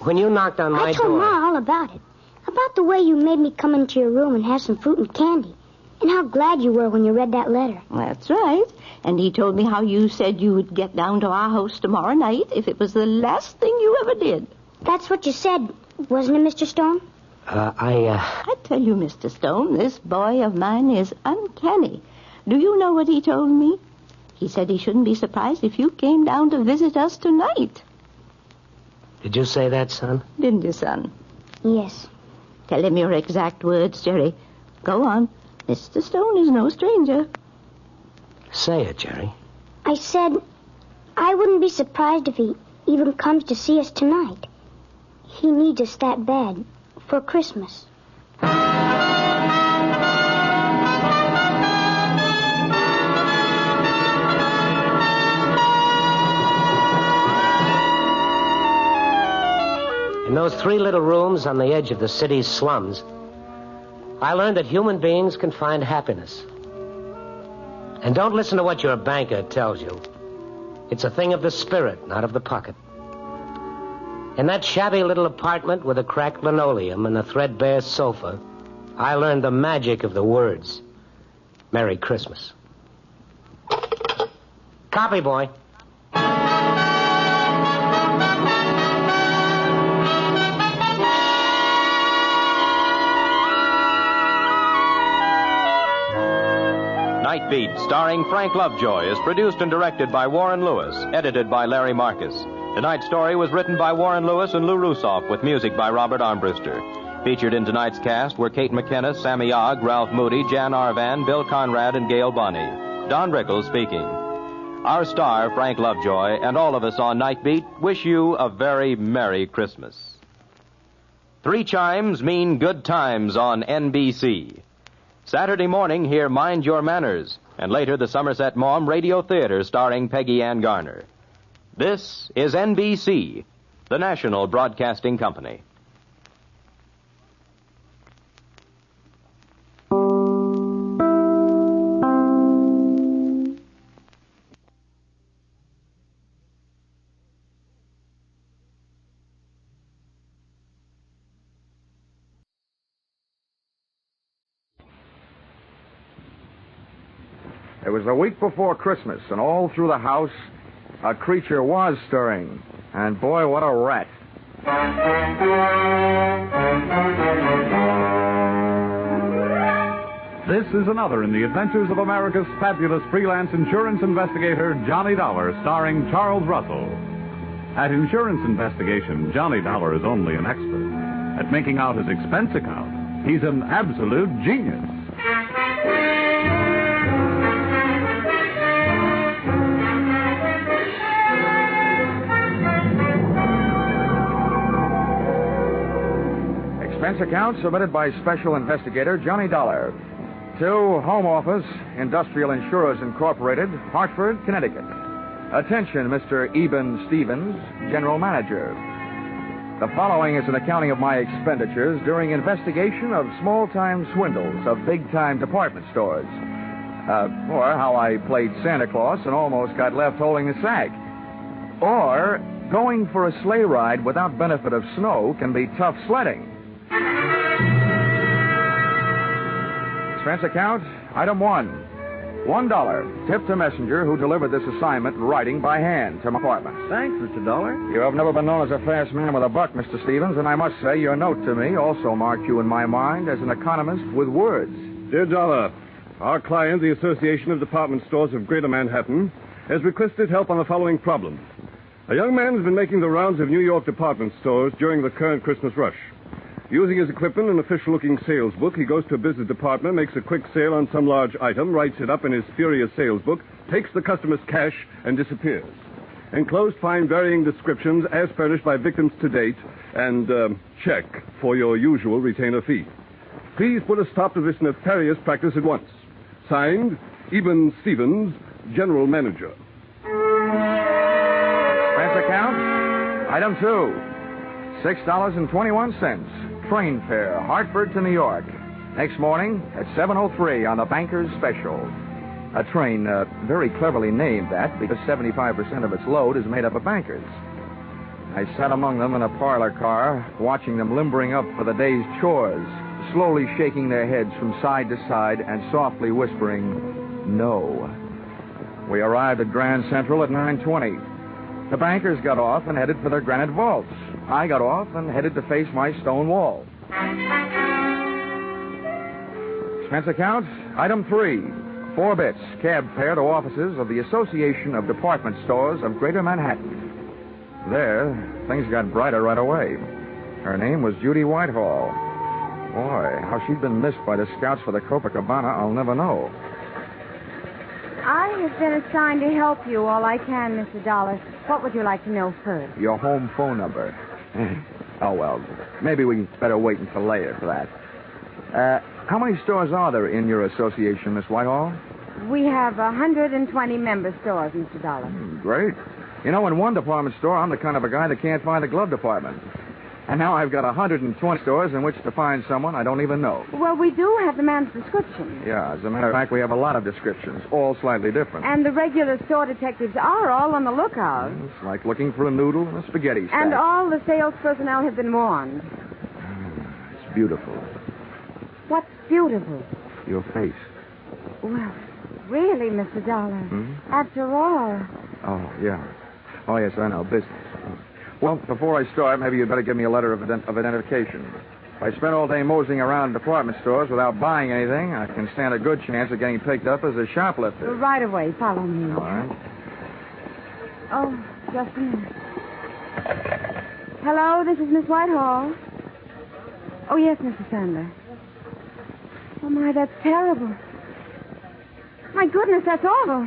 when you knocked on my door... I told Ma all about it. About the way you made me come into your room and have some fruit and candy. And how glad you were when you read that letter. That's right. And he told me how you said you would get down to our house tomorrow night if it was the last thing you ever did. That's what you said, wasn't it, Mr. Stone? I tell you, Mr. Stone, this boy of mine is uncanny. Do you know what he told me? He said he shouldn't be surprised if you came down to visit us tonight. Did you say that, son? Didn't you, son? Yes. Tell him your exact words, Jerry. Go on. Mr. Stone is no stranger. Say it, Jerry. I said I wouldn't be surprised if he even comes to see us tonight. He needs us that bad for Christmas. In those 3 little rooms on the edge of the city's slums, I learned that human beings can find happiness. And don't listen to what your banker tells you. It's a thing of the spirit, not of the pocket. In that shabby little apartment with a cracked linoleum and a threadbare sofa, I learned the magic of the words. Merry Christmas. Copy, boy. Night Beat, starring Frank Lovejoy, is produced and directed by Warren Lewis, edited by Larry Marcus. Tonight's story was written by Warren Lewis and Lou Rusoff, with music by Robert Armbruster. Featured in tonight's cast were Kate McKenna, Sammy Ogg, Ralph Moody, Jan Arvan, Bill Conrad, and Gail Bonney. Don Rickles speaking. Our star, Frank Lovejoy, and all of us on Night Beat wish you a very Merry Christmas. 3 chimes mean good times on NBC. Saturday morning, hear Mind Your Manners, and later the Somerset Maugham Radio Theater starring Peggy Ann Garner. This is NBC, the National Broadcasting Company. It was the week before Christmas, and all through the house, a creature was stirring. And boy, what a rat. This is another in the adventures of America's fabulous freelance insurance investigator, Johnny Dollar, starring Charles Russell. At Insurance Investigation, Johnny Dollar is only an expert. At making out his expense account, he's an absolute genius. Expense account submitted by Special Investigator Johnny Dollar to Home Office, Industrial Insurers Incorporated, Hartford, Connecticut. Attention, Mr. Eben Stevens, General Manager. The following is an accounting of my expenditures during investigation of small-time swindles of big-time department stores. Or how I played Santa Claus and almost got left holding the sack. Or going for a sleigh ride without benefit of snow can be tough sledding. Expense account, item 1. $1. Tip to messenger who delivered this assignment writing by hand to my apartment. Thanks, Mr. Dollar. You have never been known as a fast man with a buck, Mr. Stevens, and I must say your note to me also marked you in my mind as an economist with words. Dear Dollar, our client, the Association of Department Stores of Greater Manhattan, has requested help on the following problem. A young man has been making the rounds of New York department stores during the current Christmas rush. Using his equipment and official-looking sales book, he goes to a business department, makes a quick sale on some large item, writes it up in his furious sales book, takes the customer's cash, and disappears. Enclosed find varying descriptions as furnished by victims to date, and check for your usual retainer fee. Please put a stop to this nefarious practice at once. Signed, Eben Stevens, General Manager. Expense account, item 2. $6.21. Train fare, Hartford to New York. Next morning at 7:03 on the Banker's Special. A train very cleverly named that because 75% of its load is made up of bankers. I sat among them in a parlor car, watching them limbering up for the day's chores, slowly shaking their heads from side to side and softly whispering, "No." We arrived at Grand Central at 9:20. The bankers got off and headed for their granite vaults. I got off and headed to face my stone wall. Expense account, item 3. 4 bits, cab fare to offices of the Association of Department Stores of Greater Manhattan. There, things got brighter right away. Her name was Judy Whitehall. Boy, how she'd been missed by the scouts for the Copacabana, I'll never know. I have been assigned to help you all I can, Mr. Dollar. What would you like to know first? Your home phone number. Oh, well, maybe we better wait until later for that. How many stores are there in your association, Miss Whitehall? We have 120 member stores, Mr. Dollar. Great. You know, in one department store, I'm the kind of a guy that can't find the glove department. And now I've got 120 stores in which to find someone I don't even know. Well, we do have the man's description. Yeah, as a matter of fact, we have a lot of descriptions, all slightly different. And the regular store detectives are all on the lookout. It's like looking for a noodle in a spaghetti stack. And all the sales personnel have been warned. It's beautiful. What's beautiful? Your face. Well, really, Mr. Dollar. After all. Oh, yeah. Oh, yes, I know. Business. Well, before I start, maybe you'd better give me a letter of identification. If I spend all day moseying around department stores without buying anything, I can stand a good chance of getting picked up as a shoplifter. Right away. Follow me. All right. Oh, just a minute. Hello, this is Miss Whitehall. Oh, yes, Mr. Sandler. Oh, my, that's terrible. My goodness, that's awful.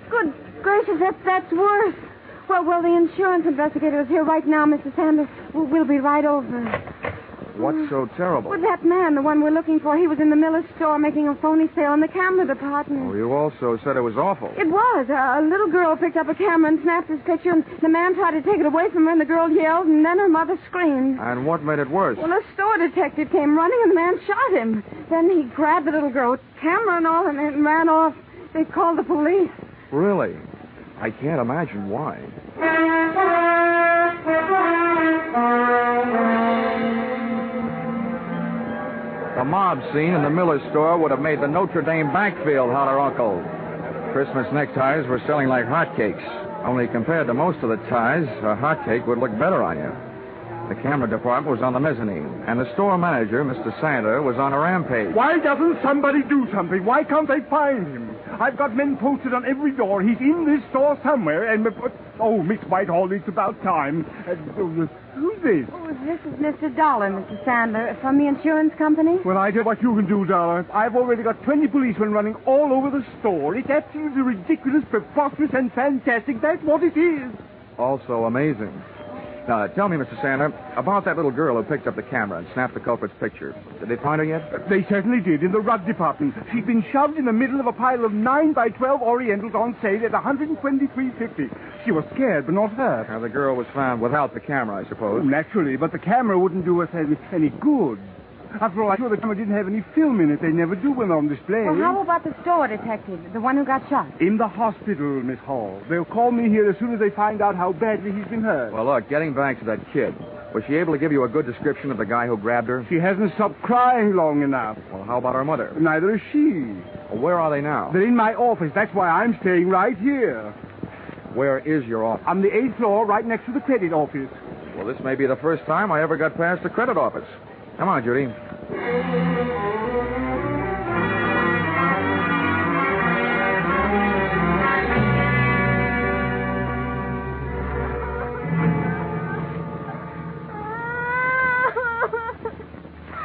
Good gracious, that's worse. Well, the insurance investigator is here right now, Mr. Sanders. We'll be right over. What's so terrible? Well, that man, the one we're looking for, he was in the Miller's store making a phony sale in the camera department. Oh, you also said it was awful. It was. A little girl picked up a camera and snapped his picture, and the man tried to take it away from her, and the girl yelled, and then her mother screamed. And what made it worse? Well, a store detective came running, and the man shot him. Then he grabbed the little girl, camera and all, and ran off. They called the police. Really? I can't imagine why. The mob scene in the Miller store would have made the Notre Dame backfield holler uncle. Christmas neckties were selling like hotcakes. Only compared to most of the ties, a hotcake would look better on you. The camera department was on the mezzanine, and the store manager, Mr. Sander, was on a rampage. Why doesn't somebody do something? Why can't they find him? I've got men posted on every door. He's in this store somewhere, and... Oh, Miss Whitehall, it's about time. Who's this? Oh, this is Mr. Dollar, Mr. Sandler, from the insurance company. Well, I tell you what you can do, Dollar. I've already got 20 policemen running all over the store. It's absolutely ridiculous, preposterous, and fantastic. That's what it is. Also amazing. Now, tell me, Mr. Sander, about that little girl who picked up the camera and snapped the culprit's picture. Did they find her yet? They certainly did, in the rug department. She'd been shoved in the middle of a pile of 9 by 12 Orientals on sale at $123.50. She was scared, but not hurt. Now, the girl was found without the camera, I suppose. Oh, naturally, but the camera wouldn't do us any good. After all, I'm sure the camera didn't have any film in it. They never do when on display. Well, how about the store detective, the one who got shot? In the hospital, Miss Hall. They'll call me here as soon as they find out how badly he's been hurt. Well, look, getting back to that kid, was she able to give you a good description of the guy who grabbed her? She hasn't stopped crying long enough. Well, how about her mother? Neither is she. Well, where are they now? They're in my office. That's why I'm staying right here. Where is your office? On the 8th floor, right next to the credit office. Well, this may be the first time I ever got past the credit office. Come on, Judy.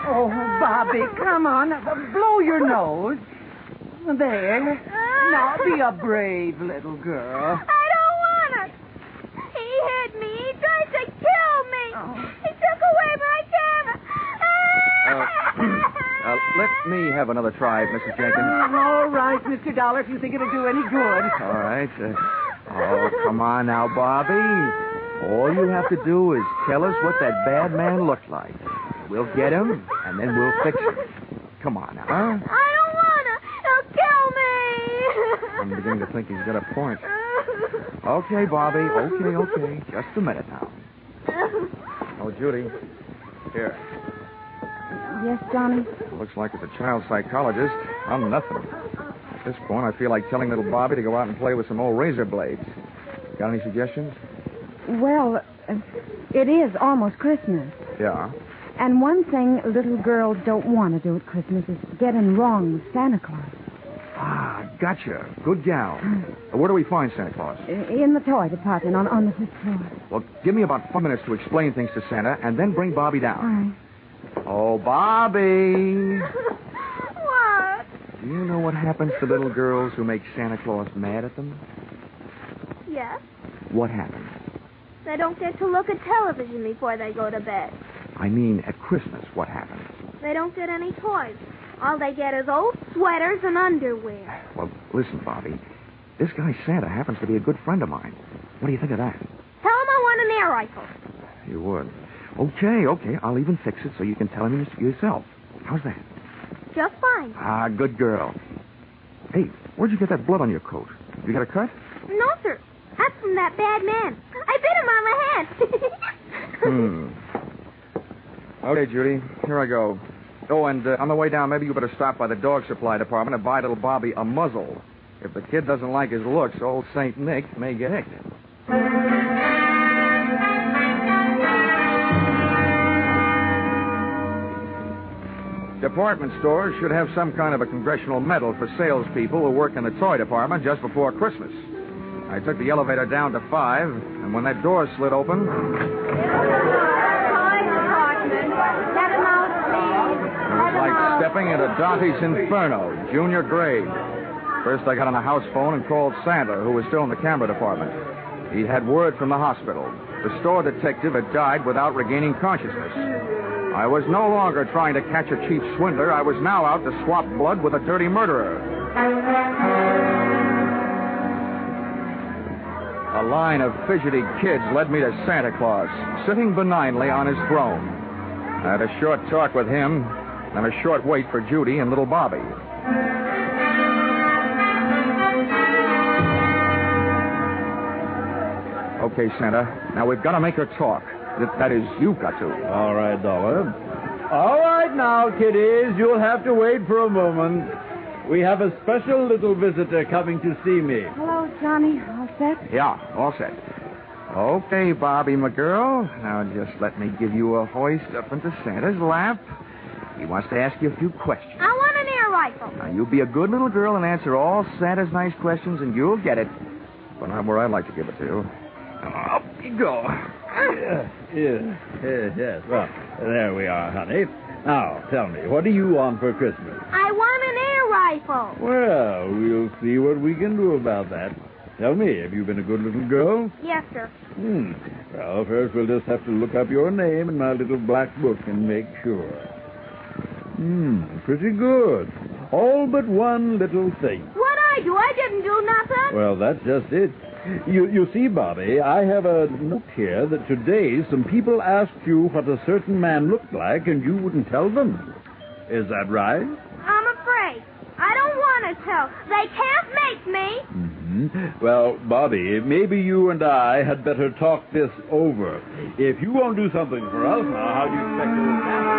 Oh, Bobby, come on. Blow your nose. There. Now, be a brave little girl. I don't want it. He hit me. He tried to kill me. He took away my camera. Let me have another try, Mrs. Jenkins. All right, Mr. Dollar, if you think it'll do any good. All right. Oh, come on now, Bobby. All you have to do is tell us what that bad man looked like. We'll get him, and then we'll fix him. Come on now, huh? I don't want to. He'll kill me. I'm beginning to think he's got a point. Okay, Bobby. Okay. Just a minute now. Oh, Judy. Here. Yes, Johnny? Looks like it's a child psychologist. I'm nothing. At this point, I feel like telling little Bobby to go out and play with some old razor blades. Got any suggestions? Well, it is almost Christmas. Yeah. And one thing little girls don't want to do at Christmas is get in wrong with Santa Claus. Ah, gotcha. Good gal. Where do we find Santa Claus? In the toy department on the 5th floor. Well, give me about 5 minutes to explain things to Santa, and then bring Bobby down. All right. Oh, Bobby! What? Do you know what happens to little girls who make Santa Claus mad at them? Yes. What happens? They don't get to look at television before they go to bed. I mean, at Christmas, what happens? They don't get any toys. All they get is old sweaters and underwear. Well, listen, Bobby. This guy Santa happens to be a good friend of mine. What do you think of that? Tell him I want an air rifle. You would. Okay. I'll even fix it so you can tell him yourself. How's that? Just fine. Ah, good girl. Hey, where'd you get that blood on your coat? You got a cut? No, sir. That's from that bad man. I bit him on the head. Okay, Judy. Here I go. Oh, and on the way down, maybe you better stop by the dog supply department and buy little Bobby a muzzle. If the kid doesn't like his looks, old St. Nick may get hicked. Department stores should have some kind of a congressional medal for salespeople who work in the toy department just before Christmas. I took the elevator down to 5, and when that door slid open... It was like stepping into Dante's Inferno, junior grade. First, I got on the house phone and called Santa, who was still in the camera department. He'd had word from the hospital. The store detective had died without regaining consciousness. I was no longer trying to catch a cheap swindler. I was now out to swap blood with a dirty murderer. A line of fidgety kids led me to Santa Claus, sitting benignly on his throne. I had a short talk with him, and a short wait for Judy and little Bobby. Okay, Santa. Now we've got to make her talk. That is, you've got to. All right, Dollar. All right now, kiddies. You'll have to wait for a moment. We have a special little visitor coming to see me. Hello, Johnny. All set? Yeah, all set. Okay, Bobby, my girl. Now just let me give you a hoist up into Santa's lap. He wants to ask you a few questions. I want an air rifle. Now, you be a good little girl and answer all Santa's nice questions, and you'll get it. But not where I'd like to give it to you. Up you go. Yes. Well, there we are, honey. Now, tell me, what do you want for Christmas? I want an air rifle. Well, we'll see what we can do about that. Tell me, have you been a good little girl? Yes, sir. Well, first we'll just have to look up your name in my little black book and make sure. Pretty good. All but one little thing. What'd I do? I didn't do nothing. Well, that's just it. You see, Bobby, I have a note here that today some people asked you what a certain man looked like and you wouldn't tell them. Is that right? I'm afraid. I don't want to tell. They can't make me. Well, Bobby, maybe you and I had better talk this over. If you won't do something for us now, how do you expect it will happen?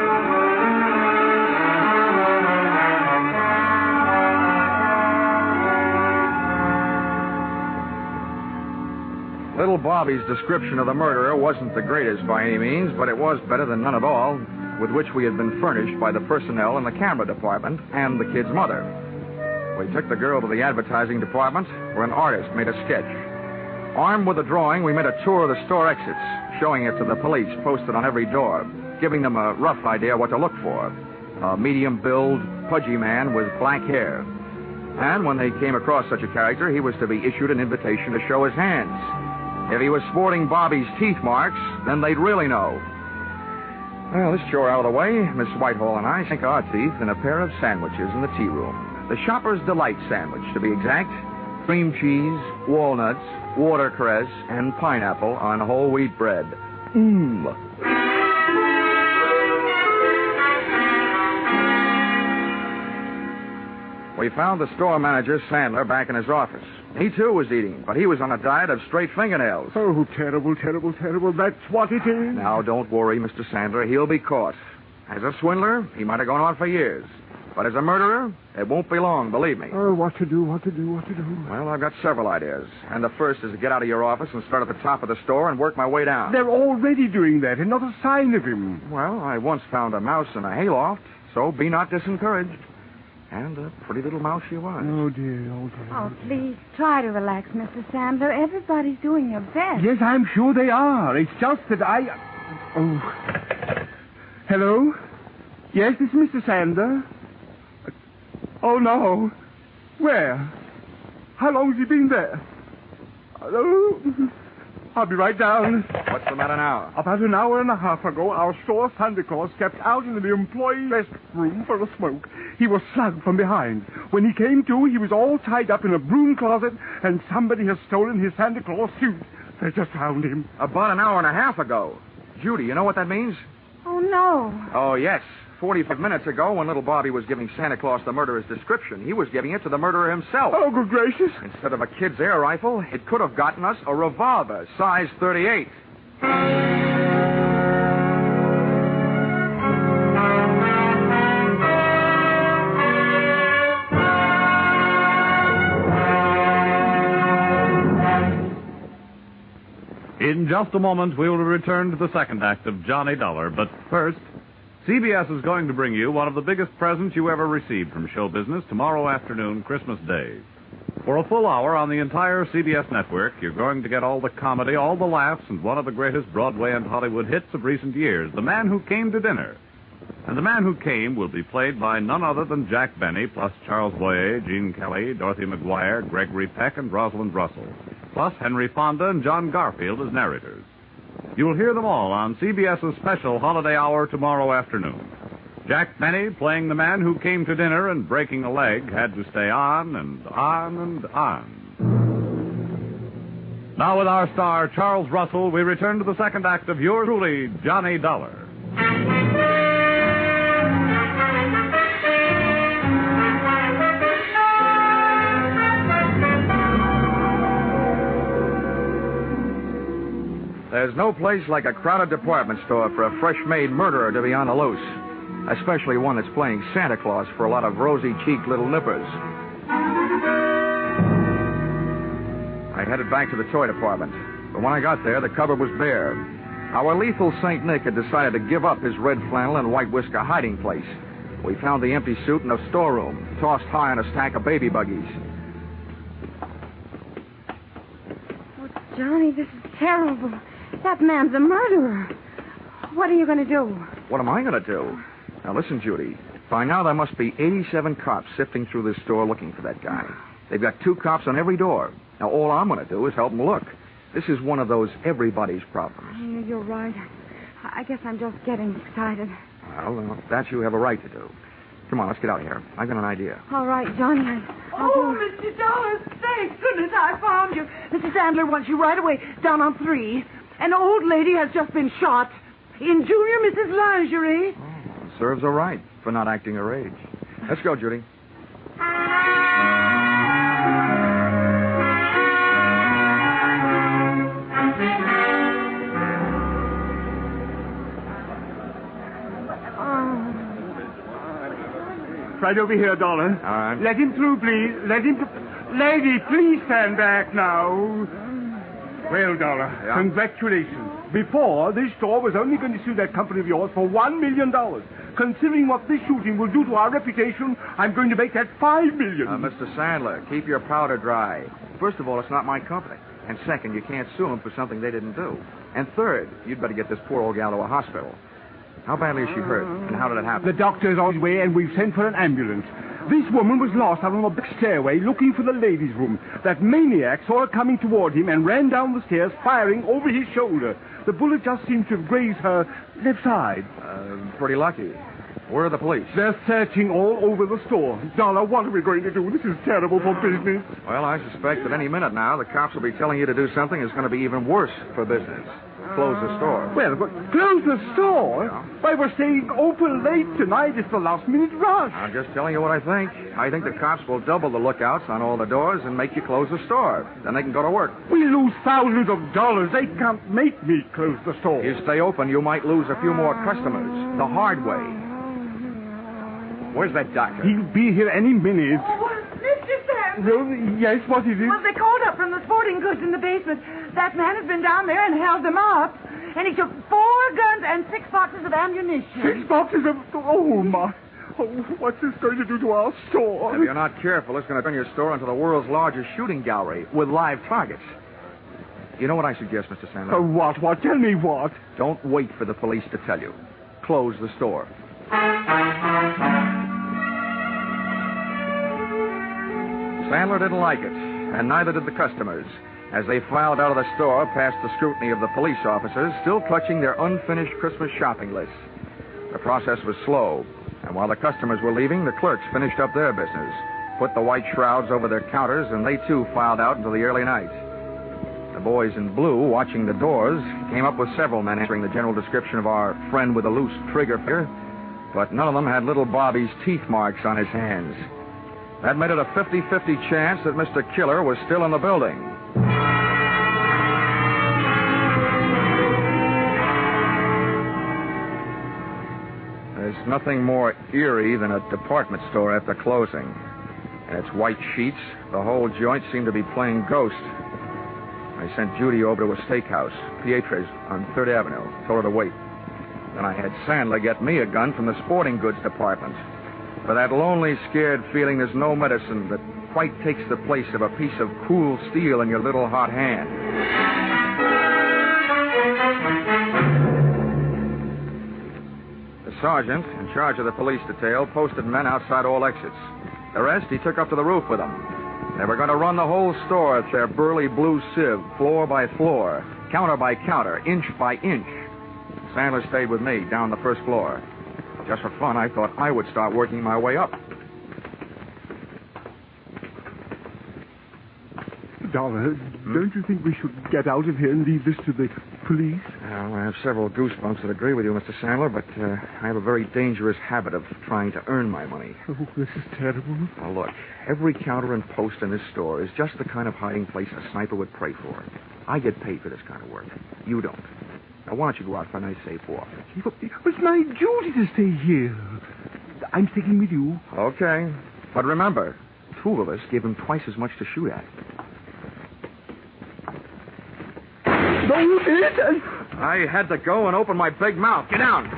Little Bobby's description of the murderer wasn't the greatest by any means, but it was better than none at all, with which we had been furnished by the personnel in the camera department and the kid's mother. We took the girl to the advertising department, where an artist made a sketch. Armed with a drawing, we made a tour of the store exits, showing it to the police posted on every door, giving them a rough idea what to look for. A medium-build, pudgy man with black hair. And when they came across such a character, he was to be issued an invitation to show his hands. If he was sporting Bobby's teeth marks, then they'd really know. Well, this chore out of the way, Miss Whitehall and I sank our teeth in a pair of sandwiches in the tea room. The Shopper's Delight sandwich, to be exact. Cream cheese, walnuts, watercress, and pineapple on whole wheat bread. We found the store manager, Sandler, back in his office. He, too, was eating, but he was on a diet of straight fingernails. Oh, terrible, terrible, terrible. That's what it is. Now, don't worry, Mr. Sandler. He'll be caught. As a swindler, he might have gone on for years. But as a murderer, it won't be long, believe me. Oh, what to do? Well, I've got several ideas. And the first is to get out of your office and start at the top of the store and work my way down. They're already doing that, and not a sign of him. Well, I once found a mouse in a hayloft, so be not discouraged. And a pretty little mouse she was. Oh, dear. Oh, please, try to relax, Mr. Sandler. Everybody's doing their best. Yes, I'm sure they are. It's just that Oh. Hello? Yes, this is Mr. Sandler. Oh, no. Where? How long has he been there? Hello? I'll be right down. What's the matter now? About an hour and a half ago, our store Santa Claus kept out in the employee restroom for a smoke. He was slugged from behind. When he came to, he was all tied up in a broom closet, and somebody has stolen his Santa Claus suit. They just found him. About an hour and a half ago. Judy, you know what that means? Oh, no. Oh, yes. 45 minutes ago, when little Bobby was giving Santa Claus the murderer's description, he was giving it to the murderer himself. Oh, good gracious. Instead of a kid's air rifle, it could have gotten us a revolver, size 38. In just a moment, we will return to the second act of Johnny Dollar. But first, CBS is going to bring you one of the biggest presents you ever received from show business tomorrow afternoon, Christmas Day. For a full hour on the entire CBS network, you're going to get all the comedy, all the laughs, and one of the greatest Broadway and Hollywood hits of recent years, The Man Who Came to Dinner. And the man who came will be played by none other than Jack Benny, plus Charles Boyer, Gene Kelly, Dorothy McGuire, Gregory Peck, and Rosalind Russell, plus Henry Fonda and John Garfield as narrators. You'll hear them all on CBS's special holiday hour tomorrow afternoon. Jack Benny, playing the man who came to dinner and breaking a leg, had to stay on and on and on. Now with our star, Charles Russell, we return to the second act of yours truly, Johnny Dollar. There's no place like a crowded department store for a fresh-made murderer to be on the loose, especially one that's playing Santa Claus for a lot of rosy-cheeked little nippers. I headed back to the toy department, but when I got there, the cupboard was bare. Our lethal St. Nick had decided to give up his red flannel and white whisker hiding place. We found the empty suit in a storeroom, tossed high on a stack of baby buggies. Oh, Johnny, this is terrible. That man's a murderer. What are you going to do? What am I going to do? Now, listen, Judy. By now, there must be 87 cops sifting through this store looking for that guy. They've got 2 cops on every door. Now, all I'm going to do is help them look. This is one of those everybody's problems. You're right. I guess I'm just getting excited. Well, that you have a right to do. Come on, let's get out of here. I've got an idea. All right, Johnny. I'll do it. Mr. Dollar, thank goodness I found you. Mr. Sandler wants you right away, down on 3. An old lady has just been shot in Junior Mrs. Lingerie. Oh, serves her right for not acting her age. Let's go, Judy. Right over here, Dollar. All right. Let him through, please. Let him through. Lady, please stand back now. Well, Dollar, Congratulations. Before, this store was only going to sue that company of yours for $1 million. Considering what this shooting will do to our reputation, I'm going to make that $5 million. Mr. Sandler, keep your powder dry. First of all, it's not my company. And second, you can't sue them for something they didn't do. And third, you'd better get this poor old gal to a hospital. How badly is she hurt? And how did it happen? The doctor's on his way, and we've sent for an ambulance. This woman was lost out on the back stairway looking for the ladies' room. That maniac saw her coming toward him and ran down the stairs firing over his shoulder. The bullet just seemed to have grazed her left side. Pretty lucky. Where are the police? They're searching all over the store. Dollar, what are we going to do? This is terrible for business. Well, I suspect that any minute now, the cops will be telling you to do something that's going to be even worse for business. Close the store. Well, but close the store? Yeah. Why, we're staying open late tonight. It's the last-minute rush. I'm just telling you what I think. I think the cops will double the lookouts on all the doors and make you close the store. Then they can go to work. We lose thousands of dollars. They can't make me close the store. If you stay open, you might lose a few more customers. The hard way. Where's that doctor? He'll be here any minute. Oh, Mr. Sam. Well, yes, what is it? Well, they called up from the sporting goods in the basement. That man has been down there and held them up. And he took 4 guns and 6 boxes of ammunition. 6 boxes of... Oh, my... Oh, what's this going to do to our store? If you're not careful, it's going to turn your store into the world's largest shooting gallery with live targets. You know what I suggest, Mr. Sandler? What? What? Tell me what? Don't wait for the police to tell you. Close the store. Sandler didn't like it, and neither did the customers, as they filed out of the store past the scrutiny of the police officers, still clutching their unfinished Christmas shopping lists. The process was slow, and while the customers were leaving, the clerks finished up their business, put the white shrouds over their counters, and they too filed out into the early night. The boys in blue, watching the doors, came up with several men answering the general description of our friend with a loose trigger finger, but none of them had little Bobby's teeth marks on his hands. That made it a 50-50 chance that Mr. Killer was still in the building. There's nothing more eerie than a department store after closing. In its white sheets, the whole joint seemed to be playing ghost. I sent Judy over to a steakhouse, Pietre's, on 3rd Avenue, told her to wait. Then I had Sandler get me a gun from the sporting goods department. For that lonely, scared feeling, there's no medicine that quite takes the place of a piece of cool steel in your little hot hand. The sergeant, in charge of the police detail, posted men outside all exits. The rest he took up to the roof with him. They were going to run the whole store with their burly blue sieve, floor by floor, counter by counter, inch by inch. Sandler stayed with me down the first floor. Just for fun, I thought I would start working my way up. Dollar, don't you think we should get out of here and leave this to the police? Well, I have several goosebumps that agree with you, Mr. Sandler, but I have a very dangerous habit of trying to earn my money. Oh, this is terrible. Now, look, every counter and post in this store is just the kind of hiding place a sniper would pray for. I get paid for this kind of work. You don't. Now, why don't you go out for a nice, safe walk? It's my duty to stay here. I'm sticking with you. Okay. But remember, 2 of us gave him twice as much to shoot at. No, you did. I had to go and open my big mouth. Get down.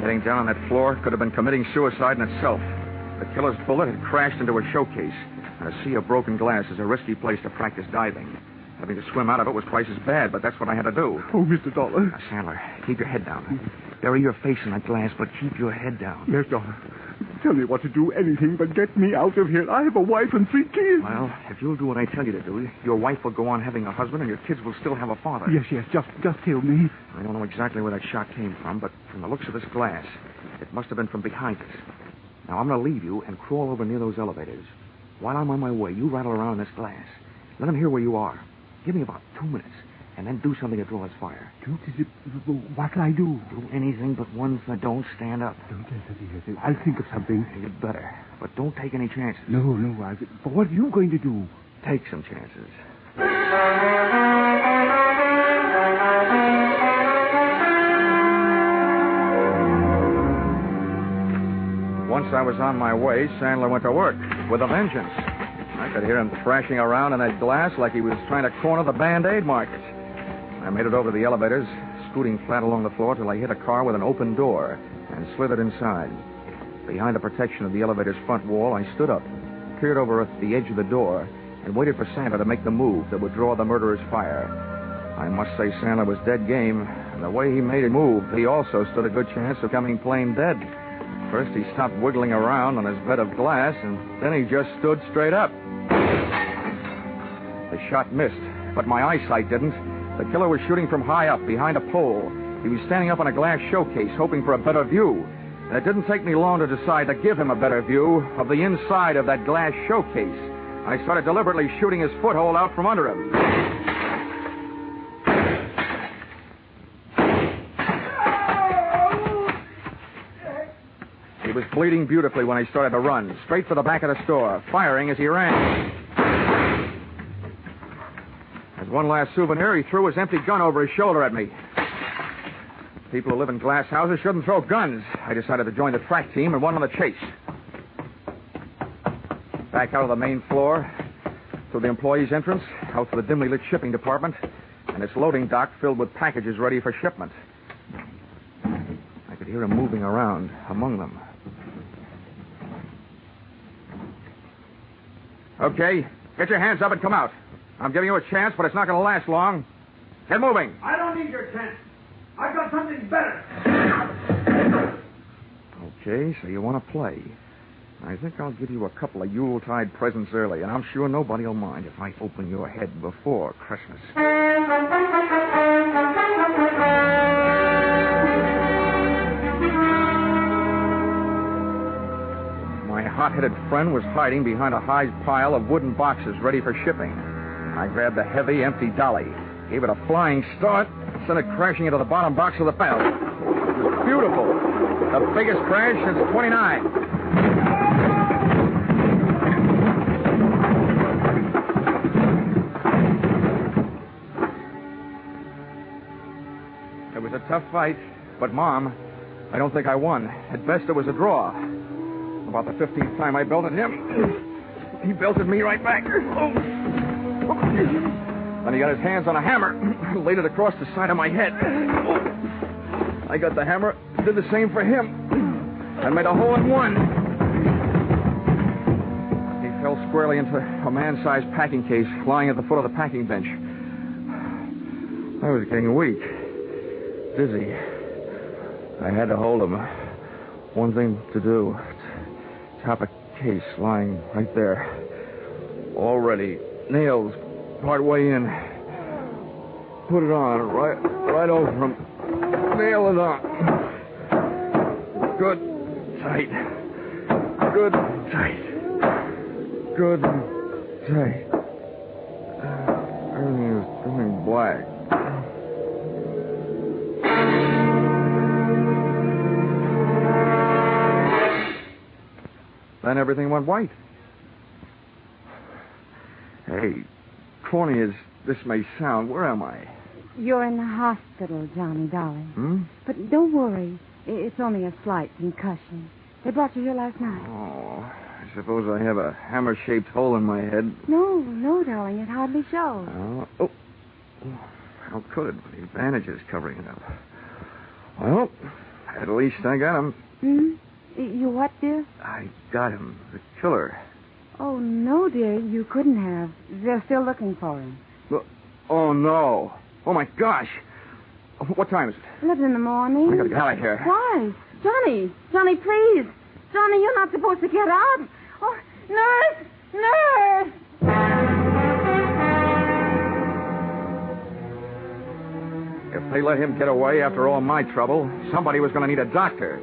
Getting down on that floor could have been committing suicide in itself. The killer's bullet had crashed into a showcase. And a sea of broken glass is a risky place to practice diving. Having to swim out of it was twice as bad, but that's what I had to do. Oh, Mr. Dollar. Now, Sandler, keep your head down. Bury your face in that glass, but keep your head down. Yes, Dollar. Tell me what to do, anything but get me out of here. I have a wife and 3 kids. Well, if you'll do what I tell you to do, your wife will go on having a husband and your kids will still have a father. Yes, just tell me. I don't know exactly where that shot came from, but from the looks of this glass, it must have been from behind us. Now, I'm going to leave you and crawl over near those elevators. While I'm on my way, you rattle around in this glass. Let them hear where you are. Give me about 2 minutes, and then do something to draw his fire. What can I do? Do anything but one thing. Don't stand up. I'll think of something. You'd better. But don't take any chances. No. But what are you going to do? Take some chances. Once I was on my way, Sandler went to work with a vengeance. I could hear him thrashing around in that glass like he was trying to corner the Band-Aid market. I made it over to the elevators, scooting flat along the floor till I hit a car with an open door and slithered inside. Behind the protection of the elevator's front wall, I stood up, peered over at the edge of the door, and waited for Sandler to make the move that would draw the murderer's fire. I must say Sandler was dead game, and the way he made it move, he also stood a good chance of coming plain dead. First, he stopped wiggling around on his bed of glass, and then he just stood straight up. The shot missed, but my eyesight didn't, The killer was shooting from high up, behind a pole. He was standing up on a glass showcase, hoping for a better view. And it didn't take me long to decide to give him a better view of the inside of that glass showcase. I started deliberately shooting his foothold out from under him. He was bleeding beautifully when I started to run, straight for the back of the store, firing as he ran. As one last souvenir, he threw his empty gun over his shoulder at me. People who live in glass houses shouldn't throw guns. I decided to join the track team and went on the chase. Back out of the main floor, through the employees' entrance, out to the dimly lit shipping department, and its loading dock filled with packages ready for shipment. I could hear him moving around among them. Okay, get your hands up and come out. I'm giving you a chance, but it's not going to last long. Get moving. I don't need your chance. I've got something better. Okay, so you want to play. I think I'll give you a couple of Yuletide presents early, and I'm sure nobody will mind if I open your head before Christmas. My hot-headed friend was hiding behind a high pile of wooden boxes ready for shipping. I grabbed a heavy, empty dolly, gave it a flying start, and sent it crashing into the bottom box of the bell. It was beautiful. The biggest crash since 29. It was a tough fight, but, Mom, I don't think I won. At best, it was a draw. About the 15th time I belted him, he belted me right back. Then he got his hands on a hammer, laid it across the side of my head. I got the hammer, did the same for him, and made a hole in one. He fell squarely into a man-sized packing case lying at the foot of the packing bench. I was getting weak, dizzy. I had to hold him. One thing to do. Top a case lying right there. All ready. Nails part way in. Put it on right over him. Nail it on. Good, tight. Good, tight. Good, tight. Everything is going black. Then everything went white. Hey, corny as this may sound, where am I? You're in the hospital, Johnny, darling. But don't worry. It's only a slight concussion. They brought you here last night. Oh, I suppose I have a hammer-shaped hole in my head. No, darling. It hardly shows. Oh. How could it? The bandages covering it up. Well, at least I got him. You what, dear? I got him. The killer. Oh, no, dear. You couldn't have. They're still looking for him. Oh, no. Oh, my gosh. What time is it? 11 in the morning. I gotta get out of here. Why? Johnny, please. Johnny, you're not supposed to get out. Oh, nurse! If they let him get away after all my trouble, somebody was going to need a doctor.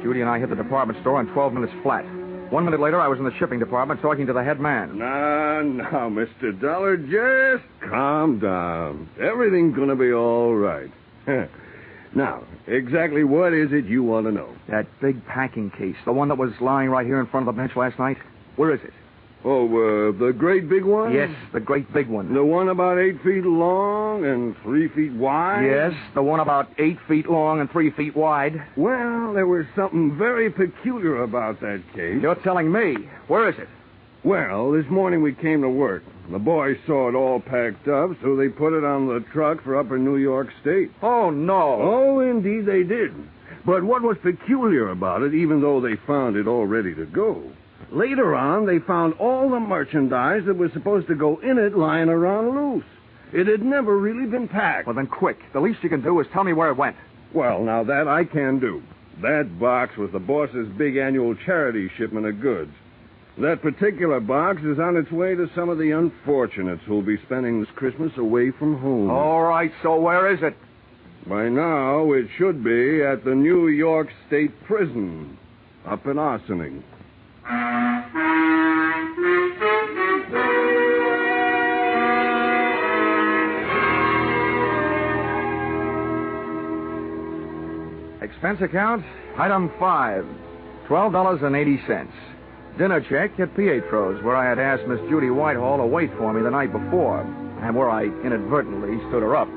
Judy and I hit the department store in 12 minutes flat. 1 minute later, I was in the shipping department talking to the head man. Now, Mr. Dollar, just calm down. Everything's going to be all right. Now, exactly what is it you want to know? That big packing case, the one that was lying right here in front of the bench last night. Where is it? Oh, the great big one? Yes, the great big one. The one about 8 feet long and 3 feet wide? Yes, the one about 8 feet long and 3 feet wide. Well, there was something very peculiar about that case. You're telling me. Where is it? Well, this morning we came to work. The boys saw it all packed up, so they put it on the truck for upper New York State. Oh, no. Oh, indeed they did. But what was peculiar about it, even though they found it all ready to go, later on they found all the merchandise that was supposed to go in it lying around loose. It had never really been packed. Well, then quick. The least you can do is tell me where it went. Well, now that I can do. That box was the boss's big annual charity shipment of goods. That particular box is on its way to some of the unfortunates who'll be spending this Christmas away from home. All right, so where is it? By now, it should be at the New York State Prison, up in Ossining. Expense account, item 5, $12.80. Dinner check at Pietro's, where I had asked Miss Judy Whitehall to wait for me the night before, and where I inadvertently stood her up.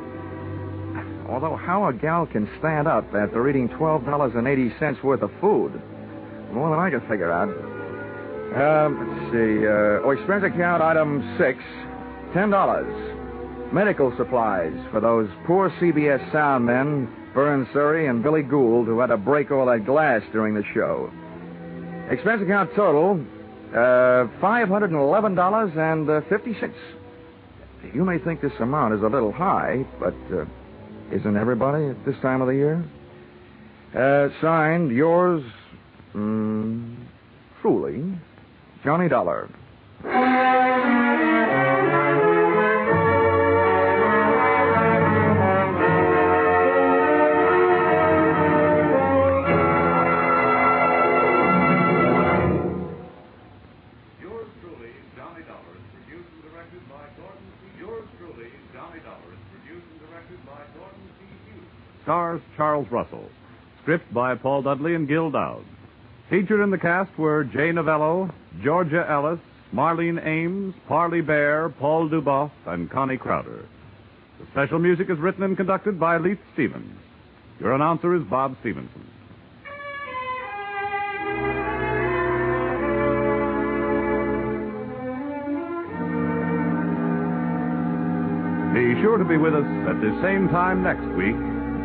Although how a gal can stand up after eating $12.80 worth of food, more than I can figure out. Let's see. Expense account, item 6, $10. Medical supplies for those poor CBS sound men, Vern Surrey and Billy Gould, who had to break all that glass during the show. Expense account total, $511.50. You may think this amount is a little high, but isn't everybody at this time of the year? Signed, yours, truly, Johnny Dollar. Stars Charles Russell. Script by Paul Dudley and Gil Dowd. Featured in the cast were Jay Novello, Georgia Ellis, Marlene Ames, Parley Bear, Paul Duboff, and Connie Crowder. The special music is written and conducted by Leith Stevens. Your announcer is Bob Stevenson. Be sure to be with us at the same time next week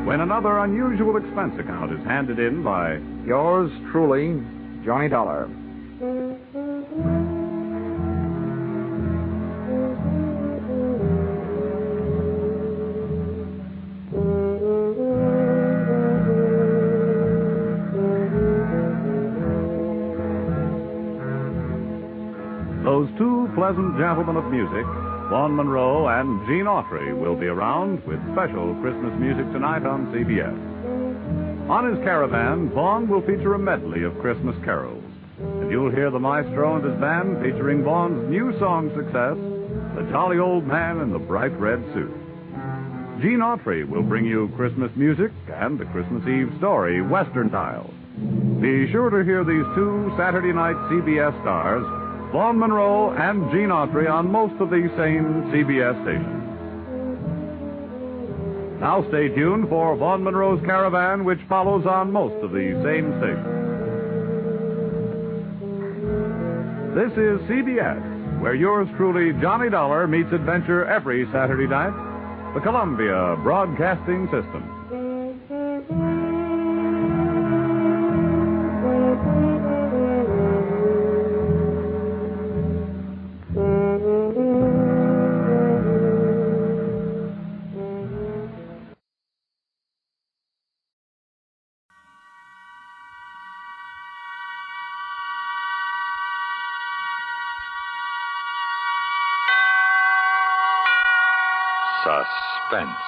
when another unusual expense account is handed in by yours truly, Johnny Dollar. Those two pleasant gentlemen of music, Vaughn Monroe and Gene Autry, will be around with special Christmas music tonight on CBS. On his caravan, Vaughn will feature a medley of Christmas carols. And you'll hear the maestro and his band featuring Vaughn's new song success, The Jolly Old Man in the Bright Red Suit. Gene Autry will bring you Christmas music and the Christmas Eve story, Western Style. Be sure to hear these two Saturday night CBS stars, Vaughn Monroe and Gene Autry, on most of these same CBS stations. Now stay tuned for Vaughn Monroe's Caravan, which follows on most of these same stations. This is CBS, where yours truly, Johnny Dollar, meets adventure every Saturday night. The Columbia Broadcasting System. Suspense.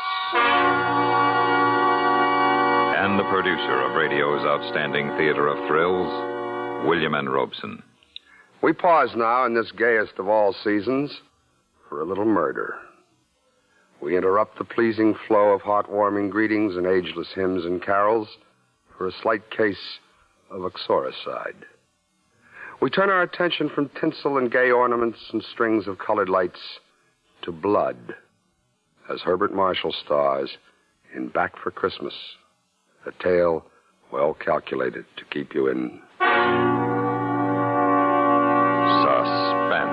And the producer of radio's outstanding theater of thrills, William N. Robeson. We pause now in this gayest of all seasons for a little murder. We interrupt the pleasing flow of heartwarming greetings and ageless hymns and carols for a slight case of uxoricide. We turn our attention from tinsel and gay ornaments and strings of colored lights to blood, as Herbert Marshall stars in Back for Christmas, a tale well calculated to keep you in suspense.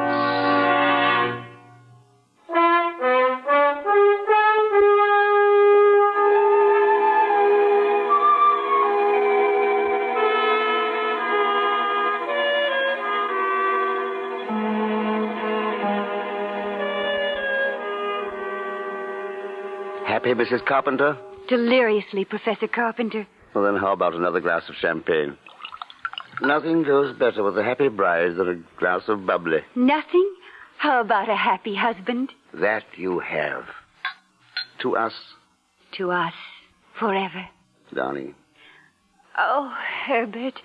Happy, Mrs. Carpenter? Deliriously, Professor Carpenter. Well, then how about another glass of champagne? Nothing goes better with a happy bride than a glass of bubbly. Nothing? How about a happy husband? That you have. To us. To us. Forever. Darling. Oh, Herbert,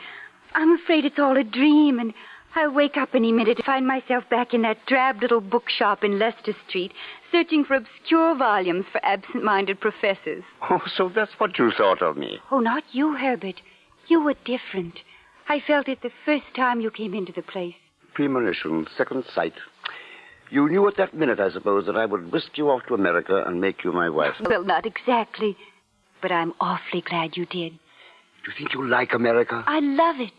I'm afraid it's all a dream, and I'll wake up any minute to find myself back in that drab little bookshop in Leicester Street, searching for obscure volumes for absent-minded professors. Oh, so that's what you thought of me. Oh, not you, Herbert. You were different. I felt it the first time you came into the place. Premonition, second sight. You knew at that minute, I suppose, that I would whisk you off to America and make you my wife. Well, not exactly. But I'm awfully glad you did. Do you think you like America? I love it.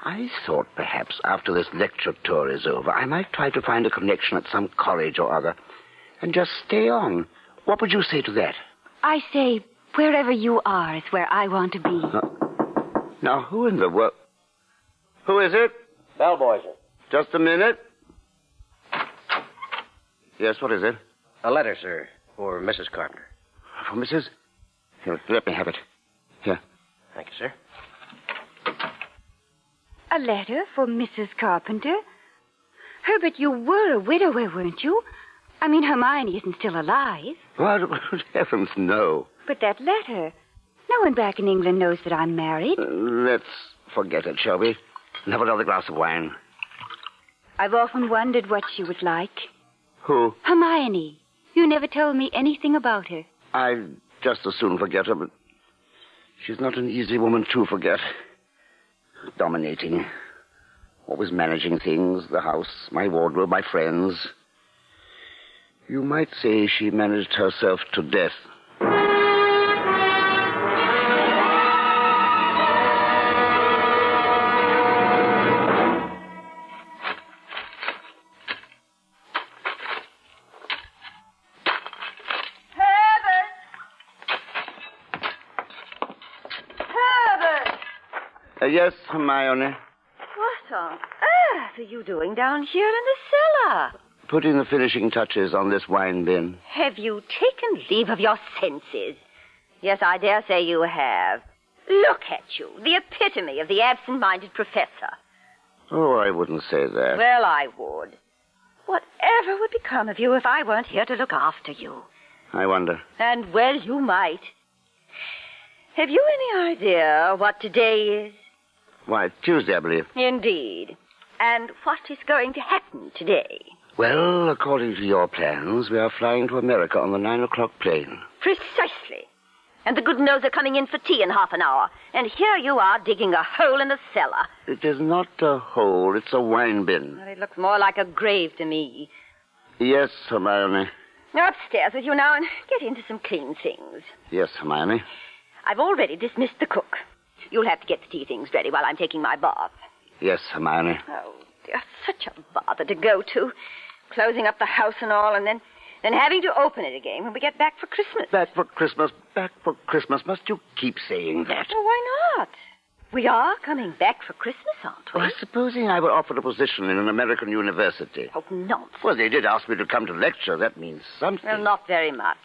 I thought perhaps after this lecture tour is over, I might try to find a connection at some college or other and just stay on. What would you say to that? I say, wherever you are is where I want to be. Now, who in the world? Who is it? Bellboy, sir. Just a minute. Yes, what is it? A letter, sir, for Mrs. Carpenter. For Mrs.? Here, let me have it. Here. Thank you, sir. A letter for Mrs. Carpenter? Herbert, you were a widower, weren't you? I mean, Hermione isn't still alive. What? Heavens, no. But that letter. No one back in England knows that I'm married. Let's forget it, shall we? And have another glass of wine. I've often wondered what she was like. Who? Hermione. You never told me anything about her. I'd just as soon forget her, but she's not an easy woman to forget. Dominating. Always managing things, the house, my wardrobe, my friends. You might say she managed herself to death. Yes, Hermione. What on earth are you doing down here in the cellar? Putting the finishing touches on this wine bin. Have you taken leave of your senses? Yes, I dare say you have. Look at you, the epitome of the absent-minded professor. Oh, I wouldn't say that. Well, I would. Whatever would become of you if I weren't here to look after you? I wonder. And, well, you might. Have you any idea what today is? Why, Tuesday, I believe. Indeed. And what is going to happen today? Well, according to your plans, we are flying to America on the 9 o'clock plane. Precisely. And the Goodenows are coming in for tea in half an hour. And here you are digging a hole in the cellar. It is not a hole, it's a wine bin. Well, it looks more like a grave to me. Yes, Hermione. Upstairs with you now and get into some clean things. Yes, Hermione. I've already dismissed the cook. You'll have to get the tea things ready while I'm taking my bath. Yes, Hermione. Oh, dear, such a bother to go to. Closing up the house and all, and then having to open it again when we get back for Christmas. Back for Christmas, back for Christmas. Must you keep saying that? Well, why not? We are coming back for Christmas, aren't we? Well, supposing I were offered a position in an American university. Oh, nonsense. Well, they did ask me to come to lecture. That means something. Well, not very much.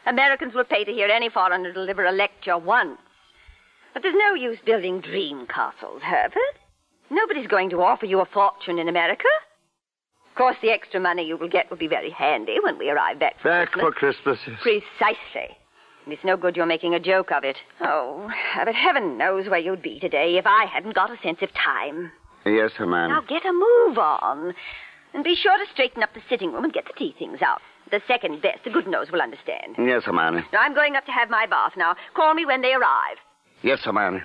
Americans will pay to hear any foreigner deliver a lecture once. But there's no use building dream castles, Herbert. Nobody's going to offer you a fortune in America. Of course, the extra money you will get will be very handy when we arrive back for Christmas. For Christmas, yes. Precisely. And it's no good you're making a joke of it. Oh, but heaven knows where you'd be today if I hadn't got a sense of time. Yes, Hermione. Now get a move on. And be sure to straighten up the sitting room and get the tea things out. The second best, the Goodenows will understand. Yes, Hermione. Now, I'm going up to have my bath now. Call me when they arrive. Yes, Hermione.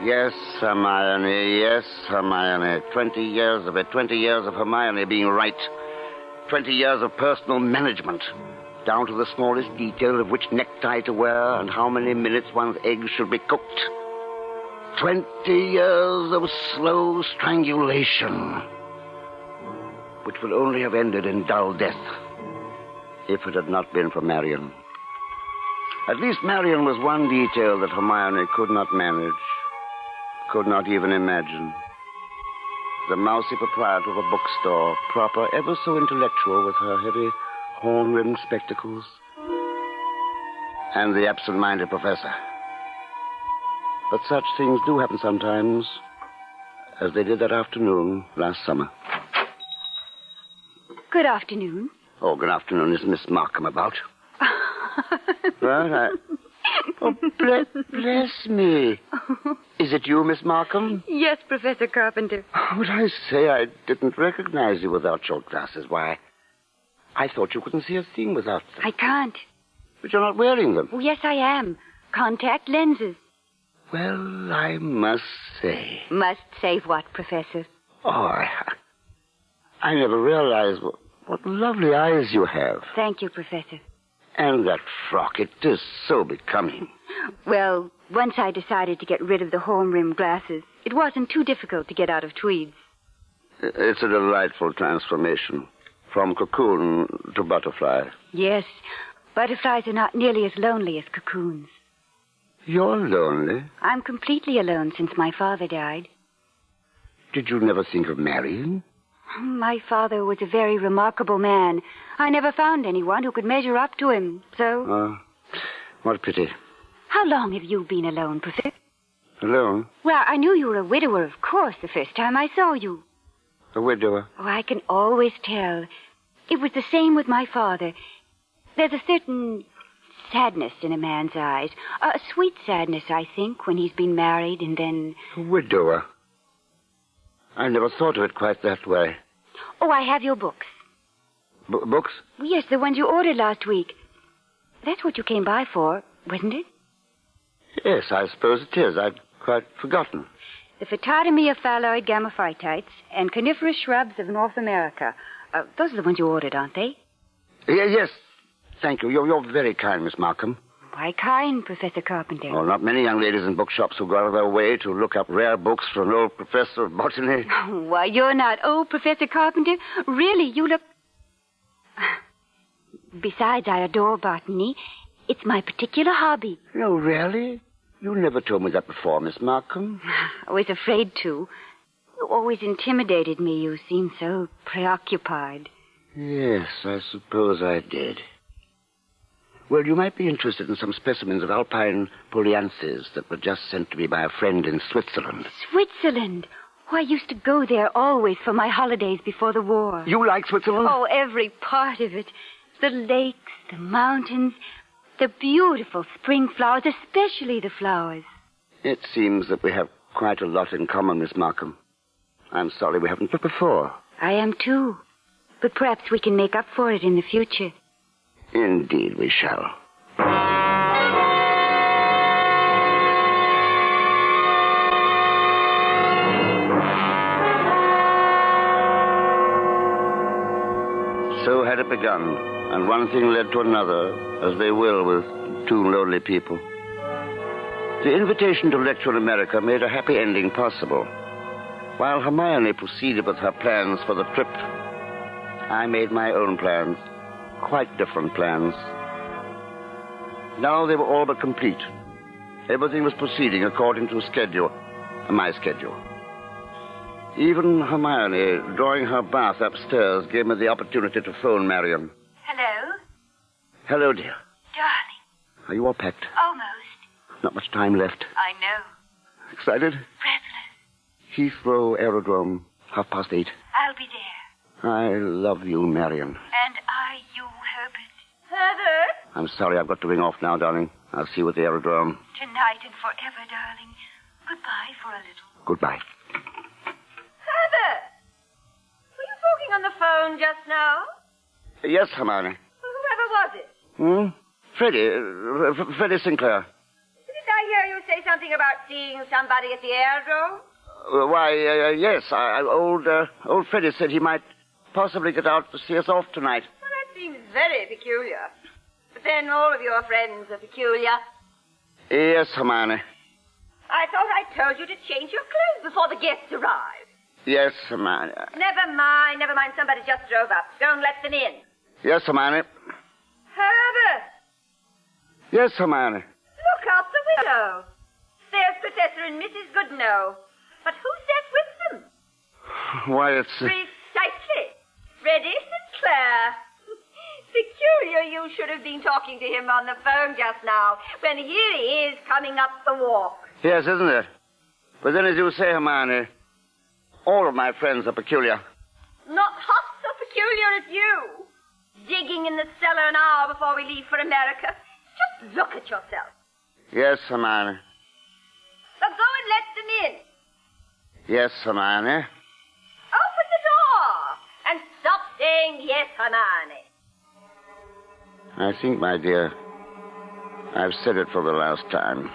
Yes, Hermione. Yes, Hermione. 20 years of it. 20 years of Hermione being right. 20 years of personal management. Down to the smallest detail of which necktie to wear and how many minutes one's eggs should be cooked. 20 years of slow strangulation, which would only have ended in dull death if it had not been for Marion. At least Marion was one detail that Hermione could not manage, could not even imagine. The mousy proprietor of a bookstore, proper, ever so intellectual, with her heavy horn-rimmed spectacles, and the absent-minded professor. But such things do happen sometimes, as they did that afternoon last summer. Good afternoon. Oh, good afternoon. Is Miss Markham about? Well, Oh, bless me. Is it you, Miss Markham? Yes, Professor Carpenter. But I say I didn't recognize you without your glasses. Why, I thought you couldn't see a thing without them. I can't. But you're not wearing them. Oh, yes, I am. Contact lenses. Well, I must say. Must say what, Professor? Oh, I never realized what lovely eyes you have. Thank you, Professor. And that frock, it is so becoming. Well, once I decided to get rid of the horn-rimmed glasses, it wasn't too difficult to get out of tweeds. It's a delightful transformation. From cocoon to butterfly. Yes, butterflies are not nearly as lonely as cocoons. You're lonely? I'm completely alone since my father died. Did you never think of marrying? My father was a very remarkable man. I never found anyone who could measure up to him, so... What a pity. How long have you been alone, Professor? Alone? Well, I knew you were a widower, of course, the first time I saw you. A widower? Oh, I can always tell. It was the same with my father. There's a certain sadness in a man's eyes. A sweet sadness, I think, when he's been married and then... A widower? I never thought of it quite that way. Oh, I have your books. Books? Yes, the ones you ordered last week. That's what you came by for, wasn't it? Yes, I suppose it is. I'd quite forgotten. The Phytotomy of Phalloid Gamophytites and Coniferous Shrubs of North America. Those are the ones you ordered, aren't they? Yes. Thank you. You're very kind, Miss Markham. Why kind, Professor Carpenter? Oh, not many young ladies in bookshops who go out of their way to look up rare books for an old professor of botany. Oh, why, you're not old, Professor Carpenter. Really, you look... Besides, I adore botany. It's my particular hobby. No, really? You never told me that before, Miss Markham. I was afraid to. You always intimidated me. You seemed so preoccupied. Yes, I suppose I did. Well, you might be interested in some specimens of alpine polyanths that were just sent to me by a friend in Switzerland. Switzerland? Oh, I used to go there always for my holidays before the war. You like Switzerland? Oh, every part of it. The lakes, the mountains, the beautiful spring flowers, especially the flowers. It seems that we have quite a lot in common, Miss Markham. I'm sorry we haven't met before. I am, too. But perhaps we can make up for it in the future. Indeed we shall. So had it begun, and one thing led to another, as they will with two lonely people. The invitation to lecture in America made a happy ending possible. While Hermione proceeded with her plans for the trip, I made my own plans. Quite different plans. Now they were all but complete. Everything was proceeding according to my schedule. Even Hermione, drawing her bath upstairs, gave me the opportunity to phone Marion. Hello? Hello, dear. Darling. Are you all packed? Almost. Not much time left. I know. Excited? Breathless. Heathrow Aerodrome, 8:30. I'll be there. I love you, Marion. And I you, Herbert. Herbert? I'm sorry I've got to ring off now, darling. I'll see you at the aerodrome. Tonight and forever, darling. Goodbye for a little. Goodbye. Herbert! Were you talking on the phone just now? Yes, Hermione. Well, whoever was it? Freddie Sinclair. Didn't I hear you say something about seeing somebody at the aerodrome? Yes. Old Freddie said he might possibly get out to see us off tonight. Well, that seems very peculiar. But then all of your friends are peculiar. Yes, Hermione. I thought I told you to change your clothes before the guests arrive. Yes, Hermione. Never mind. Somebody just drove up. Don't let them in. Yes, Hermione. Herbert! Yes, Hermione. Look out the window. There's Professor and Mrs. Goodenough. But who's that with them? Why, it's... Precisely. Freddie Sinclair. Peculiar you should have been talking to him on the phone just now, when here he is coming up the walk. Yes, isn't it? But then, as you say, Hermione, all of my friends are peculiar. Not half so peculiar as you. Digging in the cellar an hour before we leave for America. Just look at yourself. Yes, Hermione. So go and let them in. Yes, Hermione. Open the door and stop saying yes, Hermione. I think, my dear, I've said it for the last time.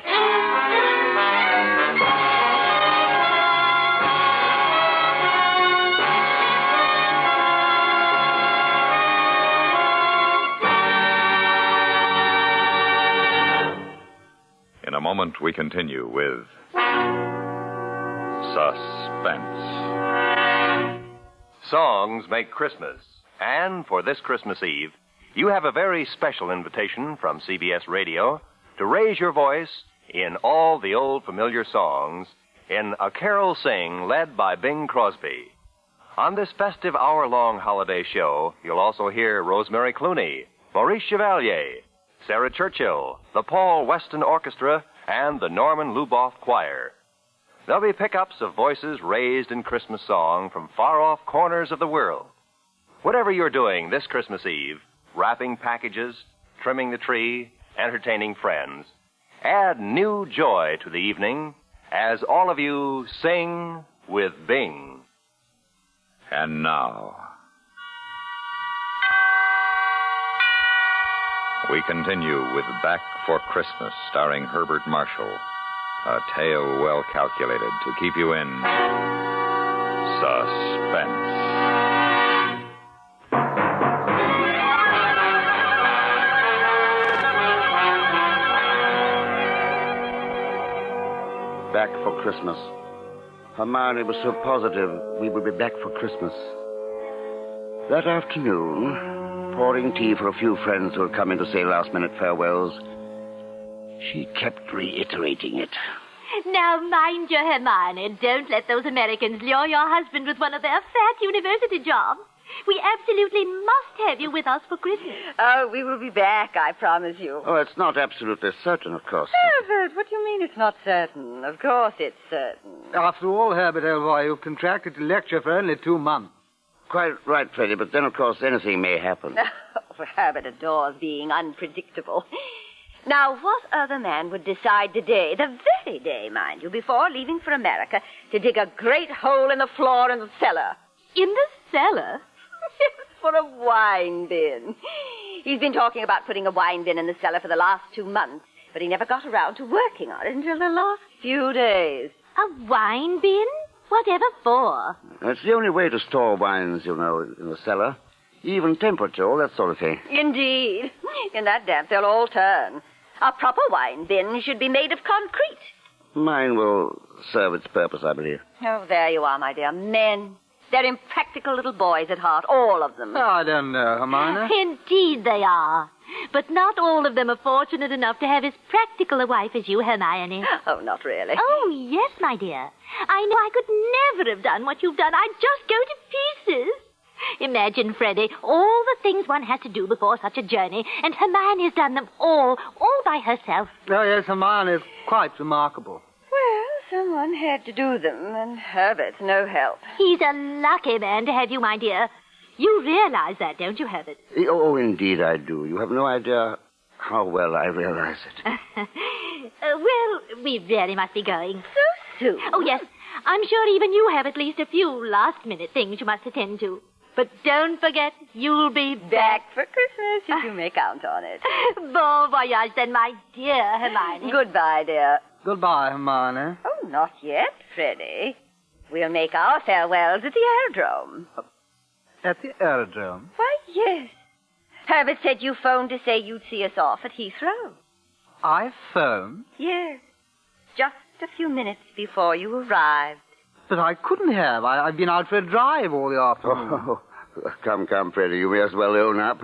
In a moment, we continue with Suspense. Songs make Christmas. And for this Christmas Eve, you have a very special invitation from CBS Radio to raise your voice in all the old familiar songs in A Carole Sing led by Bing Crosby. On this festive hour-long holiday show, you'll also hear Rosemary Clooney, Maurice Chevalier, Sarah Churchill, the Paul Weston Orchestra, and the Norman Luboff Choir. There'll be pickups of voices raised in Christmas song from far-off corners of the world. Whatever you're doing this Christmas Eve, wrapping packages, trimming the tree, entertaining friends, add new joy to the evening as all of you sing with Bing. And now, we continue with Back for Christmas, starring Herbert Marshall. A tale well calculated to keep you in suspense. Back for Christmas. Hermione was so positive we would be back for Christmas. That afternoon, pouring tea for a few friends who had come in to say last-minute farewells, she kept reiterating it. Now, mind your Hermione. Don't let those Americans lure your husband with one of their fat university jobs. We absolutely must have you with us for Christmas. Oh, we will be back, I promise you. Oh, it's not absolutely certain, of course. Herbert, what do you mean it's not certain? Of course it's certain. After all, Herbert, old boy, you've contracted to lecture for only 2 months. Quite right, Freddie, but then, of course, anything may happen. Oh, Herbert adores being unpredictable. Now, what other man would decide today, the very day, mind you, before leaving for America, to dig a great hole in the floor in the cellar? In the cellar? For a wine bin. He's been talking about putting a wine bin in the cellar for the last 2 months, but he never got around to working on it until the last few days. A wine bin? Whatever for? It's the only way to store wines, you know, in the cellar. Even temperature, all that sort of thing. Indeed. In that damp, they'll all turn. A proper wine bin should be made of concrete. Mine will serve its purpose, I believe. Oh, there you are, my dear. Men. They're impractical little boys at heart, all of them. Oh, I don't know, Hermione. Indeed they are. But not all of them are fortunate enough to have as practical a wife as you, Hermione. Oh, not really. Oh, yes, my dear. I know I could never have done what you've done. I'd just go to pieces. Imagine, Freddie, all the things one has to do before such a journey, and Hermione's done them all by herself. Oh, yes, Hermione is quite remarkable. Well, someone had to do them, and Herbert's no help. He's a lucky man to have you, my dear. You realize that, don't you, Herbert? Oh, indeed I do. You have no idea how well I realize it. Well, we really must be going. So soon? Oh, yes. I'm sure even you have at least a few last-minute things you must attend to. But don't forget, you'll be back for Christmas, if you may count on it. Bon voyage, then, my dear Hermione. Goodbye, dear. Goodbye, Hermione. Oh, not yet, Freddie. We'll make our farewells at the aerodrome. At the aerodrome? Why, yes. Herbert said you phoned to say you'd see us off at Heathrow. I phoned? Yes. Just a few minutes before you arrived. But I couldn't have. I've been out for a drive all the afternoon. Oh, come, Freddie. You may as well own up.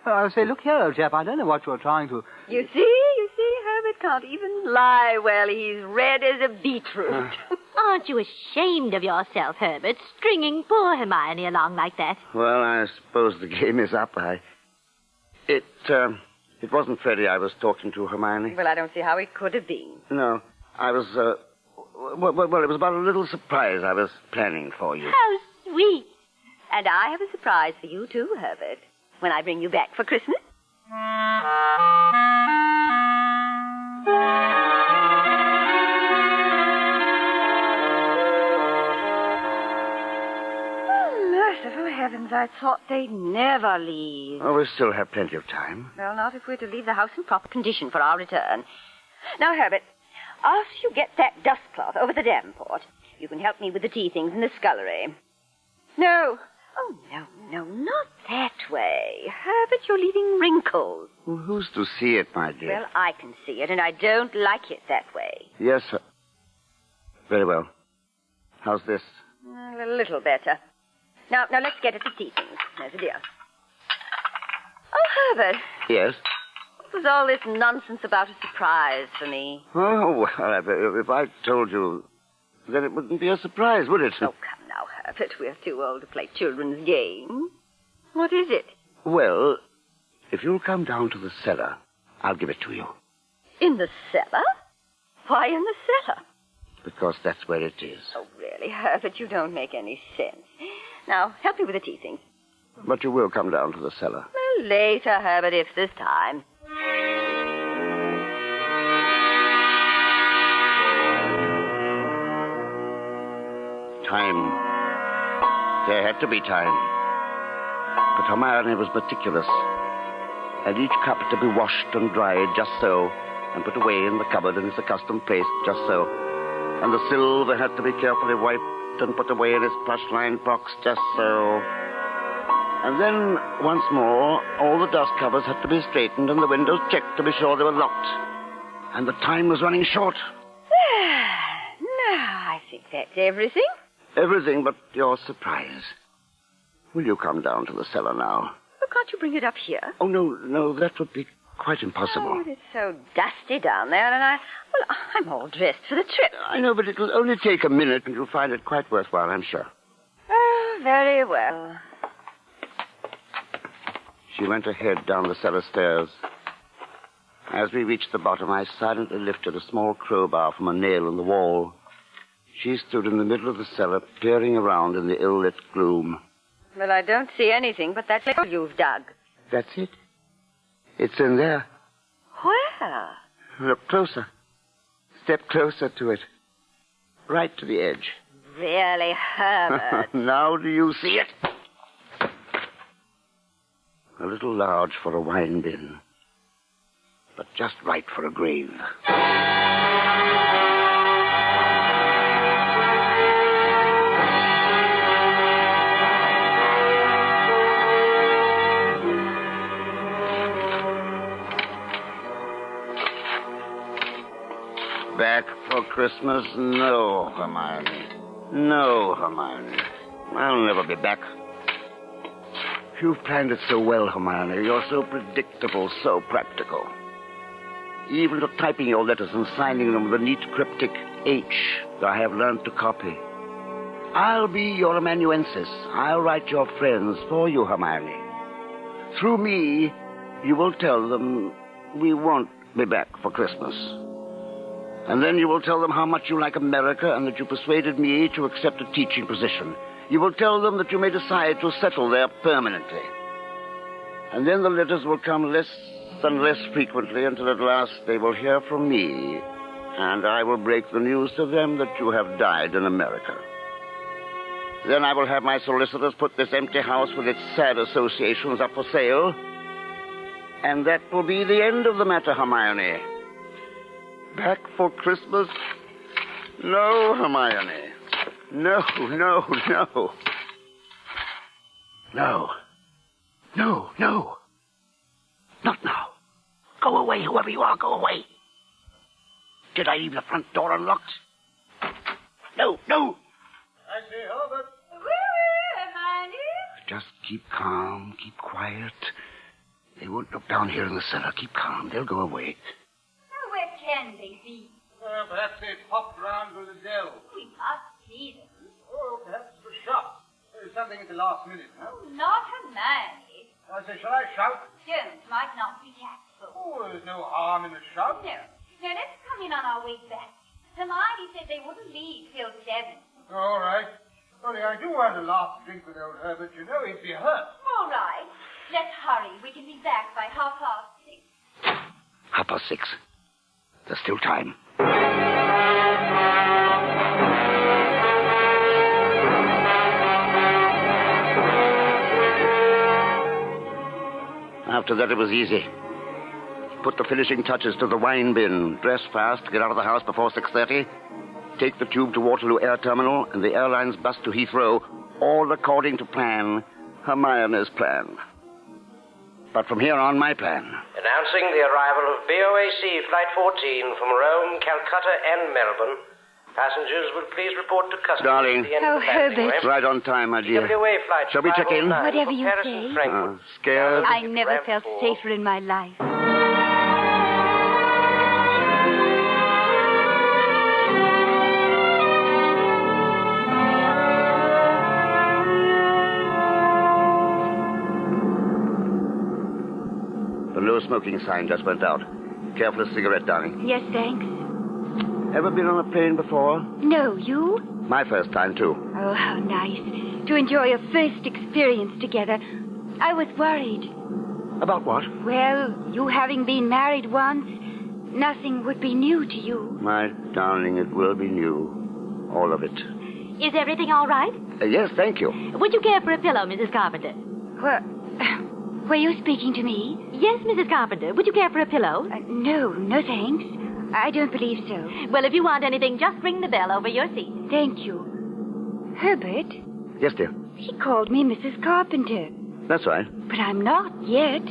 I say, look here, old chap. I don't know what you're trying to... You see, Herbert can't even lie well. He's red as a beetroot. Aren't you ashamed of yourself, Herbert, stringing poor Hermione along like that? Well, I suppose the game is up. It wasn't Freddie I was talking to, Hermione. Well, I don't see how it could have been. No, I was, well, it was about a little surprise I was planning for you. How sweet. And I have a surprise for you, too, Herbert, when I bring you back for Christmas. Merciful heavens, I thought they'd never leave. Oh, we still have plenty of time. Well, not if we're to leave the house in proper condition for our return. Now, Herbert, after you get that dust cloth over the davenport, you can help me with the tea things in the scullery. No. Oh, no, not that way. Herbert, you're leaving wrinkles. Well, who's to see it, my dear? Well, I can see it, and I don't like it that way. Yes, sir. Very well. How's this? A little better. Now, let's get at the tea things. There's a dear. Oh, Herbert. Yes? What was all this nonsense about a surprise for me? Oh, well, if I told you, then it wouldn't be a surprise, would it? Oh, come now, Herbert. We're too old to play children's games. What is it? Well, if you'll come down to the cellar, I'll give it to you. In the cellar? Why in the cellar? Because that's where it is. Oh, really, Herbert, you don't make any sense. Now, help me with the tea things. But you will come down to the cellar. Well, later, Herbert, if there's time. Time. There had to be time. But Hermione was meticulous. And each cup had to be washed and dried just so, and put away in the cupboard in its accustomed place just so. And the silver had to be carefully wiped and put away in its plush-lined box just so. And then, once more, all the dust covers had to be straightened and the windows checked to be sure they were locked. And the time was running short. Now, I think that's everything. Everything but your surprise. Will you come down to the cellar now? Oh, can't you bring it up here? Oh, no, that would be quite impossible. Oh, it's so dusty down there, and I'm all dressed for the trip. I know, but it'll only take a minute, and you'll find it quite worthwhile, I'm sure. Oh, very well. She went ahead down the cellar stairs. As we reached the bottom, I silently lifted a small crowbar from a nail in the wall. She stood in the middle of the cellar, peering around in the ill-lit gloom. Well, I don't see anything but that hole you've dug. That's it. It's in there. Where? Look closer. Step closer to it. Right to the edge. Really, Herbert? Now do you see it? A little large for a wine bin, but just right for a grave. Back for Christmas? No, Hermione. No, Hermione. I'll never be back. You've planned it so well, Hermione. You're so predictable, so practical. Even to typing your letters and signing them with a neat cryptic H that I have learned to copy. I'll be your amanuensis. I'll write your friends for you, Hermione. Through me, you will tell them we won't be back for Christmas. And then you will tell them how much you like America and that you persuaded me to accept a teaching position. You will tell them that you may decide to settle there permanently. And then the letters will come less and less frequently until at last they will hear from me. And I will break the news to them that you have died in America. Then I will have my solicitors put this empty house with its sad associations up for sale. And that will be the end of the matter, Hermione. Back for Christmas? No, Hermione. No. Not now. Go away, whoever you are, go away. Did I leave the front door unlocked? No. I say, Herbert. Hermione? Just keep calm, keep quiet. They won't look down here in the cellar. Keep calm. They'll go away. Where can they be? Perhaps they popped round to the dell. We must see them. Oh, perhaps for shop. Something at the last minute, huh? Oh, not Hermione. I say, shall I shout? Jones might not be tactful. Oh, there's no harm in a shout. No. Now, let's come in on our way back. Hermione said they wouldn't leave till 7. All right. Only I do want a last drink with old Herbert. You know he'd be hurt. All right. Let's hurry. We can be back by 6:30. 6:30. There's still time. After that, it was easy. Put the finishing touches to the wine bin. Dress fast, get out of the house before 6:30. Take the tube to Waterloo Air Terminal and the airline's bus to Heathrow, all according to plan, Hermione's plan. But from here on, my plan. Announcing the arrival of BOAC Flight 14 from Rome, Calcutta, and Melbourne. Passengers will please report to customs. Darling. At the end of the landing Herbert. Right on time, my dear. TWA flight. Shall we check in? 509 Whatever from you Paris say. and Frankfurt. Scared? I never felt safer in my life. The no smoking sign just went out. Careful a cigarette, darling. Yes, thanks. Ever been on a plane before? No, you? My first time, too. Oh, how nice. To enjoy a first experience together. I was worried. About what? Well, you having been married once, nothing would be new to you. My darling, it will be new. All of it. Is everything all right? Yes, thank you. Would you care for a pillow, Mrs. Carpenter? Were you speaking to me? Yes, Mrs. Carpenter. Would you care for a pillow? No, thanks. I don't believe so. Well, if you want anything, just ring the bell over your seat. Thank you. Herbert, Yes, dear. she called me Mrs. Carpenter. That's right. But I'm not yet.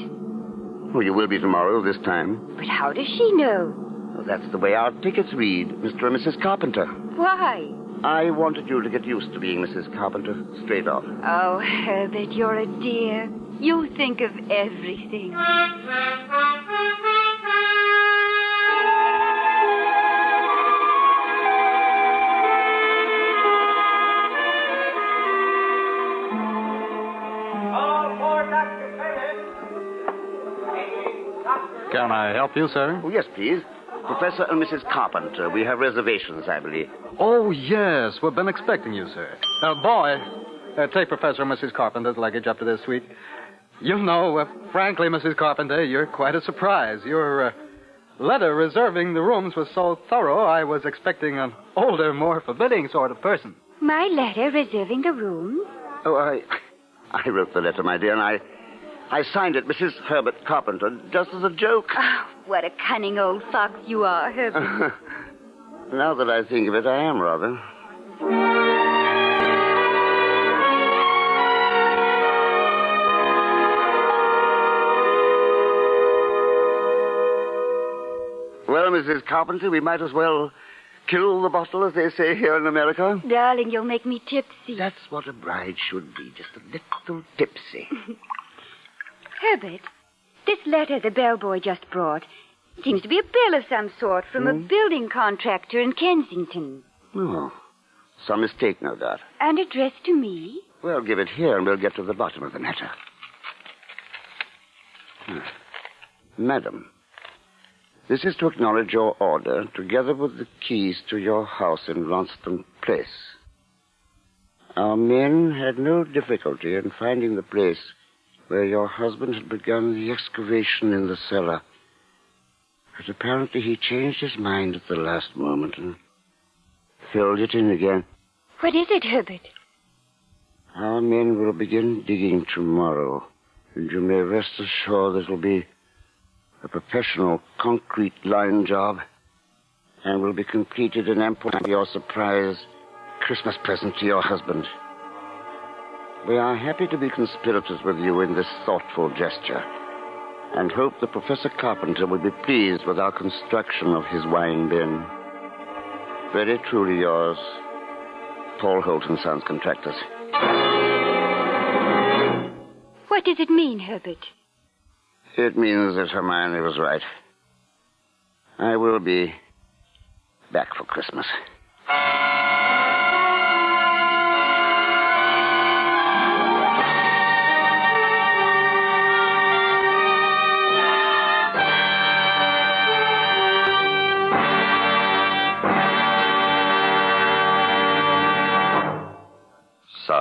Well, you will be tomorrow this time. But how does she know? Well, that's the way our tickets read, Mr. and Mrs. Carpenter. Why? I wanted you to get used to being Mrs. Carpenter straight off. Oh, Herbert, you're a dear. You think of everything. Can I help you, sir? Oh, yes, please. Professor and Mrs. Carpenter. We have reservations, I believe. Oh, yes. We've been expecting you, sir. Boy, take Professor and Mrs. Carpenter's luggage up to this suite. You know, frankly, Mrs. Carpenter, you're quite a surprise. Your letter reserving the rooms was so thorough, I was expecting an older, more forbidding sort of person. My letter reserving the room? Oh, I wrote the letter, my dear, and I signed it Mrs. Herbert Carpenter just as a joke. Oh, what a cunning old fox you are, Herbert. Now that I think of it, I am rather. Well, Mrs. Carpenter, we might as well kill the bottle, as they say here in America. Darling, you'll make me tipsy. That's what a bride should be, just a little tipsy. Herbert, this letter the bellboy just brought seems to be a bill of some sort from a building contractor in Kensington. Oh, some mistake, no doubt. And addressed to me? Well, give it here and we'll get to the bottom of the matter. Madam, this is to acknowledge your order, together with the keys to your house in Ronston Place. Our men had no difficulty in finding the place where your husband had begun the excavation in the cellar. But apparently he changed his mind at the last moment and filled it in again. What is it, Herbert? Our men will begin digging tomorrow, and you may rest assured that it will be a professional concrete line job and will be completed in ample time for your surprise Christmas present to your husband. We are happy to be conspirators with you in this thoughtful gesture and hope that Professor Carpenter will be pleased with our construction of his wine bin. Very truly yours, Paul Holt and Sons Contractors. What does it mean, Herbert? It means that Hermione was right. I will be back for Christmas.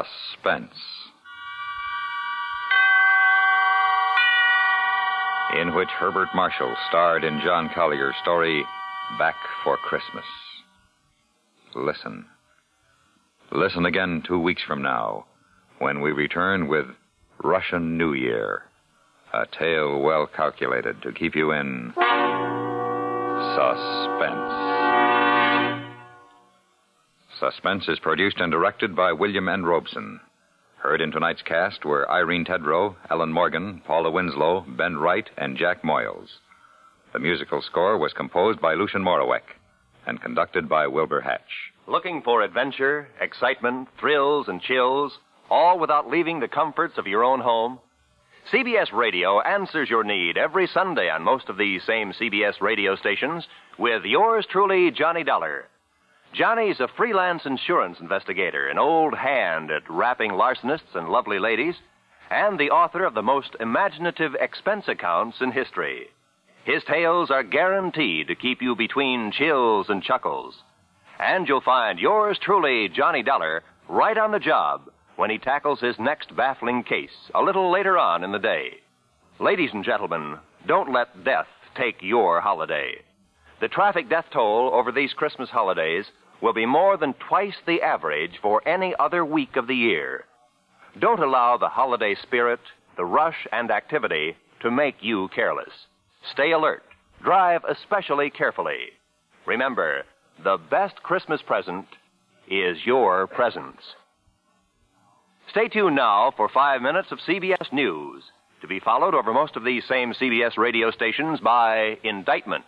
Suspense. In which Herbert Marshall starred in John Collier's story, Back for Christmas. Listen. Listen again 2 weeks from now, when we return with Russian New Year, a tale well calculated to keep you in suspense. Suspense is produced and directed by William N. Robeson. Heard in tonight's cast were Irene Tedrow, Ellen Morgan, Paula Winslow, Ben Wright, and Jack Moyles. The musical score was composed by Lucien Morawek and conducted by Wilbur Hatch. Looking for adventure, excitement, thrills, and chills, all without leaving the comforts of your own home? CBS Radio answers your need every Sunday on most of these same CBS radio stations with yours truly, Johnny Dollar. Johnny's a freelance insurance investigator, an old hand at wrapping larcenists and lovely ladies, and the author of the most imaginative expense accounts in history. His tales are guaranteed to keep you between chills and chuckles. And you'll find yours truly, Johnny Dollar, right on the job when he tackles his next baffling case a little later on in the day. Ladies and gentlemen, don't let death take your holiday. The traffic death toll over these Christmas holidays will be more than twice the average for any other week of the year. Don't allow the holiday spirit, the rush and activity to make you careless. Stay alert. Drive especially carefully. Remember, the best Christmas present is your presence. Stay tuned now for 5 minutes of CBS News, to be followed over most of these same CBS radio stations by Indictment.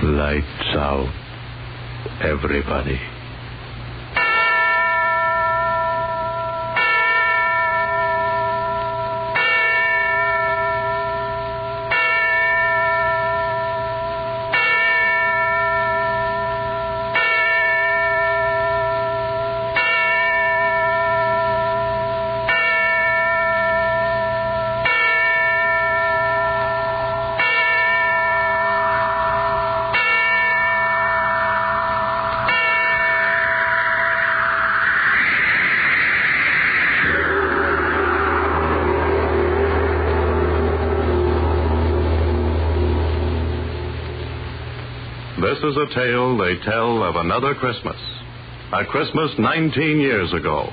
Lights out, everybody. This is a tale they tell of another Christmas. A Christmas 19 years ago.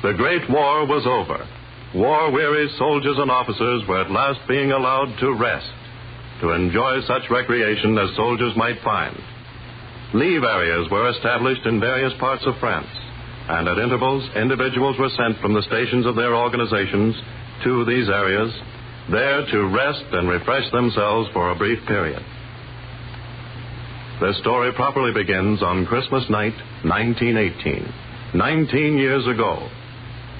The Great War was over. War-weary soldiers and officers were at last being allowed to rest, to enjoy such recreation as soldiers might find. Leave areas were established in various parts of France, and at intervals, individuals were sent from the stations of their organizations to these areas, there to rest and refresh themselves for a brief period. This story properly begins on Christmas night, 1918. 19 years ago.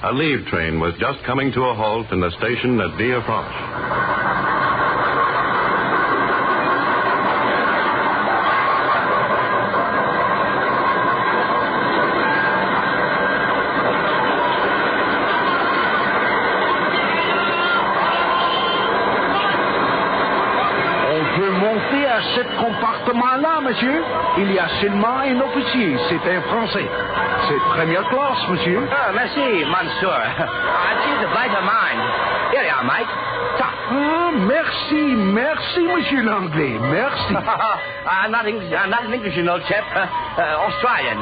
A leave train was just coming to a halt in the station at Villefranche. moment-là, monsieur, il y a seulement un officier. C'est un Français. C'est première classe, monsieur. Oh, merci, monsieur. I choose a brighter mind. Here you are, Mike. Top. Ah, merci, monsieur l'anglais. Merci. I'm not English, you know, chap. Australian.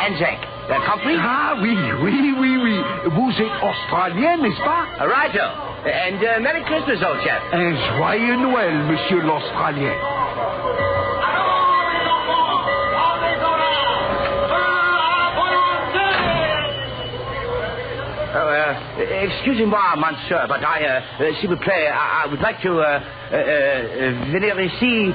Anzac. Company? Ah, oui. Vous êtes australien, n'est-ce pas? Righto. And Merry Christmas, old chap. Un joyeux Noël, monsieur l'Australien. Excusez-moi, monsieur, but s'il vous plaît, I would like to venir ici.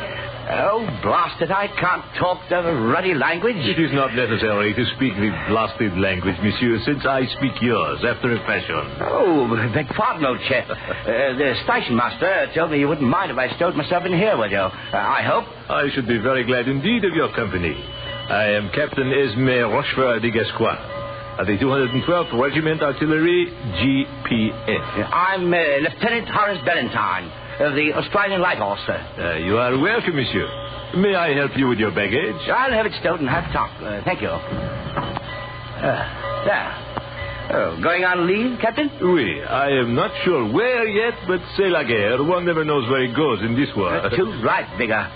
Oh, blast it, I can't talk the ruddy language. It is not necessary to speak the blasted language, monsieur, since I speak yours after a fashion. Oh, beg pardon, old chap. The station master told me you wouldn't mind if I stowed myself in here with you. I hope. I should be very glad indeed of your company. I am Captain Esme Rochefort de Gascoigne, of the 212th Regiment Artillery, GPS. I'm Lieutenant Horace Ballantyne, of the Australian Light Horse, sir. You are welcome, monsieur. May I help you with your baggage? I'll have it stowed and have top. Thank you. There. Oh, going on leave, Captain? Oui, I am not sure where yet, but c'est la guerre. One never knows where it goes in this war. Too right, Bigger.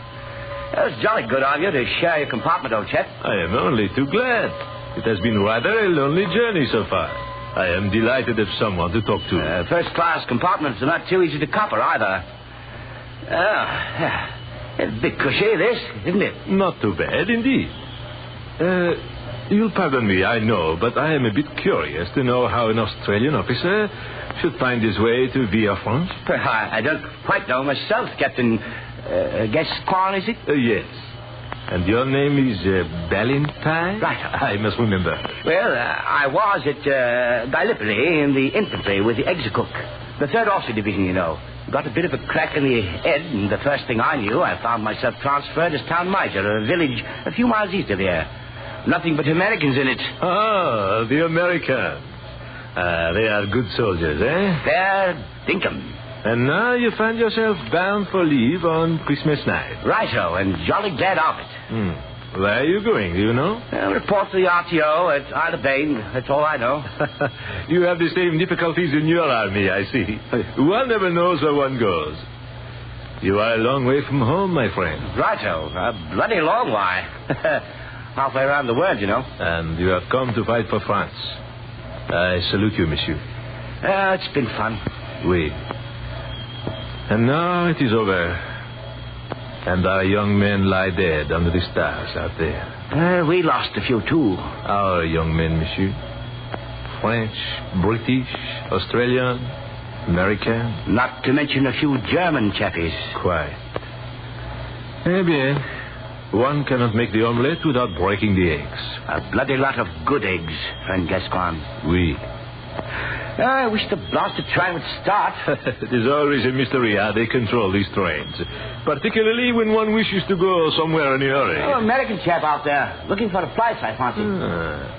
It's jolly good of you to share your compartment, old chap. I am only too glad. It has been rather a lonely journey so far. I am delighted of someone to talk to. First-class compartments are not too easy to copper, either. A bit cushy, this, isn't it? Not too bad, indeed. You'll pardon me, I know, but I am a bit curious to know how an Australian officer should find his way to Villafranche. I don't quite know myself, Captain. Gascoigne, is it? Yes. And your name is Ballantyne? Right. I must remember. Well, I was at Gallipoli in the infantry with the Execook, the 3rd Officer Division, you know. Got a bit of a crack in the head, and the first thing I knew, I found myself transferred as town miser, a village a few miles east of here. Nothing but Americans in it. Ah, the Americans. They are good soldiers, eh? They're dinkum. And now you find yourself bound for leave on Christmas night. Righto, and jolly glad of it. Where are you going, do you know? Report to the RTO at Isle of Bane. That's all I know. You have the same difficulties in your army, I see. One never knows where one goes. You are a long way from home, my friend. Righto, a bloody long way. Halfway around the world, you know. And you have come to fight for France. I salute you, monsieur. It's been fun. Oui. And now it is over. And our young men lie dead under the stars out there. We lost a few, too. Our young men, monsieur. French, British, Australian, American. Not to mention a few German chappies. Quite. Eh bien, one cannot make the omelette without breaking the eggs. A bloody lot of good eggs, friend Gascoigne. Oui. I wish the blasted train would start. It is always a mystery how they control these trains. Particularly when one wishes to go somewhere in a hurry. Oh, American chap out there. Looking for a place, I fancy.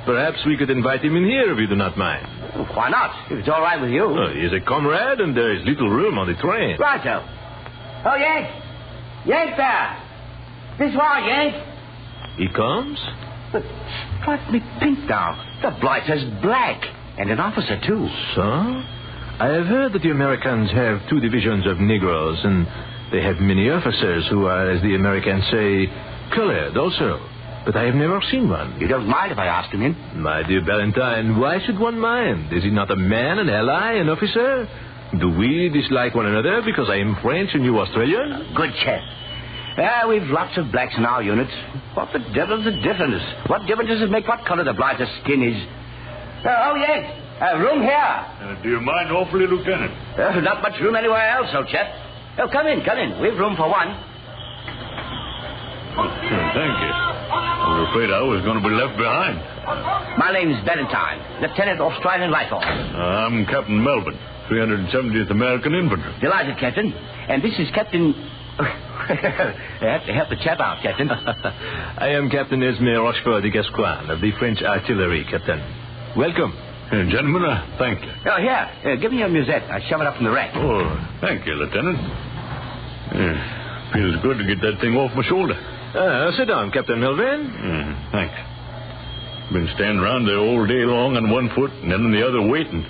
Perhaps we could invite him in here if you do not mind. Why not? If it's all right with you. He is a comrade and there is little room on the train. Righto. Oh, Yank. Yank there. This way, Yank. He comes? But strike me pink now. The blighter's black. And an officer, too. So? I have heard that the Americans have 2 divisions of Negroes, and they have many officers who are, as the Americans say, colored also. But I have never seen one. You don't mind if I ask him in? My dear Ballantyne, why should one mind? Is he not a man, an ally, an officer? Do we dislike one another because I am French and you Australian? Good chap. We've lots of blacks in our units. What the devil's the difference? What difference does it make what color the blighter's skin is? Oh, yes. Room here. Do you mind awfully, Lieutenant? Not much room anywhere else, old chap. Oh, come in. We've room for one. Thank you. I was afraid I was going to be left behind. My name's Ballantyne, Lieutenant Australian Light Horse. I'm Captain Melbourne, 370th American Infantry. Delighted, Captain. And this is Captain... I have to help the chap out, Captain. I am Captain Esme Rochefort de Gascoigne of the French Artillery, Captain. Welcome. Gentlemen, thank you. Oh, here. Give me your musette. I shove it up in the rack. Oh, thank you, Lieutenant. Feels good to get that thing off my shoulder. Sit down, Captain Melvin. Thanks. Been standing around there all day long on one foot and then on the other waiting.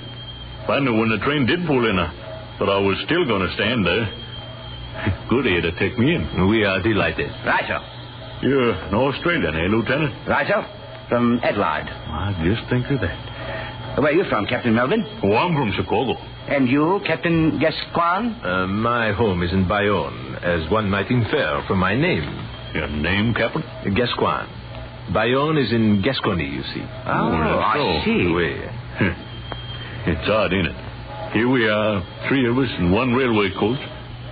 Finally, when the train did pull in, I thought I was still going to stand there. Good of you to take me in. We are delighted. Right, sir. You're an Australian, eh, Lieutenant? Right, sir. From Adelaide. I just think of that. Where are you from, Captain Melvin? Oh, I'm from Chicago. And you, Captain Gascoigne? My home is in Bayonne, as one might infer from my name. Your name, Captain? Gascoigne. Bayonne is in Gascony, you see. I see. Oui. It's odd, ain't it? Here we are, three of us in one railway coach,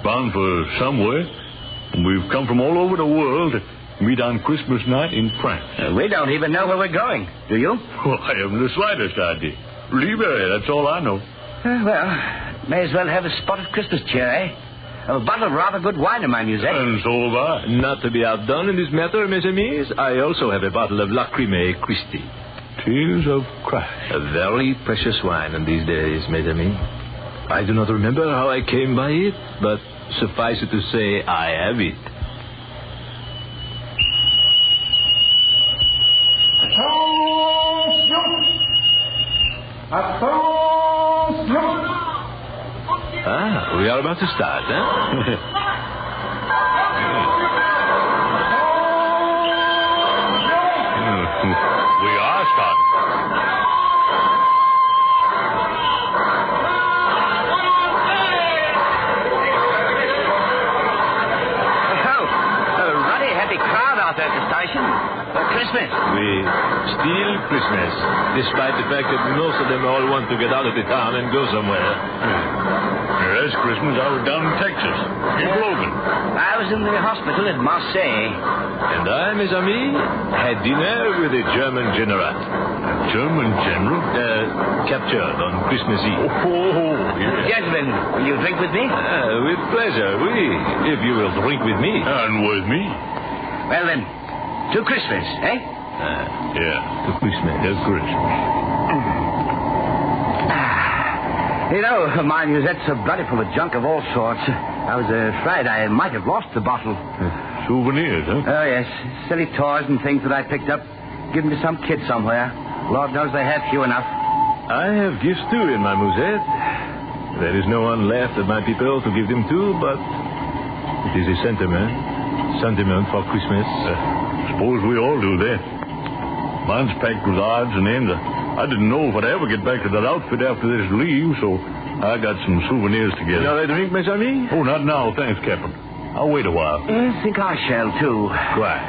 bound for somewhere, and we've come from all over the world to meet on Christmas night in France. We don't even know where we're going, do you? Well, I haven't the slightest idea. Leave that's all I know. Well, may as well have a spot of Christmas cheer, eh? A bottle of rather good wine in my musette. And so have I. Not to be outdone in this matter, mes amis, I also have a bottle of Lacryme Christi. Tears of Christ. A very precious wine in these days, mes amis. I do not remember how I came by it, but suffice it to say, I have it. We are about to start, huh? We are starting. A ruddy happy crowd out there at the station. For Christmas. We steal Christmas, despite the fact that most of them all want to get out of the town and go somewhere. Last Christmas, I was down in Texas, in Logan. I was in the hospital at Marseille. And I, mes amis, had dinner with a German general. A German general? Captured on Christmas Eve. Oh, yes. Gentlemen, will you drink with me? With pleasure, oui. If you will drink with me. And with me. Well, then, to Christmas, eh? Yeah. To Christmas. To Christmas. You know, my musette's so bloody full of junk of all sorts. I was afraid I might have lost the bottle. Souvenirs, huh? Oh, yes. Silly toys and things that I picked up. Given to some kid somewhere. Lord knows they have few enough. I have gifts, too, in my musette. There is no one left of my people to give them to, but it is a sentiment for Christmas. Suppose we all do that. Mine's packed with odds and ends. I didn't know if I'd ever get back to that outfit after this leave, so I got some souvenirs together. Shall I drink, mes amis? Oh, not now, thanks, Captain. I'll wait a while. I think I shall, too. Why?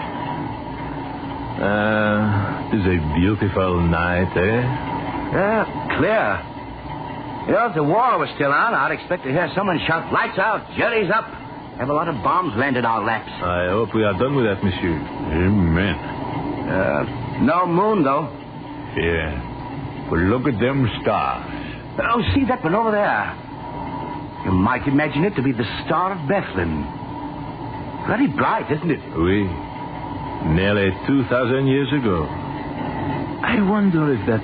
It is a beautiful night, eh? Yeah, clear. You know, if the war was still on, I'd expect to hear someone shout, lights out, jerry's up. Have a lot of bombs land in our laps. I hope we are done with that, monsieur. Amen. No moon, though. Yeah. But look at them stars. Oh, see that one over there? You might imagine it to be the Star of Bethlehem. Very bright, isn't it? Oui. Nearly 2,000 years ago. I wonder if that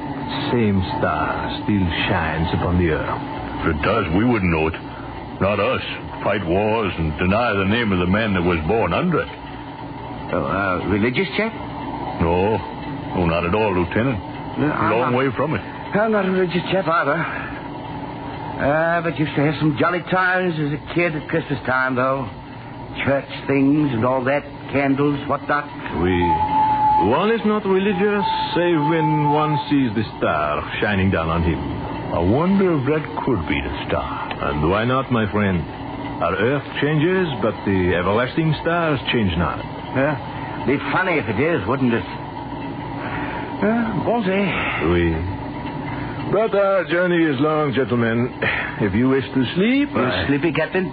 same star still shines upon the earth. If it does, we wouldn't know it. Not us. Fight wars and deny the name of the man that was born under it. Oh, religious chap? No. No, not at all, Lieutenant. A long way from it. I'm not a religious chap either. But used to have some jolly times as a kid at Christmas time, though. Church things and all that. Candles, whatnot. One is not religious, save when one sees the star shining down on him. I wonder if that could be the star. And why not, my friend? Our earth changes, but the everlasting stars change not. Yeah. Be funny if it is, wouldn't it? Bonjour. Oui. But our journey is long, gentlemen. If you wish to sleep... Sleepy, Captain?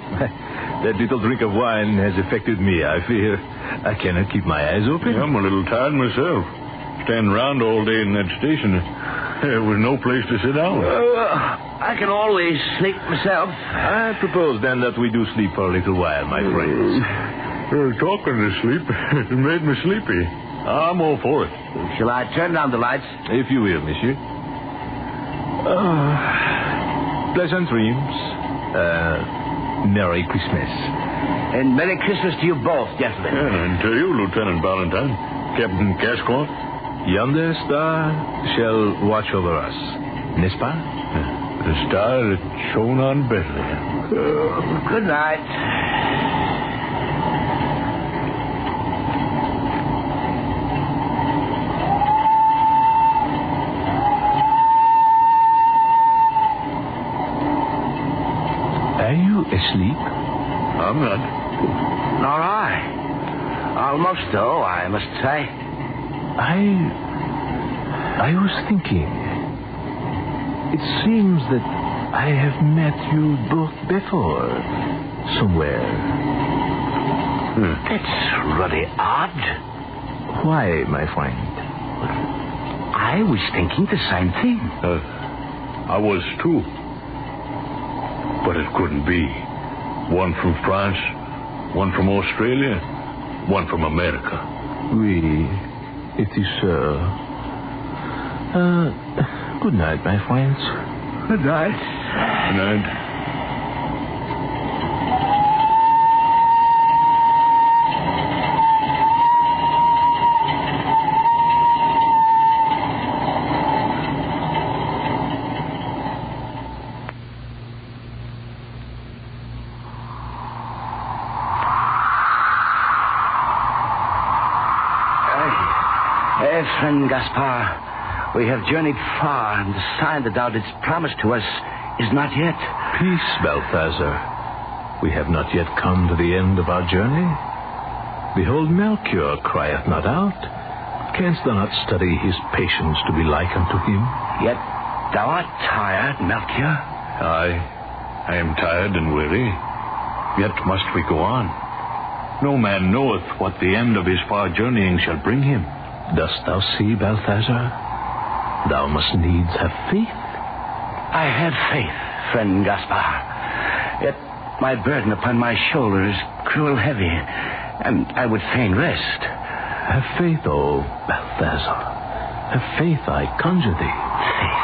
That little drink of wine has affected me, I fear. I cannot keep my eyes open. I'm a little tired myself. Standing around all day in that station, there was no place to sit down. I can always sleep myself. I propose, then, that we do sleep for a little while, my friends. Talking to sleep, it made me sleepy. I'm all for it. Shall I turn down the lights? If you will, monsieur. Pleasant dreams. Merry Christmas. And Merry Christmas to you both, gentlemen. And to you, Lieutenant Valentine. Captain Gascoigne. Yonder star shall watch over us, n'est-ce pas? The star that shone on Bethlehem. Good night. Are you asleep? I'm not. Nor I. Almost, though, I must say. I was thinking. It seems that I have met you both before. Somewhere. That's really odd. Why, my friend? I was thinking the same thing. I was, too. But it couldn't be. One from France, one from Australia, one from America. Oui, it is so. Good night, my friends. Good night. Good night. Friend Gaspar, we have journeyed far, and the sign that thou didst promise to us is not yet. Peace, Balthazar. We have not yet come to the end of our journey. Behold, Melchior crieth not out. Canst thou not study his patience to be like unto him? Yet thou art tired, Melchior. I am tired and weary. Yet must we go on. No man knoweth what the end of his far journeying shall bring him. Dost thou see, Balthazar? Thou must needs have faith. I have faith, friend Gaspar. Yet my burden upon my shoulder is cruel heavy, and I would fain rest. Have faith, O Balthazar. Have faith, I conjure thee. Faith.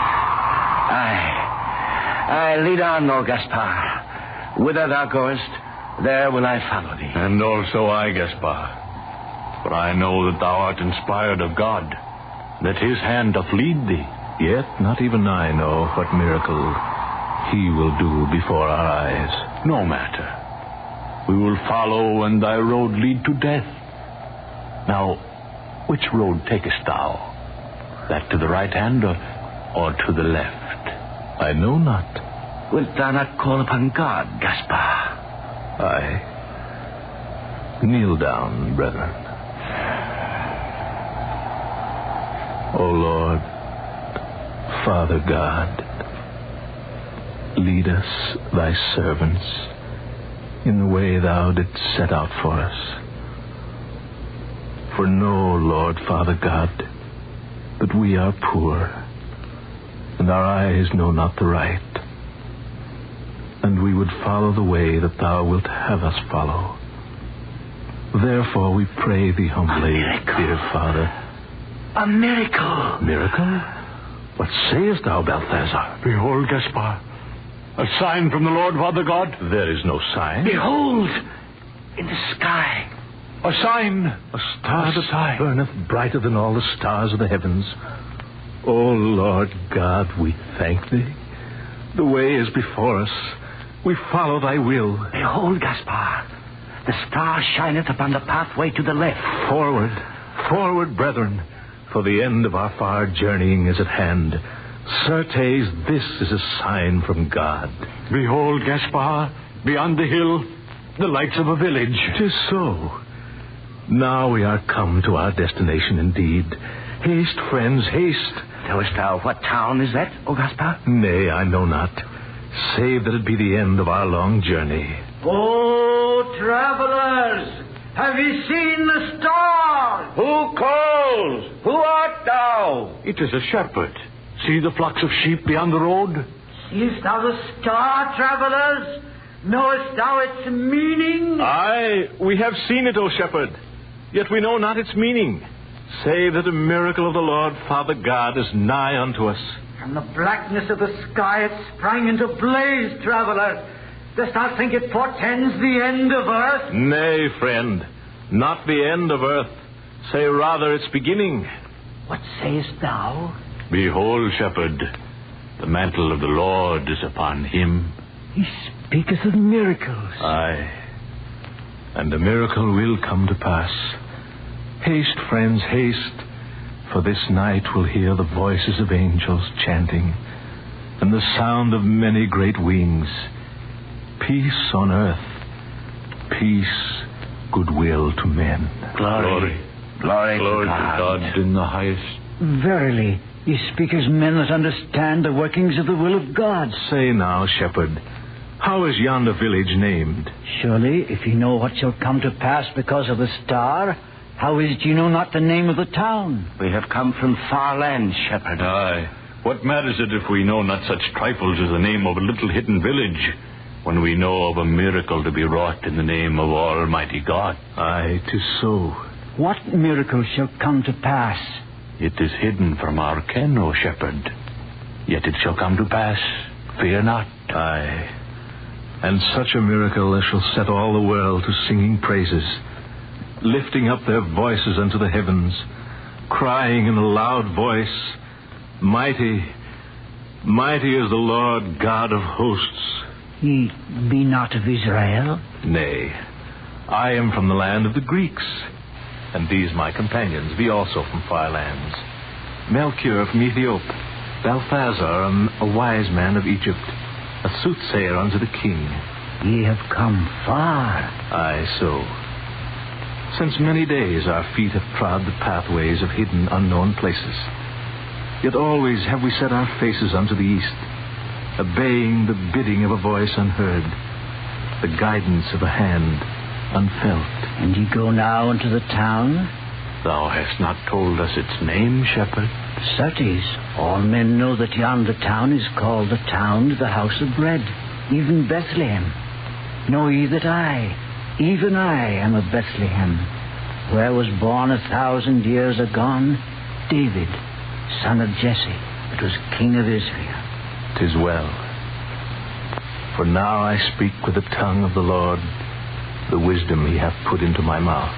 I lead on, O Gaspar. Whither thou goest, there will I follow thee. And also I, Gaspar. For I know that thou art inspired of God, that his hand doth lead thee. Yet not even I know what miracle he will do before our eyes. No matter. We will follow, and thy road lead to death. Now, which road takest thou? That to the right hand or to the left? I know not. Wilt thou not call upon God, Gaspar? Aye. Kneel down, brethren. O Lord, Father God, lead us, thy servants, in the way thou didst set out for us. For know, Lord, Father God, that we are poor, and our eyes know not the right, and we would follow the way that thou wilt have us follow. Therefore we pray thee humbly, dear Father. A miracle. Miracle? What sayest thou, Balthazar? Behold, Gaspar, a sign from the Lord Father God. There is no sign. Behold, in the sky, a sign. A star that burneth brighter than all the stars of the heavens. O Lord God, we thank thee. The way is before us. We follow thy will. Behold, Gaspar, the star shineth upon the pathway to the left. Forward, forward, brethren, for the end of our far journeying is at hand. Certes, this is a sign from God. Behold, Gaspar, beyond the hill, the lights of a village. 'Tis so. Now we are come to our destination indeed. Haste, friends, haste. Knowest thou what town is that, O Gaspar? Nay, I know not, save that it be the end of our long journey. Oh, travelers, have ye seen the star? Who calls? Who art thou? It is a shepherd. See the flocks of sheep beyond the road? Seest thou the star, travelers? Knowest thou its meaning? Aye, we have seen it, O shepherd. Yet we know not its meaning, save that a miracle of the Lord Father God is nigh unto us. From the blackness of the sky it sprang into blaze, traveler. Dost thou think it portends the end of earth? Nay, friend, not the end of earth. Say rather its beginning. What sayest thou? Behold, shepherd, the mantle of the Lord is upon him. He speaketh of miracles. Aye, and the miracle will come to pass. Haste, friends, haste, for this night will hear the voices of angels chanting, and the sound of many great wings. Peace on earth, peace, goodwill to men. Glory to God in the highest. Verily, ye speak as men that understand the workings of the will of God. Say now, shepherd, how is yonder village named? Surely, if ye know what shall come to pass because of the star, how is it ye know not the name of the town? We have come from far lands, shepherd. Aye, what matters it if we know not such trifles as the name of a little hidden village, when we know of a miracle to be wrought in the name of Almighty God? Aye, 'tis so. What miracle shall come to pass? It is hidden from our ken, O shepherd. Yet it shall come to pass. Fear not. Aye. And such a miracle as shall set all the world to singing praises, lifting up their voices unto the heavens, crying in a loud voice, Mighty, mighty is the Lord God of hosts. Ye be not of Israel? Nay, I am from the land of the Greeks, and these my companions be also from far lands. Melchior from Ethiopia, Balthazar, a wise man of Egypt, a soothsayer unto the king. Ye have come far. Aye, so. Since many days our feet have trod the pathways of hidden, unknown places. Yet always have we set our faces unto the east, obeying the bidding of a voice unheard, the guidance of a hand unfelt. And ye go now into the town? Thou hast not told us its name, shepherd. Certes, all men know that yonder town is called the town of the house of bread, even Bethlehem. Know ye that I, even I, am of Bethlehem, where was born 1,000 years agone David, son of Jesse, that was king of Israel. 'Tis well. For now I speak with the tongue of the Lord, the wisdom he hath put into my mouth.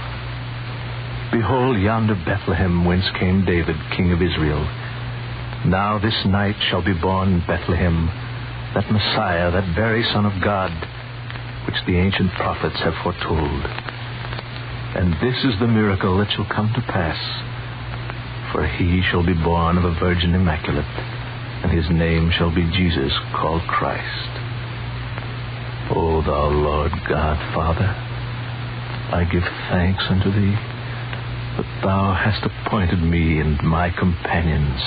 Behold yonder Bethlehem, whence came David, king of Israel. Now this night shall be born in Bethlehem that Messiah, that very Son of God, which the ancient prophets have foretold. And this is the miracle that shall come to pass. For he shall be born of a virgin immaculate, and his name shall be Jesus, called Christ. O thou Lord God, Father, I give thanks unto thee that thou hast appointed me and my companions,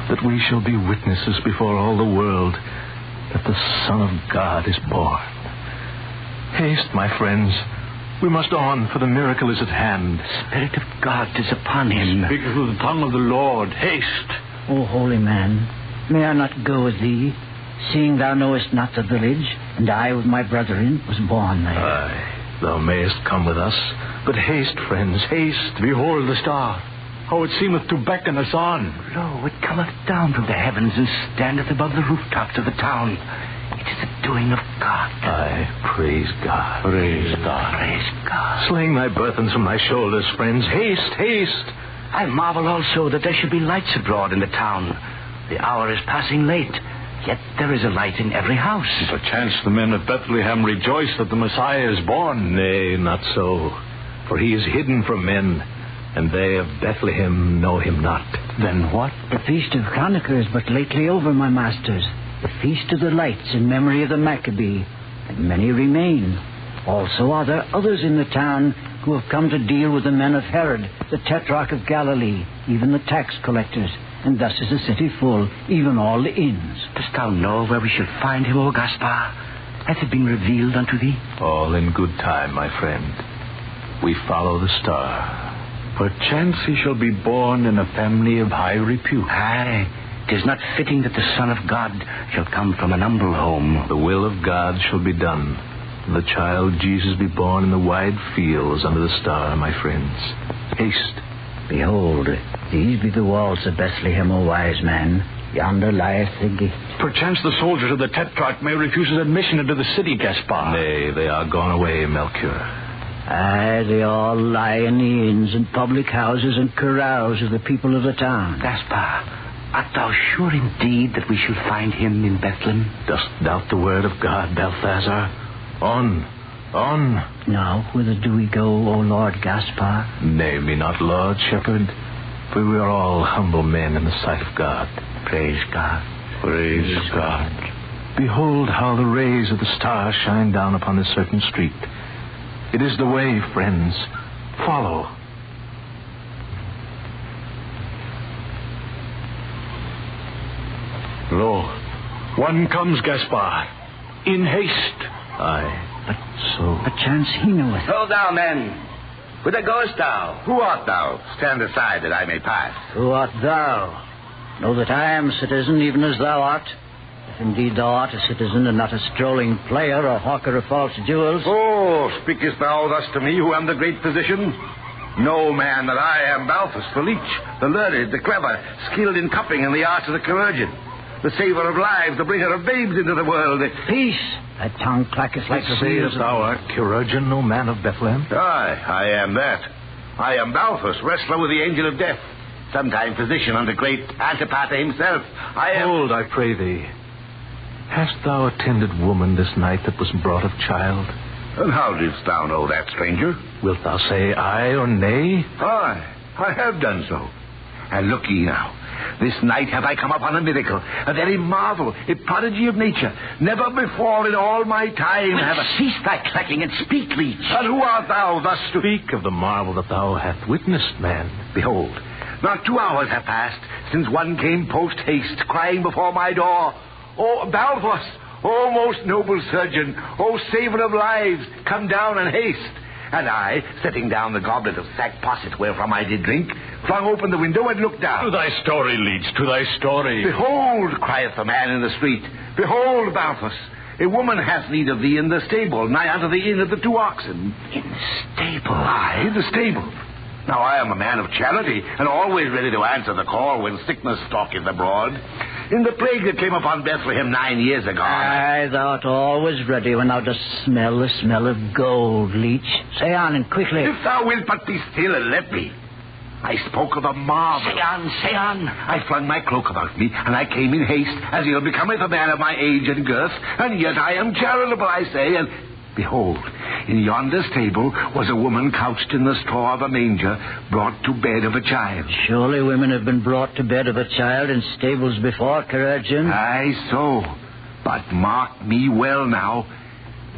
that we shall be witnesses before all the world that the Son of God is born. Haste, my friends, we must on, for the miracle is at hand. The Spirit of God is upon him. Speak with the tongue of the Lord. Haste. O holy man, may I not go with thee, seeing thou knowest not the village, and I with my brethren was born there? Aye, thou mayest come with us, but haste, friends, haste. Behold the star, how it seemeth to beckon us on. Lo, it cometh down from the heavens and standeth above the rooftops of the town. It is the doing of God. Aye, praise God. Praise God. Praise God. Sling thy burthens from thy shoulders, friends. Haste, haste. I marvel also that there should be lights abroad in the town. The hour is passing late, yet there is a light in every house. Perchance the men of Bethlehem rejoice that the Messiah is born. Nay, not so. For he is hidden from men, and they of Bethlehem know him not. Then what? The feast of Hanukkah is but lately over, my masters. The feast of the lights in memory of the Maccabee, and many remain. Also are there others in the town who have come to deal with the men of Herod, the tetrarch of Galilee, even the tax collectors, and thus is the city full, even all the inns. Dost thou know where we shall find him, O Gaspar? Hath it been revealed unto thee? All in good time, my friend. We follow the star. Perchance he shall be born in a family of high repute. Aye, 'tis not fitting that the Son of God shall come from an humble home. The will of God shall be done. The child Jesus be born in the wide fields under the star, my friends. Haste. Behold, these be the walls of Bethlehem, O wise man. Yonder lieth the gate. Perchance the soldiers of the Tetrarch may refuse us admission into the city, Gaspar. Nay, they are gone away, Melchior. Aye, they all lie in the inns and public houses and corrals of the people of the town. Gaspar, art thou sure indeed that we shall find him in Bethlehem? Dost doubt the word of God, Balthazar? On. Now, whither do we go, O Lord Gaspar? Name me not Lord, shepherd, for we are all humble men in the sight of God. Praise God. Praise God. Behold how the rays of the stars shine down upon this certain street. It is the way, friends. Follow. Lo, one comes, Gaspar. In haste. Aye, but so... Perchance he knoweth. Hold thou, men. Whither goest thou? Who art thou? Stand aside that I may pass. Who art thou? Know that I am citizen, even as thou art. If indeed thou art a citizen and not a strolling player or hawker of false jewels. Oh, speakest thou thus to me, who am the great physician? Know, man, that I am Balthus, the leech, the learned, the clever, skilled in cupping and the arts of the chirurgeon, the saver of lives, the bringer of babes into the world. Peace! Thy tongue clacketh like the Sayest thou art chirurgeon, O man of Bethlehem? Aye, I am that. I am Balthus, wrestler with the angel of death, sometime physician under great Antipater himself. Hold, I pray thee. Hast thou attended woman this night that was brought of child? And how didst thou know that, stranger? Wilt thou say aye or nay? Aye, I have done so. And look ye now. This night have I come upon a miracle, a very marvel, a prodigy of nature. Never before in all my time have I... Cease thy clacking and speak, leech. And who art thou thus to... Speak of the marvel that thou hast witnessed, man. Behold, not 2 hours have passed since one came post-haste, crying before my door, O Balthus, O most noble surgeon, O saver of lives, come down and haste. And I, setting down the goblet of sack posset wherefrom I did drink, flung open the window and looked down. To thy story, leech, to thy story. Behold, crieth the man in the street, behold, Balthus, a woman hath need of thee in the stable, nigh unto the inn of the 2 oxen. In the stable? Aye, the stable. Now I am a man of charity, and always ready to answer the call when sickness stalketh abroad. In the plague that came upon Bethlehem 9 years ago... Aye, thou art always ready when thou dost smell the smell of gold, leech. Say on, and quickly. If thou wilt but be still and let me. I spoke of a marvel. Say on. I flung my cloak about me, and I came in haste, as ill becometh a man of my age and girth, and yet I am charitable, I say, and... Behold, in yonder stable was a woman couched in the straw of a manger, brought to bed of a child. Surely women have been brought to bed of a child in stables before, chirurgeon. Aye, so. But mark me well now.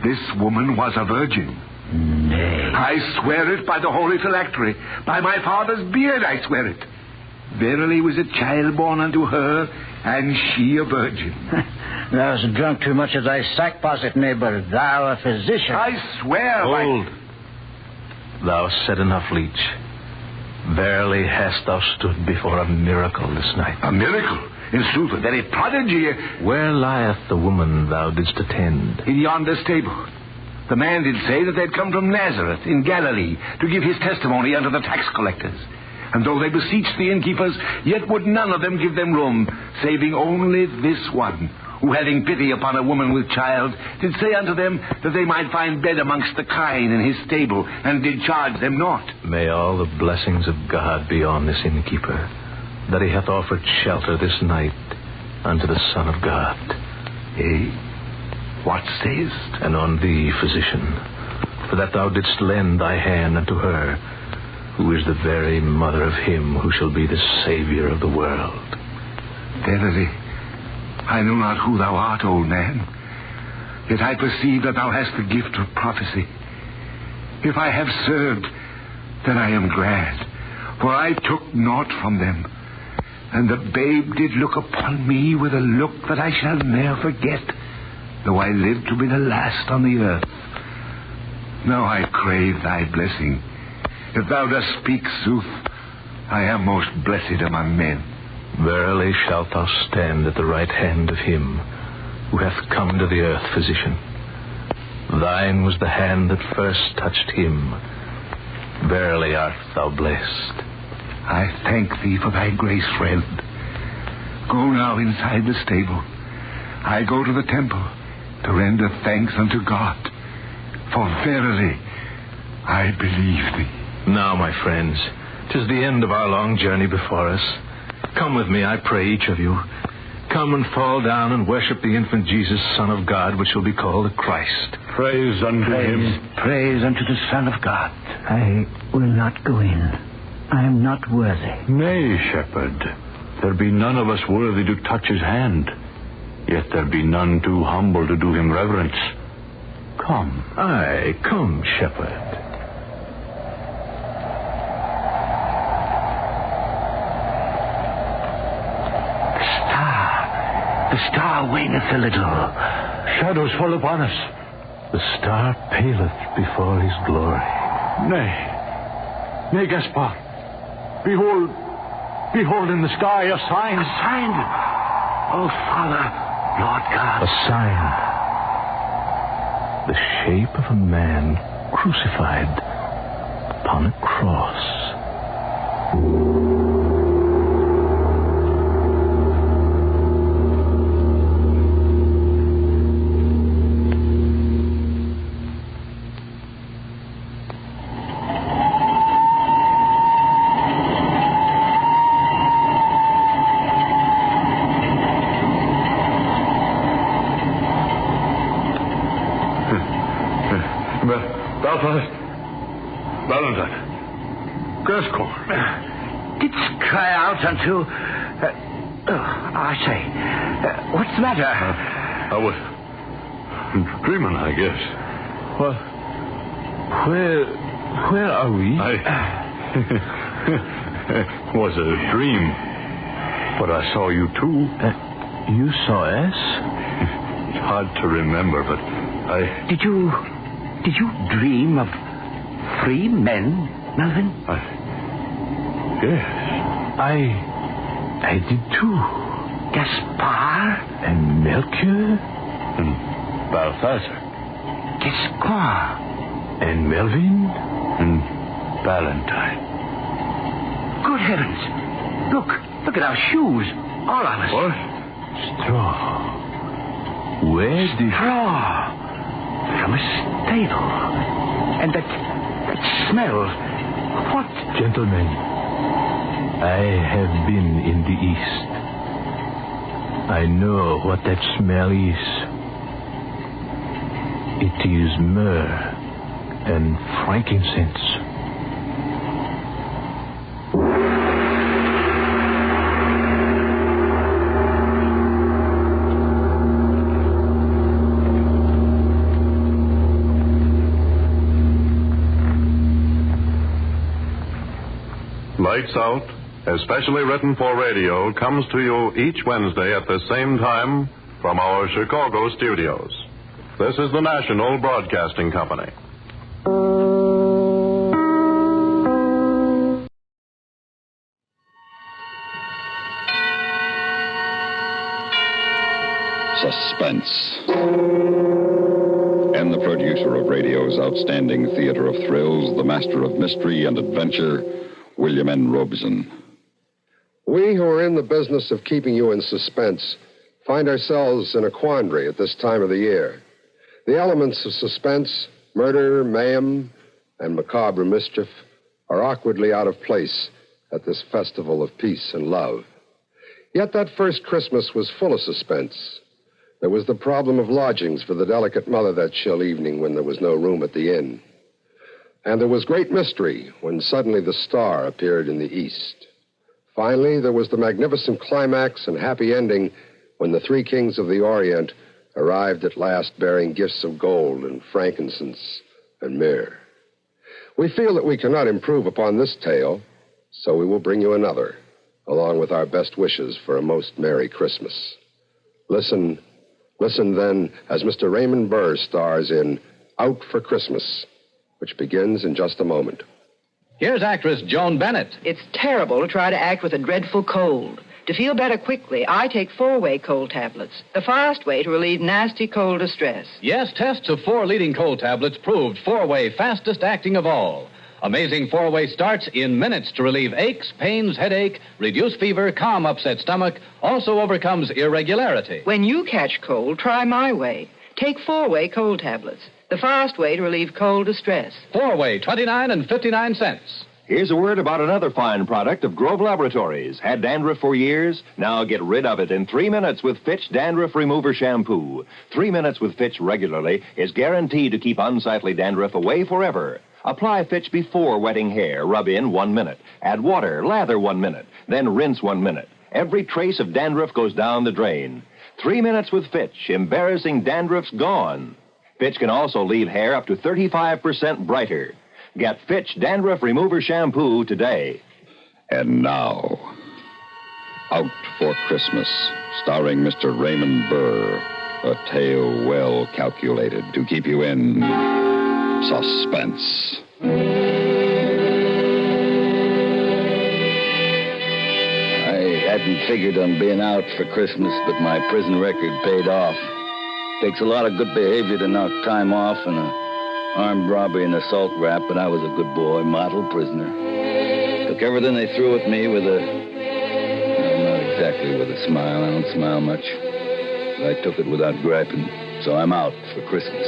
This woman was a virgin. Nay. I swear it by the holy phylactery. By my father's beard I swear it. Verily was a child born unto her, and she a virgin. Thou hast drunk too much of thy sack posset, neighbor. Thou a physician. I swear Hold. Thou hast said enough, leech. Verily hast thou stood before a miracle this night. A miracle? In sooth, a very prodigy. Where lieth the woman thou didst attend? In yonder stable. The man did say that they'd come from Nazareth in Galilee to give his testimony unto the tax collectors. And though they beseeched the innkeepers, yet would none of them give them room, saving only this one, who, having pity upon a woman with child, did say unto them that they might find bed amongst the kine in his stable, and did charge them not. May all the blessings of God be on this innkeeper, that he hath offered shelter this night unto the Son of God. What sayest? And on thee, physician, for that thou didst lend thy hand unto her, who is the very mother of him who shall be the Savior of the world. Verily, I know not who thou art, old man, yet I perceive that thou hast the gift of prophecy. If I have served, then I am glad, for I took naught from them, and the babe did look upon me with a look that I shall ne'er forget, though I live to be the last on the earth. Now I crave thy blessing. If thou dost speak sooth, I am most blessed among men. Verily shalt thou stand at the right hand of him who hath come to the earth, physician. Thine was the hand that first touched him. Verily art thou blessed. I thank thee for thy grace, friend. Go now inside the stable. I go to the temple to render thanks unto God. For verily, I believe thee. Now, my friends, 'tis the end of our long journey before us. Come with me, I pray, each of you. Come and fall down and worship the infant Jesus, Son of God, which will be called the Christ. Praise unto him. Praise unto the Son of God. I will not go in. I am not worthy. Nay, shepherd, there be none of us worthy to touch his hand. Yet there be none too humble to do him reverence. Come. Aye, come, shepherd. The star waneth a little. Shadows fall upon us. The star paleth before his glory. Nay, Gaspar. Behold in the sky a sign. A sign. Oh, Father, Lord God. A sign. The shape of a man crucified upon a cross. Didst cry out unto... I say, what's the matter? I was dreaming, I guess. Well, where are we? Was a dream, but I saw you too. You saw us? It's hard to remember, but I... Did you dream of 3 men, Melvin? Yes. I did too. Gaspar? And Melchior? And Balthazar. Gascoigne? And Melvin? And Valentine. Good heavens. Look at our shoes. All of us. What? Straw. Where did... Straw. From a stable. And that smell. What? Gentlemen, I have been in the East. I know what that smell is. It is myrrh and frankincense. Lights Out, especially written for radio, comes to you each Wednesday at the same time from our Chicago studios. This is the National Broadcasting Company. Suspense. And the producer of radio's outstanding theater of thrills, the master of mystery and adventure, William N. Robeson. We who are in the business of keeping you in suspense find ourselves in a quandary at this time of the year. The elements of suspense, murder, mayhem, and macabre mischief are awkwardly out of place at this festival of peace and love. Yet that first Christmas was full of suspense. There was the problem of lodgings for the delicate mother that chill evening when there was no room at the inn. And there was great mystery when suddenly the star appeared in the east. Finally, there was the magnificent climax and happy ending when the 3 kings of the Orient arrived at last bearing gifts of gold and frankincense and myrrh. We feel that we cannot improve upon this tale, so we will bring you another, along with our best wishes for a most Merry Christmas. Listen then as Mr. Raymond Burr stars in Out for Christmas, which begins in just a moment. Here's actress Joan Bennett. It's terrible to try to act with a dreadful cold. To feel better quickly, I take 4-way cold tablets, the fast way to relieve nasty cold distress. Yes, tests of 4 leading cold tablets proved 4-way fastest acting of all. Amazing four-way starts in minutes to relieve aches, pains, headache, reduce fever, calm upset stomach, also overcomes irregularity. When you catch cold, try my way. Take four-way cold tablets. The fast way to relieve cold distress. Four-way, 29 and 59 cents. Here's a word about another fine product of Grove Laboratories. Had dandruff for years? Now get rid of it in 3 minutes with Fitch Dandruff Remover Shampoo. 3 minutes with Fitch regularly is guaranteed to keep unsightly dandruff away forever. Apply Fitch before wetting hair. Rub in 1 minute. Add water. Lather 1 minute. Then rinse 1 minute. Every trace of dandruff goes down the drain. 3 minutes with Fitch. Embarrassing dandruff's gone. Fitch can also leave hair up to 35% brighter. Get Fitch Dandruff Remover Shampoo today. And now, Out for Christmas, starring Mr. Raymond Burr. A tale well calculated to keep you in suspense. I hadn't figured on being out for Christmas, but my prison record paid off. Takes a lot of good behavior to knock time off and a armed robbery and assault rap, but I was a good boy, model prisoner. Took everything they threw at me with not exactly with a smile. I don't smile much. But I took it without griping, so I'm out for Christmas.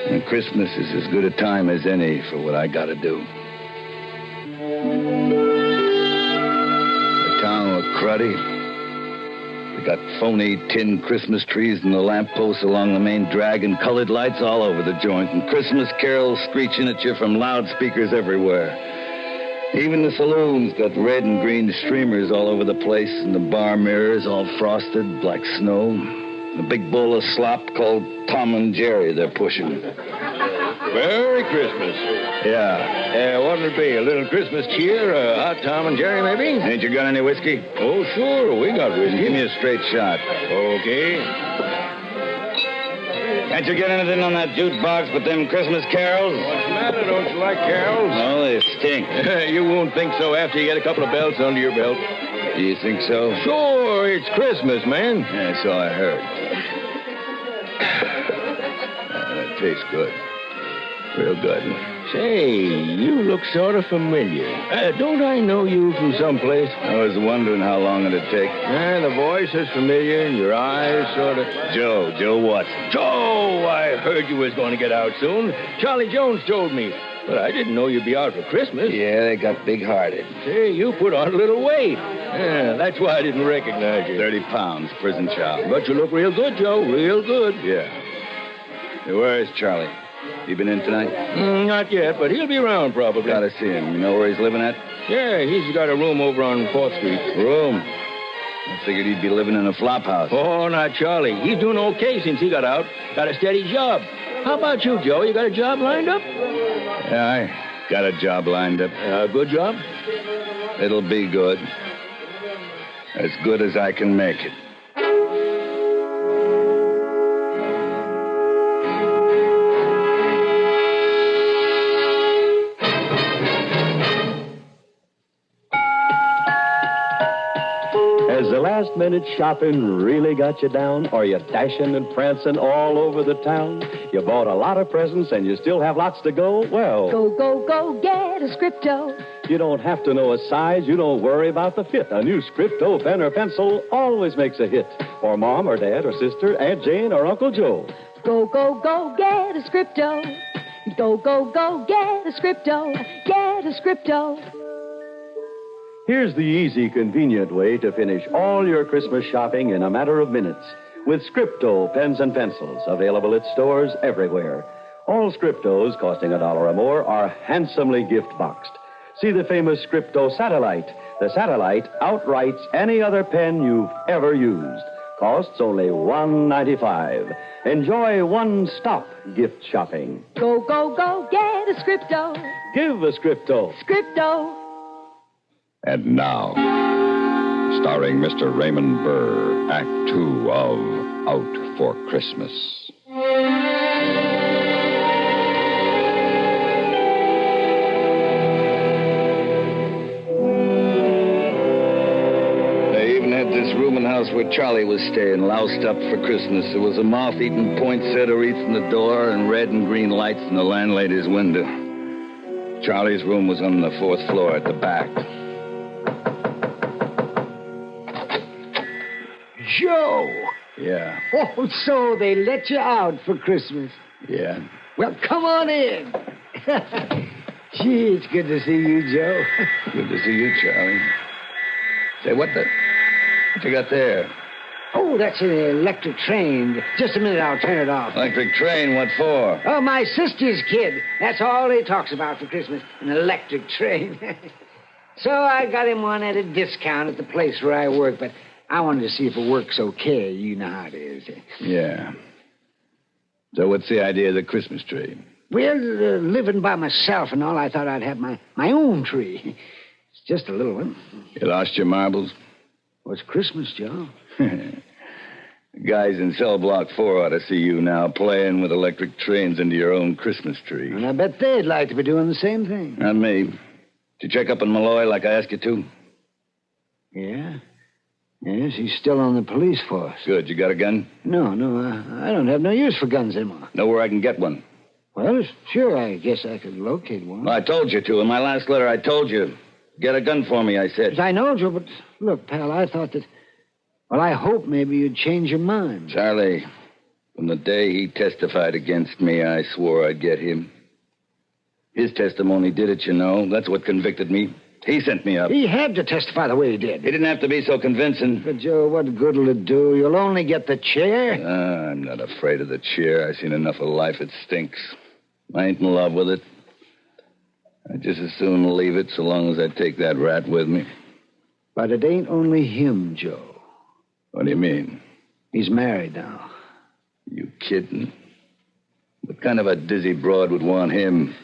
And Christmas is as good a time as any for what I gotta do. The town looked cruddy. We got phony tin Christmas trees and the lampposts along the main drag and colored lights all over the joint and Christmas carols screeching at you from loudspeakers everywhere. Even the saloons got red and green streamers all over the place and the bar mirrors all frosted like snow. And a big bowl of slop called Tom and Jerry they're pushing. Merry Christmas. Yeah. What'll it be? A little Christmas cheer? Hot Tom and Jerry, maybe? Ain't you got any whiskey? Oh, sure. We got whiskey. Give me a straight shot. Okay. Can't you get anything on that jukebox but them Christmas carols? What's the matter? Don't you like carols? Oh, they stink. You won't think so after you get a couple of belts under your belt. Do you think so? Sure. It's Christmas, man. Yeah, so I heard. That tastes good. Real good. Say, you look sort of familiar. Don't I know you from someplace? I was wondering how long it'd take. The voice is familiar, and your eyes sort of... Joe Watson. Joe! I heard you was going to get out soon. Charlie Jones told me. But I didn't know you'd be out for Christmas. Yeah, they got big-hearted. Say, you put on a little weight. Yeah, that's why I didn't recognize you. 30 pounds, prison chow. But you look real good, Joe. Real good. Yeah. Hey, where is Charlie? He been in tonight? Not yet, but he'll be around probably. Gotta see him. You know where he's living at? Yeah, he's got a room over on 4th Street. Room? I figured he'd be living in a flop house. Oh, not Charlie. He's doing okay since he got out. Got a steady job. How about you, Joe? You got a job lined up? Yeah, I got a job lined up. A good job? It'll be good. As good as I can make it. Has the last-minute shopping really got you down? Are you dashing and prancing all over the town? You bought a lot of presents and you still have lots to go? Well... Go, get a Scripto. You don't have to know a size. You don't worry about the fit. A new Scripto pen or pencil always makes a hit. For Mom or Dad or sister, Aunt Jane or Uncle Joe. Go, get a Scripto. Go, get a Scripto. Get a Scripto. Here's the easy, convenient way to finish all your Christmas shopping in a matter of minutes with Scripto pens and pencils, available at stores everywhere. All Scriptos, costing $1 or more, are handsomely gift-boxed. See the famous Scripto Satellite. The Satellite outwrites any other pen you've ever used. Costs only $1.95. Enjoy one-stop gift shopping. Go, get a Scripto. Give a Scripto. Scripto. And now, starring Mr. Raymond Burr, Act 2 of Out for Christmas. They even had this rooming house where Charlie was staying, loused up for Christmas. There was a moth-eating poinsettia wreath in the door and red and green lights in the landlady's window. Charlie's room was on the 4th floor at the back. Joe! Yeah. Oh, so they let you out for Christmas. Yeah. Well, come on in. Gee, it's good to see you, Joe. Good to see you, Charlie. Say, what you got there? Oh, that's an electric train. Just a minute, I'll turn it off. Electric train, what for? Oh, my sister's kid. That's all he talks about for Christmas, an electric train. So I got him one at a discount at the place where I work, but I wanted to see if it works okay. You know how it is. Yeah. So what's the idea of the Christmas tree? Well, living by myself and all, I thought I'd have my own tree. It's just a little one. You lost your marbles? Well, it's Christmas, Joe. Guys in cell block 4 ought to see you now playing with electric trains into your own Christmas tree. And I bet they'd like to be doing the same thing. Not me. Did you check up on Malloy like I asked you to? Yeah? Yes, he's still on the police force. Good. You got a gun? No, I don't have no use for guns anymore. Know where I can get one? Well, sure, I guess I could locate one. Well, I told you to. In my last letter, I told you. Get a gun for me, I said. I know, Joe, but look, pal, I thought that... Well, I hope maybe you'd change your mind. Charlie, from the day he testified against me, I swore I'd get him. His testimony did it, you know. That's what convicted me. He sent me up. He had to testify the way he did. He didn't have to be so convincing. But, Joe, what good'll it do? You'll only get the chair. I'm not afraid of the chair. I've seen enough of life. It stinks. I ain't in love with it. I'd just as soon leave it so long as I take that rat with me. But it ain't only him, Joe. What do you mean? He's married now. You kidding? What kind of a dizzy broad would want him?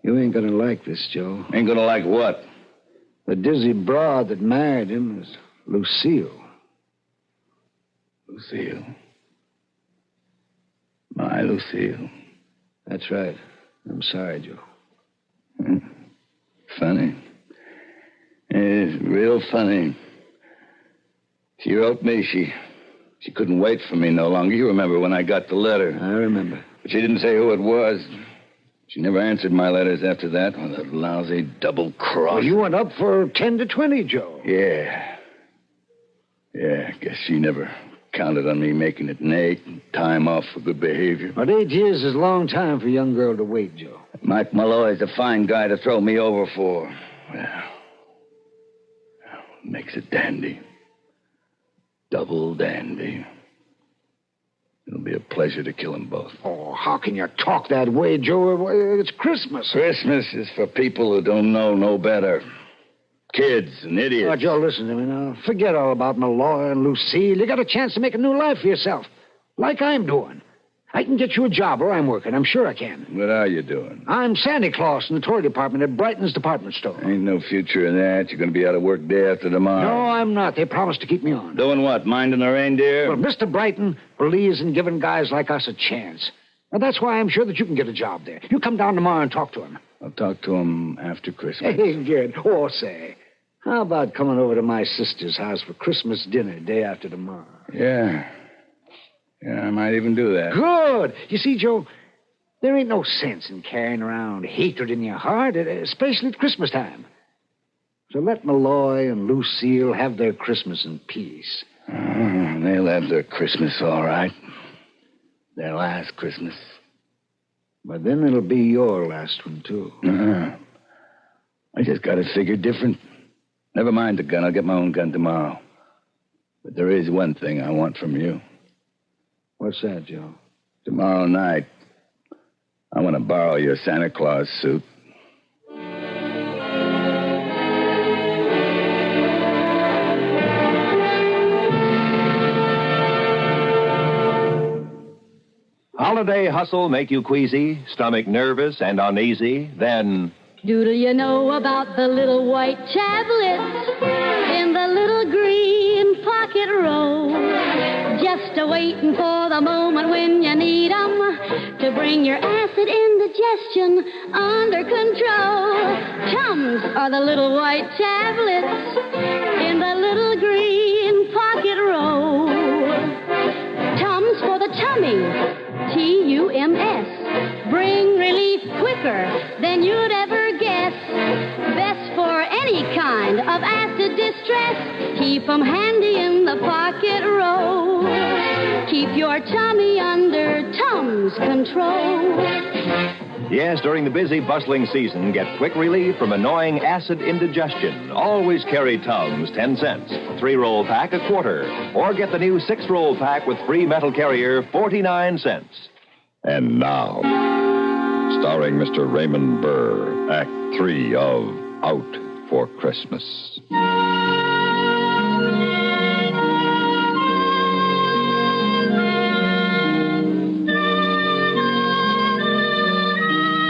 You ain't gonna like this, Joe. Ain't gonna like what? The dizzy broad that married him is Lucille. Lucille? My Lucille. That's right. I'm sorry, Joe. Funny. It's real funny. She wrote me. She couldn't wait for me no longer. You remember when I got the letter. I remember. But she didn't say who it was. She never answered my letters after that. Oh, that lousy double cross. Well, you went up for 10 to 20, Joe. Yeah. I guess she never counted on me making it an 8 and time off for good behavior. But 8 years is a long time for a young girl to wait, Joe. Mike Malloy's a fine guy to throw me over for. Well, makes it dandy. Double dandy. It'll be a pleasure to kill them both. Oh, how can you talk that way, Joe? It's Christmas. Christmas is for people who don't know no better. Kids and idiots. Oh, Joe, listen to me now. Forget all about Malloy and Lucille. You got a chance to make a new life for yourself, like I'm doing. I can get you a job where I'm working. I'm sure I can. What are you doing? I'm Santa Claus in the toy department at Brighton's department store. Ain't no future in that. You're going to be out of work day after tomorrow. No, I'm not. They promised to keep me on. Doing what? Minding the reindeer? Well, Mr. Brighton believes in giving guys like us a chance. Now, that's why I'm sure that you can get a job there. You come down tomorrow and talk to him. I'll talk to him after Christmas. Hey, good. Oh, say, how about coming over to my sister's house for Christmas dinner day after tomorrow? Yeah, I might even do that. Good. You see, Joe, there ain't no sense in carrying around hatred in your heart, especially at Christmas time. So let Malloy and Lucille have their Christmas in peace. They'll have their Christmas, all right. Their last Christmas. But then it'll be your last one, too. I just got to figure different. Never mind the gun. I'll get my own gun tomorrow. But there is one thing I want from you. What's that, Joe? Tomorrow night, I want to borrow your Santa Claus suit. Holiday hustle make you queasy, stomach nervous and uneasy? Then Doodle you know about the little white tablets in the little green pocket roll? Just a-waiting for the moment when you need 'em to bring your acid indigestion under control. Tums are the little white tablets in the little green pocket roll. Tums for the tummy, Tums. Bring relief quicker than than you'd ever guess. Best for any kind of acid distress. Keep 'em handy in the pocket row. Keep your tummy under Tums control. Yes, during the busy, bustling season, get quick relief from annoying acid indigestion. Always carry Tums, 10 cents. 3-roll pack, a quarter. Or get the new 6-roll pack with free metal carrier, 49 cents. And now, starring Mr. Raymond Burr, Act 3 of Out for Christmas.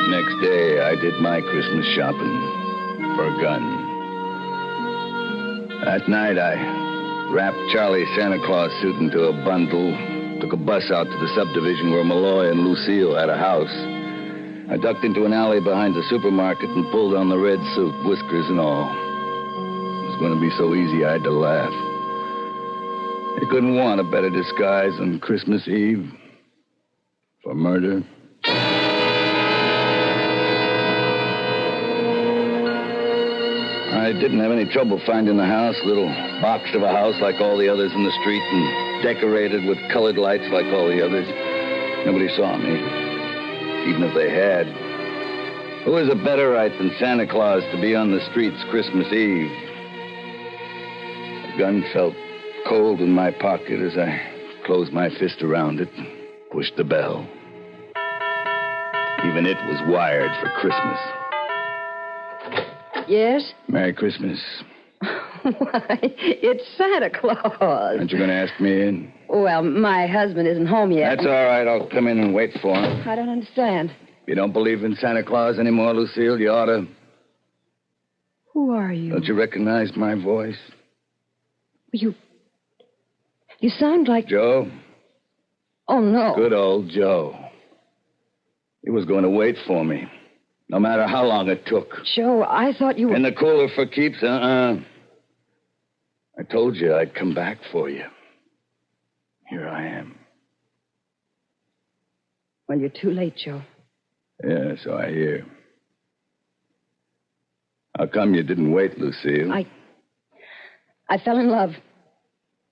Next day, I did my Christmas shopping for a gun. That night, I wrapped Charlie's Santa Claus suit into a bundle, took a bus out to the subdivision where Malloy and Lucille had a house. I ducked into an alley behind the supermarket and pulled on the red suit, whiskers and all. It was going to be so easy I had to laugh. You couldn't want a better disguise on Christmas Eve for murder. I didn't have any trouble finding the house, little box of a house like all the others in the street and decorated with colored lights like all the others. Nobody saw me, even if they had. Who has a better right than Santa Claus to be on the streets Christmas Eve? The gun felt cold in my pocket as I closed my fist around it and pushed the bell. Even it was wired for Christmas. Yes? Merry Christmas. Why, it's Santa Claus. Aren't you going to ask me in? Well, my husband isn't home yet. That's all right. I'll come in and wait for him. I don't understand. If you don't believe in Santa Claus anymore, Lucille, you ought to. Who are you? Don't you recognize my voice? You sound like... Joe? Oh, no. Good old Joe. He was going to wait for me, no matter how long it took. Joe, I thought you were... In the cooler for keeps? I told you I'd come back for you. Here I am. Well, you're too late, Joe. Yeah, so I hear. How come you didn't wait, Lucille? I fell in love.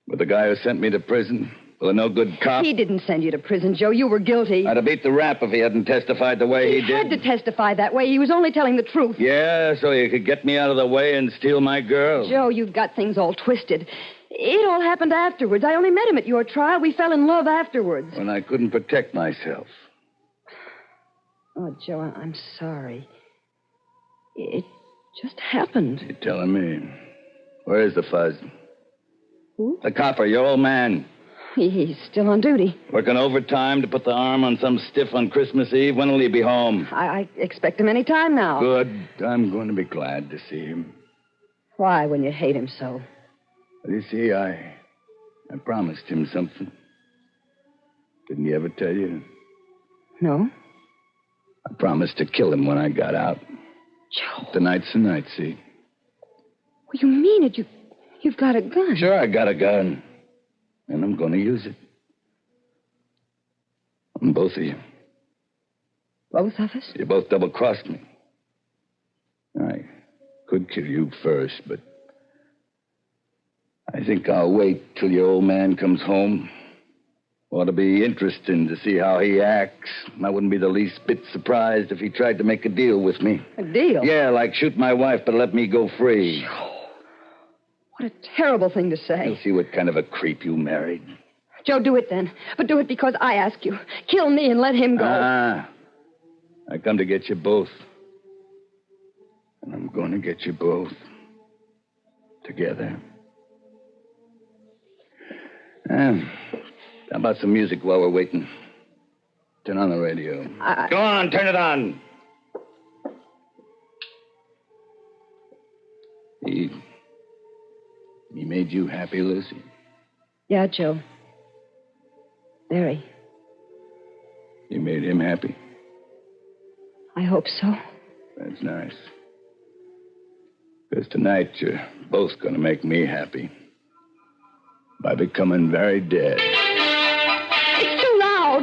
With the guy who sent me to prison? With a no-good cop? He didn't send you to prison, Joe. You were guilty. I'd have beat the rap if he hadn't testified the way he did. He had to testify that way. He was only telling the truth. Yeah, so you could get me out of the way and steal my girl. Joe, you've got things all twisted. It all happened afterwards. I only met him at your trial. We fell in love afterwards. When I couldn't protect myself. Oh, Joe, I'm sorry. It just happened. You're telling me. Where is the fuzz? Who? The copper, your old man. He's still on duty. Working overtime to put the arm on some stiff on Christmas Eve. When will he be home? I expect him any time now. Good. I'm going to be glad to see him. Why, when you hate him so? Well, you see, I promised him something. Didn't he ever tell you? No. I promised to kill him when I got out. Joe. Tonight's the night, see? Well, you mean it? You've got a gun. Sure, I got a gun. And I'm going to use it. On both of you. Both of us? You both double-crossed me. I could kill you first, but I think I'll wait till your old man comes home. Ought to be interesting to see how he acts. I wouldn't be the least bit surprised if he tried to make a deal with me. A deal? Yeah, like shoot my wife, but let me go free. What a terrible thing to say. You'll see what kind of a creep you married. Joe, do it then. But do it because I ask you. Kill me and let him go. I come to get you both. And I'm going to get you both. Together. How about some music while we're waiting? Turn on the radio. Go on, turn it on. He made you happy, Lucy? Yeah, Joe. Very. You made him happy? I hope so. That's nice. Because tonight you're both going to make me happy. By becoming very dead. It's too loud.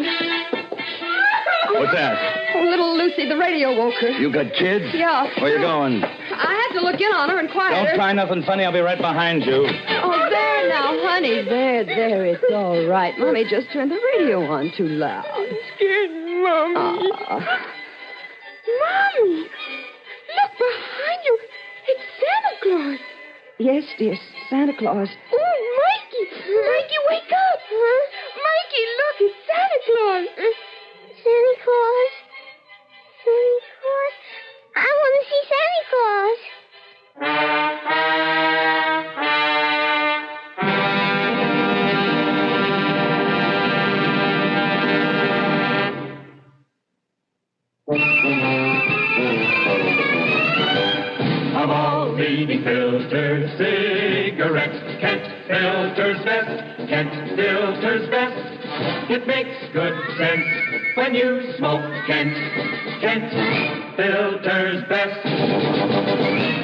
What's that? Oh, little Lucy see the radio woke her. You got kids? Yeah. Where you going? I have to look in on her and quiet her. Don't try nothing funny. I'll be right behind you. Oh, there now, honey. There. It's all right. Mommy just turned the radio on too loud. I'm scared, Mommy. Mommy, look behind you. It's Santa Claus. Yes, dear, Santa Claus. Oh, Mikey, wake up. Mikey, look, it's Santa Claus. Santa Claus? Santa Claus? I want to see Santa Claus. Of all leading filter cigarettes, Kent Filter's best. Kent Filter's best. It makes good sense when you smoke Kent. Kent Filter's best.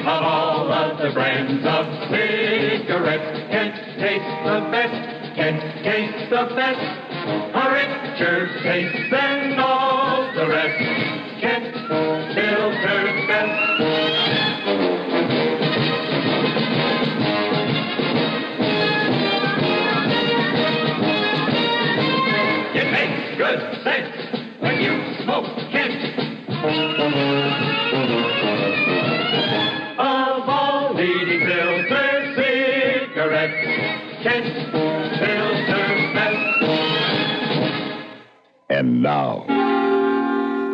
Of all of the brands of cigarettes, Kent tastes the best. Kent tastes the best. A richer taste than all the rest. Kent Filter's best. Good sense when you smoke Kent. Of all leading filter cigarettes, Kent Filter's best. And now,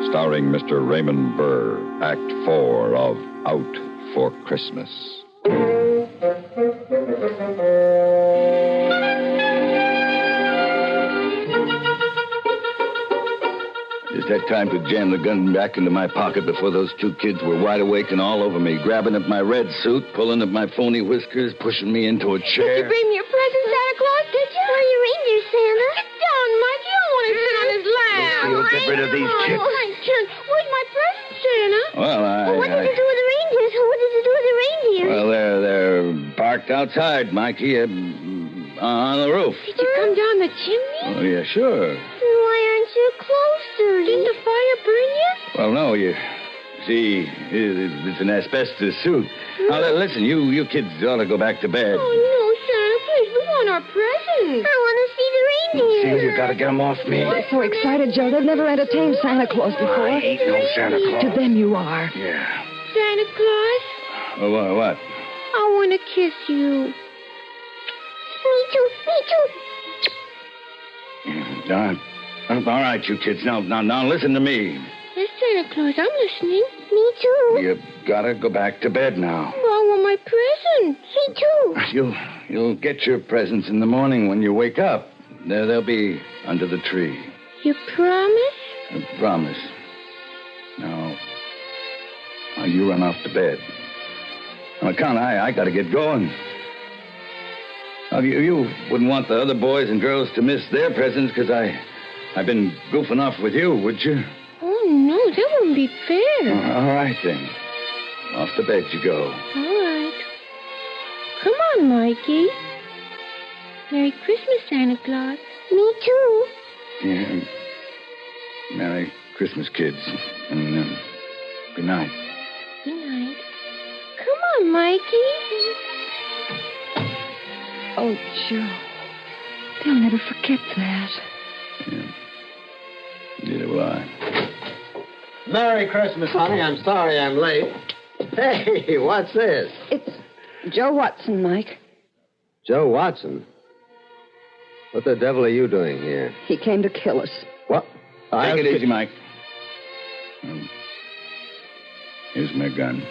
starring Mr. Raymond Burr, Act 4 of Out for Christmas. Just had time to jam the gun back into my pocket before those two kids were wide awake and all over me, grabbing at my red suit, pulling at my phony whiskers, pushing me into a chair. Did you bring me a present, Santa Claus, did you? Where are your reindeer, Santa? Sit down, Mikey. I don't want to sit on his lap. You'll get rid of these chicks. Where's my present, Santa? Well, what does it do with the reindeers? What does it do with the reindeers? Well, they're parked outside, Mikey, on the roof. Did you come down the chimney? Oh, yeah, sure. Why aren't you close to me? Did the fire burn you? Well, no, you see, it's an asbestos suit. Now, listen, you kids ought to go back to bed. Oh, no, Santa, please, we want our presents. I want to see the reindeer. See, you gotta get them off me. They're so excited, Joe. They've never entertained Santa Claus before. I ain't no Santa Claus. To them you are. Yeah. Santa Claus? Well, what? I want to kiss you. Me too. All right, you kids. Now, listen to me. Yes, Santa Claus, I'm listening. Me too. You gotta go back to bed now. Well, I want my presents. Me too. You'll get your presents in the morning when you wake up. They'll be under the tree. You promise? I promise. Now, you run off to bed. On account I gotta get going. Now, you wouldn't want the other boys and girls to miss their presents because I've been goofing off with you, would you? Oh, no, that wouldn't be fair. All right, then. Off to bed you go. All right. Come on, Mikey. Merry Christmas, Santa Claus. Me too. Yeah. Merry Christmas, kids. And good night. Good night. Come on, Mikey. Oh, Joe. They'll never forget that. Yeah. Neither will I. Merry Christmas, honey. I'm sorry I'm late. Hey, what's this? It's Joe Watson, Mike. Joe Watson? What the devil are you doing here? He came to kill us. What? Take it easy, Mike. Here's my gun.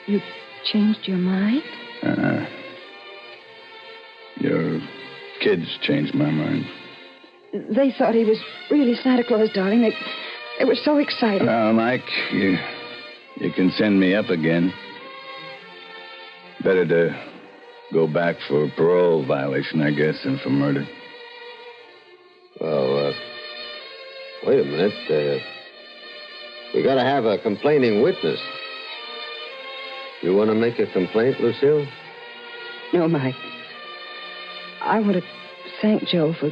You changed your mind? Your kids changed my mind. They thought he was really Santa Claus, darling. They were so excited. Mike, you can send me up again. Better to go back for parole violation, I guess, than for murder. Well, wait a minute. We gotta have a complaining witness. You want to make a complaint, Lucille? No, Mike. I want to thank Joe for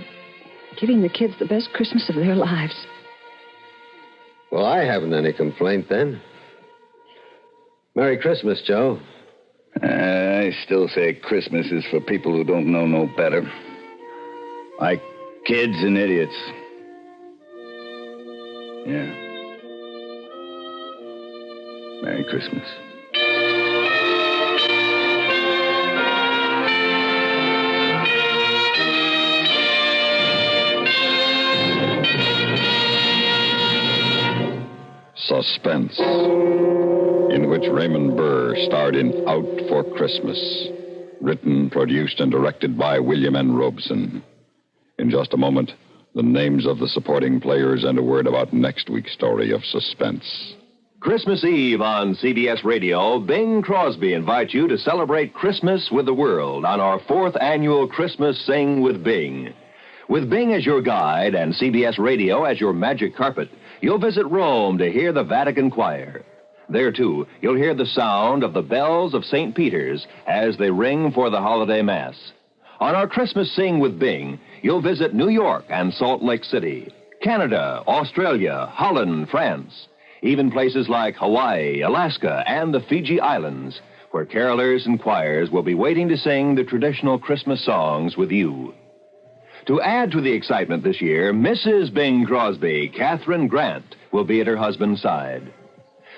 giving the kids the best Christmas of their lives. Well, I haven't any complaint then. Merry Christmas, Joe. I still say Christmas is for people who don't know no better. Like kids and idiots. Yeah. Merry Christmas. Suspense, in which Raymond Burr starred in Out for Christmas. Written, produced, and directed by William N. Robeson. In just a moment, the names of the supporting players and a word about next week's story of Suspense. Christmas Eve on CBS Radio, Bing Crosby invites you to celebrate Christmas with the world on our 4th annual Christmas Sing with Bing. With Bing as your guide and CBS Radio as your magic carpet, you'll visit Rome to hear the Vatican Choir. There, too, you'll hear the sound of the bells of St. Peter's as they ring for the holiday Mass. On our Christmas Sing with Bing, you'll visit New York and Salt Lake City, Canada, Australia, Holland, France, even places like Hawaii, Alaska, and the Fiji Islands, where carolers and choirs will be waiting to sing the traditional Christmas songs with you. To add to the excitement this year, Mrs. Bing Crosby, Catherine Grant, will be at her husband's side.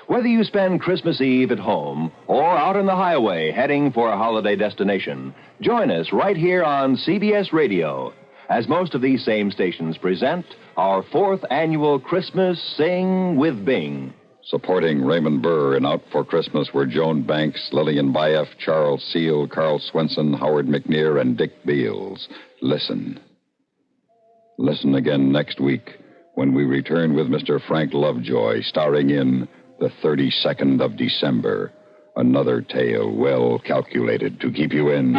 Whether you spend Christmas Eve at home or out on the highway heading for a holiday destination, join us right here on CBS Radio, as most of these same stations present our 4th annual Christmas Sing with Bing. Supporting Raymond Burr in Out for Christmas were Joan Banks, Lillian Baeff, Charles Seal, Carl Swenson, Howard McNear, and Dick Beals. Listen. Listen again next week when we return with Mr. Frank Lovejoy, starring in The 32nd of December. Another tale well calculated to keep you in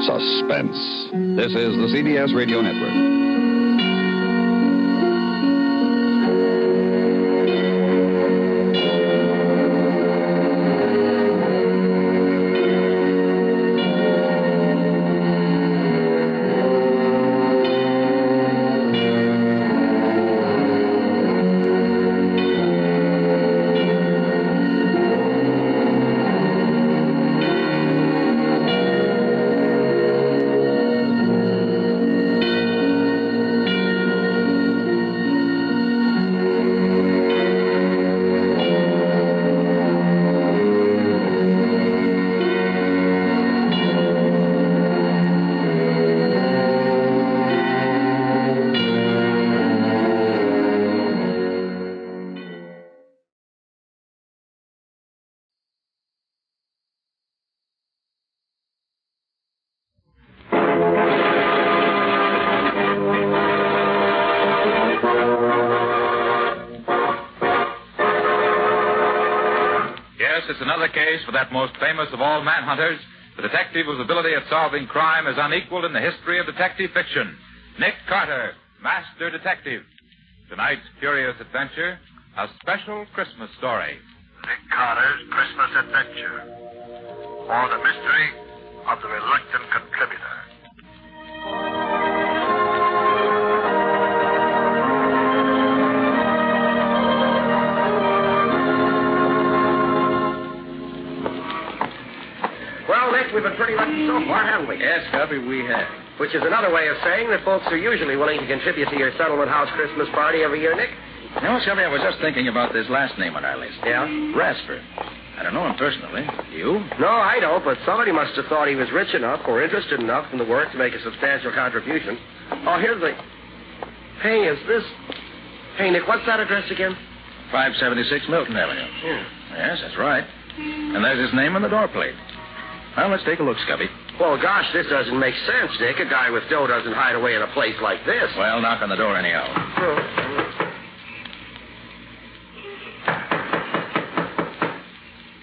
suspense. This is the CBS Radio Network. It's another case for that most famous of all manhunters, the detective whose ability at solving crime is unequaled in the history of detective fiction, Nick Carter, Master Detective. Tonight's curious adventure, a special Christmas story. Nick Carter's Christmas Adventure, or the mystery of the reluctant contributor. Well, Nick, we've been pretty lucky so far, haven't we? Yes, Scubby, we have. Which is another way of saying that folks are usually willing to contribute to your settlement house Christmas party every year, Nick. You know, Scubby, I was just thinking about this last name on our list. Yeah? Rasper. I don't know him personally. You? No, I don't, but somebody must have thought he was rich enough or interested enough in the work to make a substantial contribution. Oh, here's the... Hey, is this... Hey, Nick, what's that address again? 576 Milton Avenue. Yeah. Yes, that's right. And there's his name on the door plate. Well, let's take a look, Scubby. Well, gosh, this doesn't make sense, Nick. A guy with dough doesn't hide away in a place like this. Well, knock on the door anyhow.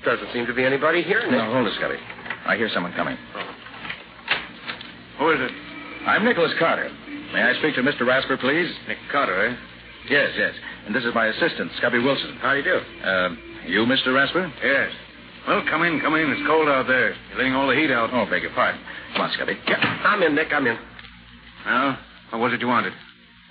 Doesn't seem to be anybody here, Nick. No, hold it, Scubby. I hear someone coming. Who is it? I'm Nicholas Carter. May I speak to Mr. Rasper, please? Nick Carter, eh? Yes, yes. And this is my assistant, Scubby Wilson. How do you do? You, Mr. Rasper? Yes. Well, come in. It's cold out there. You're letting all the heat out. Oh, beg your pardon. Come on, Scubby. Yeah, I'm in, Nick. I'm in. Well, what was it you wanted?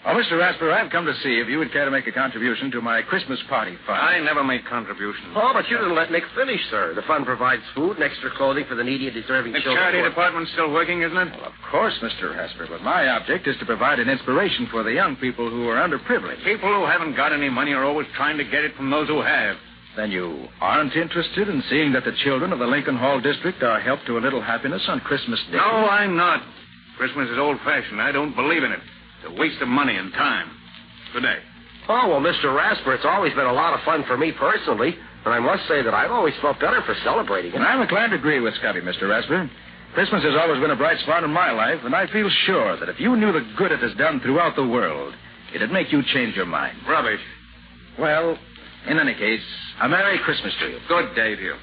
Oh, Mr. Rasper, I've come to see if you would care to make a contribution to my Christmas party fund. I never make contributions. Oh, but you didn't let Nick finish, sir. The fund provides food and extra clothing for the needy and deserving The children. charity department's still working, isn't it? Well, of course, Mr. Rasper, but my object is to provide an inspiration for the young people who are underprivileged. People who haven't got any money are always trying to get it from those who have. Then you aren't interested in seeing that the children of the Lincoln Hall district are helped to a little happiness on Christmas Day? No, I'm not. Christmas is old-fashioned. I don't believe in it. It's a waste of money and time. Good day. Oh, well, Mr. Rasper, it's always been a lot of fun for me personally, and I must say that I've always felt better for celebrating it. And I'm inclined to agree with Scotty, Mr. Rasper. Christmas has always been a bright spot in my life, and I feel sure that if you knew the good it has done throughout the world, it'd make you change your mind. Rubbish. Well, in any case, a Merry Christmas to you. Good day to you.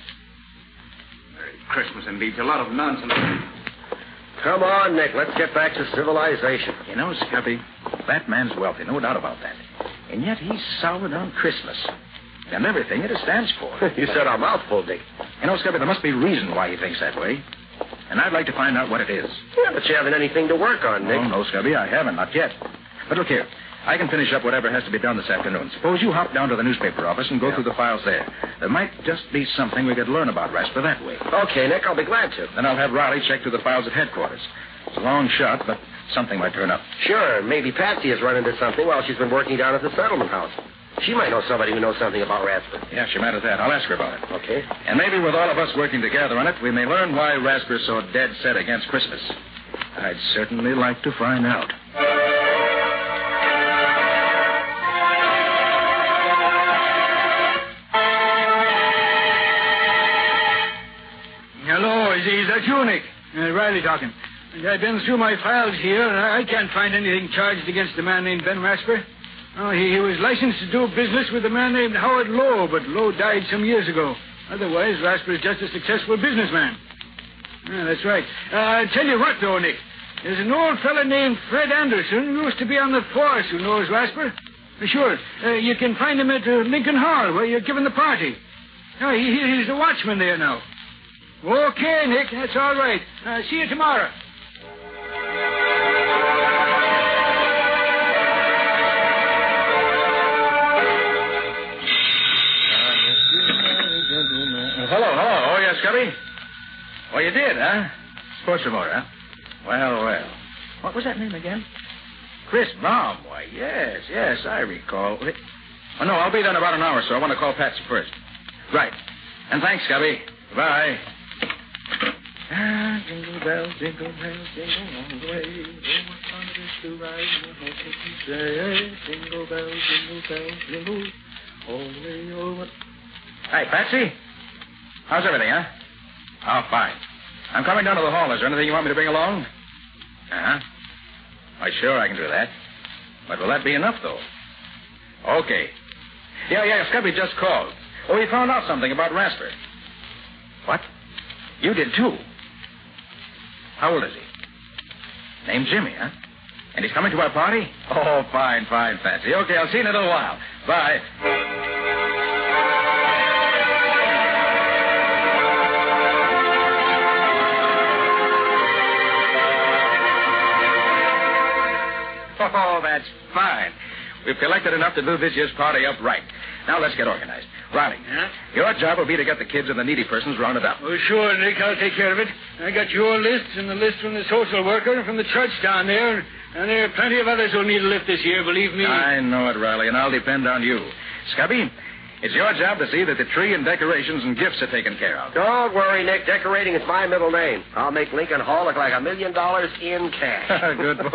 Merry Christmas, indeed. It's a lot of nonsense. Come on, Nick. Let's get back to civilization. You know, Scubby, that man's wealthy, no doubt about that. And yet he's soured on Christmas and everything it stands for. You said a mouthful, Dick. You know, Scubby, there must be a reason why he thinks that way. And I'd like to find out what it is. Yeah, but you haven't anything to work on, Nick. Oh, no, Scubby, I haven't, not yet. But look here. I can finish up whatever has to be done this afternoon. Suppose you hop down to the newspaper office and go through the files there. There might just be something we could learn about Rasper that way. Okay, Nick, I'll be glad to. Then I'll have Riley check through the files at headquarters. It's a long shot, but something might turn up. Sure, maybe Patsy has run into something while she's been working down at the settlement house. She might know somebody who knows something about Rasper. Yeah, she might have that. I'll ask her about it. Okay. And maybe with all of us working together on it, we may learn why Rasper's so dead set against Christmas. I'd certainly like to find out. Hello, is that you, Nick? Riley talking. I've been through my files here, and I can't find anything charged against a man named Ben Rasper. Oh, he was licensed to do business with a man named Howard Lowe, but Lowe died some years ago. Otherwise, Rasper is just a successful businessman. Yeah, that's right. I'll tell you what, though, Nick. There's an old fellow named Fred Anderson who used to be on the force who knows Rasper. Sure. You can find him at Lincoln Hall, where you're giving the party. Oh, he's the watchman there now. Okay, Nick, that's all right. See you tomorrow. Hello. Oh, yes, Scubby? Oh, you did, huh? Sports remote, huh? Well. What was that name again? Chris Baum. Why, yes, I recall. Oh, no, I'll be there in about an hour, so I want to call Patsy first. Right. And thanks, Scubby. Bye. Jingle bells, jingle bells, jingle all the way. Oh, what fun it is to ride in a horse-open sleigh. Jingle bells, jingle all the way over. Hey, Patsy. How's everything, huh? Oh, fine. I'm coming down to the hall. Is there anything you want me to bring along? Uh-huh. Why, sure, I can do that. But will that be enough, though? Okay. Yeah, Scubby just called. Oh, he found out something about Rasper. What? You did, too? How old is he? Name's Jimmy, huh? And he's coming to our party? Oh, fine, Patsy. Okay, I'll see you in a little while. Bye. Oh, that's fine. We've collected enough to do this year's party up right. Now let's get organized. Riley, your job will be to get the kids and the needy persons rounded up. Oh, sure, Nick. I'll take care of it. I got your list and the list from the social worker and from the church down there. And there are plenty of others who'll need a lift this year, believe me. I know it, Riley, and I'll depend on you. Scubby, it's your job to see that the tree and decorations and gifts are taken care of. Don't worry, Nick. Decorating is my middle name. I'll make Lincoln Hall look like $1 million in cash. Good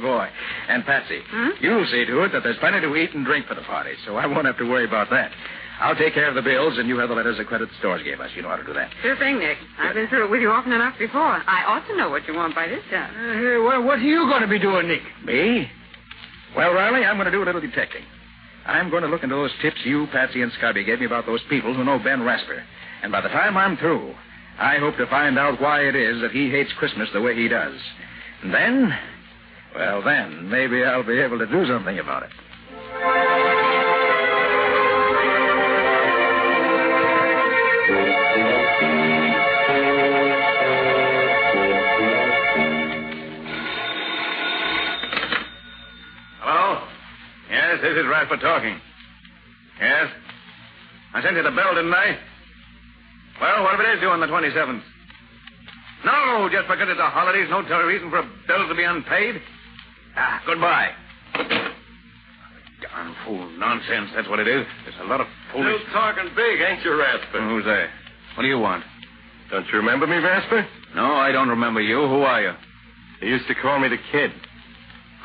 boy. And Patsy, you'll see to it that there's plenty to eat and drink for the party, so I won't have to worry about that. I'll take care of the bills, and you have the letters of credit the stores gave us. You know how to do that. Sure thing, Nick. I've been through it with you often enough before. I ought to know what you want by this time. What are you going to be doing, Nick? Me? Well, Riley, I'm going to do a little detecting. I'm going to look into those tips you, Patsy, and Scubby gave me about those people who know Ben Rasper. And by the time I'm through, I hope to find out why it is that he hates Christmas the way he does. And then, maybe I'll be able to do something about it. Hello? Rasper talking. Yes? I sent you the bill, didn't I? Well, what if it is due on the 27th? No, just because it's the holidays, no reason for a bill to be unpaid. Goodbye. Darn fool nonsense, that's what it is. There's a lot of foolish... Still talking big, ain't you, Rasper? Who's that? What do you want? Don't you remember me, Rasper? No, I don't remember you. Who are you? They used to call me the Kid.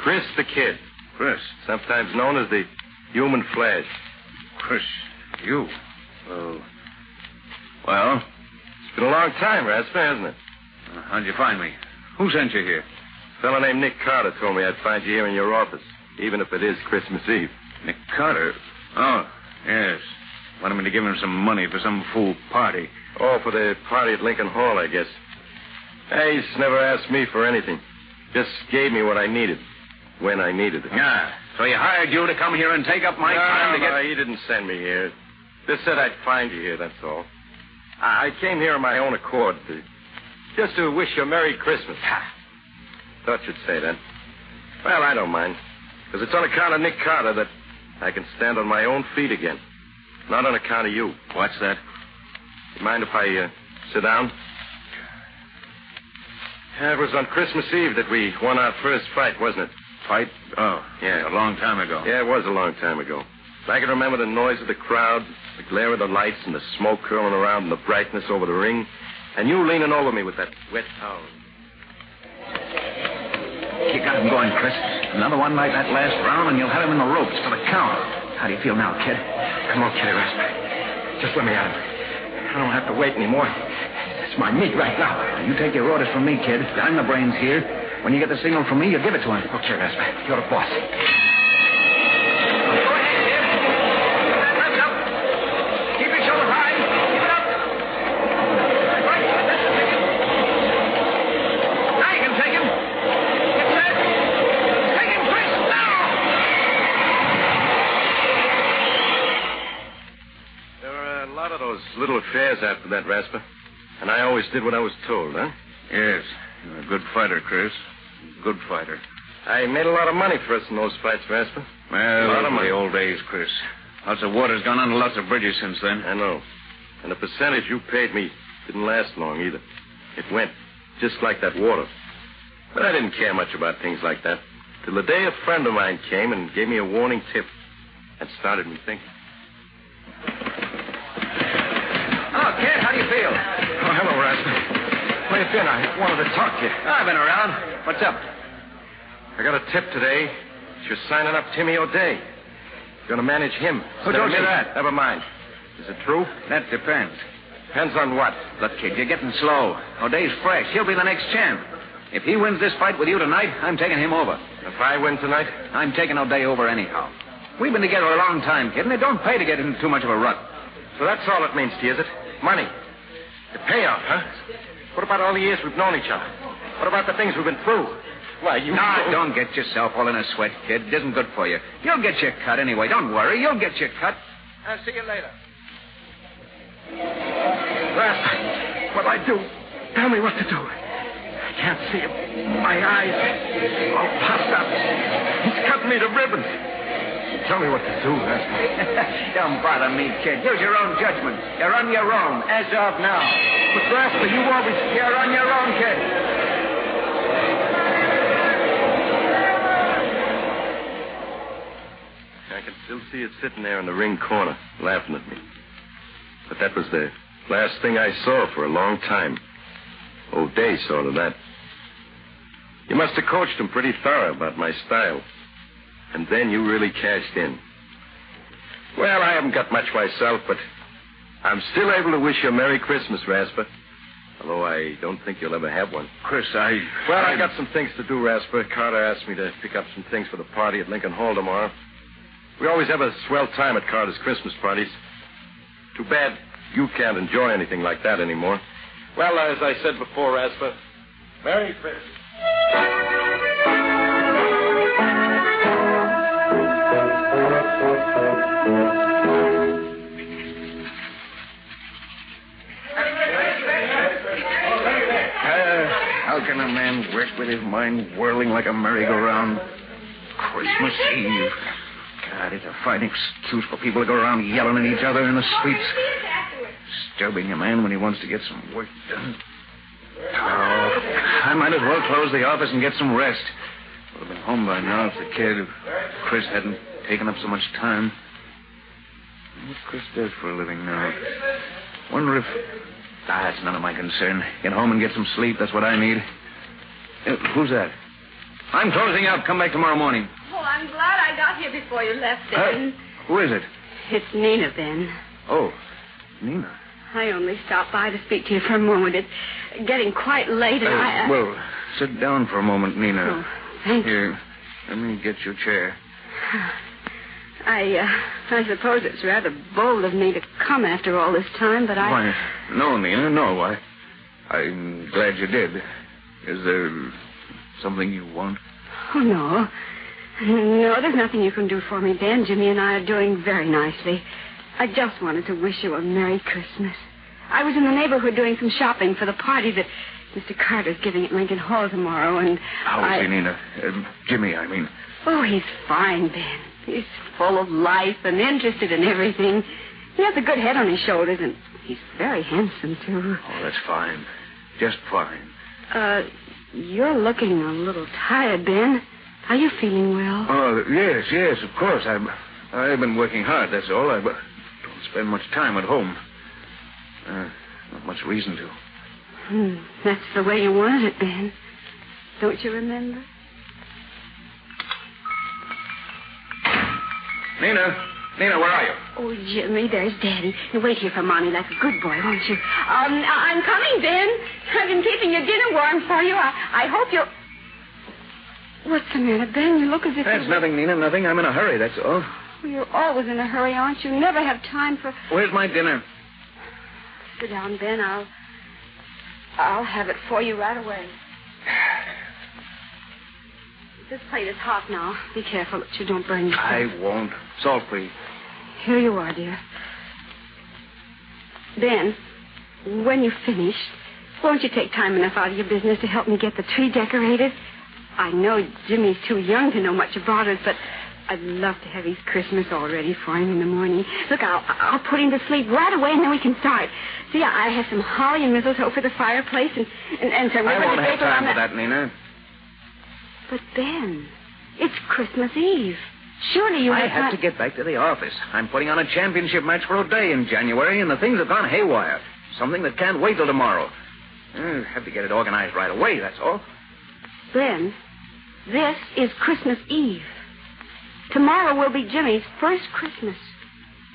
Chris the Kid. Chris? Sometimes known as the Human Flash. Chris, you? Oh. Well? It's been a long time, Rasper, hasn't it? How'd you find me? Who sent you here? A fellow named Nick Carter told me I'd find you here in your office, even if it is Christmas Eve. Nick Carter? Oh, yes. Wanted me to give him some money for some fool party. Oh, for the party at Lincoln Hall, I guess. Hey, he's never asked me for anything. Just gave me what I needed, when I needed it. Yeah, so he hired you to come here and take up my time to get... No, he didn't send me here. Just said I'd find you here, that's all. I came here on my own accord, just to wish you a Merry Christmas. Thought you'd say that. Well, I don't mind, because it's on account of Nick Carter that I can stand on my own feet again. Not on account of you. What's that? You mind if I sit down? It was on Christmas Eve that we won our first fight, wasn't it? Fight? Oh, yeah, a long time ago. Yeah, it was a long time ago. I can remember the noise of the crowd, the glare of the lights, and the smoke curling around, and the brightness over the ring, and you leaning over me with that wet towel. You got him going, Chris. Another one like that last round, and you'll have him in the ropes for the count. How do you feel now, kid? Come on, kid, Rasper. Just let me at him. I don't have to wait anymore. It's my meat right now. You take your orders from me, kid. I'm the brains here. When you get the signal from me, you give it to him. Okay, Rasper. You're the boss. Little affairs after that, Rasper. And I always did what I was told, huh? Yes. You're a good fighter, Chris. Good fighter. I made a lot of money for us in those fights, Rasper. Well, a lot of money. The old days, Chris. Lots of water's gone under lots of bridges since then. I know. And the percentage you paid me didn't last long either. It went just like that water. But I didn't care much about things like that. Till the day a friend of mine came and gave me a warning tip. That started me thinking. Oh, kid, how do you feel? Oh, hello, Rasper. Where you been? I wanted to talk to you. I've been around. What's up? I got a tip today. You're signing up Timmy O'Day. You're going to manage him. Who told you that? Never mind. Is it true? That depends. Depends on what? Look, kid, you're getting slow. O'Day's fresh. He'll be the next champ. If he wins this fight with you tonight, I'm taking him over. If I win tonight? I'm taking O'Day over anyhow. We've been together a long time, kid, and it don't pay to get into too much of a rut. So that's all it means to you, is it? Money. The payoff, huh? What about all the years we've known each other? What about the things we've been through? Why, you... No, don't get yourself all in a sweat, kid. It isn't good for you. You'll get your cut anyway. Don't worry. You'll get your cut. I'll see you later. Rasper, what'll I do? Tell me what to do. I can't see him. My eyes all puffed up. He's cutting me to ribbons. Tell me what to do, Rasper. Don't bother me, kid. Use your own judgment. You're on your own, as of now. But, Rasper, you always... You're on your own, kid. I can still see it sitting there in the ring corner, laughing at me. But that was the last thing I saw for a long time. O'Day saw to that. You must have coached him pretty thorough about my style. And then you really cashed in. Well, I haven't got much myself, but I'm still able to wish you a Merry Christmas, Rasper. Although I don't think you'll ever have one. Chris, Well, I got some things to do, Rasper. Carter asked me to pick up some things for the party at Lincoln Hall tomorrow. We always have a swell time at Carter's Christmas parties. Too bad you can't enjoy anything like that anymore. Well, as I said before, Rasper, Merry Christmas. How can a man work with his mind whirling like a merry-go-round? Christmas Eve. God, it's a fine excuse for people to go around yelling at each other in the streets. Disturbing a man when he wants to get some work done. Oh, I might as well close the office and get some rest. Would have been home by now if the kid, if Chris hadn't taken up so much time. What Chris does for a living now. Wonder if... that's none of my concern. Get home and get some sleep. That's what I need. Who's that? I'm closing out. Come back tomorrow morning. Oh, I'm glad I got here before you left, Ben. Who is it? It's Nina, Ben. Oh, Nina. I only stopped by to speak to you for a moment. It's getting quite late, and Well, sit down for a moment, Nina. Oh, thank you. Here, let me get your chair. I suppose it's rather bold of me to come after all this time, but Why, no, Nina, no. I'm glad you did. Is there something you want? Oh, no. No, there's nothing you can do for me, Ben. Jimmy and I are doing very nicely. I just wanted to wish you a Merry Christmas. I was in the neighborhood doing some shopping for the party that Mr. Carter's giving at Lincoln Hall tomorrow, and How is he, Nina? Jimmy, I mean. Oh, he's fine, Ben. He's full of life and interested in everything. He has a good head on his shoulders, and he's very handsome, too. Oh, that's fine. Just fine. You're looking a little tired, Ben. Are you feeling well? Oh, yes, of course. I've been working hard, that's all. I don't spend much time at home. Not much reason to. That's the way you wanted it, Ben. Don't you remember? Nina, where are you? Oh, Jimmy, there's Daddy. Now, wait here for Mommy like a good boy, won't you? I'm coming, Ben. I've been keeping your dinner warm for you. I hope you'll... What's the matter, Ben? You look as if... That's nothing, Nina, nothing. I'm in a hurry, that's all. Well, you're always in a hurry, aren't you? Never have time for... Where's my dinner? Sit down, Ben. I'll have it for you right away. This plate is hot now. Be careful that you don't burn yourself. I won't. Salt, please. Here you are, dear. Ben, when you finish, won't you take time enough out of your business to help me get the tree decorated? I know Jimmy's too young to know much about it, but I'd love to have his Christmas all ready for him in the morning. Look, I'll put him to sleep right away, and then we can start. See, I have some holly and mistletoe for the fireplace, and some ribbon I won't and have paper time on for that, Nina. But, Ben, it's Christmas Eve. Surely you I have to get back to the office. I'm putting on a championship match for O'Day in January, and the things have gone haywire. Something that can't wait till tomorrow. I have to get it organized right away, that's all. Ben, this is Christmas Eve. Tomorrow will be Jimmy's first Christmas.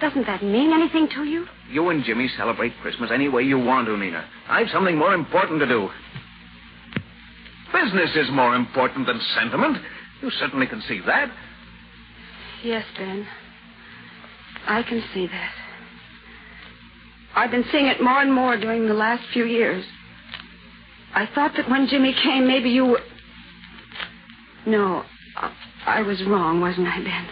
Doesn't that mean anything to you? You and Jimmy celebrate Christmas any way you want to, Nina. I've something more important to do. Business is more important than sentiment. You certainly can see that. Yes, Ben. I can see that. I've been seeing it more and more during the last few years. I thought that when Jimmy came, maybe you were... No, I was wrong, wasn't I, Ben?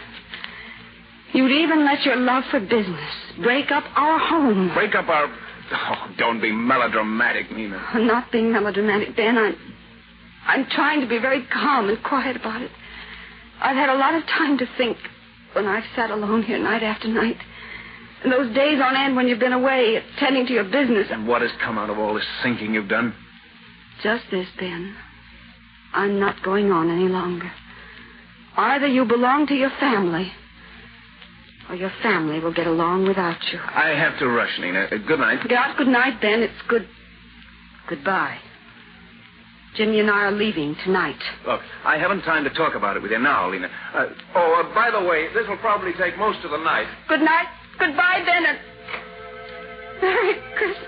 You'd even let your love for business break up our home. Break up our... Oh, don't be melodramatic, Nina. I'm not being melodramatic, Ben. I'm trying to be very calm and quiet about it. I've had a lot of time to think when I've sat alone here night after night. And those days on end when you've been away attending to your business. And what has come out of all this thinking you've done? Just this, Ben. I'm not going on any longer. Either you belong to your family, or your family will get along without you. I have to rush, Nina. Good night. Yeah, good night, Ben. It's goodbye. Jimmy and I are leaving tonight. Look, I haven't time to talk about it with you now, Lena. By the way, this will probably take most of the night. Good night. Goodbye, Ben, and Merry Christmas.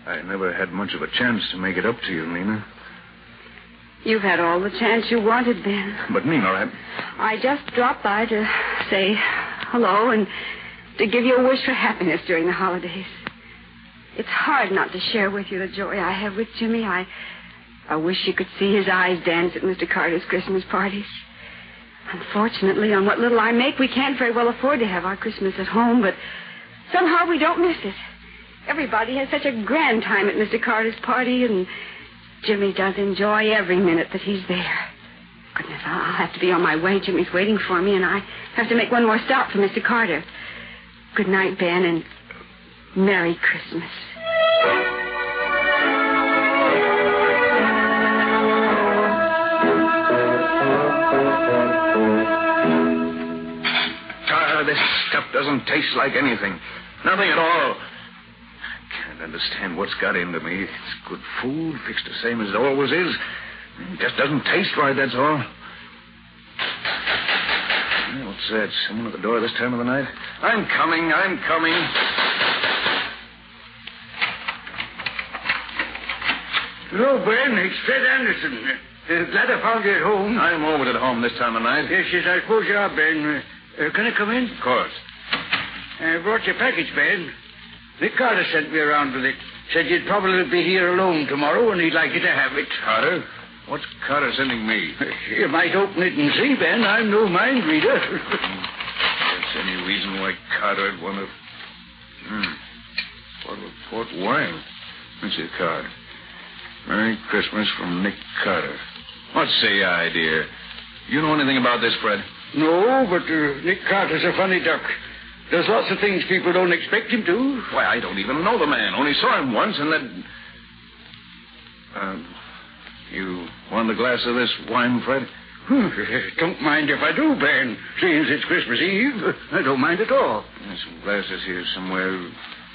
I never had much of a chance to make it up to you, Nina. You've had all the chance you wanted, Ben. But, Nina, I just dropped by to say hello and to give you a wish for happiness during the holidays. It's hard not to share with you the joy I have with Jimmy. I wish you could see his eyes dance at Mr. Carter's Christmas parties. Unfortunately, on what little I make, we can't very well afford to have our Christmas at home, but somehow we don't miss it. Everybody has such a grand time at Mr. Carter's party, and Jimmy does enjoy every minute that he's there. Goodness, I'll have to be on my way. Jimmy's waiting for me, and I have to make one more stop for Mr. Carter. Good night, Ben, and Merry Christmas. This stuff doesn't taste like anything. Nothing at all. I can't understand what's got into me. It's good food, fixed the same as it always is. It just doesn't taste right, that's all. What's that? Someone at the door this time of the night? I'm coming. Hello, Ben. It's Fred Anderson. Glad I found you at home. I'm always at home this time of night. Yes, I suppose you are, Ben. Can I come in? Of course. I brought your package, Ben. Nick Carter sent me around with it. Said you'd probably be here alone tomorrow, and he'd like you to have it. Carter? What's Carter sending me? You might open it and see, Ben. I'm no mind reader. There's any reason why Carter'd want to... Bottle of port wine. Let's see the card. Merry Christmas from Nick Carter. What's the idea? You know anything about this, Fred? No, but Nick Carter's a funny duck. Does lots of things people don't expect him to. Why, I don't even know the man. Only saw him once, and then... You want a glass of this wine, Fred? Don't mind if I do, Ben. Seeing it's Christmas Eve, I don't mind at all. There's some glasses here somewhere.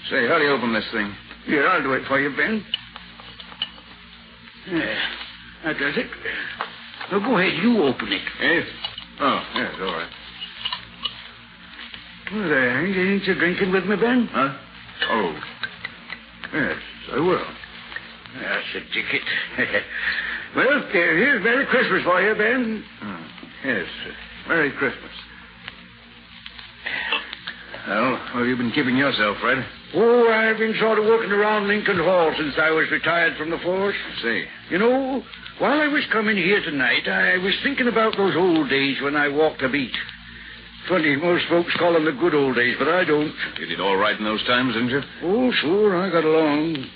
Say, how do you open this thing? Here, I'll do it for you, Ben. Yeah, that does it. Now, go ahead, you open it. Yes? Oh, yes, all right. Well, there, ain't you drinking with me, Ben? Huh? Oh. Yes, I will. That's a ticket. Well, here's Merry Christmas for you, Ben. Yes, Merry Christmas. Well, what have you been keeping yourself, Fred? Oh, I've been sort of working around Lincoln Hall since I was retired from the force. I see. You know, while I was coming here tonight, I was thinking about those old days when I walked the beat. Funny, most folks call them the good old days, but I don't. You did all right in those times, didn't you? Oh, sure, I got along.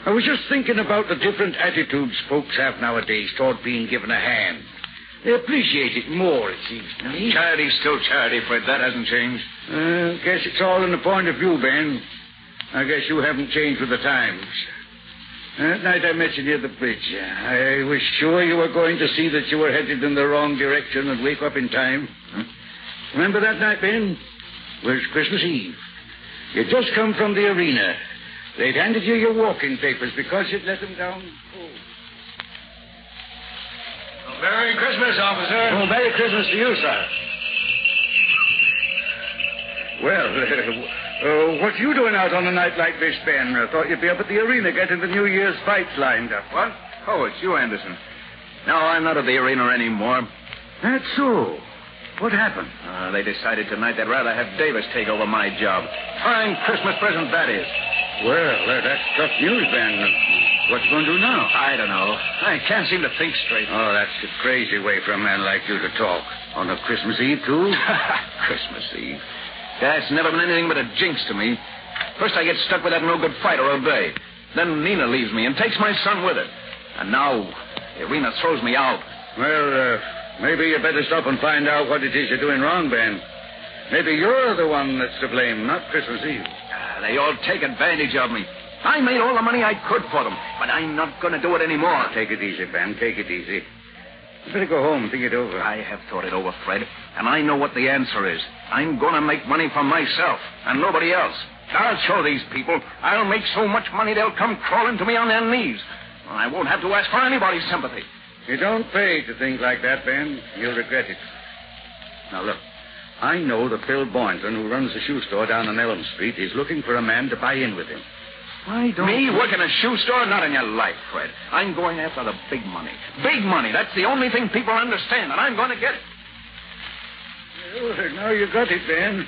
I was just thinking about the different attitudes folks have nowadays toward being given a hand. They appreciate it more, it seems to me. Charity's still charity, Fred. That hasn't changed. Guess it's all in the point of view, Ben. I guess you haven't changed with the times. That night I met you near the bridge. I was sure you were going to see that you were headed in the wrong direction and wake up in time. Remember that night, Ben? It was Christmas Eve. You'd just come from the arena. They'd handed you your walking papers because you'd let them down cold. Merry Christmas, officer. Oh, Merry Christmas to you, sir. Well, what you doing out on a night like this, Ben? I thought you'd be up at the arena getting the New Year's fights lined up. What? Oh, it's you, Anderson. No, I'm not at the arena anymore. That's so. What happened? They decided tonight they'd rather have Davis take over my job. Fine Christmas present that is. Well, that's tough news, Ben. What you going to do now? I don't know. I can't seem to think straight. Oh, that's a crazy way for a man like you to talk. On a Christmas Eve, too? Christmas Eve. That's never been anything but a jinx to me. First I get stuck with that no-good fighter all day. Then Nina leaves me and takes my son with her. And now the arena throws me out. Well, maybe you better stop and find out what it is you're doing wrong, Ben. Maybe you're the one that's to blame, not Christmas Eve. They all take advantage of me. I made all the money I could for them, but I'm not going to do it anymore. Take it easy, Ben. Take it easy. You better go home and think it over. I have thought it over, Fred, and I know what the answer is. I'm going to make money for myself and nobody else. I'll show these people. I'll make so much money they'll come crawling to me on their knees. I won't have to ask for anybody's sympathy. You don't pay to think like that, Ben. You'll regret it. Now, look. I know that Bill Boynton, who runs the shoe store down on Elm Street, is looking for a man to buy in with him. Why don't Me you... work in a shoe store? Not in your life, Fred. I'm going after the big money. Big money. That's the only thing people understand, and I'm going to get it. Well, now you got it, Ben.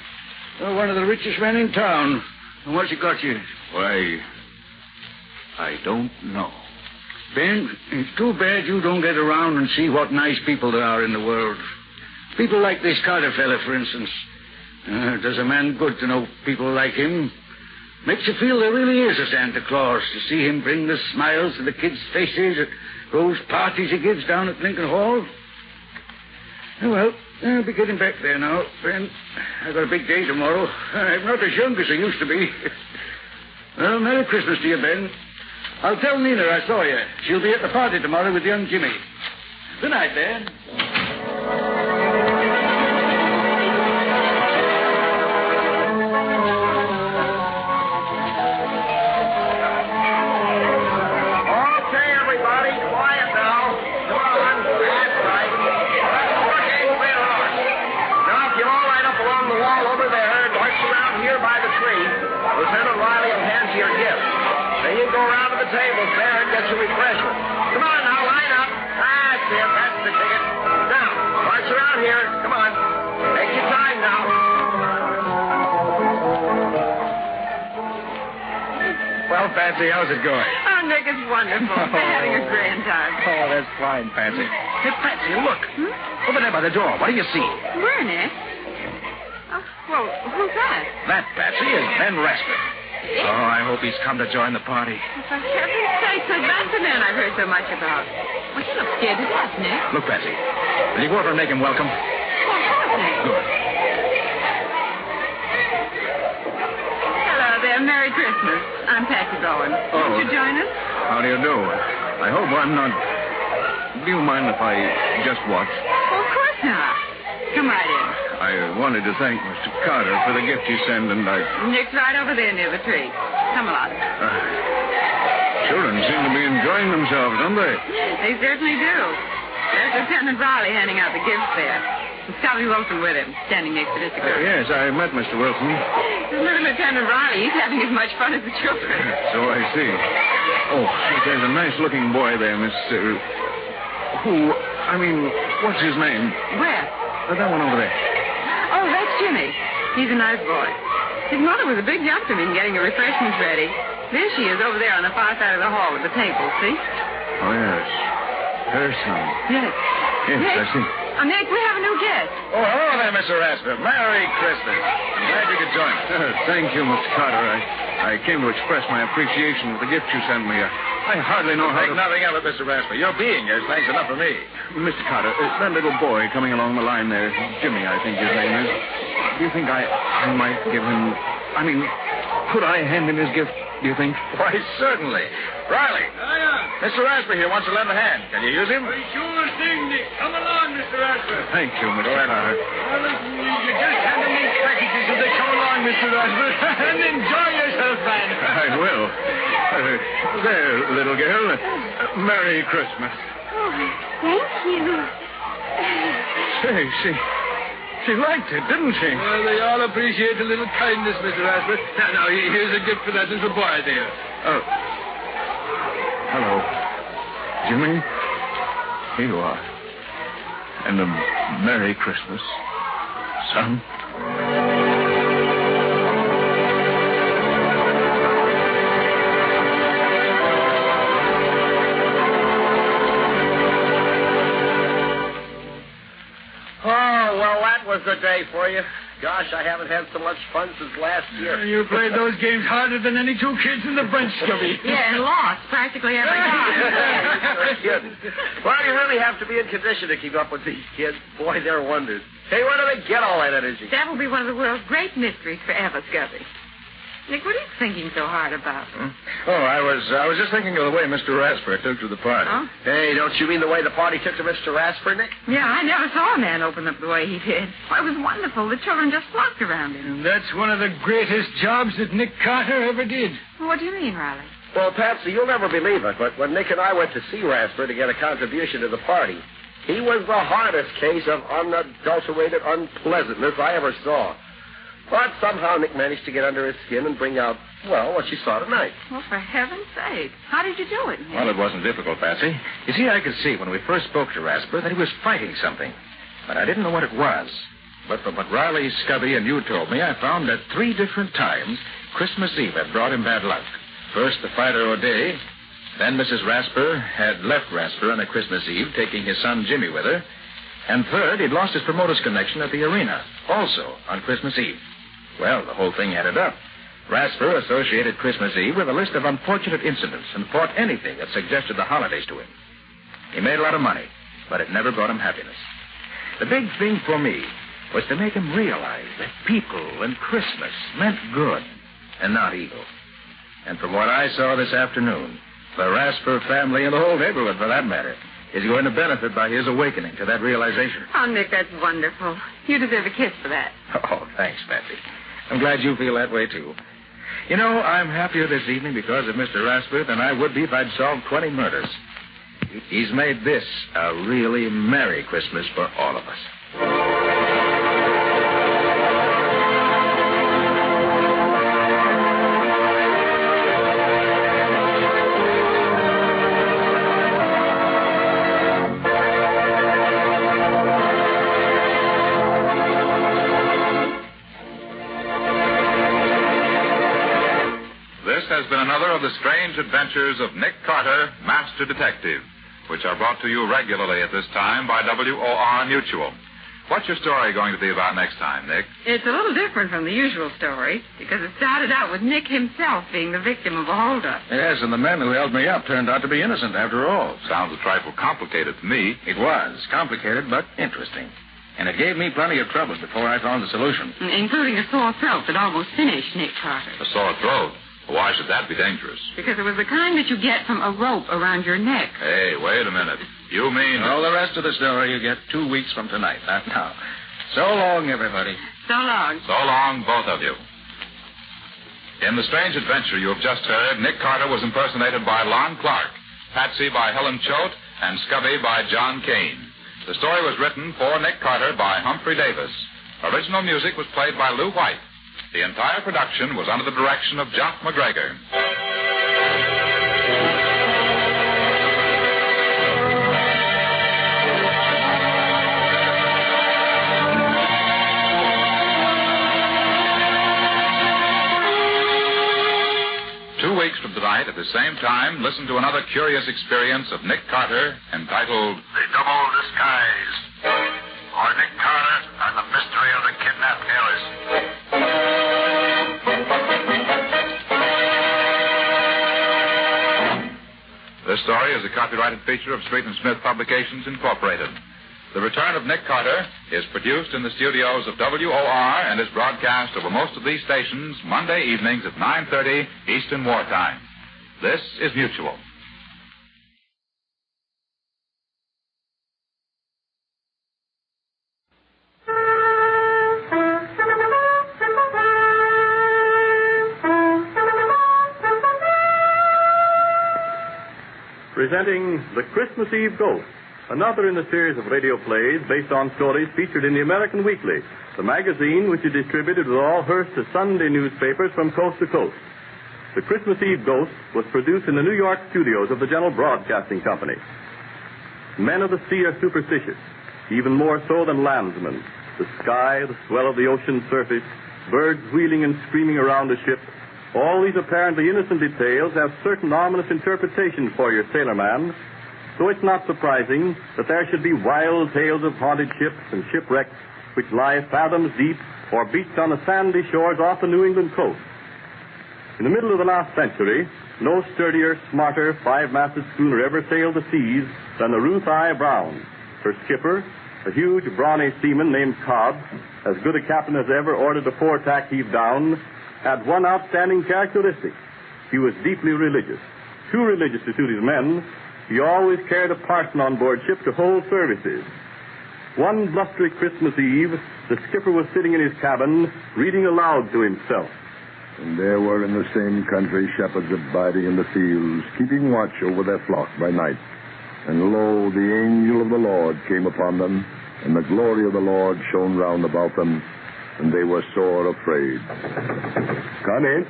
You're one of the richest men in town. And what's it got you? Why, I don't know. Ben, it's too bad you don't get around and see what nice people there are in the world. People like this Carter fella, for instance. Does a man good to know people like him. Makes you feel there really is a Santa Claus to see him bring the smiles to the kids' faces at those parties he gives down at Lincoln Hall. Oh, well, I'll be getting back there now, Ben. I've got a big day tomorrow. I'm not as young as I used to be. Well, Merry Christmas to you, Ben. I'll tell Nina I saw you. She'll be at the party tomorrow with young Jimmy. Good night, Ben. Okay, everybody, quiet now. Come on. That's right. Okay, clear on. Now, if you all line up along the wall over there and march around here by the tree, Lieutenant Riley will hand you your gift. Then you go around to the tables there and get some refreshment. Come on now, line up. That's it. That's the ticket. Now, march around here. Come on. Take your time now. Well, Patsy, how's it going? Oh, Nick, it's wonderful. We're having a grand time. Oh, that's fine, Patsy. Hey, Patsy, look. Over there by the door. What do you see? Where, Nick? Oh, well, who's that? That, Patsy, is Ben Rasper. Oh, I hope he's come to join the party. For heaven's sake, so that's the man I've heard so much about. Well, he looks scared to death, Nick. Look, Patsy, will you go over and make him welcome? Well, of course, Nick. Good. Hello there. Merry Christmas. I'm Patsy Bowen. Won't you join us? How do you do? I hope I'm not... Do you mind if I just watch? Well, of course not. Come right in. I wanted to thank Mr. Carter for the gift he sent, and I... Nick's right over there near the tree. Come along. Children seem to be enjoying themselves, don't they? They certainly do. There's Lieutenant Riley handing out the gifts there. And Scotty Wilson with him, standing next to this girl. Yes, I met Mr. Wilson. Little Lieutenant Riley, he's having as much fun as the children. So I see. Oh, there's a nice-looking boy there, Miss... what's his name? Where? That one over there. Oh, that's Jimmy. He's a nice boy. His mother was a big help to me in getting the refreshments ready. There she is over there on the far side of the hall with the table, see? Oh, yes. Her son. Yes. Yes, Nick? I see. Oh, Nick, we have a new guest. Oh, hello there, Mr. Rasper. Merry Christmas. I'm glad you could join us. Thank you, Mr. Carter. I came to express my appreciation for the gift you sent me. I hardly know how to... Think nothing of it, Mr. Rasper. Your being here is thanks enough for me. Mr. Carter, that little boy coming along the line there, Jimmy, I think his name is. Do you think I might give him... could I hand him his gift, do you think? Why, certainly. Riley. Mr. Rasper here wants to lend a hand. Can you use him? Sure thing, Nick. Come along, Mr. Rasper. Thank you, Mr. Carter. Well, you just hand them these packages as they come along, Mr. Rasper. And enjoy yourself, man. I will. There, little girl. Merry Christmas. Oh, thank you. Say, she liked it, didn't she? Well, they all appreciate a little kindness, Mr. Rasper. Now, here's a gift for that little boy there. Oh. Hello. Jimmy? Here you are. And a Merry Christmas, son. Oh, well, that was the day for you. Gosh, I haven't had so much fun since last year. You played those games harder than any two kids in the French, Scubby. Yeah, and lost practically every time. You're kidding. Well, you really have to be in condition to keep up with these kids. Boy, they're wonders. Hey, where do they get all that energy? That will be one of the world's great mysteries forever, Scubby. Nick, what are you thinking so hard about? Oh, I was just thinking of the way Mr. Rasper took to the party. Oh? Hey, don't you mean the way the party took to Mr. Rasper, Nick? Yeah, I never saw a man open up the way he did. Why, it was wonderful. The children just flocked around him. And that's one of the greatest jobs that Nick Carter ever did. What do you mean, Riley? Well, Patsy, you'll never believe it, but when Nick and I went to see Rasper to get a contribution to the party, he was the hardest case of unadulterated unpleasantness I ever saw. But somehow Nick managed to get under his skin and bring out, well, what you saw tonight. Well, for heaven's sake. How did you do it, Nick? Well, it wasn't difficult, Patsy. You see, I could see when we first spoke to Rasper that he was fighting something. But I didn't know what it was. But from what Riley, Scubby, and you told me, I found that 3 different times Christmas Eve had brought him bad luck. First, the fighter O'Day. Then Mrs. Rasper had left Rasper on a Christmas Eve, taking his son Jimmy with her. And third, he'd lost his promoter's connection at the arena, also on Christmas Eve. Well, the whole thing added up. Rasper associated Christmas Eve with a list of unfortunate incidents and fought anything that suggested the holidays to him. He made a lot of money, but it never brought him happiness. The big thing for me was to make him realize that people and Christmas meant good and not evil. And from what I saw this afternoon, the Rasper family and the whole neighborhood, for that matter, is going to benefit by his awakening to that realization. Oh, Nick, that's wonderful. You deserve a kiss for that. Oh, thanks, Patsy. I'm glad you feel that way, too. You know, I'm happier this evening because of Mr. Rasper than I would be if I'd solved 20 murders. He's made this a really merry Christmas for all of us. This has been another of the strange adventures of Nick Carter, Master Detective, which are brought to you regularly at this time by WOR Mutual. What's your story going to be about next time, Nick? It's a little different from the usual story because it started out with Nick himself being the victim of a holdup. Yes, and the man who held me up turned out to be innocent after all. Sounds a trifle complicated to me. It was complicated, but interesting. And it gave me plenty of trouble before I found the solution. Including a sore throat that almost finished Nick Carter. A sore throat? Why should that be dangerous? Because it was the kind that you get from a rope around your neck. Hey, wait a minute. You mean... Oh, the rest of the story you get 2 weeks from tonight, not now. So long, everybody. So long. So long, both of you. In the strange adventure you have just heard, Nick Carter was impersonated by Lon Clark, Patsy by Helen Choate, and Scubby by John Kane. The story was written for Nick Carter by Humphrey Davis. Original music was played by Lou White. The entire production was under the direction of Jock McGregor. Two weeks from tonight, at the same time, listen to another curious experience of Nick Carter entitled The Double Disguise, or Nick Carter and the Mystery of the Kidnapped Heiress. This story is a copyrighted feature of Street and Smith Publications, Incorporated. The Return of Nick Carter is produced in the studios of WOR and is broadcast over most of these stations Monday evenings at 9:30 Eastern Wartime. This is Mutual. Presenting The Christmas Eve Ghost, another in the series of radio plays based on stories featured in the American Weekly, the magazine which is distributed with all Hearst's Sunday newspapers from coast to coast. The Christmas Eve Ghost was produced in the New York studios of the General Broadcasting Company. Men of the sea are superstitious, even more so than landsmen. The sky, the swell of the ocean surface, birds wheeling and screaming around a ship, all these apparently innocent details have certain ominous interpretations for your sailorman, so it's not surprising that there should be wild tales of haunted ships and shipwrecks which lie fathoms deep or beached on the sandy shores off the New England coast. In the middle of the last century, no sturdier, smarter, five-masted schooner ever sailed the seas than the Ruth I. Brown. Her skipper, a huge, brawny seaman named Cobb, as good a captain as ever ordered the foretack heave down, had one outstanding characteristic. He was deeply religious. Too religious to suit his men, he always carried a parson on board ship to hold services. One blustery Christmas Eve, the skipper was sitting in his cabin, reading aloud to himself. And there were in the same country shepherds abiding in the fields, keeping watch over their flock by night. And lo, the angel of the Lord came upon them, and the glory of the Lord shone round about them, and they were sore afraid. Come in.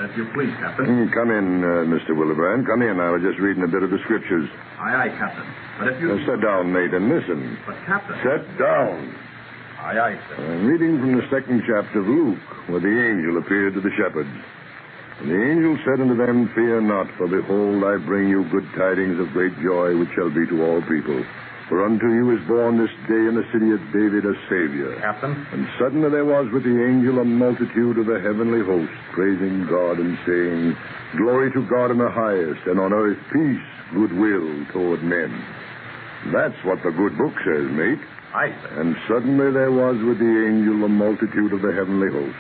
If you please, Captain. Come in, Mr. Willebrand. Come in. I was just reading a bit of the scriptures. Aye, Captain. But if you... Sit down, mate, and listen. But, Captain... Sit down. Aye, sir. I'm reading from the 2nd chapter of Luke, where the angel appeared to the shepherds. And the angel said unto them, Fear not, for behold, I bring you good tidings of great joy, which shall be to all people. For unto you is born this day in the city of David a Savior. Captain? And suddenly there was with the angel a multitude of the heavenly host, praising God and saying, Glory to God in the highest, and on earth peace, goodwill toward men. That's what the good book says, mate. Aye, sir. And suddenly there was with the angel a multitude of the heavenly host.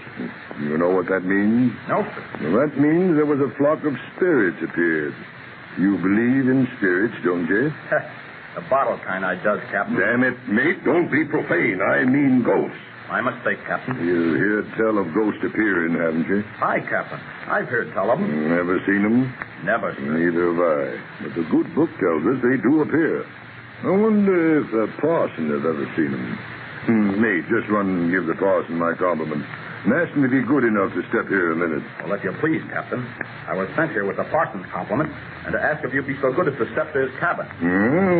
You know what that means? No, sir. Well, that means there was a flock of spirits appeared. You believe in spirits, don't you? The bottle kind I does, Captain. Damn it, mate, don't be profane. I mean ghosts. My mistake, Captain. You heard tell of ghosts appearing, haven't you? Aye, Captain. I've heard tell of them. Never seen them? Never, sir. Neither have I. But the good book tells us they do appear. I wonder if the parson has ever seen them. Mate, just run and give the parson my compliments. And ask him if he's good enough to step here a minute. Well, if you please, Captain. I was sent here with the parson's compliment and to ask if you'd be so good as to step to his cabin.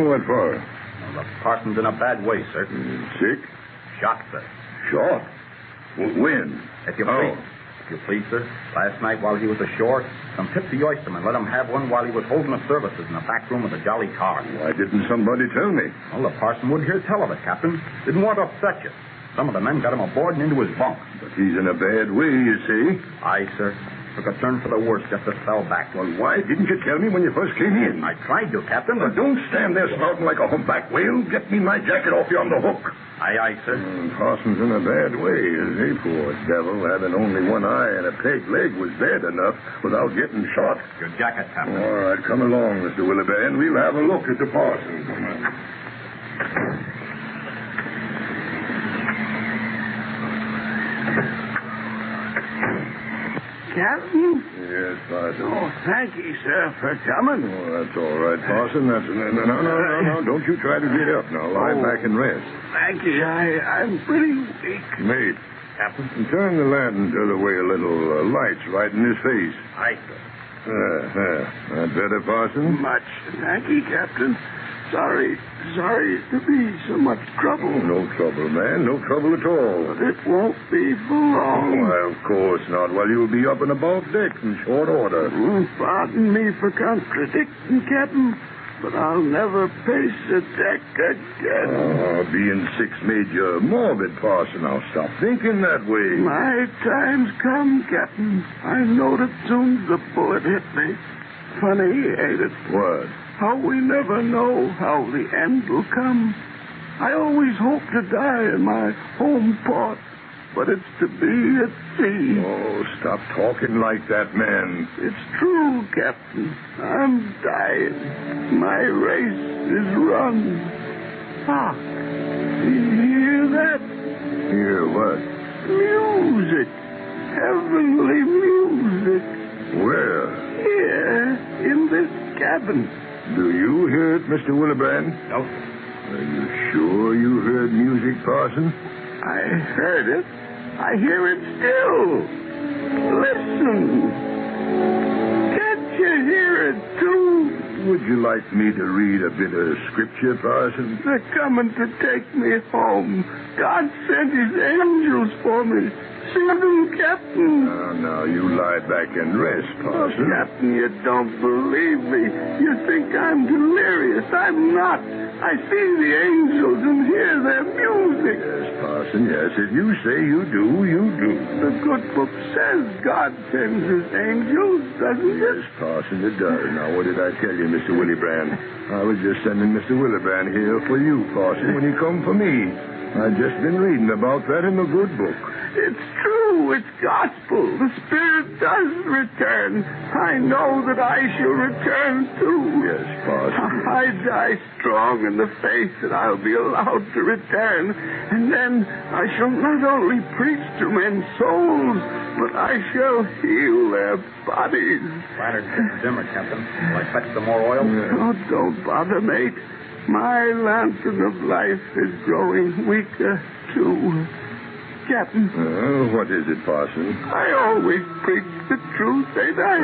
What for? Well, the parson's in a bad way, sir. Sick? Shot, sir. Shot? When? If you please. If you please, sir. Last night while he was ashore, some tipsy oystermen let him have one while he was holding the services in the back room of the Jolly Car. Why didn't somebody tell me? Well, the parson wouldn't hear tell of it, Captain. Didn't want to upset you. Some of the men got him aboard and into his bunk. But he's in a bad way, you see. Aye, sir. Took a turn for the worse just as fell back. Well, why didn't you tell me when you first came in? I tried to, Captain, but... Don't stand there spouting like a humpback whale. Get me my jacket off you on the hook. Aye, aye, sir. Parson's in a bad way, is he? Poor devil. Having only one eye and a peg leg was bad enough without getting shot. Your jacket, Captain. All right, come along, Mr. Willoughby, and we'll have a look at the parson. Come on. Captain? Yes, Parson. Oh, thank you, sir, for coming. Oh, that's all right, Parson. That's... No. Don't you try to get up now. Lie back and rest. Thank you. I'm pretty weak. Mate, Captain, turn the lantern the other way a little. Light's right in his face. Aye, sir. That better, Parson? Much. Thank you, Captain. Sorry to be so much trouble. Oh, no trouble, man. No trouble at all. But it won't be for long. Why, of course not. Well, you'll be up and about deck in short order. Pardon me for contradicting, Captain, but I'll never pace a deck again. Oh, being six made you morbid, Parson. Now stop thinking that way. My time's come, Captain. I knowed it soon as the bullet hit me. Funny, ain't it? What? How we never know how the end will come. I always hope to die in my home port, but it's to be at sea. Oh, stop talking like that, man. It's true, Captain. I'm dying. My race is run. Hark. You hear that? Hear what? Music. Heavenly music. Where? Here, in this cabin. Do you hear it, Mr. Willibrand? No. Are you sure you heard music, Parson? I heard it. I hear it still. Listen. Can't you hear it, too? Would you like me to read a bit of scripture, Parson? They're coming to take me home. God sent his angels for me. See them, Captain. Now, you lie back and rest, Parson. Oh, Captain, you don't believe me. You think I'm delirious. I'm not. I see the angels and hear their music. Yes, Parson, yes. If you say you do, you do. The good book says God sends his angels, doesn't it? Yes, Parson, it does. Now, what did I tell you, Mr. Willibrand? I was just sending Mr. Willibrand here for you, Parson, when he come for me. I've just been reading about that in the good book. It's true. It's gospel. The Spirit does return. I know that I shall return, too. Yes, Parson. I die strong in the faith that I'll be allowed to return. And then I shall not only preach to men's souls, but I shall heal their bodies. Lantern's getting dimmer, Captain. Will I fetch some more oil? Oh, don't bother, mate. My lantern of life is growing weaker, too. Captain. What is it, Parson? I always preach the truth, ain't I?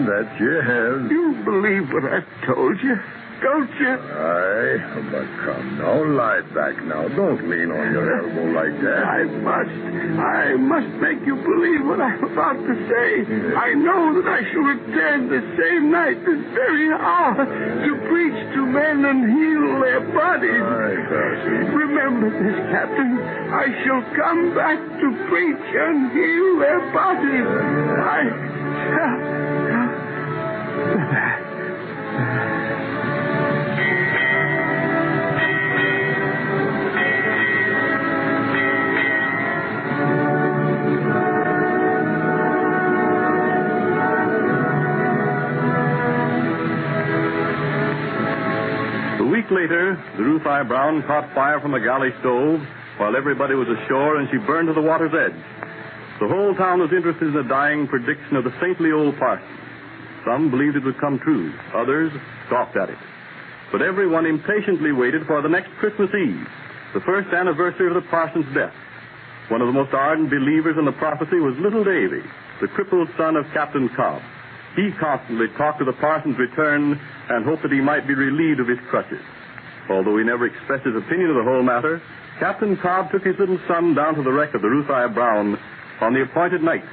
That you have. You believe what I've told you? don't you? Aye, but come now, lie back now. Don't lean on your elbow like that. I must make you believe what I'm about to say. I know that I shall return the same night, this very hour, to preach to men and heal their bodies. Aye, Darcy. Remember this, Captain. I shall come back to preach and heal their bodies. A week later, the Ruthie Brown caught fire from a galley stove while everybody was ashore, and she burned to the water's edge. The whole town was interested in the dying prediction of the saintly old parson. Some believed it would come true. Others scoffed at it. But everyone impatiently waited for the next Christmas Eve, the first anniversary of the parson's death. One of the most ardent believers in the prophecy was little Davy, the crippled son of Captain Cobb. He constantly talked of the parson's return and hoped that he might be relieved of his crutches. Although he never expressed his opinion of the whole matter, Captain Cobb took his little son down to the wreck of the Ruthie Brown on the appointed night.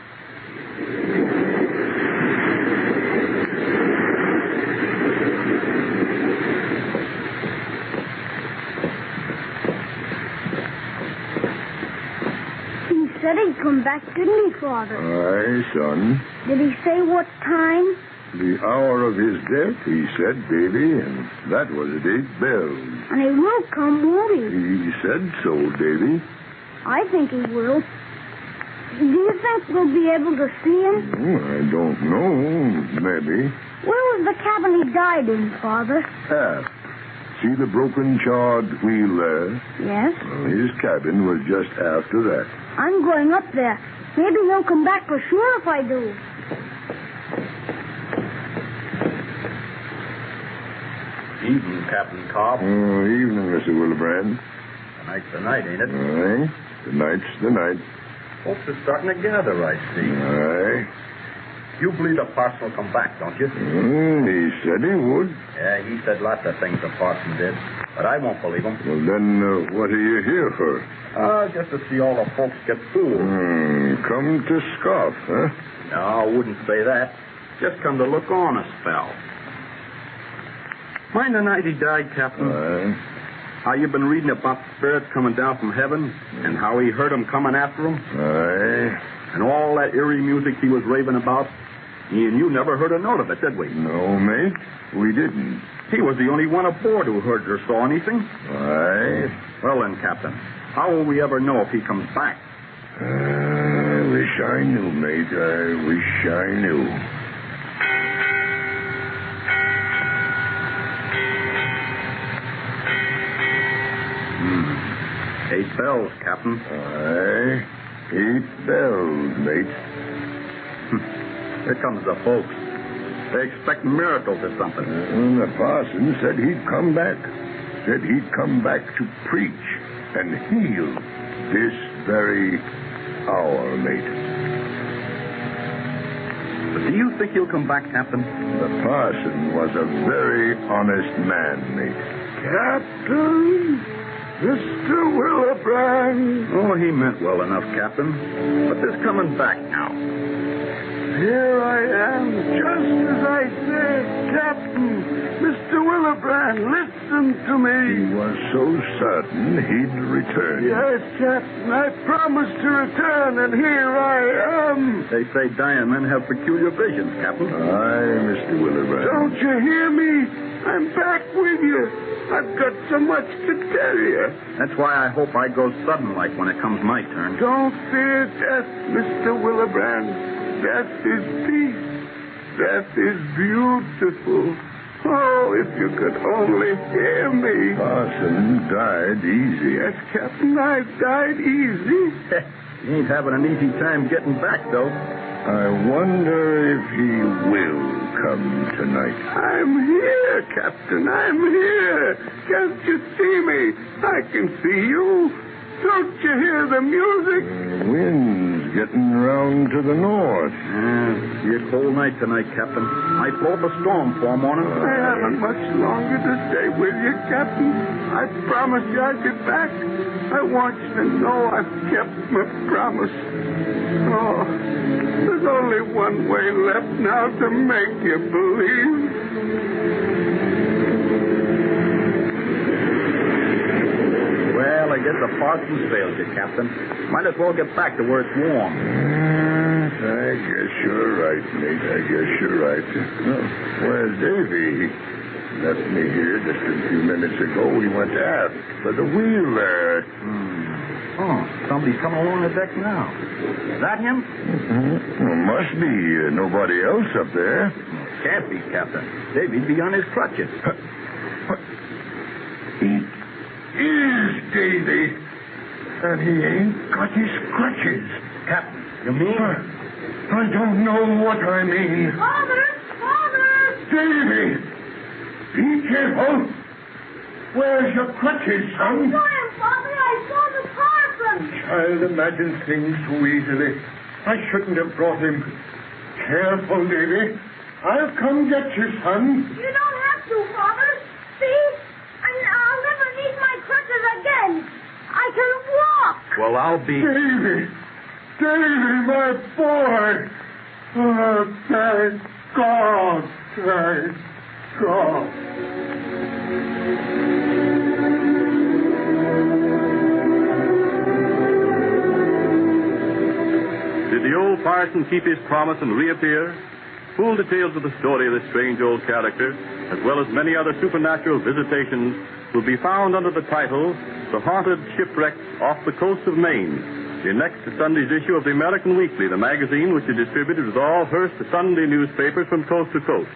He said he'd come back, didn't he, Father? Aye, son. Did he say what time? The hour of his death, he said, Davy, and that was at 8 bells. And he will come, won't he? He said so, Davy. I think he will. Do you think we'll be able to see him? I don't know. Maybe. Where was the cabin he died in, Father? Aft. See the broken, charred wheel there? Yes. Well, his cabin was just after that. I'm going up there. Maybe he'll come back for sure if I do. Evening, Captain Cobb. Evening, Mr. Willebrand. Tonight's the night, ain't it? Aye. Tonight's the night. Folks are starting to gather, I see. Aye. You believe the parson will come back, don't you? He said he would. Yeah, he said lots of things the parson did, but I won't believe him. Well, then, what are you here for? Just to see all the folks get fooled. Come to scoff, huh? No, I wouldn't say that. Just come to look on a spell. Mind the night he died, Captain? Aye. How you been reading about spirits coming down from heaven and how he heard them coming after him? Aye. And all that eerie music he was raving about? He and you never heard a note of it, did we? No, mate. We didn't. He was the only one aboard who heard or saw anything. Aye. Well, then, Captain, how will we ever know if he comes back? I wish I knew, mate. I wish I knew. Eight bells, Captain. Aye. 8 bells, mate. Here comes the folks. They expect miracles or something. The parson said he'd come back. Said he'd come back to preach and heal this very hour, mate. But do you think he'll come back, Captain? The parson was a very honest man, mate. Captain! Mr. Willebrand. Oh, he meant well enough, Captain. But this coming back now. Here I am, just as I said, Captain. Mr. Willebrand, listen to me. He was so certain he'd return. Yes, Captain, I promised to return, and here I am. They say dying men have peculiar visions, Captain. Aye, Mr. Willebrand. Don't you hear me? I'm back with you. I've got so much to tell you. That's why I hope I go sudden like when it comes my turn. Don't fear death, Mr. Willebrand. Death is peace. Death is beautiful. Oh, if you could only hear me. Parson died easy. Yes, Captain, I've died easy. He ain't having an easy time getting back, though. I wonder if he will come tonight. I'm here, Captain. I'm here. Can't you see me? I can see you. Don't you hear the music? Wind's getting round to the north. Be a cold night tonight, Captain. Might blow up a storm for morning. I haven't much longer to stay with you, Captain. I promised you I'd get back. I want you to know I've kept my promise. Oh, there's only one way left now to make you believe. Well, I guess the Parsons failed you, Captain. Might as well get back to where it's warm. I guess you're right, Nate. I guess you're right. Where's Davy? He left me here just a few minutes ago. He went aft for the wheel there. Oh, somebody's coming along the deck now. Is that him? Well, must be. Nobody else up there. Can't be, Captain. Davy'd be on his crutches. He is Davy. And he ain't got his crutches. Captain, you mean? I don't know what I mean. Father! Davy! Be careful. Where's your crutches, son? I saw him, Father. I saw the Parsons. Child imagines things too easily. I shouldn't have brought him. Careful, Davy. I'll come get you, son. You don't have to, Father. See? I'll never need my crutches again. I can walk. Well, I'll be... Davy, my boy. Oh, thank God. Thank God. Did the old parson keep his promise and reappear? Full details of the story of this strange old character, as well as many other supernatural visitations, will be found under the title, The Haunted Shipwrecks Off the Coast of Maine, in next Sunday's issue of the American Weekly, the magazine which is distributed with all Hearst Sunday newspapers from coast to coast.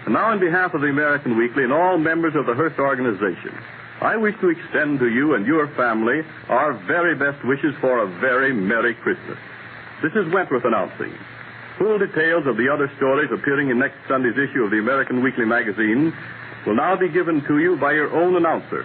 And now, on behalf of the American Weekly and all members of the Hearst organization, I wish to extend to you and your family our very best wishes for a very Merry Christmas. This is Wentworth announcing. Full details of the other stories appearing in next Sunday's issue of the American Weekly magazine will now be given to you by your own announcer.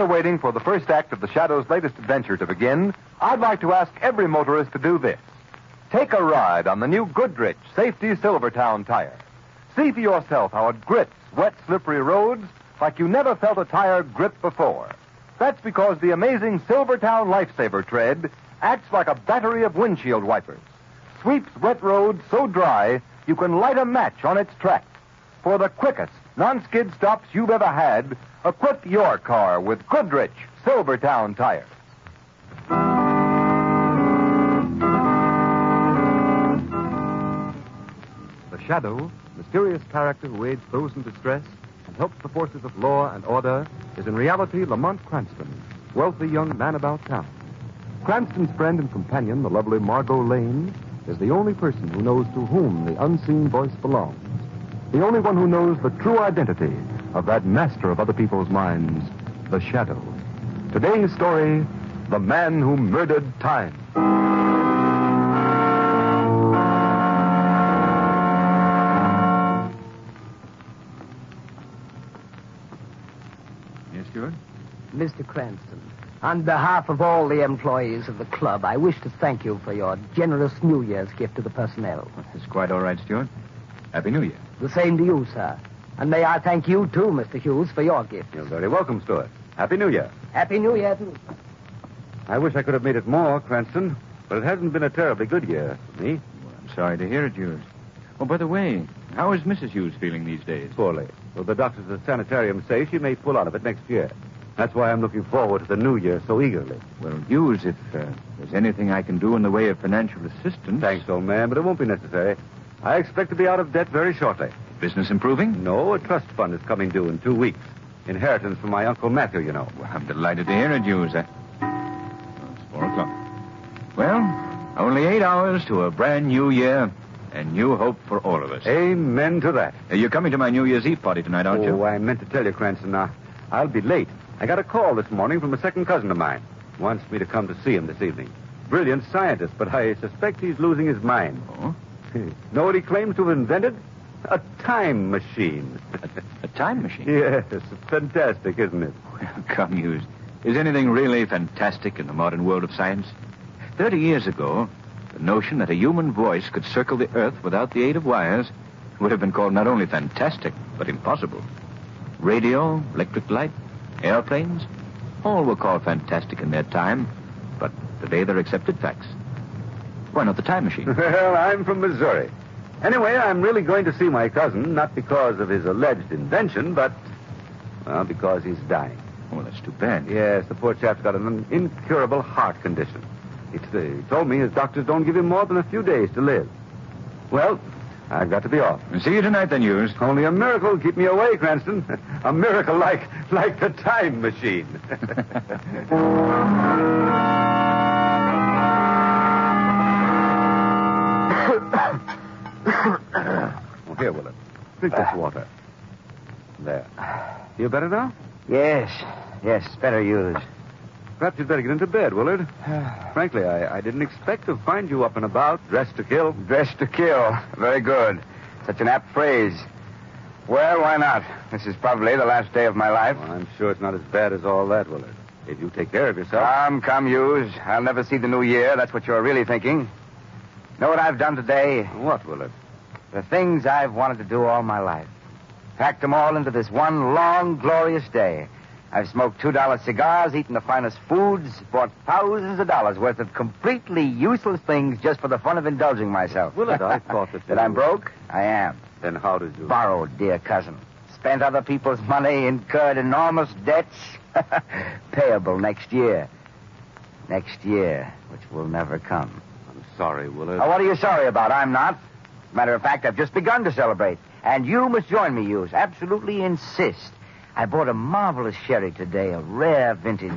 Waiting for the first act of the Shadow's latest adventure to begin, I'd like to ask every motorist to do this. Take a ride on the new Goodrich Safety Silvertown tire. See for yourself how it grips wet, slippery roads like you never felt a tire grip before. That's because the amazing Silvertown Lifesaver tread acts like a battery of windshield wipers. Sweeps wet roads so dry you can light a match on its track for the quickest, non-skid stops you've ever had, equip your car with Goodrich Silvertown tires. The Shadow, mysterious character who aids those in distress and helps the forces of law and order, is in reality Lamont Cranston, wealthy young man about town. Cranston's friend and companion, the lovely Margot Lane, is the only person who knows to whom the unseen voice belongs. The only one who knows the true identity of that master of other people's minds, the Shadow. Today's story, The Man Who Murdered Time. Yes, Stuart? Mr. Cranston, on behalf of all the employees of the club, I wish to thank you for your generous New Year's gift to the personnel. It's quite all right, Stuart. Happy New Year. The same to you, sir. And may I thank you, too, Mr. Hughes, for your gift. You're very welcome, Stuart. Happy New Year. Happy New Year, too. I wish I could have made it more, Cranston, but it hasn't been a terribly good year for me. Well, I'm sorry to hear it, Hughes. Oh, by the way, how is Mrs. Hughes feeling these days? Poorly. Well, the doctors at the sanitarium say she may pull out of it next year. That's why I'm looking forward to the new year so eagerly. Well, Hughes, if there's anything I can do in the way of financial assistance... Thanks, old man, but it won't be necessary. I expect to be out of debt very shortly. Business improving? No, a trust fund is coming due in 2 weeks. Inheritance from my Uncle Matthew, you know. Well, I'm delighted to hear it, Hughes. It's 4 o'clock. Well, only 8 hours to a brand new year and new hope for all of us. Amen to that. You're coming to my New Year's Eve party tonight, aren't you? Oh, I meant to tell you, Cranston. I'll be late. I got a call this morning from a second cousin of mine. Wants me to come to see him this evening. Brilliant scientist, but I suspect he's losing his mind. Oh? Know what he claims to have invented? A time machine. A time machine? Yes, it's fantastic, isn't it? Well, come, Hughes. Is anything really fantastic in the modern world of science? 30 years ago, the notion that a human voice could circle the Earth without the aid of wires would have been called not only fantastic, but impossible. Radio, electric light, airplanes, all were called fantastic in their time, but today they're accepted facts. Why not the time machine? Well, I'm from Missouri. Anyway, I'm really going to see my cousin, not because of his alleged invention, but, well, because he's dying. Oh, that's too bad. Yes, the poor chap's got an incurable heart condition. He told me his doctors don't give him more than a few days to live. Well, I've got to be off. See you tonight, then, Hughes. Only a miracle will keep me away, Cranston. A miracle like the time machine. Oh, here, Willard. Drink this water. There. Feel better now? Yes, better Hughes. Perhaps you'd better get into bed, Willard. Frankly, I didn't expect to find you up and about, dressed to kill. Dressed to kill. Very good. Such an apt phrase. Well, why not? This is probably the last day of my life. Well, I'm sure it's not as bad as all that, Willard. If you take care of yourself. Come, Hughes. I'll never see the new year. That's what you're really thinking. Know what I've done today? What, Willard? The things I've wanted to do all my life. Packed them all into this one long, glorious day. I've smoked $2 cigars, eaten the finest foods, bought thousands of dollars worth of completely useless things just for the fun of indulging myself. Willard, I thought that I'm broke? I am. Then how did you... Borrowed, dear cousin. Spent other people's money, incurred enormous debts. Payable next year. Next year, which will never come. I'm sorry, Willard. What are you sorry about? I'm not. Matter of fact, I've just begun to celebrate. And you must join me, Hughes. Absolutely insist. I bought a marvelous sherry today, a rare vintage.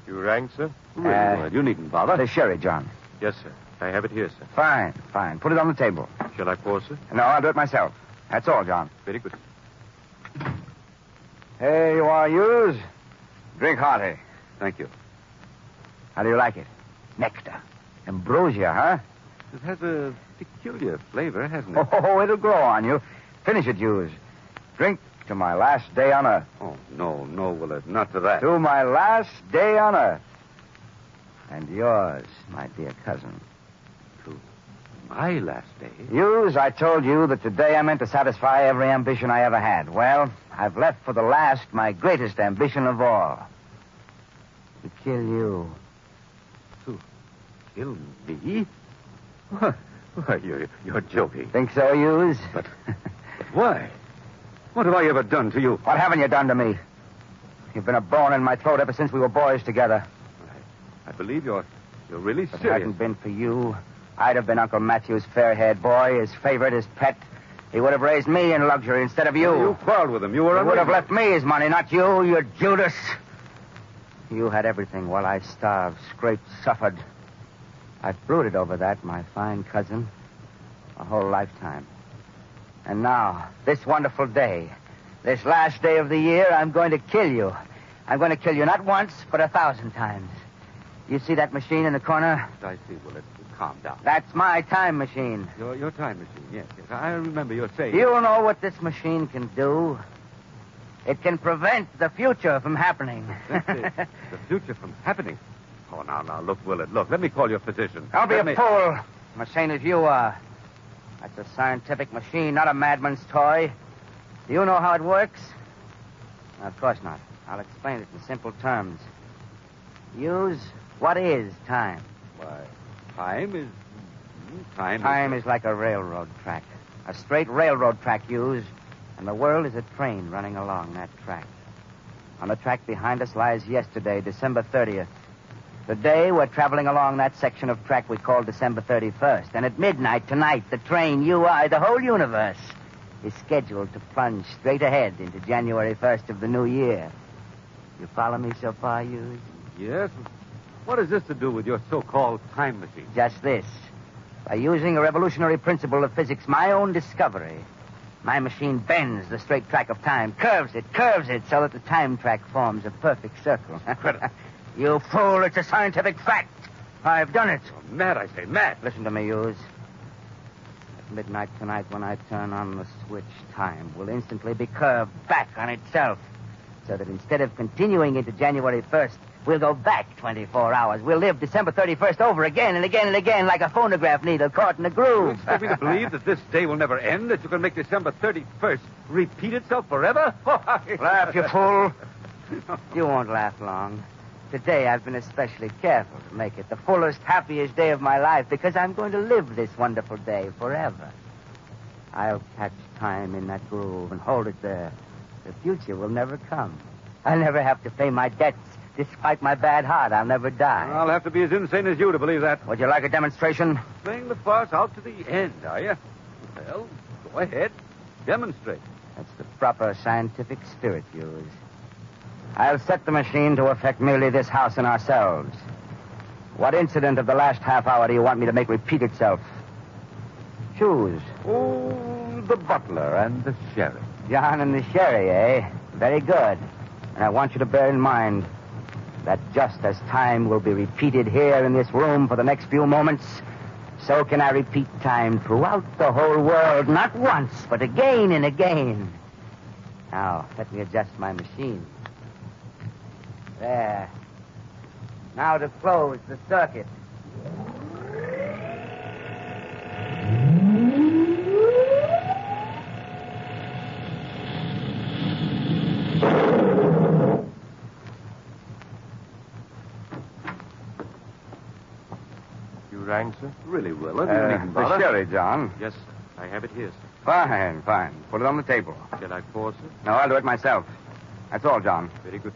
You rang, sir? Really, you needn't bother. The sherry, John. Yes, sir. I have it here, sir. Fine. Put it on the table. Shall I pour, sir? No, I'll do it myself. That's all, John. Very good. Here you are, Hughes. Drink hearty. Thank you. How do you like it? Nectar. Ambrosia, huh? It has a peculiar flavor, hasn't it? Oh, it'll grow on you. Finish it, Hughes. Drink to my last day on Earth. Oh, no, Willard. Not to that. To my last day on Earth. And yours, my dear cousin. To my last day? Hughes, I told you that today I meant to satisfy every ambition I ever had. Well, I've left for the last my greatest ambition of all. To kill you. To kill me? Why, you're joking. Think so, Hughes? But why? What have I ever done to you? What haven't you done to me? You've been a bone in my throat ever since we were boys together. I believe you're really If it serious. hadn't been for you, I'd have been Uncle Matthew's fair-haired boy, his favorite, his pet. He would have raised me in luxury instead of you. You quarreled with him. You were He would have unreasonable. left me his money, not you, you Judas. You had everything while I starved, scraped, suffered. I've brooded over that, my fine cousin, a whole lifetime. And now, this wonderful day, this last day of the year, I'm going to kill you. I'm going to kill you not once, but 1,000 times. You see that machine in the corner? I see. Well, calm down. That's my time machine. Your time machine, yes. I remember you saying... Do you know what this machine can do? It can prevent the future from happening. The future from happening? Oh, now, look, Willard, look. Let me call your physician. Don't be a fool. I'm as sane as you are. That's a scientific machine, not a madman's toy. Do you know how it works? No, of course not. I'll explain it in simple terms. Hughes, what is time? Why, time is... Time is like a railroad track. A straight railroad track, Hughes. And the world is a train running along that track. On the track behind us lies yesterday, December 30th. Today, we're traveling along that section of track we call December 31st. And at midnight tonight, the train, you, I, the whole universe, is scheduled to plunge straight ahead into January 1st of the new year. You follow me so far, Hughes? Yes? What has this to do with your so-called time machine? Just this. By using a revolutionary principle of physics, my own discovery, my machine bends the straight track of time, curves it, so that the time track forms a perfect circle. Incredible. You fool, it's a scientific fact. I've done it. Oh, mad, I say, mad. Listen to me, Hughes. At midnight tonight, when I turn on the switch, time will instantly be curved back on itself, so that instead of continuing into January 1st, we'll go back 24 hours. We'll live December 31st over again and again and again like a phonograph needle caught in a groove. You expect me to believe that this day will never end, that you can make December 31st repeat itself forever? Laugh, you fool. You won't laugh long. Today, I've been especially careful to make it the fullest, happiest day of my life because I'm going to live this wonderful day forever. I'll catch time in that groove and hold it there. The future will never come. I'll never have to pay my debts. Despite my bad heart, I'll never die. I'll have to be as insane as you to believe that. Would you like a demonstration? Playing the farce out to the end, are you? Well, go ahead. Demonstrate. That's the proper scientific spirit, Hughes. I'll set the machine to affect merely this house and ourselves. What incident of the last half hour do you want me to make repeat itself? Choose. Oh, the butler and the sheriff. John and the sherry, eh? Very good. And I want you to bear in mind that just as time will be repeated here in this room for the next few moments, so can I repeat time throughout the whole world, not once, but again and again. Now, let me adjust my machine. There. Now to close the circuit. You rang, sir? Really, Willard. You needn't The bother. sherry, John. Yes, I have it here, sir. Fine. Put it on the table. Shall I pour, sir? No, I'll do it myself. That's all, John. Very good.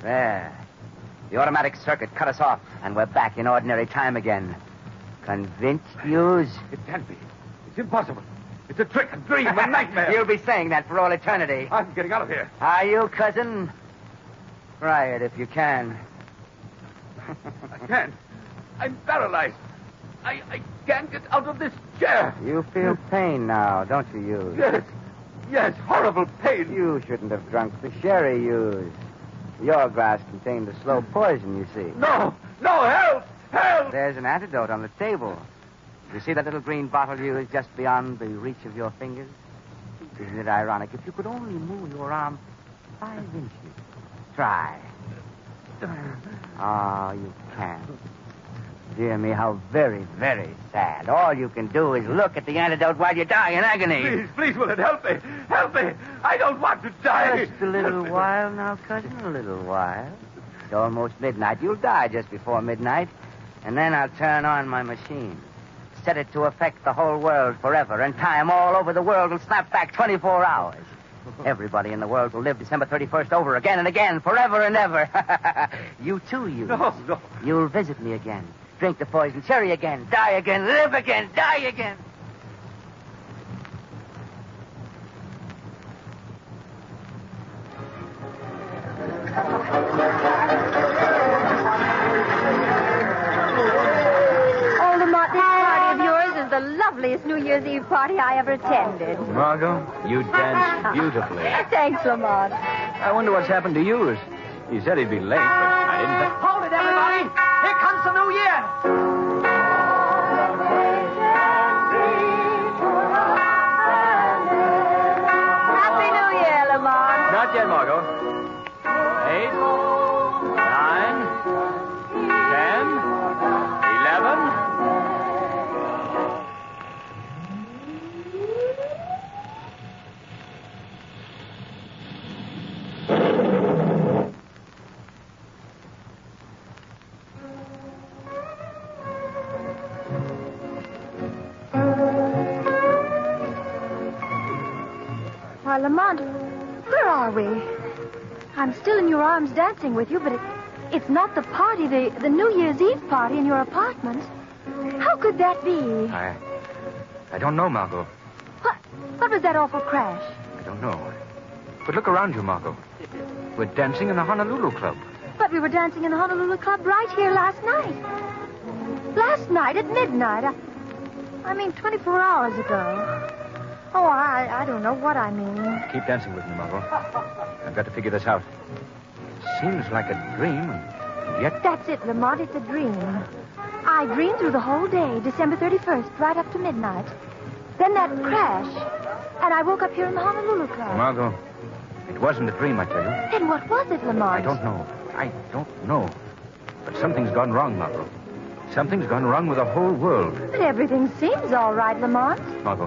There. The automatic circuit cut us off, and we're back in ordinary time again. Convinced, Hughes? It can't be. It's impossible. It's a trick, a dream, a nightmare. You'll be saying that for all eternity. I'm getting out of here. Are you, cousin? Try it if you can. I can't. I'm paralyzed. I can't get out of this chair. You feel pain now, don't you, Hughes? Yes, horrible pain. You shouldn't have drunk the sherry, Hughes. Your glass contained a slow poison, you see. No, help! There's an antidote on the table. You see that little green bottle, Hughes, just beyond the reach of your fingers? Isn't it ironic? If you could only move your arm 5 inches. Try. Oh, you can't. Dear me, how very, very sad. All you can do is look at the antidote while you die in agony. Please, Willard, help me. Help me. I don't want to die. Just a little while now, cousin, a little while. It's almost midnight. You'll die just before midnight. And then I'll turn on my machine. Set it to affect the whole world forever, and time all over the world will snap back 24 hours. Everybody in the world will live December 31st over again and again, forever and ever. You too, you. No. You'll visit me again. Drink the poison cherry again. Die again. Live again. Die again. The loveliest New Year's Eve party I ever attended. Margot, you danced beautifully. Thanks, Lamont. I wonder what's happened to yours. He said he'd be late, but I didn't think... Hold it, everybody. Here comes the new year. Happy New Year, Lamont. Not yet, Margot. 8, 9, 10, 11... Why, Lamont, where are we? I'm still in your arms dancing with you, but it's not the party, the New Year's Eve party in your apartment. How could that be? I don't know, Margot. What was that awful crash? I don't know. But look around you, Margot. We're dancing in the Honolulu Club. But we were dancing in the Honolulu Club right here last night. Last night at midnight. I mean, 24 hours ago. Oh, I don't know what I mean. Keep dancing with me, Margot. I've got to figure this out. It seems like a dream, and yet... That's it, Lamont. It's a dream. I dreamed through the whole day, December 31st, right up to midnight. Then that crash, and I woke up here in the Honolulu Club. Margot, it wasn't a dream, I tell you. Then what was it, Lamont? I don't know. But something's gone wrong, Margot. Something's gone wrong with the whole world. But everything seems all right, Lamont. Margot,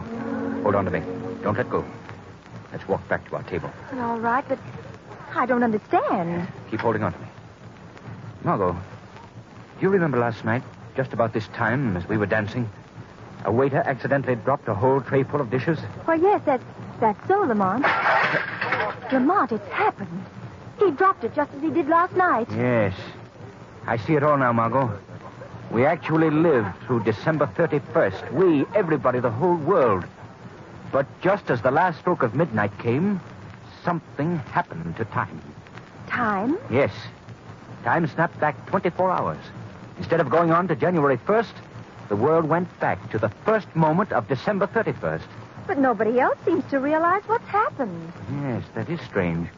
hold on to me. Don't let go. Let's walk back to our table. All right, but I don't understand. Keep holding on to me. Margot, do you remember last night, just about this time, as we were dancing, a waiter accidentally dropped a whole tray full of dishes? Why, yes, that's so, Lamont. Lamont, it's happened. He dropped it just as he did last night. Yes. I see it all now, Margot. We actually lived through December 31st. We, everybody, the whole world. But just as the last stroke of midnight came, something happened to time. Time? Yes. Time snapped back 24 hours. Instead of going on to January 1st, the world went back to the first moment of December 31st. But nobody else seems to realize what's happened. Yes, that is strange.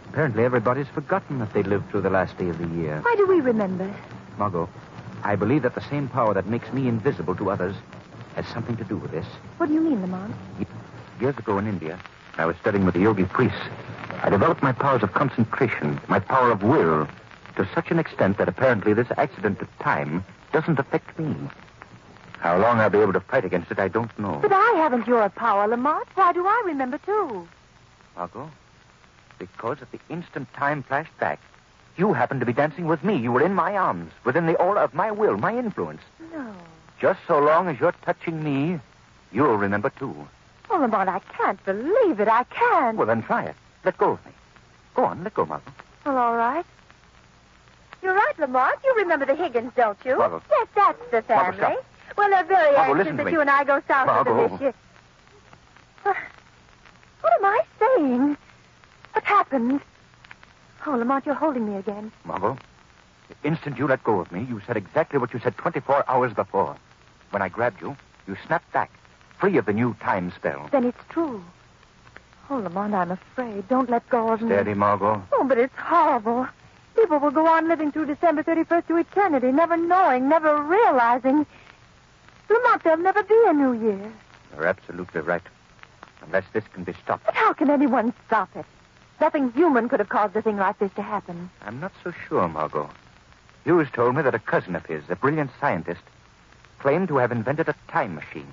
Apparently everybody's forgotten that they lived through the last day of the year. Why do we remember? Margot, I believe that the same power that makes me invisible to others has something to do with this. What do you mean, Lamont? Years ago in India, I was studying with the yogi priests. I developed my powers of concentration, my power of will, to such an extent that apparently this accident of time doesn't affect me. How long I'll be able to fight against it, I don't know. But I haven't your power, Lamont. Why do I remember, too? Margot, because at the instant time flashed back, you happened to be dancing with me. You were in my arms, within the aura of my will, my influence. No. Just so long as you're touching me, you'll remember, too. Oh, Lamont, I can't believe it. I can't. Well, then try it. Let go of me. Go on, let go, Margot. Well, all right. You're right, Lamont. You remember the Higgins, don't you? Margot. Yes, that's the family. Margot, stop. Well, they're very Margot, anxious listen to that me. you and I go south Margot. this year. What am I saying? What happened? Oh, Lamont, you're holding me again. Margot, the instant you let go of me, you said exactly what you said 24 hours before. When I grabbed you, you snapped back, free of the new time spell. Then it's true. Oh, Lamont, I'm afraid. Don't let go of me. Steady, Margot. Oh, but it's horrible. People will go on living through December 31st to eternity, never knowing, never realizing. Lamont, there'll never be a new year. You're absolutely right. Unless this can be stopped. But how can anyone stop it? Nothing human could have caused a thing like this to happen. I'm not so sure, Margot. Hughes told me that a cousin of his, a brilliant scientist, claimed to have invented a time machine.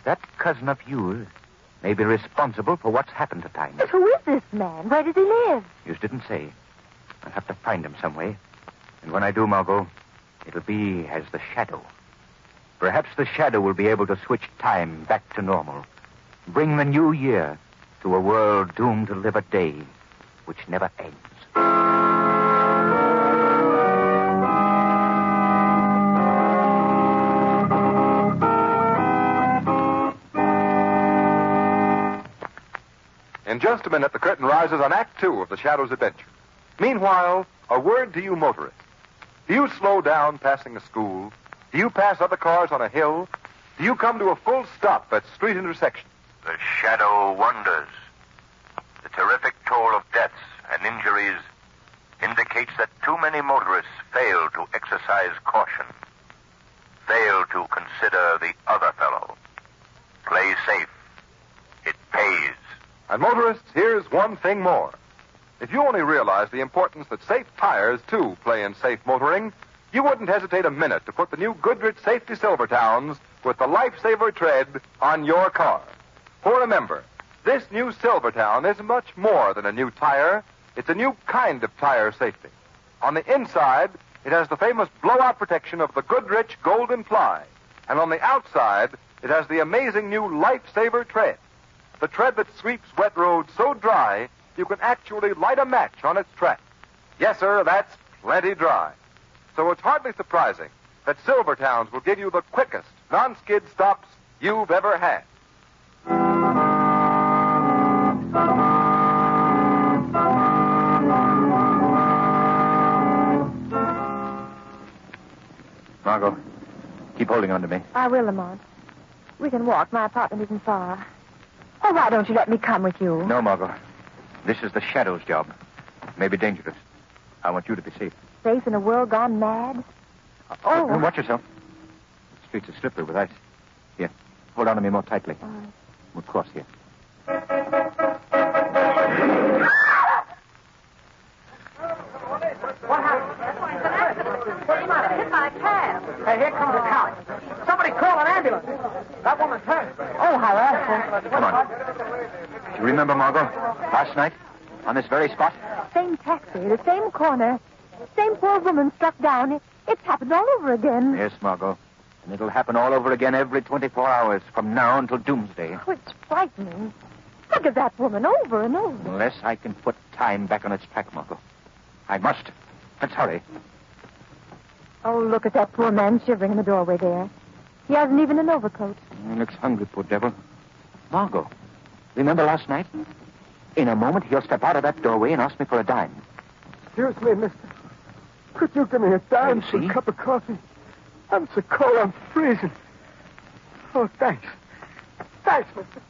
That cousin of Hughes may be responsible for what's happened to time. But who is this man? Where does he live? Hughes didn't say. I'll have to find him some way. And when I do, Margot, it'll be as the Shadow. Perhaps the Shadow will be able to switch time back to normal. Bring the new year to a world doomed to live a day which never ends. In just a minute, the curtain rises on Act 2 of The Shadow's adventure. Meanwhile, a word to you motorists. Do you slow down passing a school? Do you pass other cars on a hill? Do you come to a full stop at street intersections? The Shadow wonders. The terrific toll of deaths and injuries indicates that too many motorists fail to exercise caution, fail to consider the other fellow. Play safe. It pays. And motorists, here's one thing more. If you only realize the importance that safe tires, too, play in safe motoring, you wouldn't hesitate a minute to put the new Goodrich Safety Silvertowns with the Lifesaver tread on your car. For remember, this new Silvertown is much more than a new tire. It's a new kind of tire safety. On the inside, it has the famous blowout protection of the Goodrich Golden Ply. And on the outside, it has the amazing new Lifesaver tread. The tread that sweeps wet roads so dry, you can actually light a match on its track. Yes, sir, that's plenty dry. So it's hardly surprising that Silvertowns will give you the quickest non-skid stops you've ever had. Margot, keep holding on to me. I will, Lamont. We can walk. My apartment isn't far. Oh, why don't you let me come with you? No, Margot. This is the Shadow's job. It may be dangerous. I want you to be safe. Safe in a world gone mad? Oh. Watch yourself. The streets are slippery with ice. Here, hold on to me more tightly. We'll cross here. What happened? He might have hit by a cab. Hey, here comes a cop. Somebody call an ambulance. That woman's hurt. Oh, how awful. Come on. Do you remember, Margot, last night, on this very spot? Same taxi, the same corner, same poor woman struck down. It's happened all over again. Yes, Margot. And it'll happen all over again every 24 hours from now until doomsday. Oh, it's frightening. Look at that woman over and over. Unless I can put time back on its track, Margot. I must. Let's hurry. Oh, look at that poor man shivering in the doorway there. He hasn't even an overcoat. He looks hungry, poor devil. Margot, remember last night? In a moment, he'll step out of that doorway and ask me for a dime. Excuse me, mister. Could you give me a dime for a cup of coffee? I'm so cold, I'm freezing. Oh, thanks. Thanks, mister.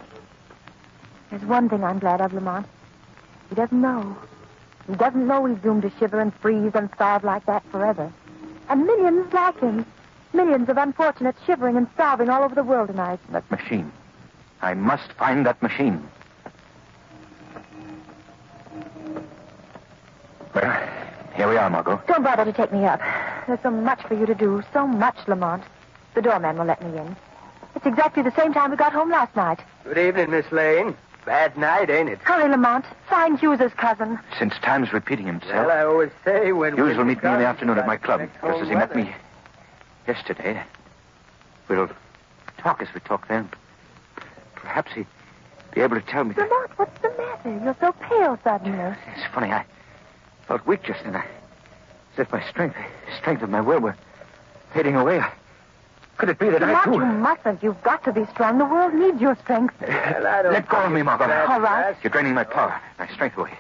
There's one thing I'm glad of, Lamont. He doesn't know. He doesn't know he's doomed to shiver and freeze and starve like that forever. And millions like him. Millions of unfortunates shivering and starving all over the world tonight. That machine. I must find that machine. Well, here we are, Margot. Don't bother to take me up. There's so much for you to do. So much, Lamont. The doorman will let me in. It's exactly the same time we got home last night. Good evening, Miss Lane. Bad night, ain't it? Hurry, Lamont. Find Hughes's cousin. Since time's repeating himself. Well, I always say when... Hughes will meet me in the afternoon at my club, just as he met me yesterday. We'll talk as we talk then. Perhaps he'd be able to tell me that... Lamont, what's the matter? You're so pale suddenly. It's funny, I felt weak just then. As if my strength of my will were fading away. Could it be that Lamont, I, too... you mustn't. You've got to be strong. The world needs your strength. Let go of me, Margot. All right. You're draining my power, my strength away.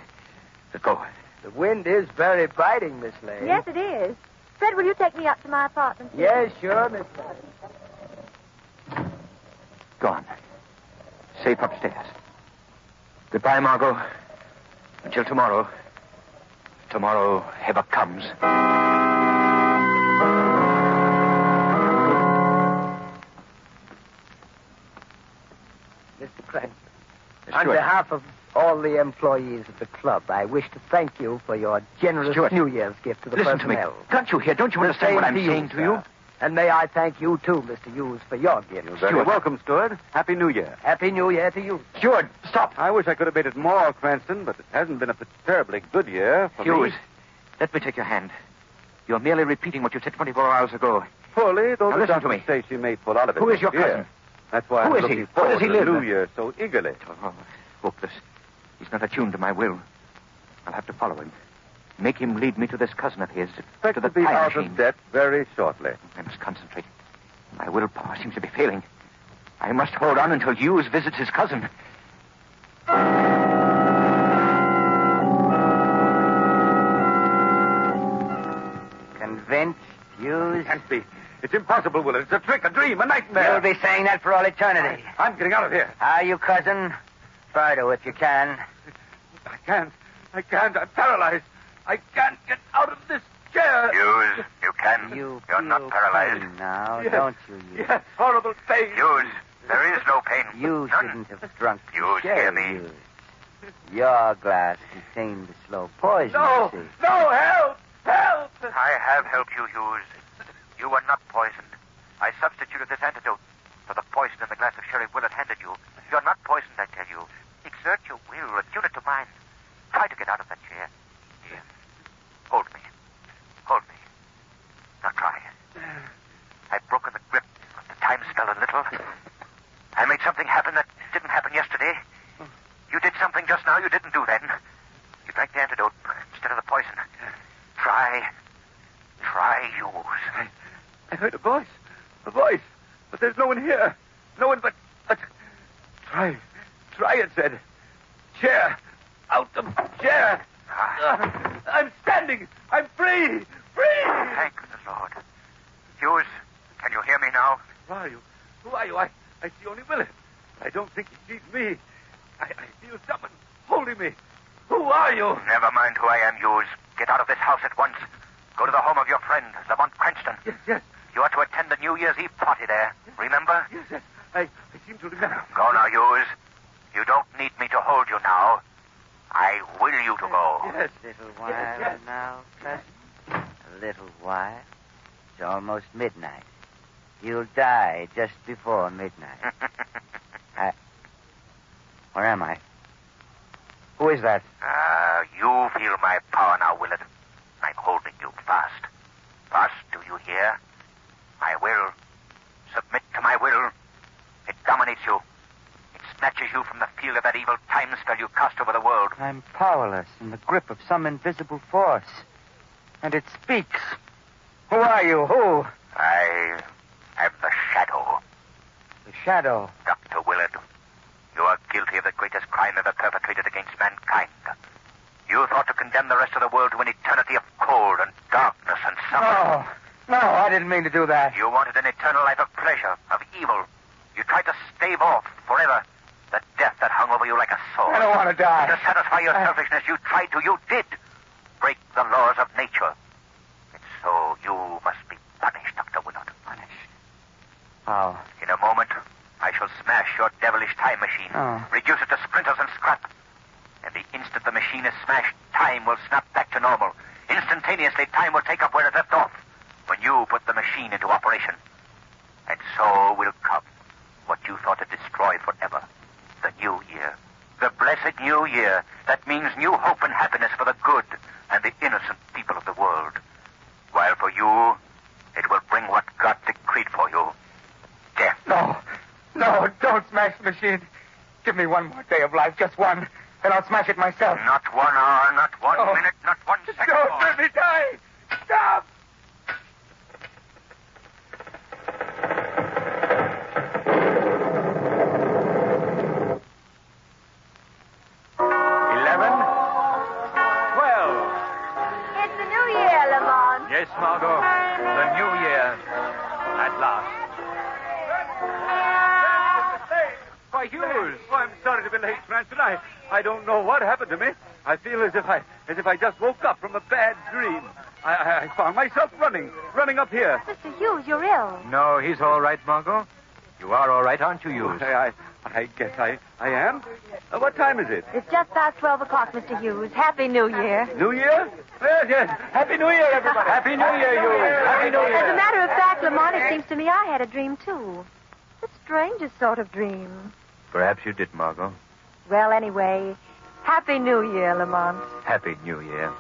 Let go. The wind is very biting, Miss Lane. Yes, it is. Fred, will you take me up to my apartment? Yes, sure, Miss Lane. Gone. Safe upstairs. Goodbye, Margot. Until tomorrow. Tomorrow ever comes. Mr. Cranston, Yes, on sure. behalf of all the employees at the club, I wish to thank you for your generous Stuart, New Year's gift to the listen personnel. to me. Can't you hear? Don't you The understand what same I'm to saying to you? sir. And may I thank you, too, Mr. Hughes, for your gift. You're very welcome, Stuart. Happy New Year. Happy New Year to you. Stuart, stop. I wish I could have made it more, Cranston, but it hasn't been a terribly good year for Hughes, me. let me take your hand. You're merely repeating what you said 24 hours ago. Fully, though Now the listen to me. doctors say she may pull out of it. Who is your next year. cousin? That's why Who I'm is he? looking Where forward does he to live? the New Year so eagerly. Oh, hopeless. He's not attuned to my will. I'll have to follow him. Make him lead me to this cousin of his, to the be time out machine. of debt very shortly. I must concentrate. My willpower seems to be failing. I must hold on until Hughes visits his cousin. Convinced, Hughes? Can't be. It's impossible, Willard. It's a trick, a dream, a nightmare. You'll be saying that for all eternity. I'm getting out of here. Are you, cousin? Try to, if you can. I can't. I'm paralyzed. I can't get out of this chair. Hughes, you can. You're not paralyzed. Now, Yes. don't you? Yes, horrible pain. Hughes, there is no pain. You None. shouldn't have drunk the Hughes, hear sherry, me. Hughes. Your glass contained the slow poison, No, you see. no, help! Help! I have helped you, Hughes. You were not poisoned. I substituted this antidote for the poison in the glass of sherry Willard handed you. You're not poisoned, I tell you. Exert your will, attune it to mine. Try to get out of that chair. Here. Hold me. Hold me. Now try. I've broken the grip of the time spell a little. I made something happen that didn't happen yesterday. You did something just now you didn't do then. You drank the antidote instead of the poison. Try, Hughes. I heard a voice. But there's no one here. No one but... Try, it said. Chair. Out of chair. I'm standing. I'm free. Thank the Lord. Hughes, can you hear me now? Who are you? I see only Willard. I don't think he sees me. I feel someone holding me. Who are you? Never mind who I am, Hughes. Get out of this house at once. Go to the home of your friend, Lamont Cranston. Yes. You are to attend the New Year's Eve party there. Remember? Yes. I seem to remember. Go now, Hughes. You don't need me to hold you now. I will you to go. Yes. Little while now, cousin. A little while. It's almost midnight. You'll die just before midnight. Where am I? Who is that? You feel my power now, Willard. I'm holding you fast. Fast, do you hear? My will. Submit to my will. It dominates you. It snatches you from the field of that evil time spell you cast over the world. I'm powerless in the grip of some invisible force. And it speaks. Who are you? Who? I am the Shadow. The Shadow. Dr. Willard, you are guilty of the greatest crime ever perpetrated against mankind. You thought to condemn the rest of the world to an eternity of cold and darkness and suffering. No, I didn't mean to do that. You wanted an eternal life of pleasure, of evil. You tried to stave off forever the death that hung over you like a sword. I don't want to die. To satisfy your selfishness, you tried to, you did break the laws of nature. And so you must be punished, Dr. Willard. Punished? How? In a moment, I shall smash your devilish time machine, reduce it to splinters and scrap. And the instant the machine is smashed, time will snap back to normal. Instantaneously, time will take up where it left off when you put the machine into operation. And so will come what you thought to destroy forever. The new year. The blessed new year that means new hope and happiness for the good and the innocent people of the world. While for you, it will bring what God decreed for you. Death. No, don't smash the machine. Give me one more day of life, just one, and I'll smash it myself. Not 1 hour, not 1 minute, not 1 second. Don't let me die. Stop. Yes, Margot. The new year. At last. Why, Hughes. Oh, I'm sorry to be late, Cranston. I don't know what happened to me. I feel as if I just woke up from a bad dream. I found myself running up here. Mr. Hughes, you're ill. No, he's all right, Margot. You are all right, aren't you, Hughes? I guess I am. What time is it? It's just past 12 o'clock, Mr. Hughes. Happy New Year. New Year? Yes. Happy New Year, everybody. Happy New Year, you. Happy New Year. As a matter of fact, Lamont, it seems to me I had a dream, too. The strangest sort of dream. Perhaps you did, Margot. Well, anyway, Happy New Year, Lamont. Happy New Year.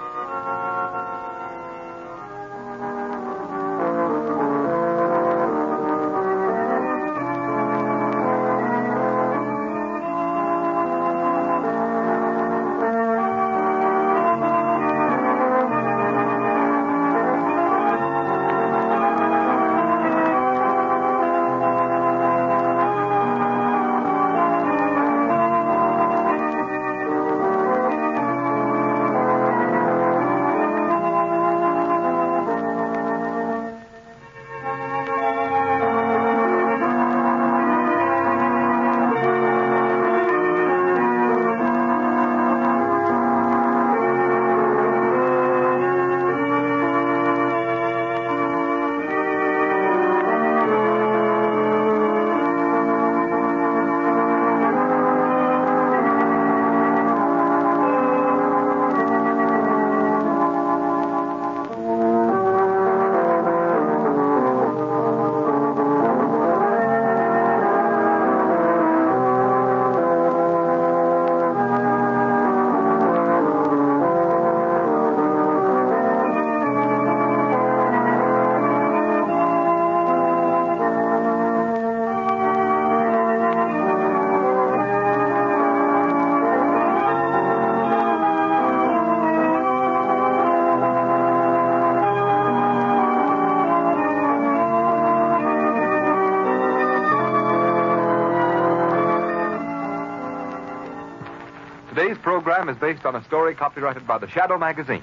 Today's program is based on a story copyrighted by the Shadow magazine.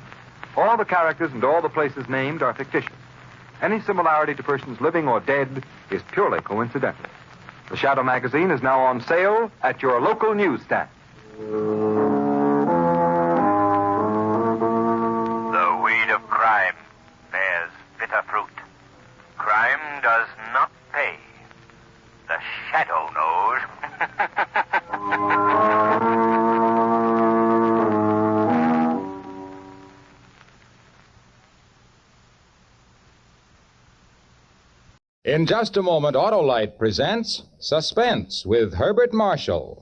All the characters and all the places named are fictitious. Any similarity to persons living or dead is purely coincidental. The Shadow magazine is now on sale at your local newsstand. The weed of crime bears bitter fruit. Crime does not pay. The Shadow knows. In just a moment, Autolite presents Suspense with Herbert Marshall.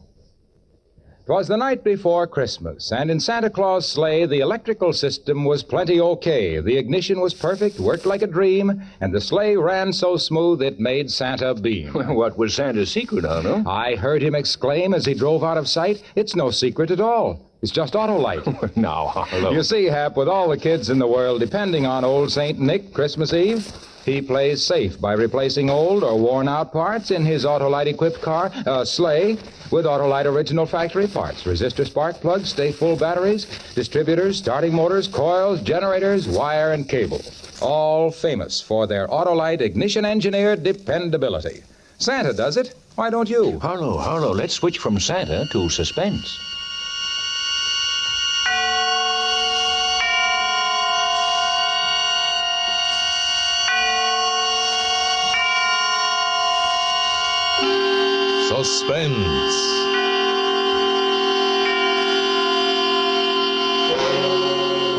'Twas the night before Christmas, and in Santa Claus' sleigh, the electrical system was plenty okay. The ignition was perfect, worked like a dream, and the sleigh ran so smooth it made Santa beam. Well, what was Santa's secret, Otto? I heard him exclaim as he drove out of sight, "It's no secret at all. It's just Autolite." Now, Harlow. You see, Hap, with all the kids in the world depending on old St. Nick Christmas Eve, he plays safe by replacing old or worn-out parts in his Autolite-equipped sleigh with Autolite original factory parts. Resistor spark plugs, stay full batteries, distributors, starting motors, coils, generators, wire, and cable. All famous for their Autolite ignition-engineered dependability. Santa does it. Why don't you? Harlow, let's switch from Santa to Suspense. Suspense.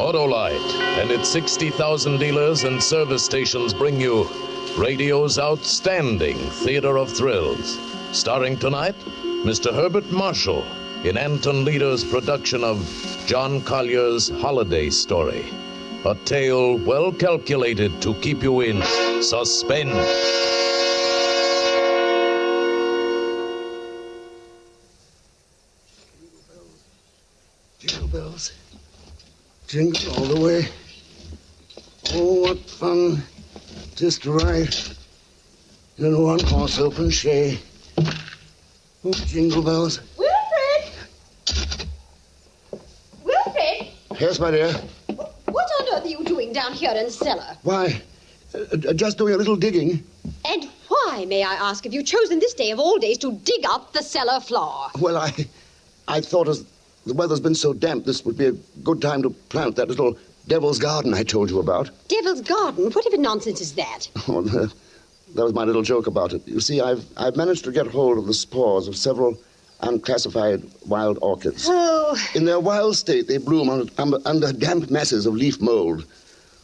Autolite and its 60,000 dealers and service stations bring you radio's outstanding theater of thrills. Starring tonight, Mr. Herbert Marshall in Anton Leader's production of John Collier's Holiday Story. A tale well calculated to keep you in suspense. Jingle bells, jingle all the way. Oh, what fun just to ride in a one-horse open sleigh. Oh, jingle bells. Wilfred! Wilfred! Yes, my dear. What on earth are you doing down here in the cellar? Why, just doing a little digging. And why, may I ask, have you chosen this day of all days to dig up the cellar floor? Well, I thought as the weather's been so damp, this would be a good time to plant that little devil's garden I told you about. Devil's garden? Whatever nonsense is that? Oh, That was my little joke about it. You see, I've managed to get hold of the spores of several unclassified wild orchids. Oh. In their wild state, they bloom under damp masses of leaf mold.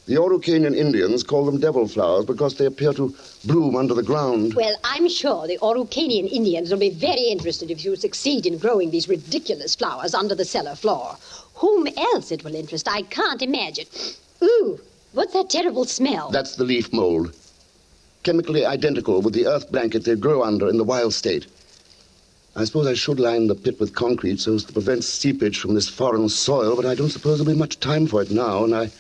The Araucanian Indians call them devil flowers because they appear to bloom under the ground. Well, I'm sure the Araucanian Indians will be very interested if you succeed in growing these ridiculous flowers under the cellar floor. Whom else it will interest, I can't imagine. Ooh, what's that terrible smell? That's the leaf mold. Chemically identical with the earth blanket they grow under in the wild state. I suppose I should line the pit with concrete so as to prevent seepage from this foreign soil, but I don't suppose there'll be much time for it now, and I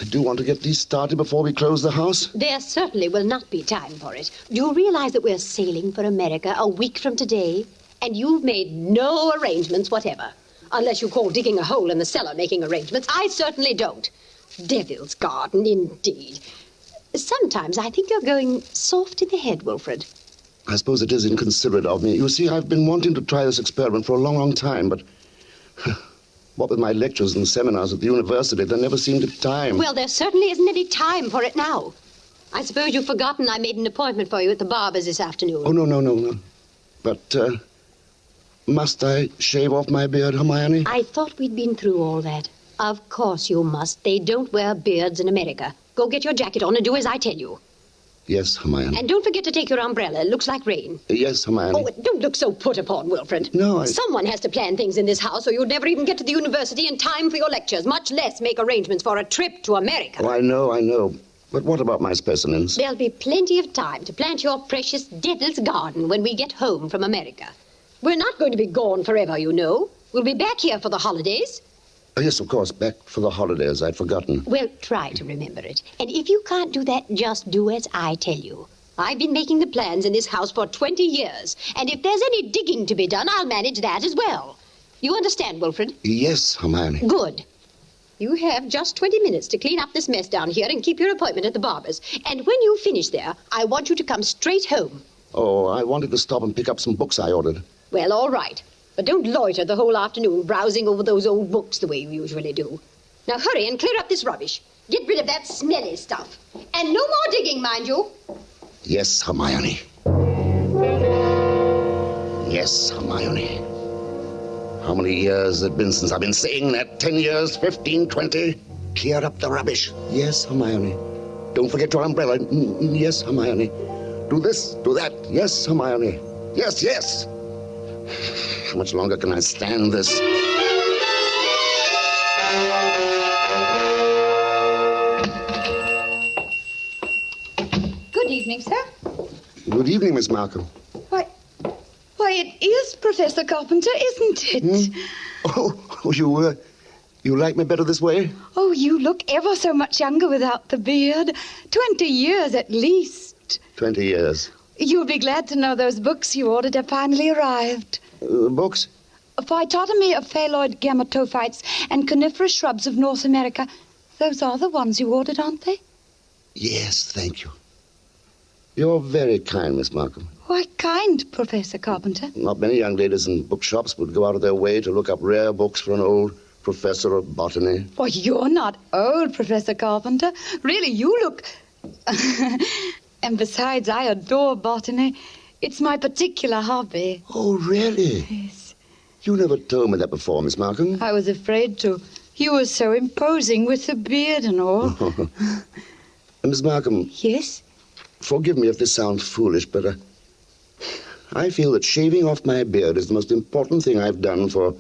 do want to get these started before we close the house. There certainly will not be time for it. Do you realize that we're sailing for America a week from today? And you've made no arrangements whatever. Unless you call digging a hole in the cellar making arrangements. I certainly don't. Devil's garden, indeed. Sometimes I think you're going soft in the head, Wilfred. I suppose it is inconsiderate of me. You see, I've been wanting to try this experiment for a long, long time, but what with my lectures and seminars at the university, there never seemed a time. Well, there certainly isn't any time for it now. I suppose you've forgotten I made an appointment for you at the barber's this afternoon. Oh, no. But, must I shave off my beard, Hermione? I thought we'd been through all that. Of course you must. They don't wear beards in America. Go get your jacket on and do as I tell you. Yes, Hermione. And don't forget to take your umbrella. It looks like rain. Yes, Hermione. Oh, don't look so put upon, Wilfred. No, Someone has to plan things in this house, or you'd never even get to the university in time for your lectures, much less make arrangements for a trip to America. Oh, I know. But what about my specimens? There'll be plenty of time to plant your precious devil's garden when we get home from America. We're not going to be gone forever, you know. We'll be back here for the holidays. Oh, yes, of course, back for the holidays. I'd forgotten. Well, try to remember it. And if you can't do that, just do as I tell you. I've been making the plans in this house for 20 years. And if there's any digging to be done, I'll manage that as well. You understand, Wilfred? Yes, Hermione. Good. You have just 20 minutes to clean up this mess down here and keep your appointment at the barber's. And when you finish there, I want you to come straight home. Oh, I wanted to stop and pick up some books I ordered. Well, all right. But don't loiter the whole afternoon browsing over those old books the way you usually do. Now hurry and clear up this rubbish. Get rid of that smelly stuff. And no more digging, mind you. Yes, Hermione. Yes, Hermione. How many years has it been since I've been saying that? 10 years, 15, 20? Clear up the rubbish. Yes, Hermione. Don't forget your umbrella. Yes, Hermione. Do this, do that. Yes, Hermione. Yes. How much longer can I stand this? Good evening, sir. Good evening, Miss Markham. Why, it is Professor Carpenter, isn't it? Oh, you like me better this way? Oh, you look ever so much younger without the beard. 20 years at least. 20 years. You'll be glad to know those books you ordered have finally arrived. Books? Phytotomy of phalloid gametophytes and coniferous shrubs of North America. Those are the ones you ordered, aren't they? Yes, thank you. You're very kind, Miss Markham. Why kind, Professor Carpenter? Not many young ladies in bookshops would go out of their way to look up rare books for an old professor of botany. Why, you're not old, Professor Carpenter. Really, you look... And besides, I adore botany. It's my particular hobby. Oh, really? Yes. You never told me that before, Miss Markham. I was afraid to. You were so imposing with the beard and all. Miss Markham. Yes? Forgive me if this sounds foolish, but I feel that shaving off my beard is the most important thing I've done for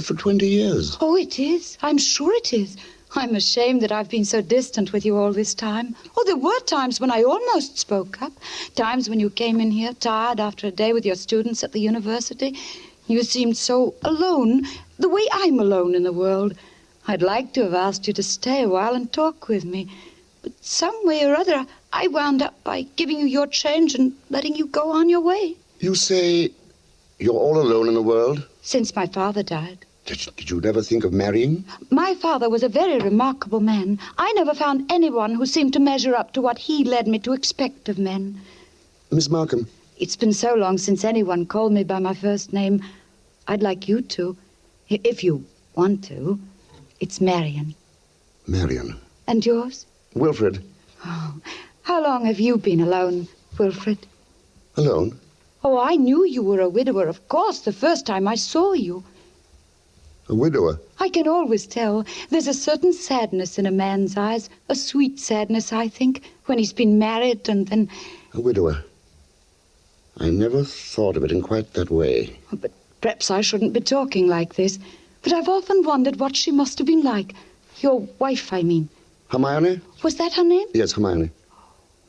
20 years. Oh, it is. I'm sure it is. I'm ashamed that I've been so distant with you all this time. Oh, there were times when I almost spoke up. Times when you came in here tired after a day with your students at the university. You seemed so alone, the way I'm alone in the world. I'd like to have asked you to stay a while and talk with me. But some way or other, I wound up by giving you your change and letting you go on your way. You say you're all alone in the world? Since my father died. Did you never think of marrying? My father was a very remarkable man. I never found anyone who seemed to measure up to what he led me to expect of men. Miss Markham. It's been so long since anyone called me by my first name. I'd like you to, if you want to. It's Marion. Marion. And yours? Wilfred. Oh, How long have you been alone, Wilfred? Alone? Oh, I knew you were a widower, of course, the first time I saw you. A widower? I can always tell. There's a certain sadness in a man's eyes, a sweet sadness, I think, when he's been married and then... A widower. I never thought of it in quite that way. But perhaps I shouldn't be talking like this. But I've often wondered what she must have been like. Your wife, I mean. Hermione? Was that her name? Yes, Hermione.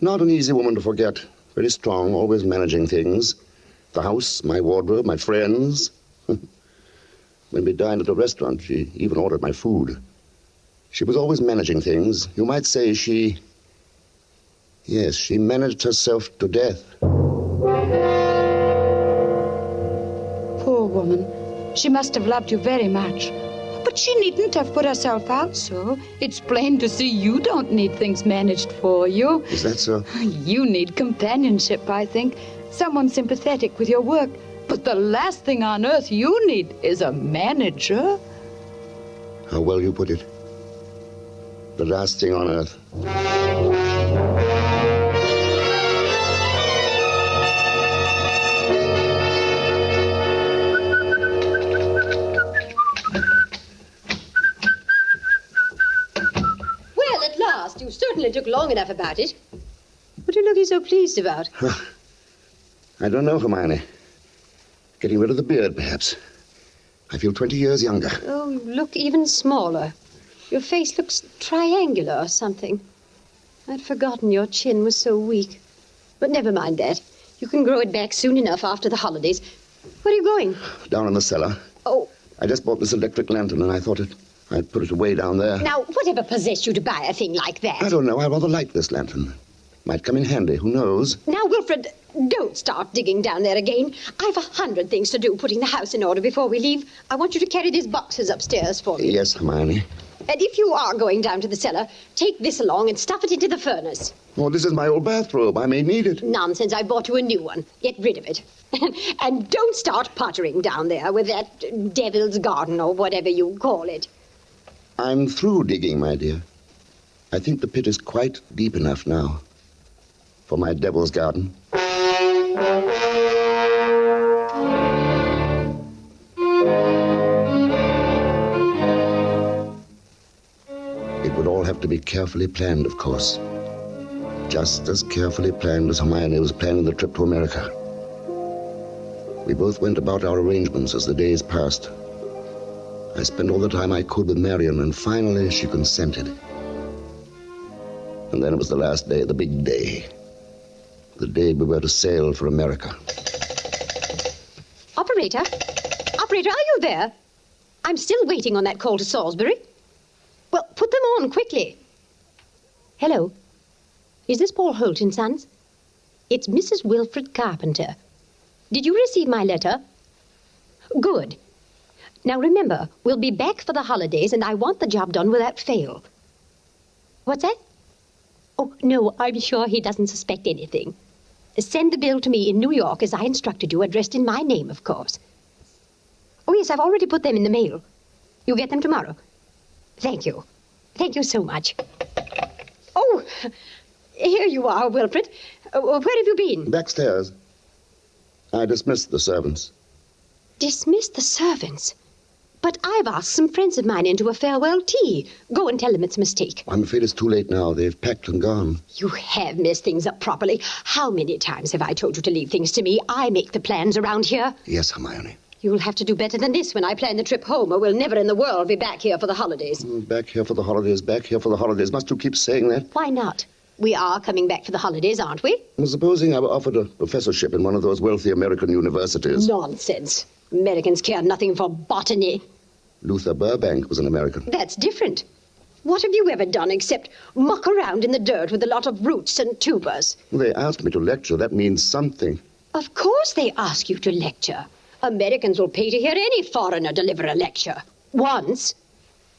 Not an easy woman to forget. Very strong, always managing things. The house, my wardrobe, my friends. When we dined at a restaurant, she even ordered my food. She was always managing things. You might say she... Yes, she managed herself to death. Poor woman. She must have loved you very much. But she needn't have put herself out so. It's plain to see you don't need things managed for you. Is that so? You need companionship, I think. Someone sympathetic with your work. But the last thing on earth you need is a manager. How well you put it. The last thing on earth. Well, at last. You certainly took long enough about it. What are you looking so pleased about? I don't know, Hermione. Getting rid of the beard, perhaps. I feel 20 years younger. Oh, you look even smaller. Your face looks triangular or something. I'd forgotten your chin was so weak. But never mind that. You can grow it back soon enough after the holidays. Where are you going? Down in the cellar. Oh. I just bought this electric lantern, and I thought I'd put it away down there. Now, whatever possessed you to buy a thing like that? I don't know. I rather like this lantern. Might come in handy. Who knows? Now, Wilfred, don't start digging down there again. I've 100 things to do putting the house in order before we leave. I want you to carry these boxes upstairs for me. Yes, Hermione. And if you are going down to the cellar, take this along and stuff it into the furnace. Oh, this is my old bathrobe. I may need it. Nonsense. I bought you a new one. Get rid of it. And don't start pottering down there with that devil's garden or whatever you call it. I'm through digging, my dear. I think the pit is quite deep enough now for my devil's garden. It would all have to be carefully planned, of course. Just as carefully planned as Hermione was planning the trip to America. We both went about our arrangements as the days passed. I spent all the time I could with Marion, and finally she consented. And then it was the last day, the big day. The day we were to sail for America. Operator? Operator, are you there? I'm still waiting on that call to Salisbury. Well, put them on quickly. Hello? Is this Paul Holt and Sons? It's Mrs. Wilfred Carpenter. Did you receive my letter? Good. Now remember, we'll be back for the holidays, and I want the job done without fail. What's that? Oh, no, I'm sure he doesn't suspect anything. Send the bill to me in New York as I instructed you, addressed in my name, of course. Oh, yes, I've already put them in the mail. You'll get them tomorrow. Thank you. Thank you so much. Oh, here you are, Wilfred. Where have you been? Backstairs. I dismissed the servants. Dismissed the servants? But I've asked some friends of mine into a farewell tea. Go and tell them it's a mistake. I'm afraid it's too late now. They've packed and gone. You have messed things up properly. How many times have I told you to leave things to me? I make the plans around here. Yes, Hermione. You'll have to do better than this when I plan the trip home, or we'll never in the world be back here for the holidays. Back here for the holidays, back here for the holidays. Must you keep saying that? Why not? We are coming back for the holidays, aren't we? Well, supposing I were offered a professorship in one of those wealthy American universities. Nonsense. Americans care nothing for botany. Luther Burbank was an American. That's different. What have you ever done except muck around in the dirt with a lot of roots and tubers? They asked me to lecture. That means something. Of course they ask you to lecture. Americans will pay to hear any foreigner deliver a lecture. Once.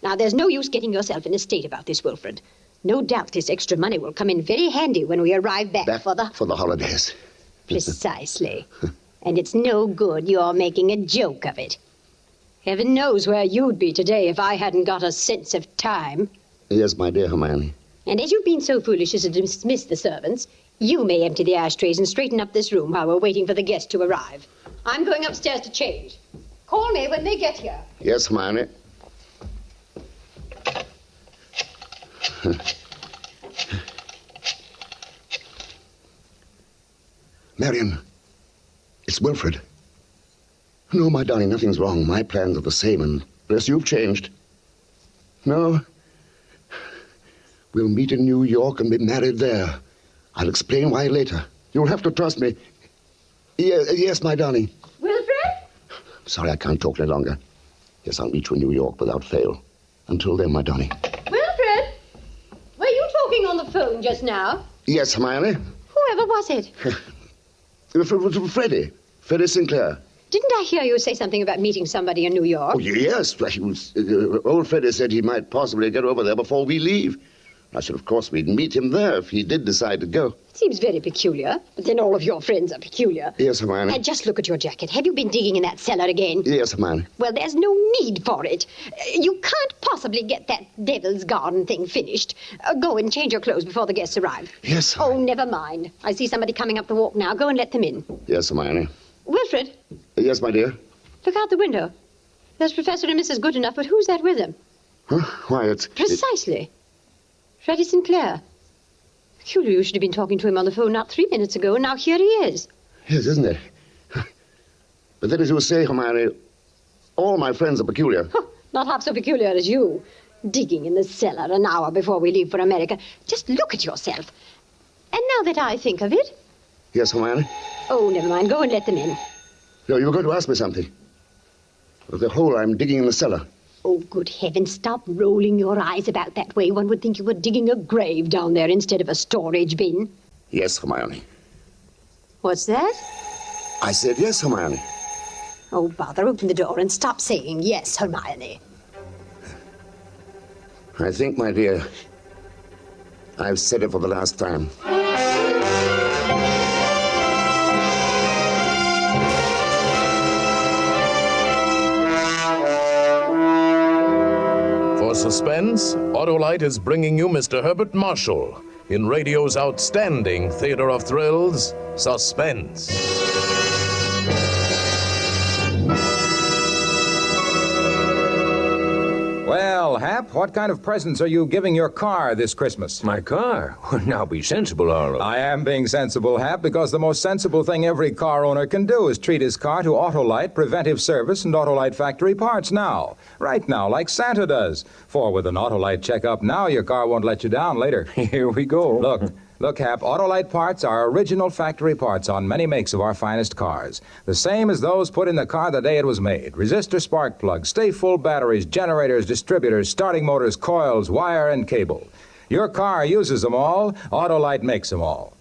Now, there's no use getting yourself in a state about this, Wilfred. No doubt this extra money will come in very handy when we arrive back for the holidays. Precisely. And it's no good you're making a joke of it. Heaven knows where you'd be today if I hadn't got a sense of time. Yes, my dear Hermione. And as you've been so foolish as to dismiss the servants, you may empty the ashtrays and straighten up this room while we're waiting for the guests to arrive. I'm going upstairs to change. Call me when they get here. Yes, Hermione. Marion, it's Wilfred. No, my darling, nothing's wrong. My plans are the same, unless you've changed. No. We'll meet in New York and be married there. I'll explain why later. You'll have to trust me. Yes, my darling. Wilfred? Sorry, I can't talk any longer. Yes, I'll meet you in New York without fail. Until then, my darling. Wilfred? Were you talking on the phone just now? Yes, Hermione. Whoever was it? Freddie Sinclair. Didn't I hear you say something about meeting somebody in New York? Oh, yes. He was, old Freddie said he might possibly get over there before we leave. I said, of course, we'd meet him there if he did decide to go. It seems very peculiar, but then all of your friends are peculiar. Yes, Hermione. And just look at your jacket. Have you been digging in that cellar again? Yes, Hermione. Well, there's no need for it. You can't possibly get that devil's garden thing finished. Go and change your clothes before the guests arrive. Yes, Hermione. Oh, never mind. I see somebody coming up the walk now. Go and let them in. Yes, Hermione. Wilfred? Yes, my dear? Look out the window. There's Professor and Mrs. Goodenough, but who's that with them? Huh? Why, it's... Precisely. Freddie Sinclair. Peculiar you should have been talking to him on the phone not 3 minutes ago, and now here he is. Yes, isn't it? But then, as you say, Hermione, all my friends are peculiar. Not half so peculiar as you. Digging in the cellar an hour before we leave for America. Just look at yourself. And now that I think of it... Yes, Hermione? Oh, never mind. Go and let them in. No, you were going to ask me something. Of the hole I'm digging in the cellar. Oh, good heavens, stop rolling your eyes about that way. One would think you were digging a grave down there instead of a storage bin. Yes, Hermione. What's that? I said yes, Hermione. Oh, bother, open the door and stop saying yes, Hermione. I think, my dear, I've said it for the last time. For Suspense, Autolite is bringing you Mr. Herbert Marshall in radio's outstanding theater of thrills, Suspense. Well, Hap, what kind of presents are you giving your car this Christmas? My car? Now be sensible, Arlo. I am being sensible, Hap, because the most sensible thing every car owner can do is treat his car to Autolite preventive service and Autolite factory parts now. Right now, like Santa does. For with an Autolite checkup now, your car won't let you down later. Here we go. Look, Hap, Autolite parts are original factory parts on many makes of our finest cars. The same as those put in the car the day it was made. Resistor spark plugs, stay full batteries, generators, distributors, starting motors, coils, wire, and cable. Your car uses them all. Autolite makes them all.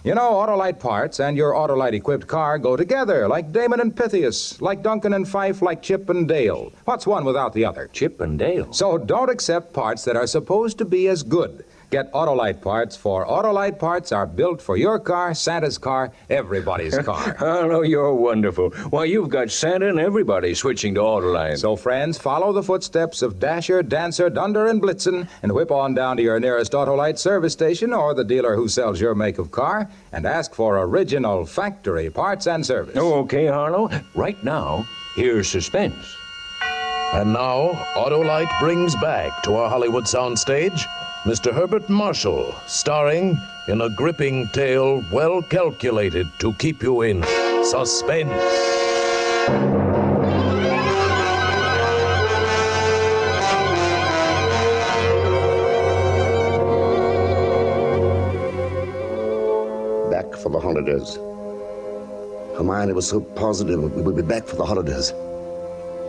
You know, Autolite parts and your Autolite-equipped car go together, like Damon and Pythias, like Duncan and Fife, like Chip and Dale. What's one without the other? Chip and Dale. So don't accept parts that are supposed to be as good. Get Autolite parts, for Autolite parts are built for your car, Santa's car, everybody's car. Arlo, you're wonderful. Why, you've got Santa and everybody switching to Autolite. So, friends, follow the footsteps of Dasher, Dancer, Dunder, and Blitzen, and whip on down to your nearest Autolite service station or the dealer who sells your make of car, and ask for original factory parts and service. Oh, okay, Arlo. Right now, here's Suspense. And now, Autolite brings back to our Hollywood soundstage Mr. Herbert Marshall, starring in a gripping tale well calculated to keep you in suspense. Back for the holidays. Hermione was so positive we would be back for the holidays.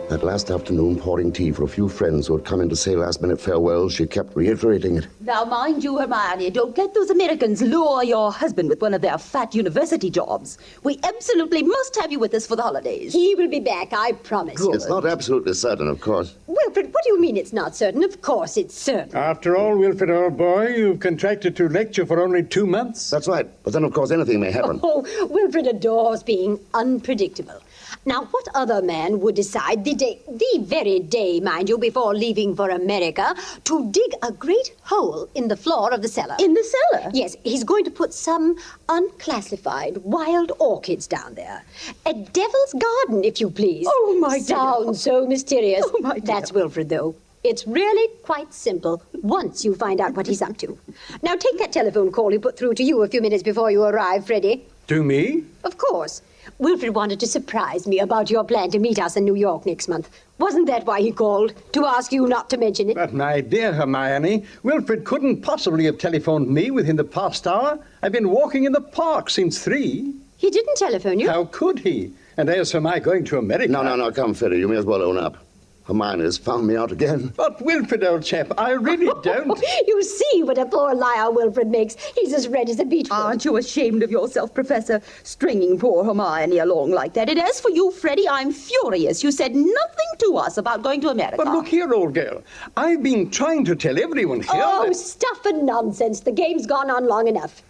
That last afternoon, pouring tea for a few friends who had come in to say last-minute farewells, she kept reiterating it. Now, mind you, Hermione, don't let those Americans lure your husband with one of their fat university jobs. We absolutely must have you with us for the holidays. He will be back, I promise you. It's not absolutely certain, of course. Wilfred, what do you mean it's not certain? Of course it's certain. After all, Wilfred, old boy, you've contracted to lecture for only 2 months. That's right. But then, of course, anything may happen. Oh, Wilfred adores being unpredictable. Now, what other man would decide the very day, mind you, before leaving for America, to dig a great hole in the floor of the cellar? In the cellar? Yes, he's going to put some unclassified wild orchids down there. A devil's garden, if you please. Oh, my dear. Sounds so mysterious. Oh, my dear. That's Wilfred, though. It's really quite simple once you find out what he's up to. Now, take that telephone call he put through to you a few minutes before you arrived, Freddie. To me? Of course. Wilfred wanted to surprise me about your plan to meet us in New York next month. Wasn't that why he called? To ask you not to mention it? But, my dear Hermione, Wilfred couldn't possibly have telephoned me within the past hour. I've been walking in the park since 3. He didn't telephone you? How could he? And as for my going to America... No, come, Freddie, you may as well own up. Hermione has found me out again. But, Wilfred, old chap, I really don't. You see what a poor liar Wilfred makes. He's as red as a beetroot. Aren't you ashamed of yourself, Professor, stringing poor Hermione along like that? And as for you, Freddie, I'm furious. You said nothing to us about going to America. But look here, old girl. I've been trying to tell everyone here Oh, that... stuff and nonsense. The game's gone on long enough.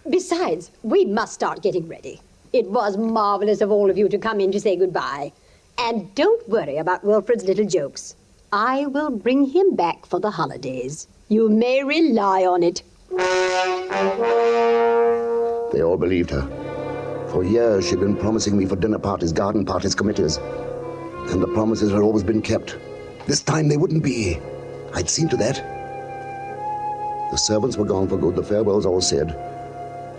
Besides, we must start getting ready. It was marvelous of all of you to come in to say goodbye. And don't worry about Wilfred's little jokes. I will bring him back for the holidays. You may rely on it. They all believed her. For years, she'd been promising me for dinner parties, garden parties, committees. And the promises had always been kept. This time they wouldn't be. I'd seen to that. The servants were gone for good, the farewells all said.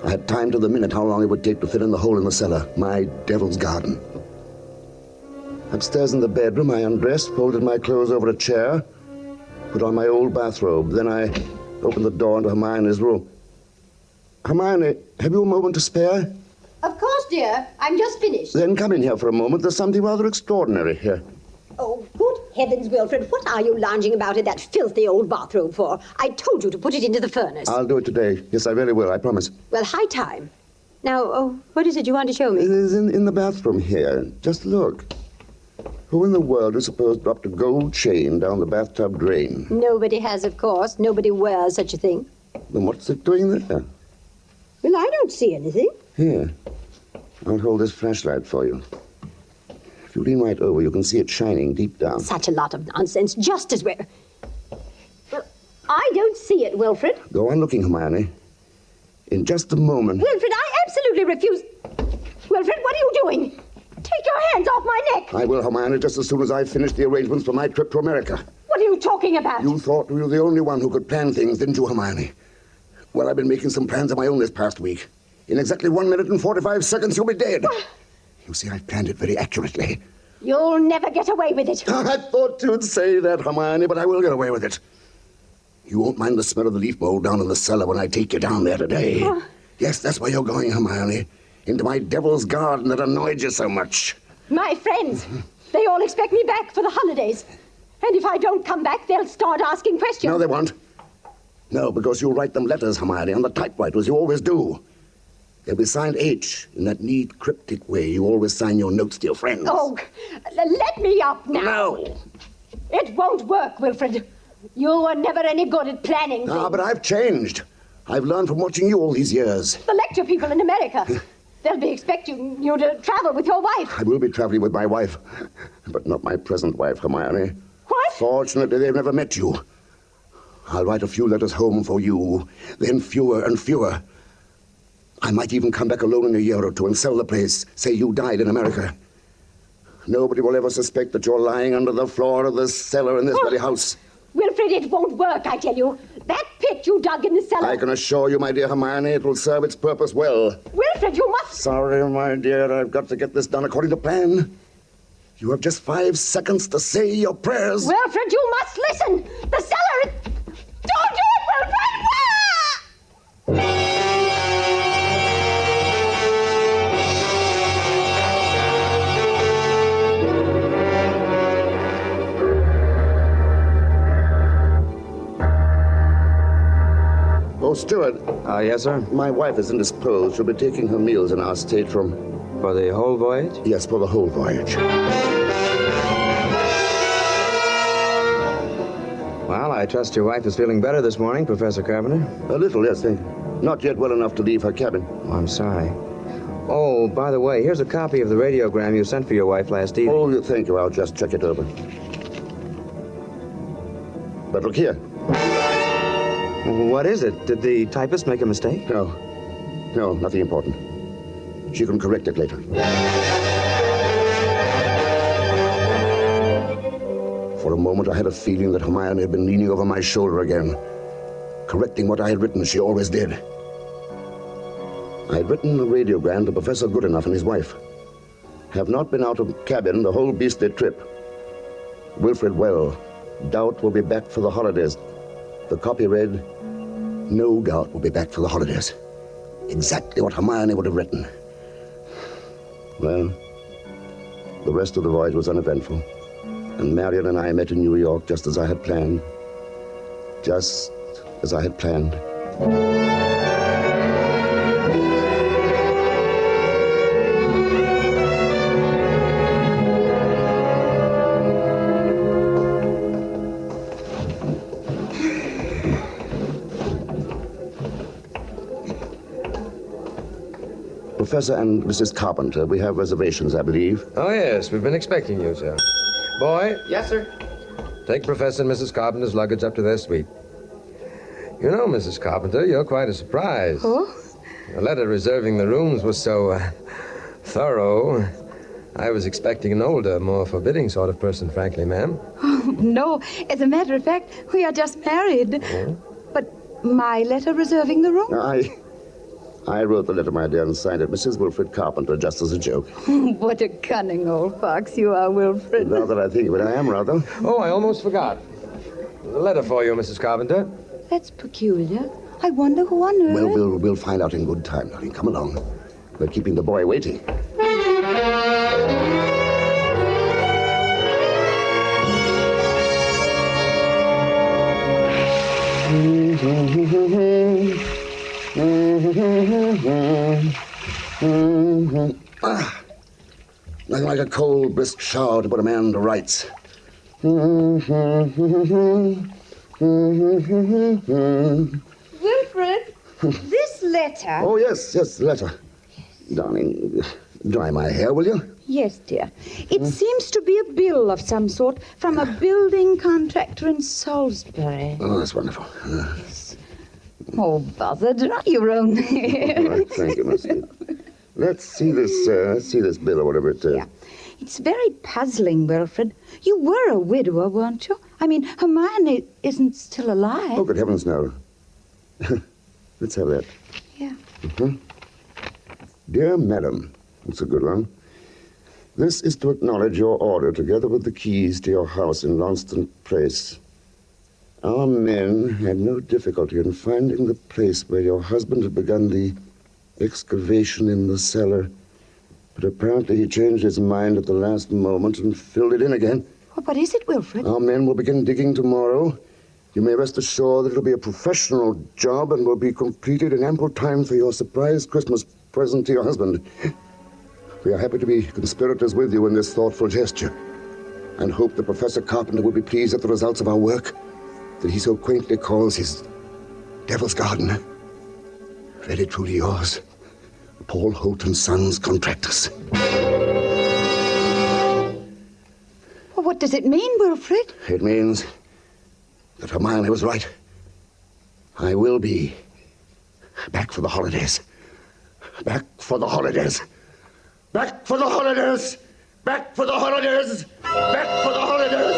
I had time to the minute how long it would take to fill in the hole in the cellar, my devil's garden. Upstairs in the bedroom, I undressed, folded my clothes over a chair, put on my old bathrobe. Then I opened the door into Hermione's room. Hermione, have you a moment to spare? Of course, dear. I'm just finished. Then come in here for a moment. There's something rather extraordinary here. Oh, good heavens, Wilfred. What are you lounging about in that filthy old bathrobe for? I told you to put it into the furnace. I'll do it today. Yes, I really will, I promise. Well, high time. Now, what is it you want to show me? It is in the bathroom here. Just look. Who in the world is supposed to drop a gold chain down the bathtub drain? Nobody has, of course. Nobody wears such a thing. Then what's it doing there? Well, I don't see anything. Here. I'll hold this flashlight for you. If you lean right over, you can see it shining deep down. Such a lot of nonsense, just as we're... Well, I don't see it, Wilfred. Go on looking, Hermione. In just a moment... Wilfred, I absolutely refuse... Wilfred, what are you doing? Take your hands off my neck. I will, Hermione, just as soon as I've finished the arrangements for my trip to America. What are you talking about? You thought you were the only one who could plan things, didn't you, Hermione? Well, I've been making some plans of my own this past week. In exactly 1 minute and 45 seconds, you'll be dead. You see, I've planned it very accurately. You'll never get away with it. I thought you'd say that, Hermione, but I will get away with it. You won't mind the smell of the leaf mold down in the cellar when I take you down there today. Yes, that's where you're going, Hermione. Into my devil's garden that annoyed you so much. My friends, they all expect me back for the holidays. And if I don't come back, they'll start asking questions. No, they won't. No, because you'll write them letters, Hermione, on the typewriter, as you always do. They'll be signed H, in that neat, cryptic way you always sign your notes to your friends. Oh, let me up now. No. It won't work, Wilfred. You were never any good at planning things. But I've changed. I've learned from watching you all these years. The lecture people in America. They'll be expecting you to travel with your wife. I will be traveling with my wife, but not my present wife, Hermione. What? Fortunately, they've never met you. I'll write a few letters home for you, then fewer and fewer. I might even come back alone in a year or two and sell the place, say you died in America. Nobody will ever suspect that you're lying under the floor of this cellar in this very house. Wilfred, it won't work, I tell you. That pit you dug in the cellar... I can assure you, my dear Hermione, it will serve its purpose well. Wilfred, you must... Sorry, my dear, I've got to get this done according to plan. You have just 5 seconds to say your prayers. Wilfred, you must listen. The cellar is... Don't do it, Wilfred! Oh, Stewart. Yes, sir? My wife is indisposed. She'll be taking her meals in our stateroom. For the whole voyage? Yes, for the whole voyage. Well, I trust your wife is feeling better this morning, Professor Carpenter. A little, yes. Not yet well enough to leave her cabin. Oh, I'm sorry. Oh, by the way, here's a copy of the radiogram you sent for your wife last evening. Oh, thank you. I'll just check it over. But look here. What is it? Did the typist make a mistake? No. No, nothing important. She can correct it later. For a moment, I had a feeling that Hermione had been leaning over my shoulder again, correcting what I had written. She always did. I had written a radiogram to Professor Goodenough and his wife. Have not been out of cabin the whole beastly trip. Wilfred well. Doubt will be back for the holidays. The copy read, no doubt will be back for the holidays. Exactly what Hermione would have written. Well, the rest of the voyage was uneventful. And Marion and I met in New York just as I had planned. Just as I had planned. Professor and Mrs. Carpenter, we have reservations, I believe. Oh, yes. We've been expecting you, sir. Boy. Yes, sir. Take Professor and Mrs. Carpenter's luggage up to their suite. You know, Mrs. Carpenter, you're quite a surprise. Oh? The letter reserving the rooms was so thorough. I was expecting an older, more forbidding sort of person, frankly, ma'am. Oh, no. As a matter of fact, we are just married. Oh? But my letter reserving the room? I wrote the letter, my dear, and signed it Mrs. Wilfred Carpenter, just as a joke. What a cunning old fox you are, Wilfred. Now that I think of it, I am rather. Oh, I almost forgot. There's a letter for you, Mrs. Carpenter. That's peculiar. I wonder who on earth... Well, we'll find out in good time, darling. Come along. We're keeping the boy waiting. Nothing like a cold, brisk shower to put a man to rights. Wilfred, this letter... Oh, yes, the letter. Darling, dry my hair, will you? Yes, dear. It seems to be a bill of some sort from a building contractor in Salisbury. Oh, that's wonderful. Yes. Oh, bother, dry your own hair. Right, thank you, Miss. Let's see this bill or whatever it is. Yeah. It's very puzzling, Wilfred. You were a widower, weren't you? I mean, Hermione isn't still alive. Oh, good heavens, no. Let's have that. Yeah. Mm-hmm. Dear Madam, that's a good one. This is to acknowledge your order together with the keys to your house in Launceston Place. Our men had no difficulty in finding the place where your husband had begun the excavation in the cellar, but apparently he changed his mind at the last moment and filled it in again. Well, what is it, Wilfred? Our men will begin digging tomorrow. You may rest assured that it'll be a professional job and will be completed in ample time for your surprise Christmas present to your husband. We are happy to be conspirators with you in this thoughtful gesture and hope that Professor Carpenter will be pleased at the results of our work that he so quaintly calls his Devil's Garden. Very truly yours, Paul Holt and Sons Contractors. Well, what does it mean, Wilfred? It means that Hermione was right. I will be back for the holidays. Back for the holidays. Back for the holidays. Back for the holidays. Back for the holidays.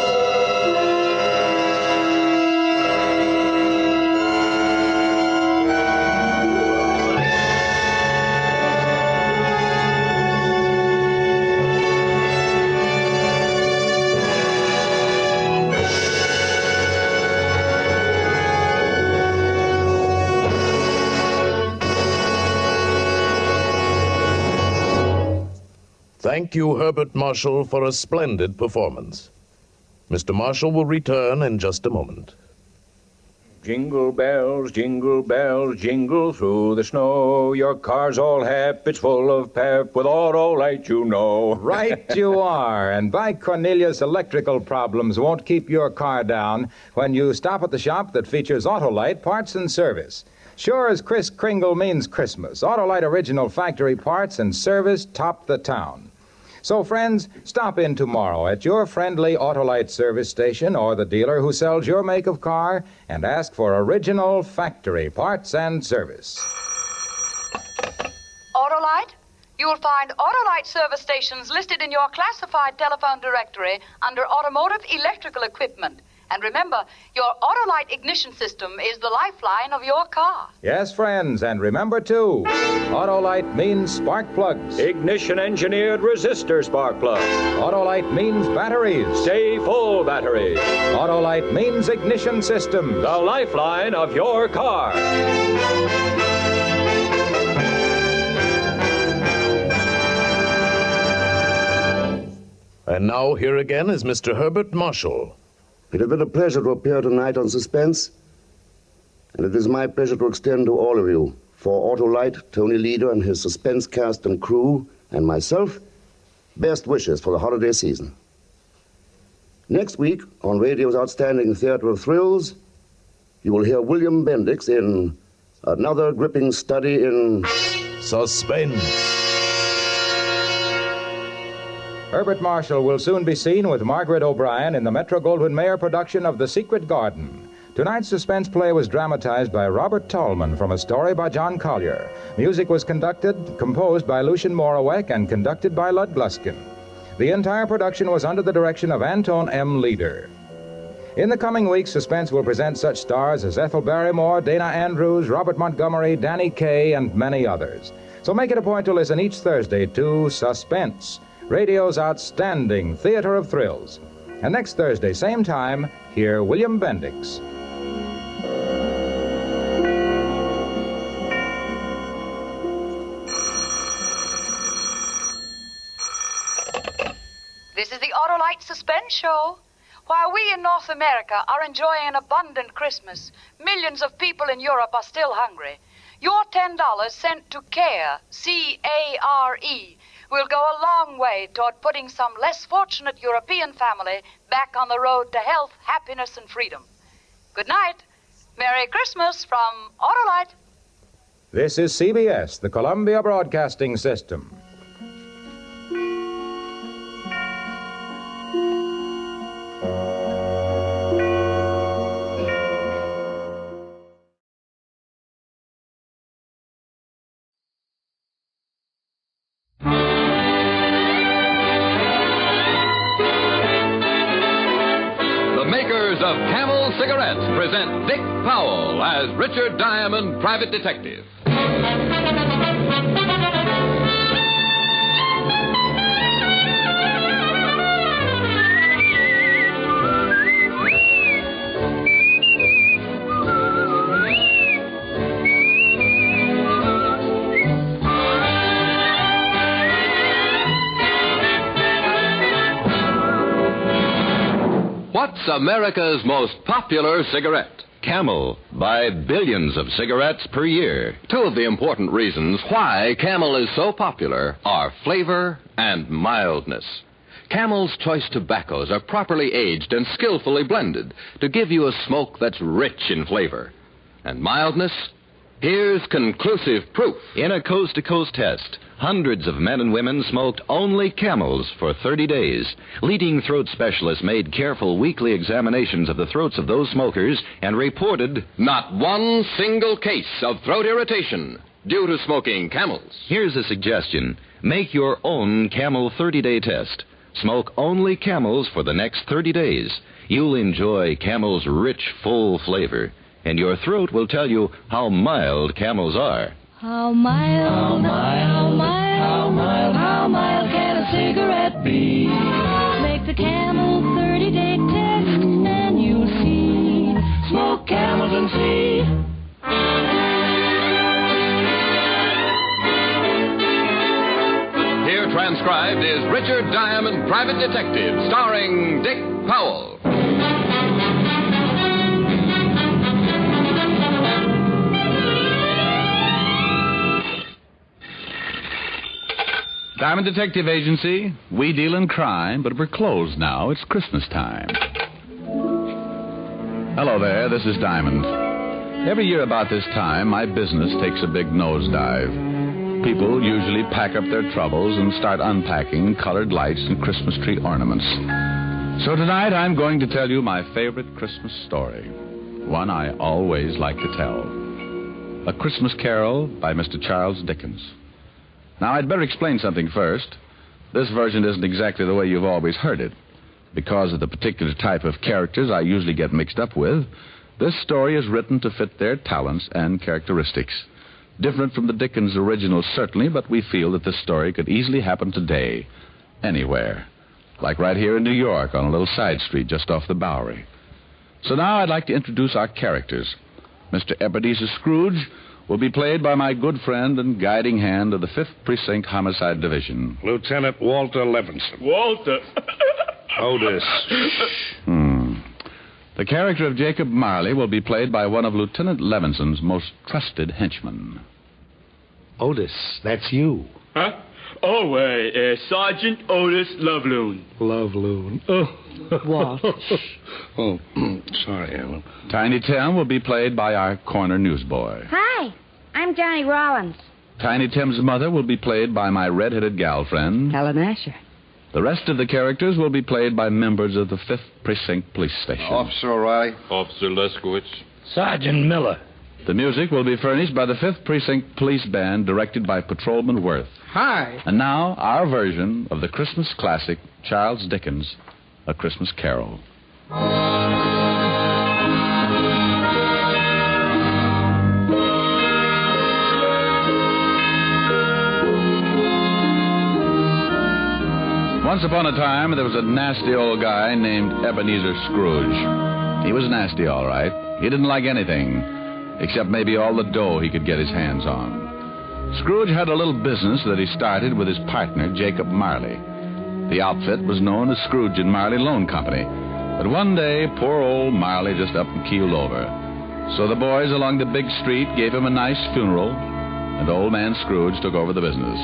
Thank you, Herbert Marshall, for a splendid performance. Mr. Marshall will return in just a moment. Jingle bells, jingle through the snow. Your car's all hep, it's full of pep, with auto light, you know. Right you are. And by Cornelius, electrical problems won't keep your car down when you stop at the shop that features Autolite Parts and Service. Sure as Kris Kringle means Christmas, Autolite original factory parts and service top the town. So, friends, stop in tomorrow at your friendly Autolite service station or the dealer who sells your make of car and ask for original factory parts and service. Autolite? You'll find Autolite service stations listed in your classified telephone directory under Automotive Electrical Equipment. And remember, your Autolite ignition system is the lifeline of your car. Yes, friends, and remember, too, Autolite means spark plugs. Ignition-engineered resistor spark plug. Autolite means batteries. Stay full batteries. Autolite means ignition systems. The lifeline of your car. And now, here again is Mr. Herbert Marshall. It has been a pleasure to appear tonight on Suspense, and it is my pleasure to extend to all of you, for Autolite, Tony Leader and his Suspense cast and crew, and myself, best wishes for the holiday season. Next week, on radio's outstanding Theater of Thrills, you will hear William Bendix in another gripping study in Suspense. Herbert Marshall will soon be seen with Margaret O'Brien in the Metro-Goldwyn-Mayer production of The Secret Garden. Tonight's suspense play was dramatized by Robert Tallman from a story by John Collier. Music was composed by Lucien Morawek and conducted by Lud Gluskin. The entire production was under the direction of Anton M. Leader. In the coming weeks, Suspense will present such stars as Ethel Barrymore, Dana Andrews, Robert Montgomery, Danny Kaye, and many others. So make it a point to listen each Thursday to Suspense, radio's outstanding Theater of Thrills. And next Thursday, same time, hear William Bendix. This is the Autolite Suspense Show. While we in North America are enjoying an abundant Christmas, millions of people in Europe are still hungry. Your $10 sent to CARE, C-A-R-E, will go a long way toward putting some less fortunate European family back on the road to health, happiness, and freedom. Good night. Merry Christmas from Autolite. This is CBS, the Columbia Broadcasting System. Of Camel Cigarettes present Dick Powell as Richard Diamond, Private Detective. What's America's most popular cigarette? Camel. Buy billions of cigarettes per year. Two of the important reasons why Camel is so popular are flavor and mildness. Camel's choice tobaccos are properly aged and skillfully blended to give you a smoke that's rich in flavor. And mildness? Here's conclusive proof. In a coast-to-coast test, hundreds of men and women smoked only Camels for 30 days. Leading throat specialists made careful weekly examinations of the throats of those smokers and reported not one single case of throat irritation due to smoking Camels. Here's a suggestion. Make your own Camel 30-day test. Smoke only Camels for the next 30 days. You'll enjoy Camel's rich, full flavor. And your throat will tell you how mild Camels are. How mild, how mild, how mild, how mild, how mild can a cigarette be? Make the Camel 30-day test and you'll see. Smoke Camels and see. Here transcribed is Richard Diamond, Private Detective, starring Dick Powell. Diamond Detective Agency, we deal in crime, but we're closed now. It's Christmas time. Hello there, this is Diamond. Every year about this time, my business takes a big nosedive. People usually pack up their troubles and start unpacking colored lights and Christmas tree ornaments. So tonight I'm going to tell you my favorite Christmas story, one I always like to tell. A Christmas Carol by Mr. Charles Dickens. Now, I'd better explain something first. This version isn't exactly the way you've always heard it. Because of the particular type of characters I usually get mixed up with, this story is written to fit their talents and characteristics. Different from the Dickens original, certainly, but we feel that this story could easily happen today, anywhere. Like right here in New York on a little side street just off the Bowery. So now I'd like to introduce our characters. Mr. Ebenezer Scrooge will be played by my good friend and guiding hand of the 5th Precinct Homicide Division. Lieutenant Walter Levinson. Walter. Otis. The character of Jacob Marley will be played by one of Lieutenant Levinson's most trusted henchmen. Otis, that's you. Huh? Oh, Sergeant Otis Loveloon. Loveloon. Oh. What? Oh, sorry, Ellen. Tiny Tim will be played by our corner newsboy. Hi, I'm Johnny Rollins. Tiny Tim's mother will be played by my red-headed gal friend, Helen Asher. The rest of the characters will be played by members of the 5th Precinct Police Station. Officer O'Reilly. Officer Leskowitz. Sergeant Miller. The music will be furnished by the 5th Precinct Police Band, directed by Patrolman Worth. Hi. And now, our version of the Christmas classic, Charles Dickens' A Christmas Carol. Once upon a time, there was a nasty old guy named Ebenezer Scrooge. He was nasty, all right. He didn't like anything, except maybe all the dough he could get his hands on. Scrooge had a little business that he started with his partner, Jacob Marley. The outfit was known as Scrooge and Marley Loan Company. But one day, poor old Marley just up and keeled over. So the boys along the big street gave him a nice funeral, and old man Scrooge took over the business.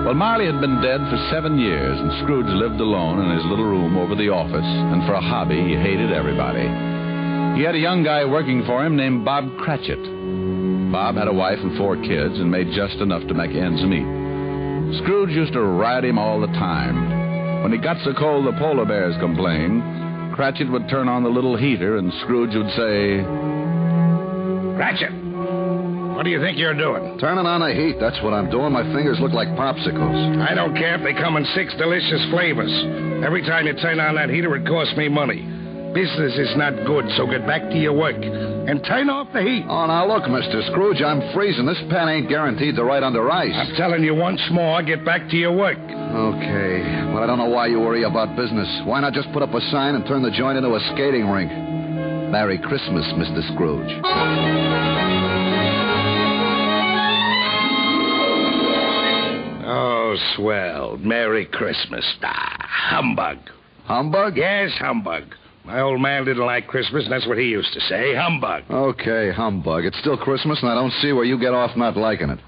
Well, Marley had been dead for 7 years, and Scrooge lived alone in his little room over the office, and for a hobby, he hated everybody. He had a young guy working for him named Bob Cratchit. Bob had a wife and 4 kids and made just enough to make ends meet. Scrooge used to ride him all the time. When he got so cold the polar bears complained, Cratchit would turn on the little heater, and Scrooge would say, Cratchit, what do you think you're doing? Turning on the heat, that's what I'm doing. My fingers look like popsicles. I don't care if they come in 6 delicious flavors. Every time you turn on that heater, it costs me money. Business is not good, so get back to your work. And turn off the heat. Oh, now look, Mr. Scrooge, I'm freezing. This pen ain't guaranteed to ride under ice. I'm telling you once more, get back to your work. Okay, but I don't know why you worry about business. Why not just put up a sign and turn the joint into a skating rink? Merry Christmas, Mr. Scrooge. Oh, swell. Merry Christmas. Ah, humbug. Humbug? Yes, humbug. My old man didn't like Christmas, and that's what he used to say. Humbug. Okay, humbug. It's still Christmas, and I don't see where you get off not liking it.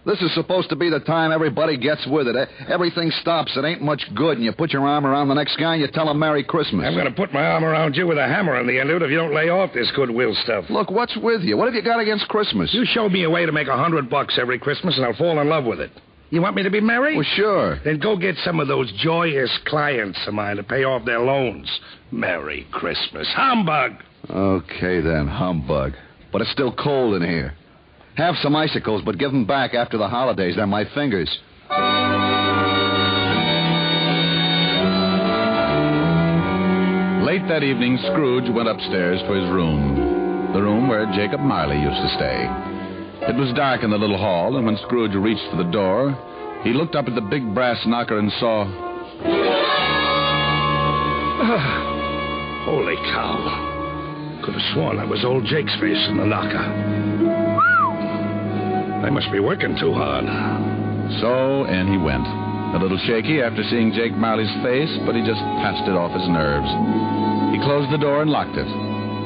This is supposed to be the time everybody gets with it. Everything stops. It ain't much good, and you put your arm around the next guy and you tell him Merry Christmas. I'm going to put my arm around you with a hammer on the end of it if you don't lay off this goodwill stuff. Look, what's with you? What have you got against Christmas? You show me a way to make $100 every Christmas, and I'll fall in love with it. You want me to be merry? Well, sure. Then go get some of those joyous clients of mine to pay off their loans. Merry Christmas. Humbug! Okay, then, humbug. But it's still cold in here. Have some icicles, but give them back after the holidays. They're my fingers. Late that evening, Scrooge went upstairs to his room, the room where Jacob Marley used to stay. It was dark in the little hall, and when Scrooge reached for the door, he looked up at the big brass knocker and saw... Holy cow. Could have sworn that was old Jake's face in the knocker. They must be working too hard. So in he went, a little shaky after seeing Jake Marley's face, but he just passed it off his nerves. He closed the door and locked it,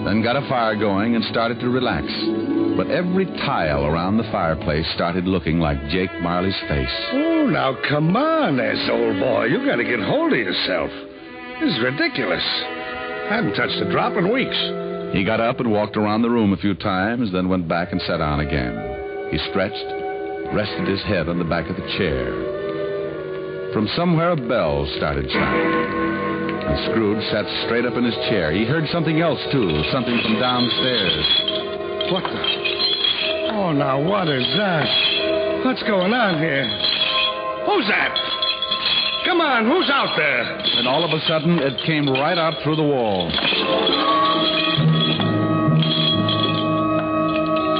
then got a fire going and started to relax. But every tile around the fireplace started looking like Jake Marley's face. Oh, now come on, old boy. You got to get hold of yourself. This is ridiculous. I haven't touched a drop in weeks. He got up and walked around the room a few times, then went back and sat down again. He stretched, rested his head on the back of the chair. From somewhere a bell started chiming, and Scrooge sat straight up in his chair. He heard something else, too, something from downstairs. What the? Oh, now, what is that? What's going on here? Who's that? Come on, who's out there? And all of a sudden, it came right out through the wall.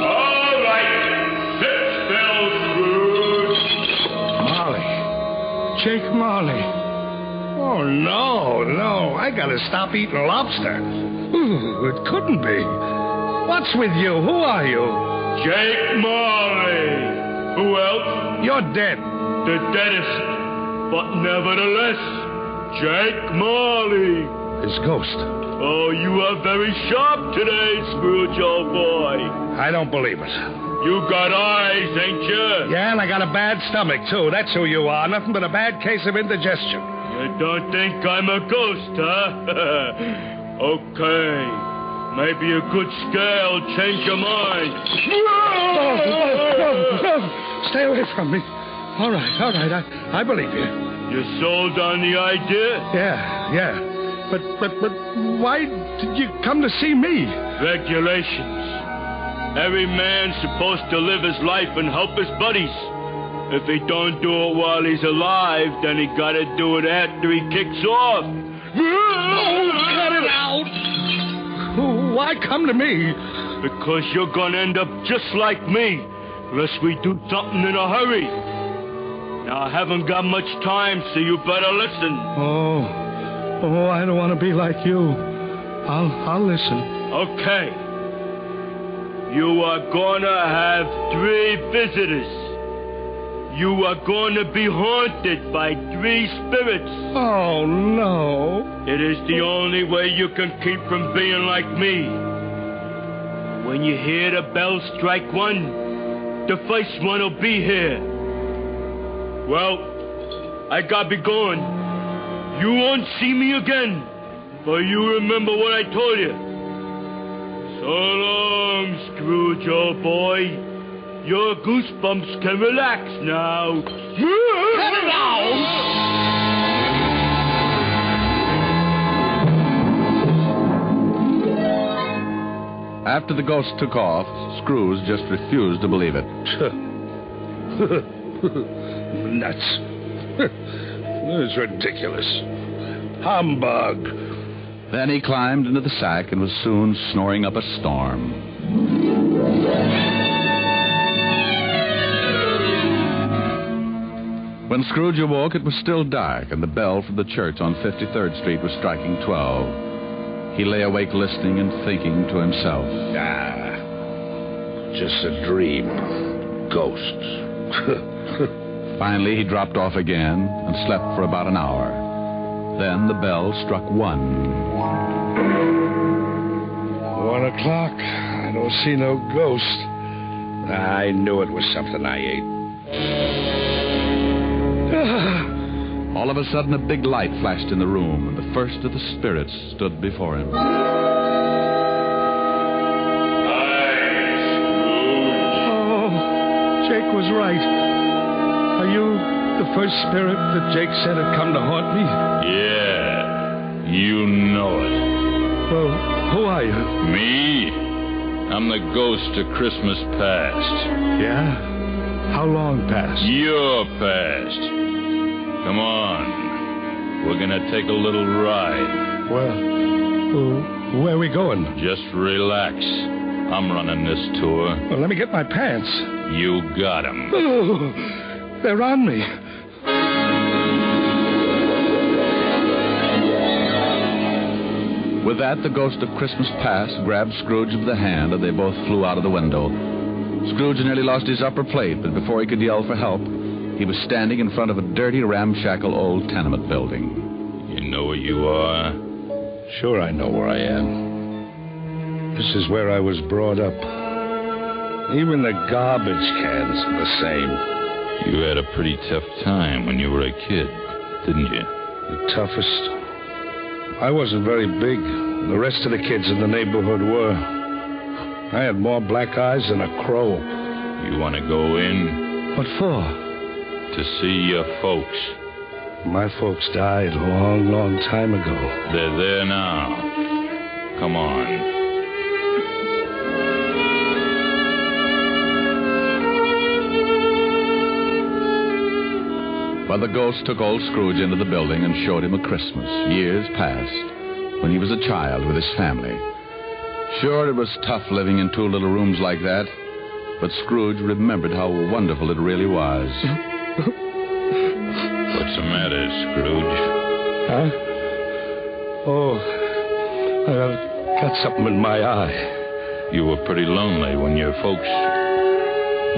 All right. Sit still, Scrooge. Molly. Jake Marley. Oh, no. I gotta stop eating lobster. Ooh, it couldn't be. What's with you? Who are you? Jake Marley. Who else? You're dead. The deadest. But nevertheless, Jake Marley. His ghost. Oh, you are very sharp today, Scrooge, old boy. I don't believe it. You got eyes, ain't you? Yeah, and I got a bad stomach, too. That's who you are. Nothing but a bad case of indigestion. You don't think I'm a ghost, huh? Okay. Maybe a good scare'll change your mind. No. Stay away from me. All right. I believe you. You sold on the idea? Yeah. But why did you come to see me? Regulations. Every man's supposed to live his life and help his buddies. If he don't do it while he's alive, then he gotta do it after he kicks off. Oh, cut it out! Why come to me? Because you're gonna end up just like me, unless we do something in a hurry. Now, I haven't got much time, so you better listen. Oh, I don't want to be like you. I'll listen. Okay. You are gonna have 3 visitors. You are gonna be haunted by 3 spirits. Oh, no. It is the only way you can keep from being like me. When you hear the bell strike 1, the first one will be here. Well, I gotta be going. You won't see me again, but you remember what I told you. So long, Scrooge, old boy. Your goosebumps can relax now. Cut it out! After the ghost took off, Scrooge just refused to believe it. Nuts. It's ridiculous. Humbug. Then he climbed into the sack and was soon snoring up a storm. When Scrooge awoke, it was still dark, and the bell from the church on 53rd Street was striking 12. He lay awake listening and thinking to himself. Just a dream. Ghosts. Finally, he dropped off again and slept for about an hour. Then the bell struck 1. 1 o'clock. I don't see no ghost. I knew it was something I ate. All of a sudden, a big light flashed in the room, and the first of the spirits stood before him. Oh, Jake was right. Are you the first spirit that Jake said had come to haunt me? Yeah, you know it. Well, who are you? Me? I'm the ghost of Christmas past. Yeah? How long past? Your past. Come on. We're gonna take a little ride. Well, where are we going? Just relax. I'm running this tour. Well, let me get my pants. You got 'em. Oh, they're on me. With that, the ghost of Christmas past grabbed Scrooge by the hand, and they both flew out of the window. Scrooge nearly lost his upper plate, but before he could yell for help, he was standing in front of a dirty, ramshackle old tenement building. You know where you are? Sure I know where I am. This is where I was brought up. Even the garbage cans are the same. You had a pretty tough time when you were a kid, didn't you? The toughest? I wasn't very big. The rest of the kids in the neighborhood were. I had more black eyes than a crow. You want to go in? What for? To see your folks. My folks died a long, long time ago. They're there now. Come on. But the ghost took old Scrooge into the building and showed him a Christmas, years past, when he was a child with his family. Sure, it was tough living in 2 little rooms like that, but Scrooge remembered how wonderful it really was. What's the matter, Scrooge? Huh? Oh, I've got something in my eye. You were pretty lonely when your folks...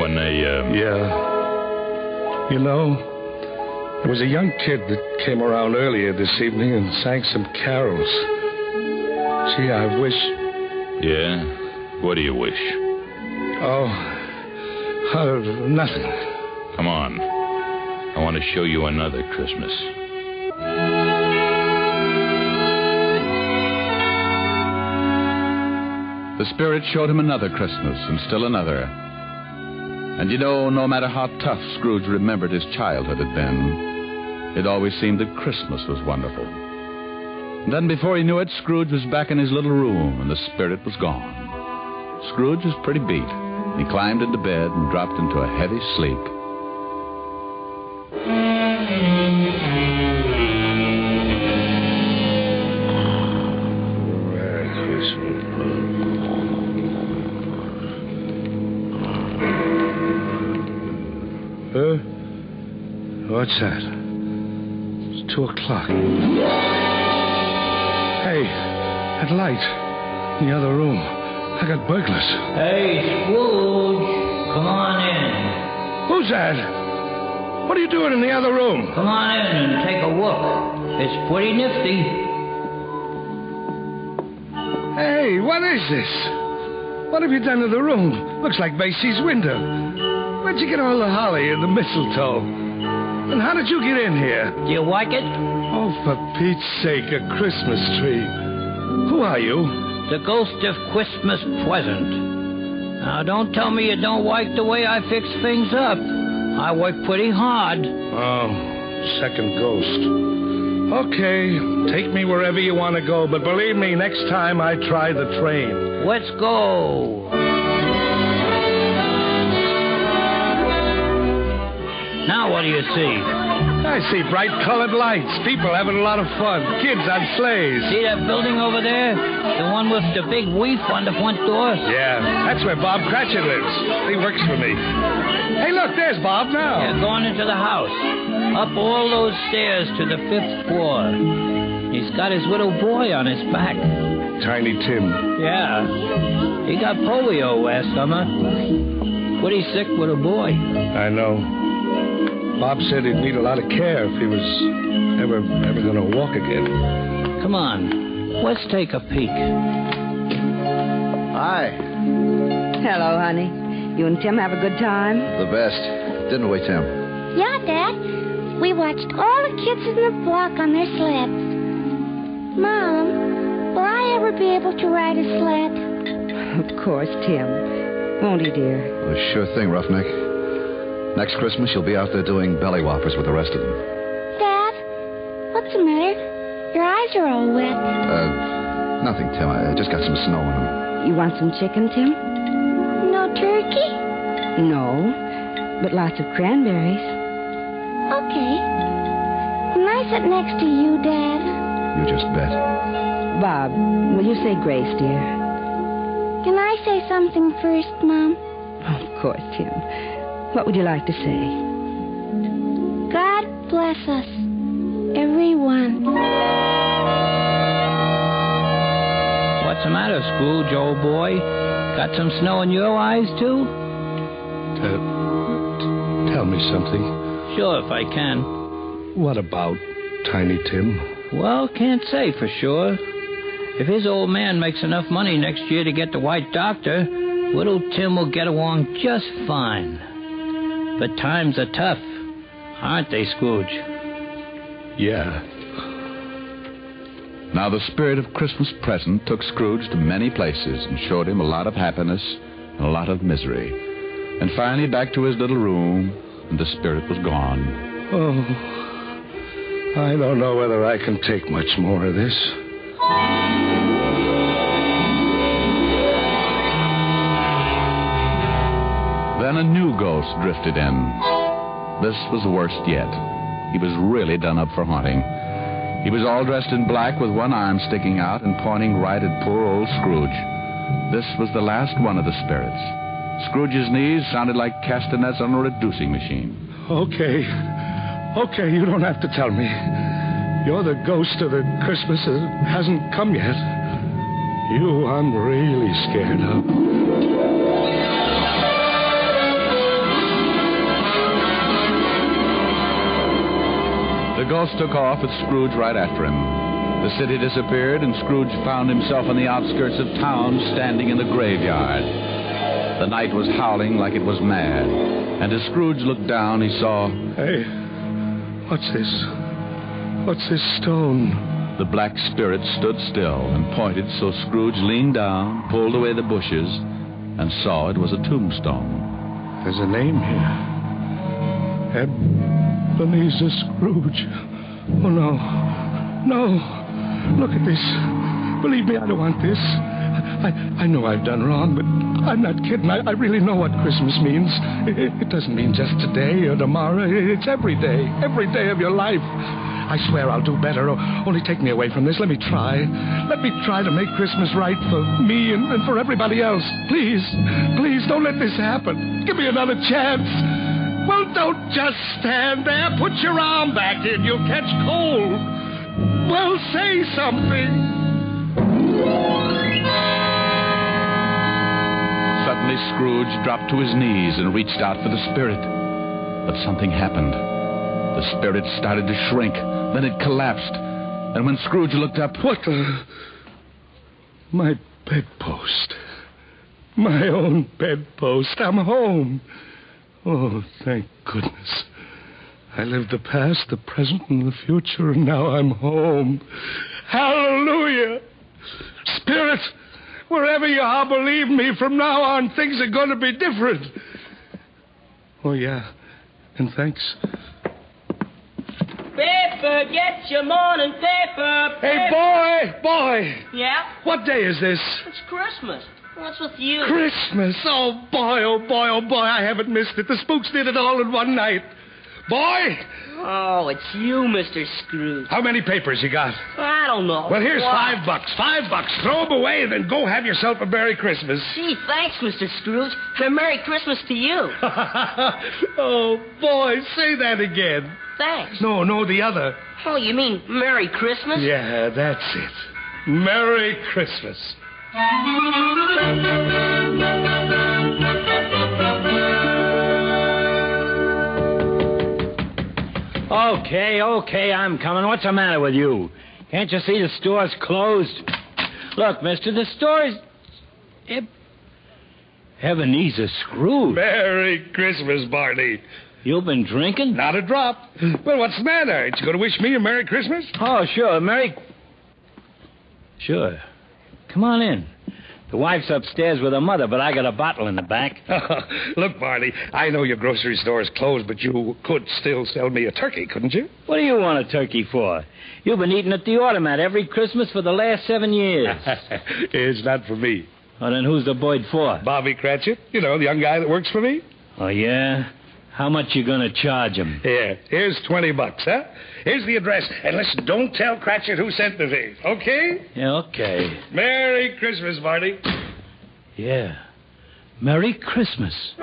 when they, Yeah. You know, there was a young kid that came around earlier this evening and sang some carols. Gee, I wish... Yeah? What do you wish? Oh, nothing. Come on. I want to show you another Christmas. The spirit showed him another Christmas and still another. And you know, no matter how tough Scrooge remembered his childhood had been, it always seemed that Christmas was wonderful. And then before he knew it, Scrooge was back in his little room and the spirit was gone. Scrooge was pretty beat. He climbed into bed and dropped into a heavy sleep. What's that? It's 2:00. Hey, that light in the other room. I got burglars. Hey, Scrooge, come on in. Who's that? What are you doing in the other room? Come on in and take a look. It's pretty nifty. Hey, what is this? What have you done to the room? Looks like Macy's window. Where'd you get all the holly and the mistletoe? And how did you get in here? Do you like it? Oh, for Pete's sake, a Christmas tree. Who are you? The ghost of Christmas present. Now, don't tell me you don't like the way I fix things up. I work pretty hard. Oh, second ghost. Okay, take me wherever you want to go, but believe me, next time I try the train. Let's go. Now what do you see? I see bright colored lights. People having a lot of fun. Kids on sleighs. See that building over there? The one with the big wreath on the front door? Yeah, that's where Bob Cratchit lives. He works for me. Hey, look, there's Bob now. Yeah, going into the house. Up all those stairs to the 5th floor. He's got his little boy on his back. Tiny Tim. Yeah. He got polio last summer. Pretty sick little boy. I know. Bob said he'd need a lot of care if he was ever going to walk again. Come on. Let's take a peek. Hi. Hello, honey. You and Tim have a good time? The best. Didn't we, Tim? Yeah, Dad. We watched all the kids in the block on their sleds. Mom, will I ever be able to ride a sled? Of course, Tim. Won't he, dear? Well, sure thing, Roughneck. Next Christmas, you'll be out there doing belly whoppers with the rest of them. Dad, what's the matter? Your eyes are all wet. Nothing, Tim. I just got some snow in them. You want some chicken, Tim? No turkey? No, but lots of cranberries. Okay. Can I sit next to you, Dad? You just bet. Bob, will you say grace, dear? Can I say something first, Mom? Of course, Tim. What would you like to say? God bless us, everyone. What's the matter, Scrooge, old boy? Got some snow in your eyes, too? Tell me something. Sure, if I can. What about Tiny Tim? Well, can't say for sure. If his old man makes enough money next year to get the white doctor, little Tim will get along just fine. But times are tough, aren't they, Scrooge? Yeah. Now, the spirit of Christmas present took Scrooge to many places and showed him a lot of happiness and a lot of misery. And finally back to his little room, and the spirit was gone. Oh, I don't know whether I can take much more of this. Then a new ghost drifted in. This was the worst yet. He was really done up for haunting. He was all dressed in black with one arm sticking out and pointing right at poor old Scrooge. This was the last one of the spirits. Scrooge's knees sounded like castanets on a reducing machine. Okay, you don't have to tell me. You're the ghost of the Christmas that hasn't come yet. You I'm really scared of. The ghost took off with Scrooge right after him. The city disappeared, and Scrooge found himself on the outskirts of town, standing in the graveyard. The night was howling like it was mad, and as Scrooge looked down, he saw... Hey, what's this? What's this stone? The black spirit stood still and pointed, so Scrooge leaned down, pulled away the bushes, and saw it was a tombstone. There's a name here. Ebenezer Scrooge. Oh, no. Look at this. Believe me, I don't want this. I know I've done wrong, but I'm not kidding. I really know what Christmas means. It doesn't mean just today or tomorrow. It's every day of your life. I swear I'll do better. Only take me away from this. Let me try. Let me try to make Christmas right for me and for everybody else. Please, don't let this happen. Give me another chance. Well, don't just stand there. Put your arm back in. You'll catch cold. Well, say something. Suddenly, Scrooge dropped to his knees and reached out for the spirit. But something happened. The spirit started to shrink. Then it collapsed. And when Scrooge looked up... What the... My bedpost. My own bedpost. I'm home. Oh, thank goodness. I lived the past, the present, and the future, and now I'm home. Hallelujah! Spirit, wherever you are, believe me, from now on, things are going to be different. Oh, yeah, and thanks. Paper, get your morning paper. Hey, boy! Yeah? What day is this? It's Christmas. What's with you? Christmas! Oh, boy, I haven't missed it. The spooks did it all in one night. Boy! Oh, it's you, Mr. Scrooge. How many papers you got? I don't know. Well, here's what? $5. $5. Throw them away, then go have yourself a Merry Christmas. Gee, thanks, Mr. Scrooge. And a Merry Christmas to you. Oh, boy, say that again. Thanks. No, the other. Oh, you mean Merry Christmas? Yeah, that's it. Merry Christmas. Okay, I'm coming. What's the matter with you? Can't you see the store's closed? Look, mister, the store's... Ebenezer Scrooge. Merry Christmas, Barney. You've been drinking? Not a drop. Well, what's the matter? Ain't you going to wish me a Merry Christmas? Oh, sure. Sure. Come on in. The wife's upstairs with her mother, but I got a bottle in the back. Look, Barney, I know your grocery store is closed, but you could still sell me a turkey, couldn't you? What do you want a turkey for? You've been eating at the automat every Christmas for the last 7 years. It's not for me. Well, then who's the bird for? Bobby Cratchit, you know, the young guy that works for me. Oh, yeah? How much you gonna charge him? Here, here's $20, huh? Here's the address. And listen, don't tell Cratchit who sent the thing, okay? Yeah, okay. Merry Christmas, Marty. Yeah. Merry Christmas.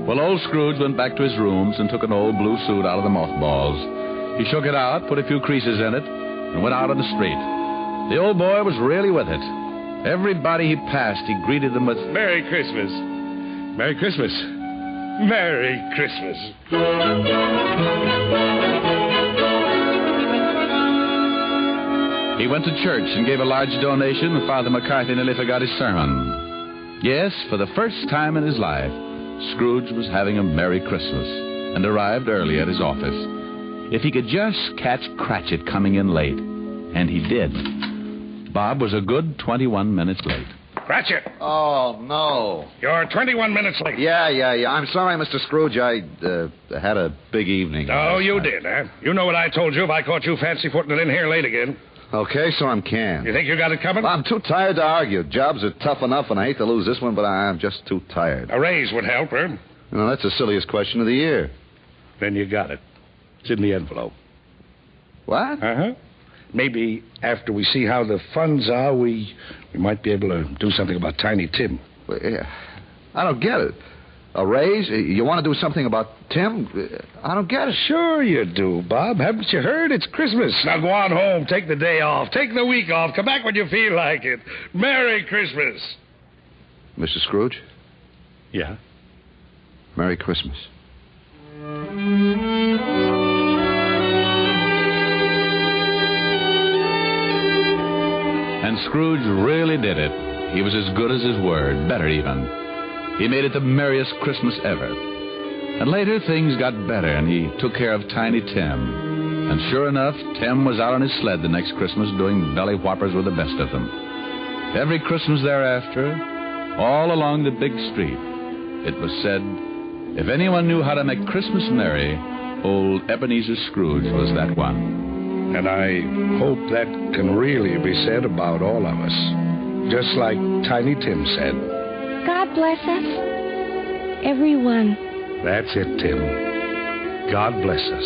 Well, old Scrooge went back to his rooms and took an old blue suit out of the mothballs. He shook it out, put a few creases in it, and went out on the street. The old boy was really with it. Everybody he passed, he greeted them with... Merry Christmas. Merry Christmas. Merry Christmas. He went to church and gave a large donation, and Father McCarthy nearly forgot his sermon. Yes, for the first time in his life, Scrooge was having a Merry Christmas and arrived early at his office. if he could just catch Cratchit coming in late. And he did. Bob was a good 21 minutes late. Cratchit! Oh, no. You're 21 minutes late. Yeah. I'm sorry, Mr. Scrooge. I had a big evening. Oh, you did, huh? You know what I told you if I caught you fancy-footing it in here late again. Okay, so I'm canned. You think you got it coming? I'm too tired to argue. Jobs are tough enough, and I hate to lose this one, but I'm just too tired. A raise would help, huh? No, that's the silliest question of the year. Then you got it. It's in the envelope. What? Uh-huh. Maybe after we see how the funds are, we might be able to do something about Tiny Tim. Well, yeah. I don't get it. A raise? You want to do something about Tim? I don't get it. Sure you do, Bob. Haven't you heard? It's Christmas. Now go on home, take the day off, take the week off, come back when you feel like it. Merry Christmas. Mr. Scrooge? Yeah? Merry Christmas. And Scrooge really did it. He was as good as his word, better even. He made it the merriest Christmas ever. And later, things got better, and he took care of Tiny Tim. And sure enough, Tim was out on his sled the next Christmas doing belly whoppers with the best of them. Every Christmas thereafter, all along the big street, it was said, if anyone knew how to make Christmas merry, old Ebenezer Scrooge was that one. And I hope that can really be said about all of us. Just like Tiny Tim said. God bless us, everyone. That's it, Tim. God bless us,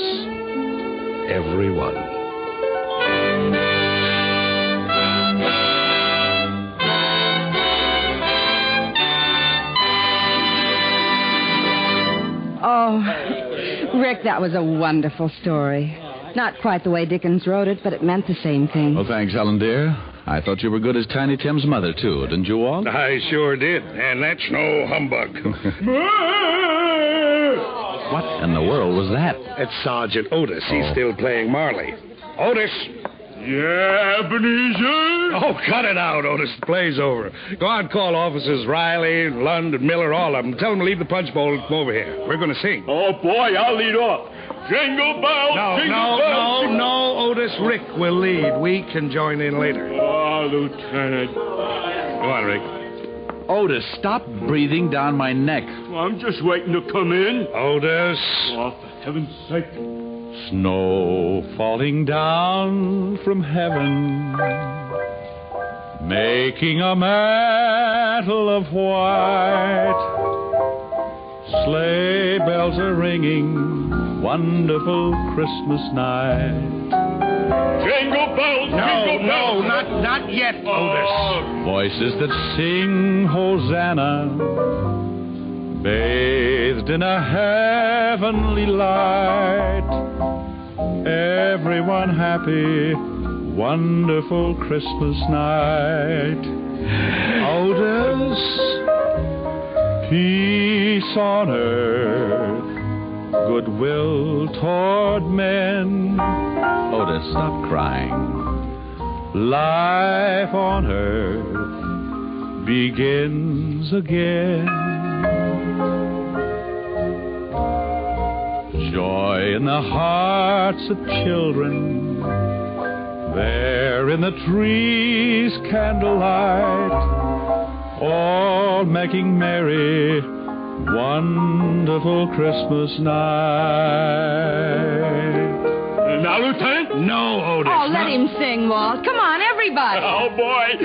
everyone. Oh, Rick, that was a wonderful story. Not quite the way Dickens wrote it, but it meant the same thing. Well, thanks, Helen, dear. I thought you were good as Tiny Tim's mother, too, didn't you, Walt? I sure did, and that's no humbug. What in the world was that? It's Sergeant Otis. He's still playing Marley. Otis! Yeah, Ebenezer? Oh, cut it out, Otis. The play's over. Go on, call officers Riley, Lund, and Miller, all of them. Tell them to leave the punch bowl and come over here. We're going to sing. Oh, boy, I'll lead off. Jingle bells, jingle bells. No, Otis. Rick will lead. We can join in later. Oh, Lieutenant. Go on, Rick. Otis, stop breathing down my neck. Well, I'm just waiting to come in. Otis. Oh, for heaven's sake. Snow falling down from heaven, making a mantle of white. Sleigh bells are ringing, wonderful Christmas night. Jingle bells, jingle bells. No, not yet, Otis. Voices that sing Hosanna, bathed in a heavenly light. Everyone happy, wonderful Christmas night. Otis. Peace on earth, goodwill toward men. Otis, stop crying. Life on earth begins again. Joy in the hearts of children, there in the trees candlelight, all making merry, wonderful Christmas night. Now, Lieutenant? No, Otis. Oh, let him sing, Walt. Come on, everybody. Oh, boy.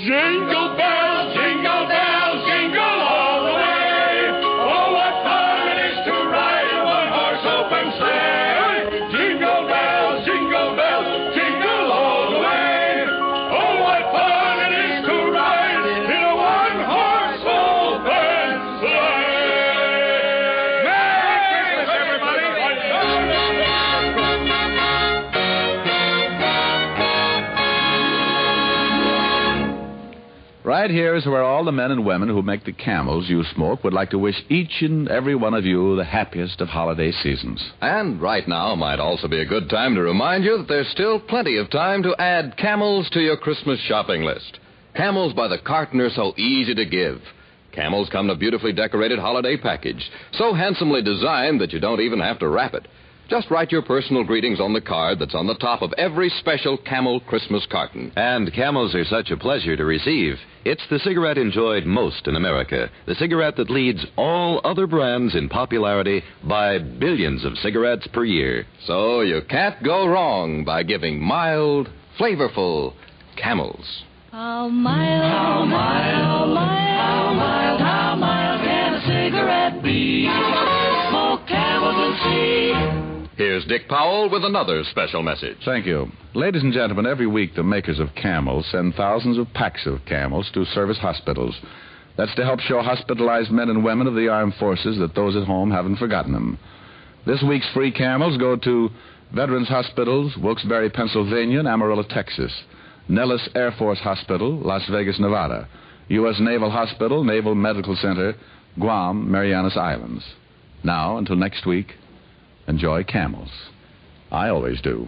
Jingle bells, jingle bells, jingle all the way. Oh, what fun it is to ride in one horse open sleigh. Jingle bells, jingle all the way. Oh, what fun it is to ride in a one-horse open sleigh. Merry Christmas, everybody. Right here is where all the men and women who make the camels you smoke would like to wish each and every one of you the happiest of holiday seasons. And right now might also be a good time to remind you that there's still plenty of time to add camels to your Christmas shopping list. Camels by the carton are so easy to give. Camels come in a beautifully decorated holiday package, so handsomely designed that you don't even have to wrap it. Just write your personal greetings on the card that's on the top of every special Camel Christmas carton. And Camels are such a pleasure to receive. It's the cigarette enjoyed most in America. The cigarette that leads all other brands in popularity by billions of cigarettes per year. So you can't go wrong by giving mild, flavorful Camels. How mild, how mild, how mild, how mild, how mild can a cigarette be? Smoke Camels and see. Here's Dick Powell with another special message. Thank you. Ladies and gentlemen, every week the makers of Camels send thousands of packs of Camels to service hospitals. That's to help show hospitalized men and women of the armed forces that those at home haven't forgotten them. This week's free Camels go to Veterans Hospitals, Wilkes-Barre, Pennsylvania, and Amarillo, Texas. Nellis Air Force Hospital, Las Vegas, Nevada. U.S. Naval Hospital, Naval Medical Center, Guam, Marianas Islands. Now, until next week, enjoy Camels. I always do.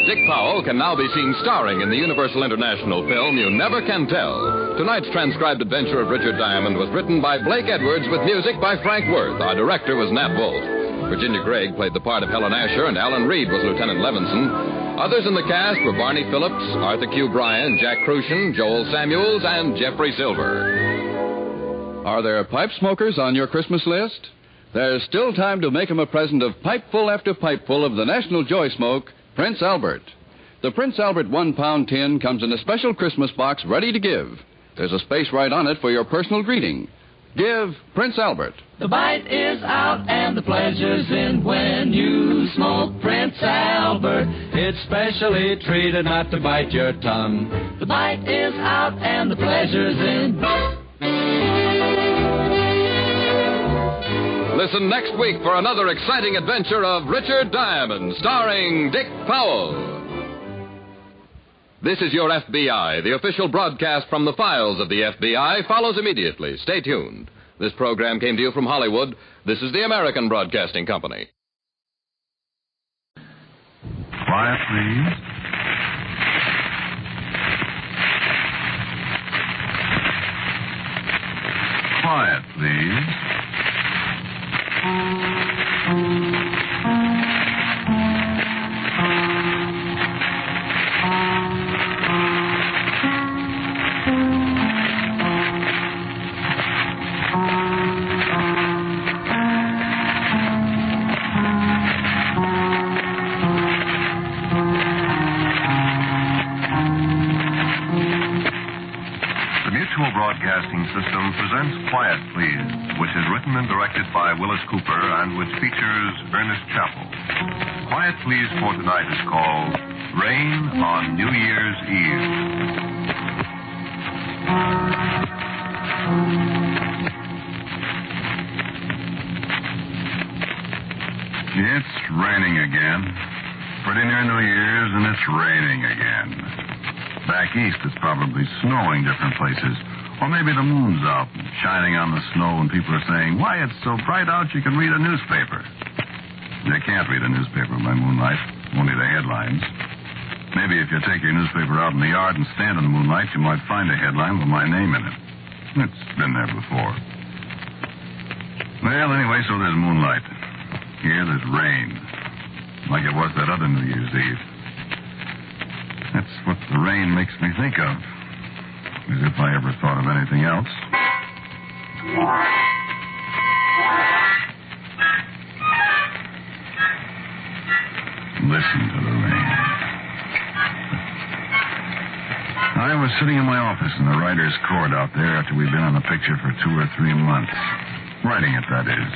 Dick Powell can now be seen starring in the Universal International film You Never Can Tell. Tonight's transcribed adventure of Richard Diamond was written by Blake Edwards with music by Frank Worth. Our director was Nat Wolf. Virginia Gregg played the part of Helen Asher, and Alan Reed was Lieutenant Levinson. Others in the cast were Barney Phillips, Arthur Q. Bryan, Jack Crucian, Joel Samuels, and Jeffrey Silver. Are there pipe smokers on your Christmas list? There's still time to make them a present of pipeful after pipeful of the National Joy Smoke, Prince Albert. The Prince Albert 1-pound tin comes in a special Christmas box ready to give. There's a space right on it for your personal greeting. Give Prince Albert. The bite is out and the pleasure's in when you smoke Prince Albert. It's specially treated not to bite your tongue. The bite is out and the pleasure's in. Listen next week for another exciting adventure of Richard Diamond, starring Dick Powell. This is Your FBI. The official broadcast from the files of the FBI follows immediately. Stay tuned. This program came to you from Hollywood. This is the American Broadcasting Company. Quiet, please. Quiet, please. Broadcasting System presents Quiet, Please, which is written and directed by Willis Cooper and which features Ernest Chappell. Quiet, Please for tonight is called Rain on New Year's Eve. It's raining again. Pretty near New Year's and it's raining again. Back east, it's probably snowing different places. Or maybe the moon's out, shining on the snow, and people are saying, why, it's so bright out you can read a newspaper. You can't read a newspaper by moonlight, only the headlines. Maybe if you take your newspaper out in the yard and stand in the moonlight, you might find a headline with my name in it. It's been there before. Well, anyway, so there's moonlight. Here, there's rain. Like it was that other New Year's Eve. That's what the rain makes me think of. As if I ever thought of anything else. Listen to the rain. I was sitting in my office in the writer's court out there after we'd been on the picture for 2 or 3 months. Writing it, that is.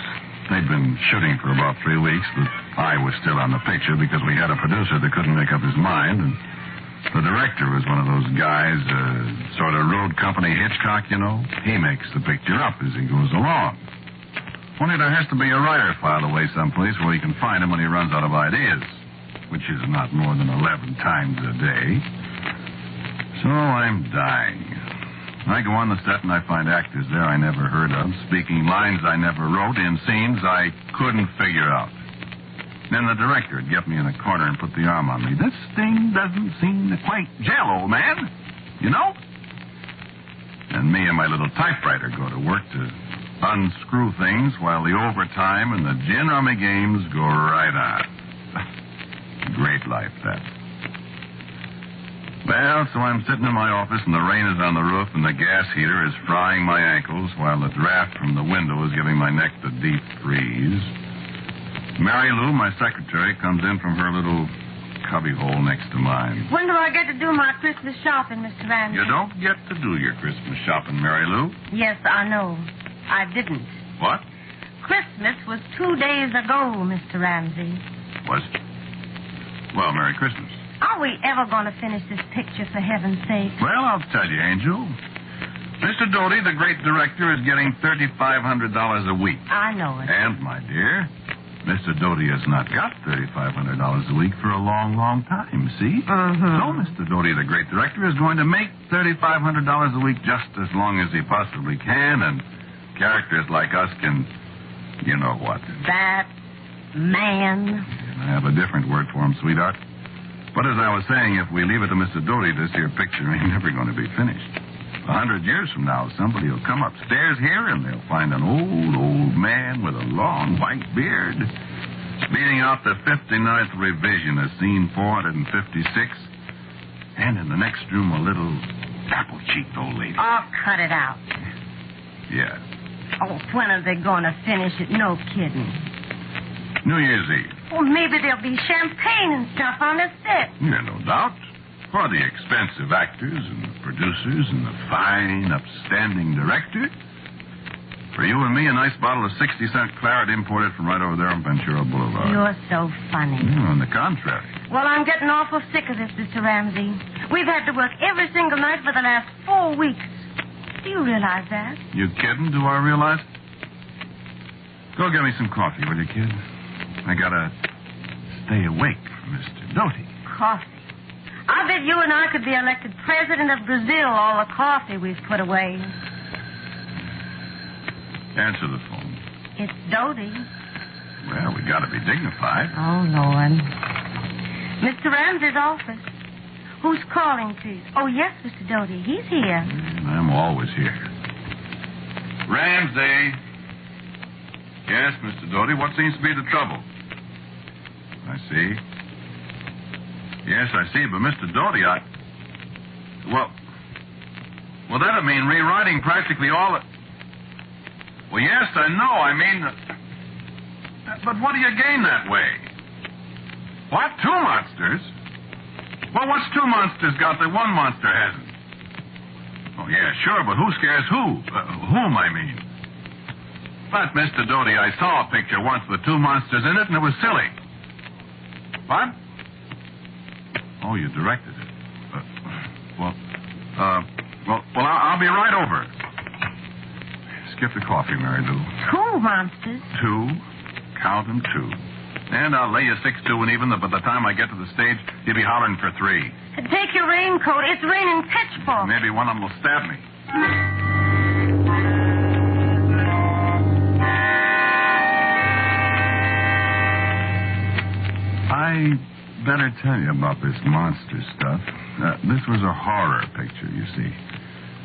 They'd been shooting for about 3 weeks, but I was still on the picture because we had a producer that couldn't make up his mind, and the director was one of those guys, sort of road company Hitchcock, you know. He makes the picture up as he goes along. Only there has to be a writer filed away someplace where he can find him when he runs out of ideas, which is not more than 11 times a day. So I'm dying. I go on the set and I find actors there I never heard of, speaking lines I never wrote, in scenes I couldn't figure out. Then the director would get me in a corner and put the arm on me. This thing doesn't seem to quite gel, old man. You know? And me and my little typewriter go to work to unscrew things while the overtime and the gin rummy games go right on. Great life, that. Well, so I'm sitting in my office and the rain is on the roof and the gas heater is frying my ankles while the draft from the window is giving my neck the deep freeze. Mary Lou, my secretary, comes in from her little cubbyhole next to mine. When do I get to do my Christmas shopping, Mr. Ramsey? You don't get to do your Christmas shopping, Mary Lou. Yes, I know. I didn't. What? Christmas was 2 days ago, Mr. Ramsey. Was? Well, Merry Christmas. Are we ever going to finish this picture, for heaven's sake? Well, I'll tell you, Angel. Mr. Doty, the great director, is getting $3,500 a week. I know it. And, my dear, Mr. Doty has not got $3,500 a week for a long, long time, see? Mm-hmm. So Mr. Doty, the great director, is going to make $3,500 a week just as long as he possibly can, and characters like us can, you know what. That man. I have a different word for him, sweetheart. But as I was saying, if we leave it to Mr. Doty, this here picture ain't never going to be finished. 100 years from now, somebody will come upstairs here and they'll find an old man with a long white beard beating out the 59th revision of scene 456. And in the next room, a little apple-cheeked old lady. Oh, cut it out. Yeah. Oh, when are they going to finish it? No kidding. New Year's Eve. Well, maybe there'll be champagne and stuff on the set. Yeah, no doubt. For the expensive actors and the producers and the fine, upstanding director. For you and me, a nice bottle of 60-cent claret imported from right over there on Ventura Boulevard. You're so funny. On the contrary. Well, I'm getting awful sick of this, Mr. Ramsey. We've had to work every single night for the last 4 weeks. Do you realize that? You kidding? Do I realize? Go get me some coffee, will you, kid? I gotta stay awake for Mr. Doty. Coffee. I bet you and I could be elected president of Brazil, all the coffee we've put away. Answer the phone. It's Doty. Well, we gotta be dignified. Oh, Lord. Mr. Ramsey's office. Who's calling, please? Oh, yes, Mr. Doty. He's here. I'm always here. Ramsey. Yes, Mr. Doty, what seems to be the trouble? I see. Yes, I see, but Mr. Doty, Well, that'd mean rewriting practically all the... Well, yes, I know. I mean... But what do you gain that way? What? 2 monsters? Well, what's 2 monsters got that 1 monster hasn't? Oh, yeah, sure, but who scares who? Whom, I mean. But, Mr. Doty, I saw a picture once with 2 monsters in it, and it was silly. What? Oh, you directed it. I'll be right over. Skip the coffee, Mary Lou. 2 monsters? 2. Count them 2. And I'll lay you 6 2 and even, but by the time I get to the stage, you'll be hollering for 3. Take your raincoat. It's raining pitchforks. Maybe one of them will stab me. I better tell you about this monster stuff. This was a horror picture, you see.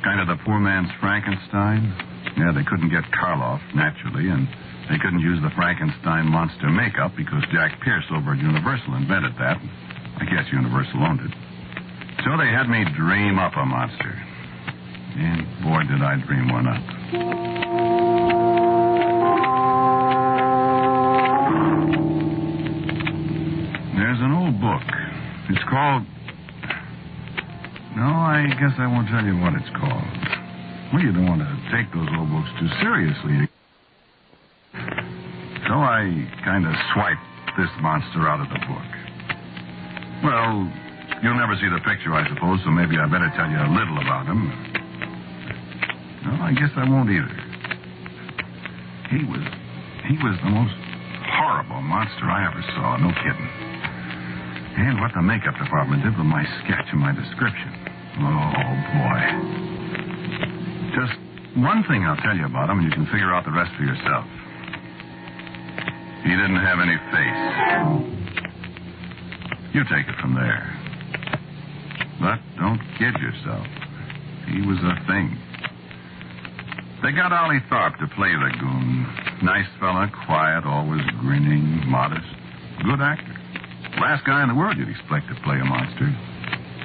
Kind of the poor man's Frankenstein. Yeah, they couldn't get Karloff, naturally, and they couldn't use the Frankenstein monster makeup because Jack Pierce over at Universal invented that. I guess Universal owned it. So they had me dream up a monster. And boy, did I dream one up. There's an old book. It's called... No, I guess I won't tell you what it's called. Well, you don't want to take those old books too seriously. So I kind of swiped this monster out of the book. Well, you'll never see the picture, I suppose, so maybe I better tell you a little about him. No, I guess I won't either. He was the most horrible monster I ever saw, no kidding. And what the makeup department did with my sketch and my description. Oh, boy. Just one thing I'll tell you about him, and you can figure out the rest for yourself. He didn't have any face. You take it from there. But don't kid yourself. He was a thing. They got Ollie Tharp to play the goon. Nice fella, quiet, always grinning, modest. Good actor. Last guy in the world you'd expect to play a monster.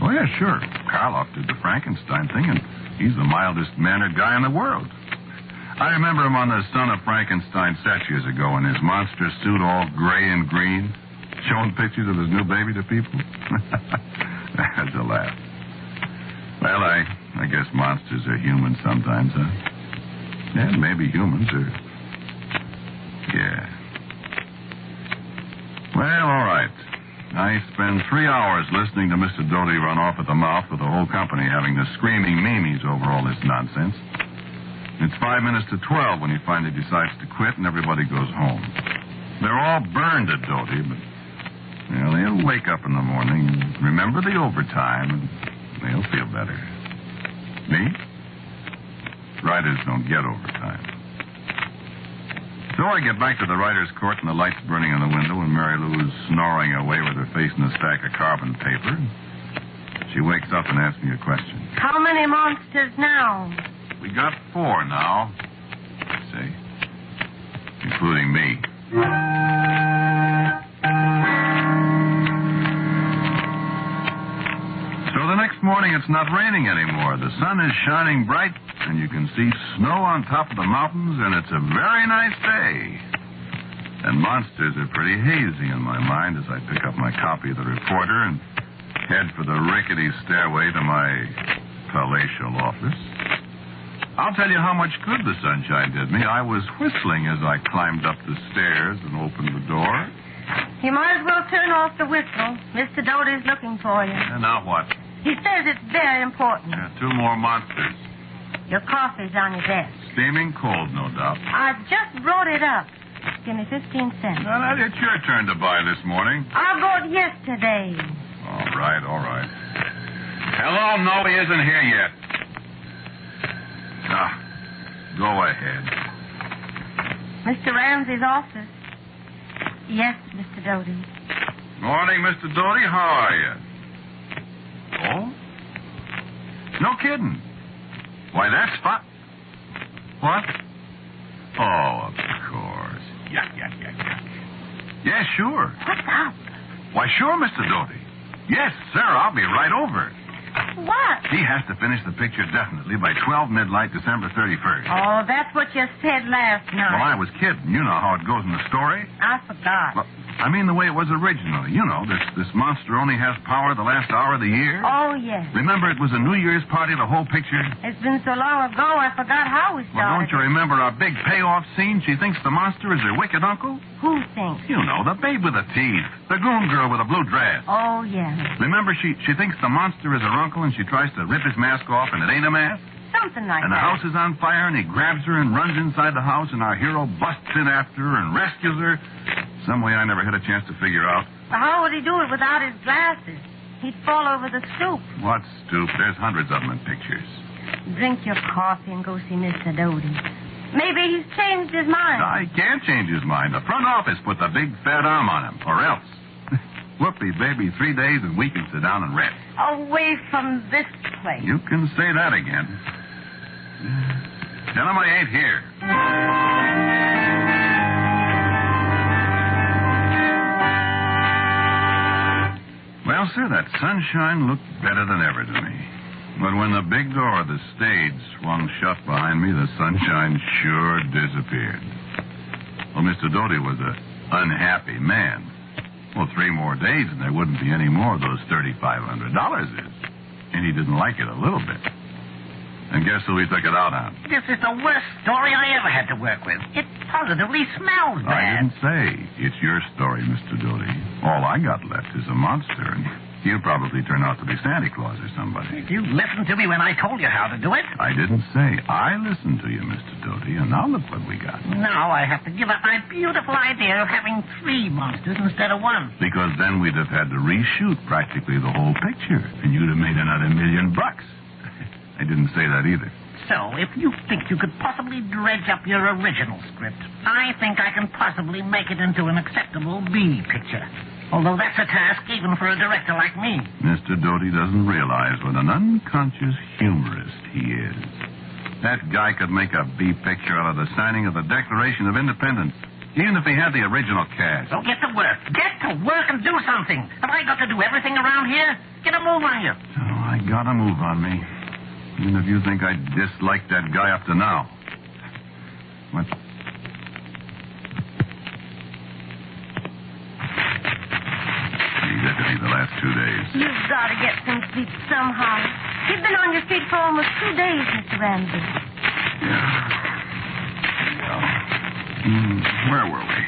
Oh, yeah, sure. Karloff did the Frankenstein thing, and he's the mildest-mannered guy in the world. I remember him on the Son of Frankenstein set years ago in his monster suit, all gray and green, showing pictures of his new baby to people. That's a laugh. Well, I guess monsters are human sometimes, huh? Yeah, maybe humans are... Yeah. Well, all right. I spend 3 hours listening to Mr. Doty run off at the mouth with the whole company having the screaming memes over all this nonsense. It's 5 minutes to 12 when he finally decides to quit and everybody goes home. They're all burned at Doty, but well, they'll wake up in the morning and remember the overtime and they'll feel better. Me? Writers don't get overtime. So I get back to the writer's court and the lights burning in the window and Mary Lou is snoring away with her face in a stack of carbon paper. She wakes up and asks me a question. How many monsters now? We got 4 now, I say, including me. So the next morning it's not raining anymore. The sun is shining bright, and you can see snow on top of the mountains, and it's a very nice day. And monsters are pretty hazy in my mind as I pick up my copy of the Reporter and head for the rickety stairway to my palatial office. I'll tell you how much good the sunshine did me. I was whistling as I climbed up the stairs and opened the door. You might as well turn off the whistle. Mr. Doty's looking for you. And now what? He says it's very important. 2 more monsters. Your coffee's on your desk. Steaming cold, no doubt. I just brought it up. Give me 15 cents. Now, it's your turn to buy this morning. I bought yesterday. All right, all right. Hello, no, he isn't here yet. Go ahead. Mr. Ramsey's office. Yes, Mr. Doty. Morning, Mr. Doty. How are you? Oh? No kidding. Why, that's fun. What? Oh, of course. Yuck. Yeah, sure. What's up? Why, sure, Mr. Doty. Yes, sir, I'll be right over. What? He has to finish the picture definitely by 12 midnight, December 31st. Oh, that's what you said last night. Well, I was kidding. You know how it goes in the story. I forgot. Well, I mean the way it was originally. You know, this monster only has power the last hour of the year. Oh, yes. Remember, it was a New Year's party, the whole picture? It's been so long ago, I forgot how we started. Well, don't you remember our big payoff scene? She thinks the monster is her wicked uncle? Who thinks? You know, the babe with the teeth. The goon girl with a blue dress. Oh, yes. Remember, she thinks the monster is her uncle and she tries to rip his mask off and it ain't a mask? Something like and that. And the house is on fire and he grabs her and runs inside the house and our hero busts in after her and rescues her. Some way I never had a chance to figure out. Well, how would he do it without his glasses? He'd fall over the stoop. What stoop? There's hundreds of them in pictures. Drink your coffee and go see Mr. Doty. Maybe he's changed his mind. I can't change his mind. The front office put the big fat arm on him, or else. Whoopee, baby, 3 days and we can sit down and rest. Away from this place. You can say that again. Tell him I ain't here. Well, sir, that sunshine looked better than ever to me. But when the big door of the stage swung shut behind me, the sunshine sure disappeared. Well, Mr. Doty was an unhappy man. Well, 3 more days and there wouldn't be any more of those $3,500 is. And he didn't like it a little bit. And guess who he took it out on? This is the worst story I ever had to work with. It positively smells bad. I didn't say. It's your story, Mr. Doty. All I got left is a monster, and he'll probably turn out to be Santa Claus or somebody. Did you listen to me when I told you how to do it? I didn't say. I listened to you, Mr. Doty, and now look what we got. Now I have to give up my beautiful idea of having 3 monsters instead of 1. Because then we'd have had to reshoot practically the whole picture, and you'd have made another $1 million. I didn't say that either. So, if you think you could possibly dredge up your original script, I think I can possibly make it into an acceptable B picture. Although that's a task even for a director like me. Mr. Doty doesn't realize what an unconscious humorist he is. That guy could make a B picture out of the signing of the Declaration of Independence, even if he had the original cast. So get to work. Get to work and do something. Have I got to do everything around here? Get a move on you. Oh, I got a move on me. Even if you think I disliked that guy up to now. What? The last 2 days. You've got to get some sleep somehow. You've been on your feet for almost 2 days, Mr. Ramsey. Where were we?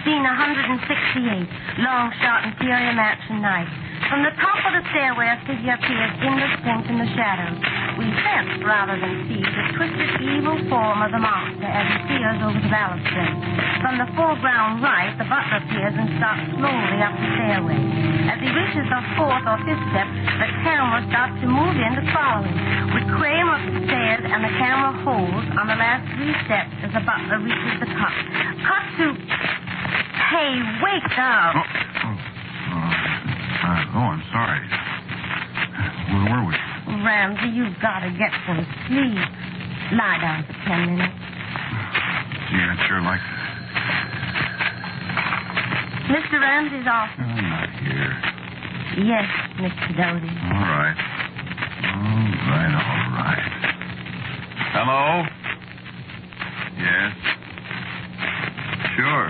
Scene 168, long shot interior mansion night. From the top of the stairway, a figure appears indistinct in the shadows. We sense, rather than see, the twisted evil form of the monster as he peers over the balustrade. From the foreground right, the butler appears and starts slowly up the stairway. As he reaches the fourth or fifth step, the camera starts to move in to follow him. We crane up the stairs, and the camera holds on the last 3 steps as the butler reaches the top. Cut to... Hey, wake up! I'm sorry. Where were we? Ramsey, you've got to get some sleep. Lie down for 10 minutes. Gee, I'd sure like that. Mr. Ramsey's office. I'm not here. Yes, Mr. Doty. All right. Hello? Yes? Sure.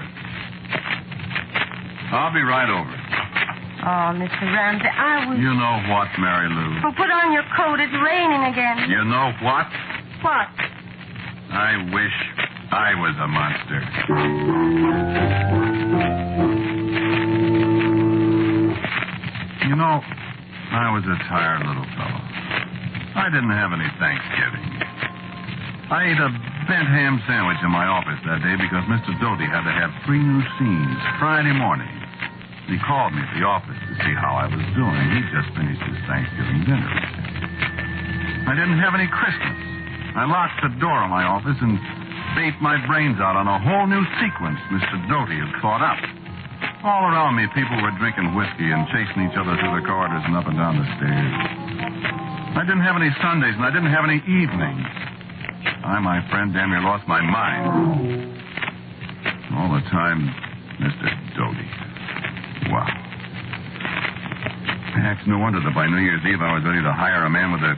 I'll be right over. Oh, Mr. Ramsey, I was... You know what, Mary Lou? Well, put on your coat. It's raining again. You know what? What? I wish I was a monster. You know, I was a tired little fellow. I didn't have any Thanksgiving. I ate a bent ham sandwich in my office that day because Mr. Doty had to have 3 new scenes Friday morning. He called me at the office to see how I was doing. He'd just finished his Thanksgiving dinner. I didn't have any Christmas. I locked the door of my office and baked my brains out on a whole new sequence Mr. Doty had thought up. All around me, people were drinking whiskey and chasing each other through the corridors and up and down the stairs. I didn't have any Sundays, and I didn't have any evenings. I, my friend, damn near lost my mind. All the time, Mr. Doty. Wow. It's no wonder that by New Year's Eve I was ready to hire a man with a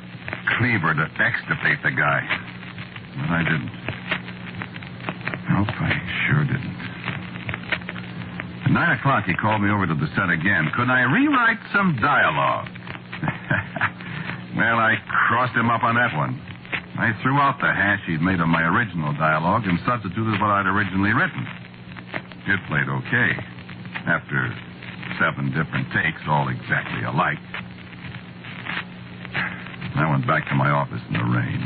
cleaver to extirpate the guy. But I didn't. Nope, I sure didn't. At 9 o'clock, he called me over to the set again. Could I rewrite some dialogue? Well, I crossed him up on that one. I threw out the hash he'd made of my original dialogue and substituted what I'd originally written. It played okay. After 7 different takes, all exactly alike. I went back to my office in the rain.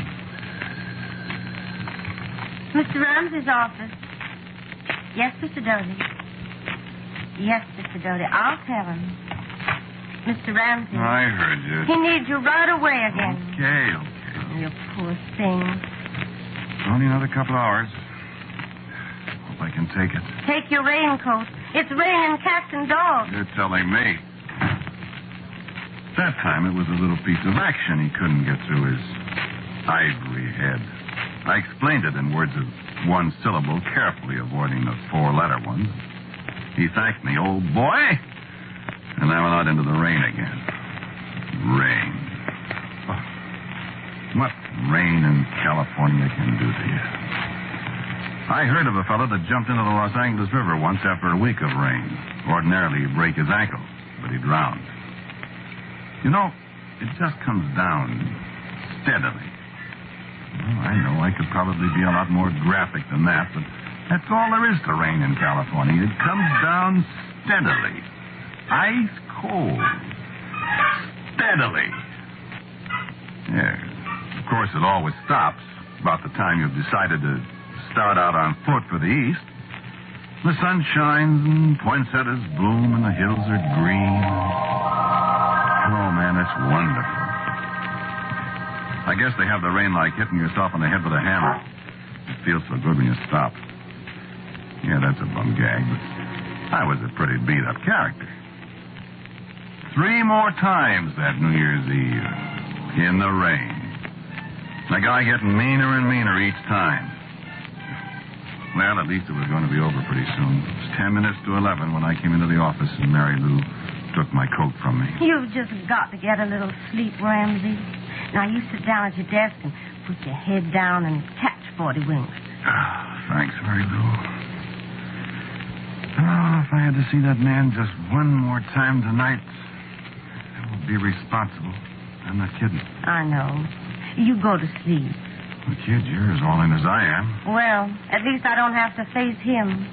Mr. Ramsey's office. Yes, Mr. Doty. Yes, Mr. Doty. I'll tell him. Mr. Ramsey. I heard you. He needs you right away again. Okay. You poor thing. Only another couple hours. Hope I can take it. Take your raincoat. It's raining cats and dogs. You're telling me. That time it was a little piece of action he couldn't get through his ivory head. I explained it in words of 1 syllable, carefully avoiding the 4-letter ones. He thanked me, old boy, and I went out into the rain again. Rain. Oh, what rain in California can do to you. I heard of a fellow that jumped into the Los Angeles River once after a week of rain. Ordinarily, he'd break his ankle, but he drowned. You know, it just comes down steadily. Well, I know I could probably be a lot more graphic than that, but that's all there is to rain in California. It comes down steadily. Ice cold. Steadily. Yes. Of course, it always stops about the time you've decided to start out on foot for the east. The sun shines and poinsettias bloom and the hills are green. Oh, man, it's wonderful. I guess they have the rain like hitting yourself on the head with a hammer. It feels so good when you stop. Yeah, that's a bum gag, but I was a pretty beat-up character. 3 more times that New Year's Eve. In the rain. The guy getting meaner and meaner each time. Well, at least it was going to be over pretty soon. It was 10 minutes to 11 when I came into the office and Mary Lou took my coat from me. You've just got to get a little sleep, Ramsey. Now, you sit down at your desk and put your head down and catch 40 winks. Thanks, Mary Lou. Oh, if I had to see that man just one more time tonight, I would be responsible. I'm not kidding. I know. You go to sleep. Well, kid, you're as all in as I am. Well, at least I don't have to face him.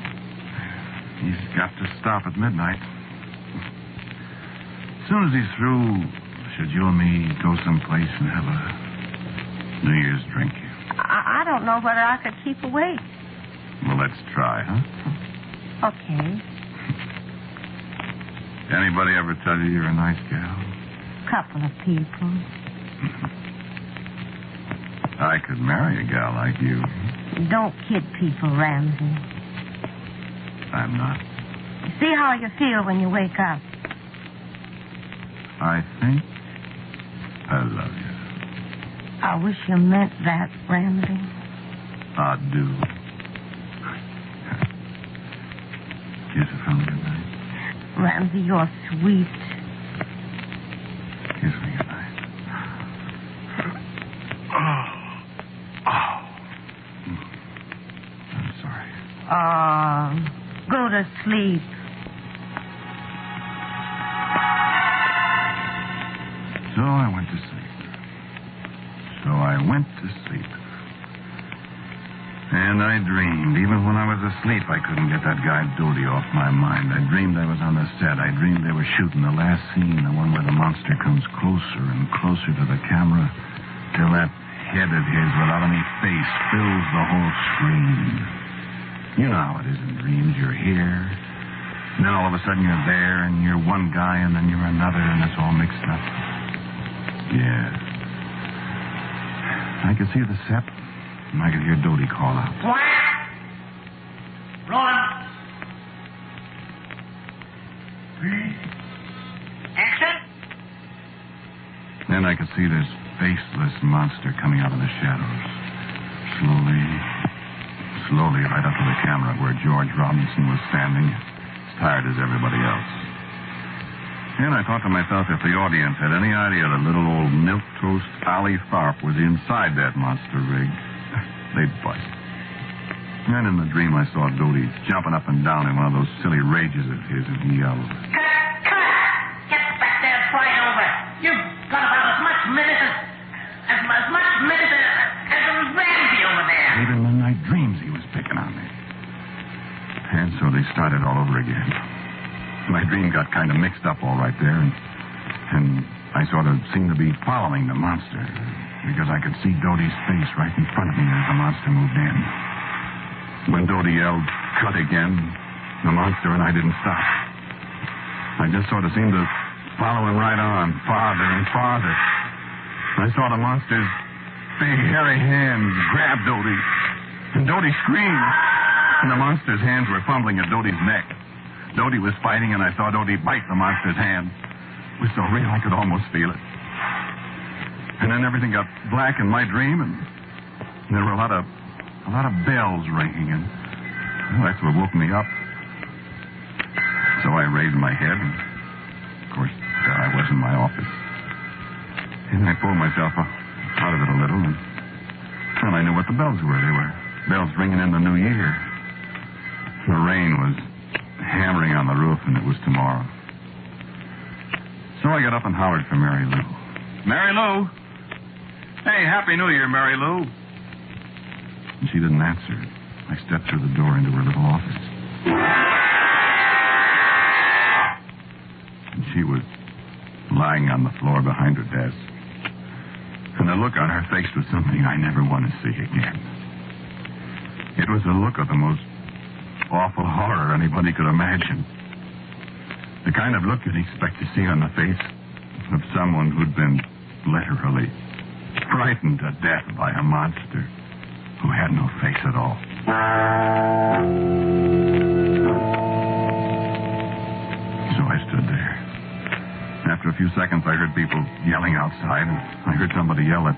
He's got to stop at midnight. As soon as he's through, should you and me go someplace and have a New Year's drink? I don't know whether I could keep awake. Well, let's try, huh? Okay. Anybody ever tell you you're a nice gal? Couple of people. I could marry a gal like you. Don't kid people, Ramsey. I'm not. See how you feel when you wake up. I think I love you. I wish you meant that, Ramsey. I do. Kiss her from me tonight. Ramsey, you're sweet. Kiss me goodnight. I'm sorry. Go to sleep. So I went to sleep. And I dreamed. Even when I was asleep, I couldn't get that guy Doty off my mind. I dreamed I was on the set. I dreamed they were shooting the last scene, the one where the monster comes closer and closer to the camera till that head of his without any face fills the whole screen. You know how it is in dreams. You're here. Then all of a sudden you're there, and you're one guy, and then you're another, and it's all mixed up. Yeah. I could see the set, and I could hear Doty call out. Rolling. Action. Then I could see this faceless monster coming out of the shadows. Slowly, right up to the camera where George Robinson was standing, as tired as everybody else. And I thought to myself, if the audience had any idea that little old milquetoast Allie Tharp was inside that monster rig, they'd bust. And in the dream, I saw Doty jumping up and down in one of those silly rages of his, and he yelled, Get back there and fly over. You've got about as much minute as Ramsey over there. Even in the night dreams, he was picking on me. And so they started all over again. My dream got kind of mixed up all right there, and I sort of seemed to be following the monster because I could see Doty's face right in front of me as the monster moved in. When Doty yelled, cut again, the monster and I didn't stop. I just sort of seemed to follow him right on, farther and farther. I saw the monster's big, hairy hands grab Doty, and Doty screamed, and the monster's hands were fumbling at Doty's neck. Doty was fighting, and I saw Doty bite the monster's hand. It was so real I could almost feel it. And then everything got black in my dream, and there were a lot of bells ringing, and that's what woke me up. So I raised my head, and of course, there I was in my office. And I pulled myself out of it a little, and I knew what the bells were. They were bells ringing in the new year. The rain was hammering on the roof, and it was tomorrow. So I got up and hollered for Mary Lou. Mary Lou! Hey, Happy New Year, Mary Lou! And she didn't answer. I stepped through the door into her little office. And she was lying on the floor behind her desk. And the look on her face was something I never want to see again. It was the look of the most awful horror anybody could imagine. The kind of look you'd expect to see on the face of someone who'd been literally frightened to death by a monster who had no face at all. people yelling outside, and I heard somebody yell that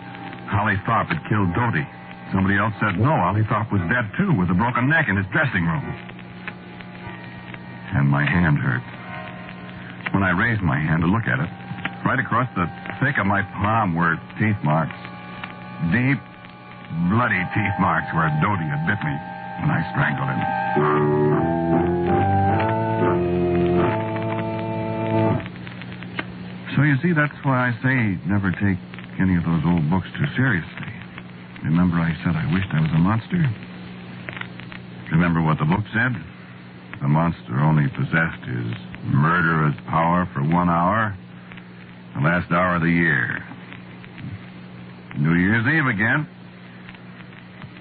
Ollie Tharp had killed Doty. Somebody else said, no, Ollie Tharp was dead, too, with a broken neck in his dressing room. And my hand hurt. When I raised my hand to look at it, right across the thick of my palm were teeth marks. Deep, bloody teeth marks where Doty had bit me when I strangled him. So you see, that's why I say never take any of those old books too seriously. Remember I said I wished I was a monster? Remember what the book said? The monster only possessed his murderous power for 1 hour, the last hour of the year. New Year's Eve again,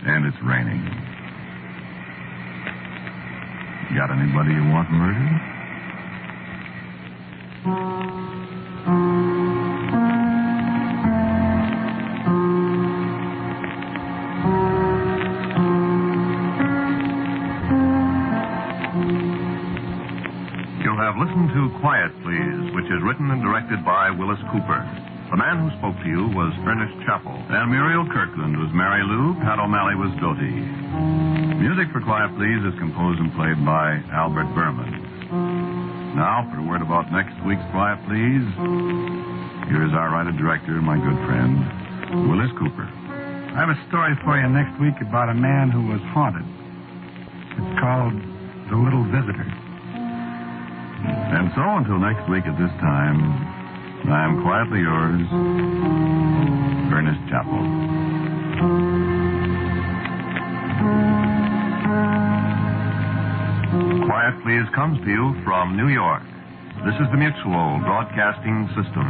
and it's raining. Got anybody you want murdered? Listen to Quiet, Please, which is written and directed by Willis Cooper. The man who spoke to you was Ernest Chappell, and Muriel Kirkland was Mary Lou, Pat O'Malley was Doty. Music for Quiet, Please is composed and played by Albert Berman. Now, for a word about next week's Quiet, Please, here is our writer-director, my good friend, Willis Cooper. I have a story for you next week about a man who was haunted. It's called The Little Visitor. And so, until next week at this time, I am quietly yours, Ernest Chappell. Quiet, Please comes to you from New York. This is the Mutual Broadcasting System.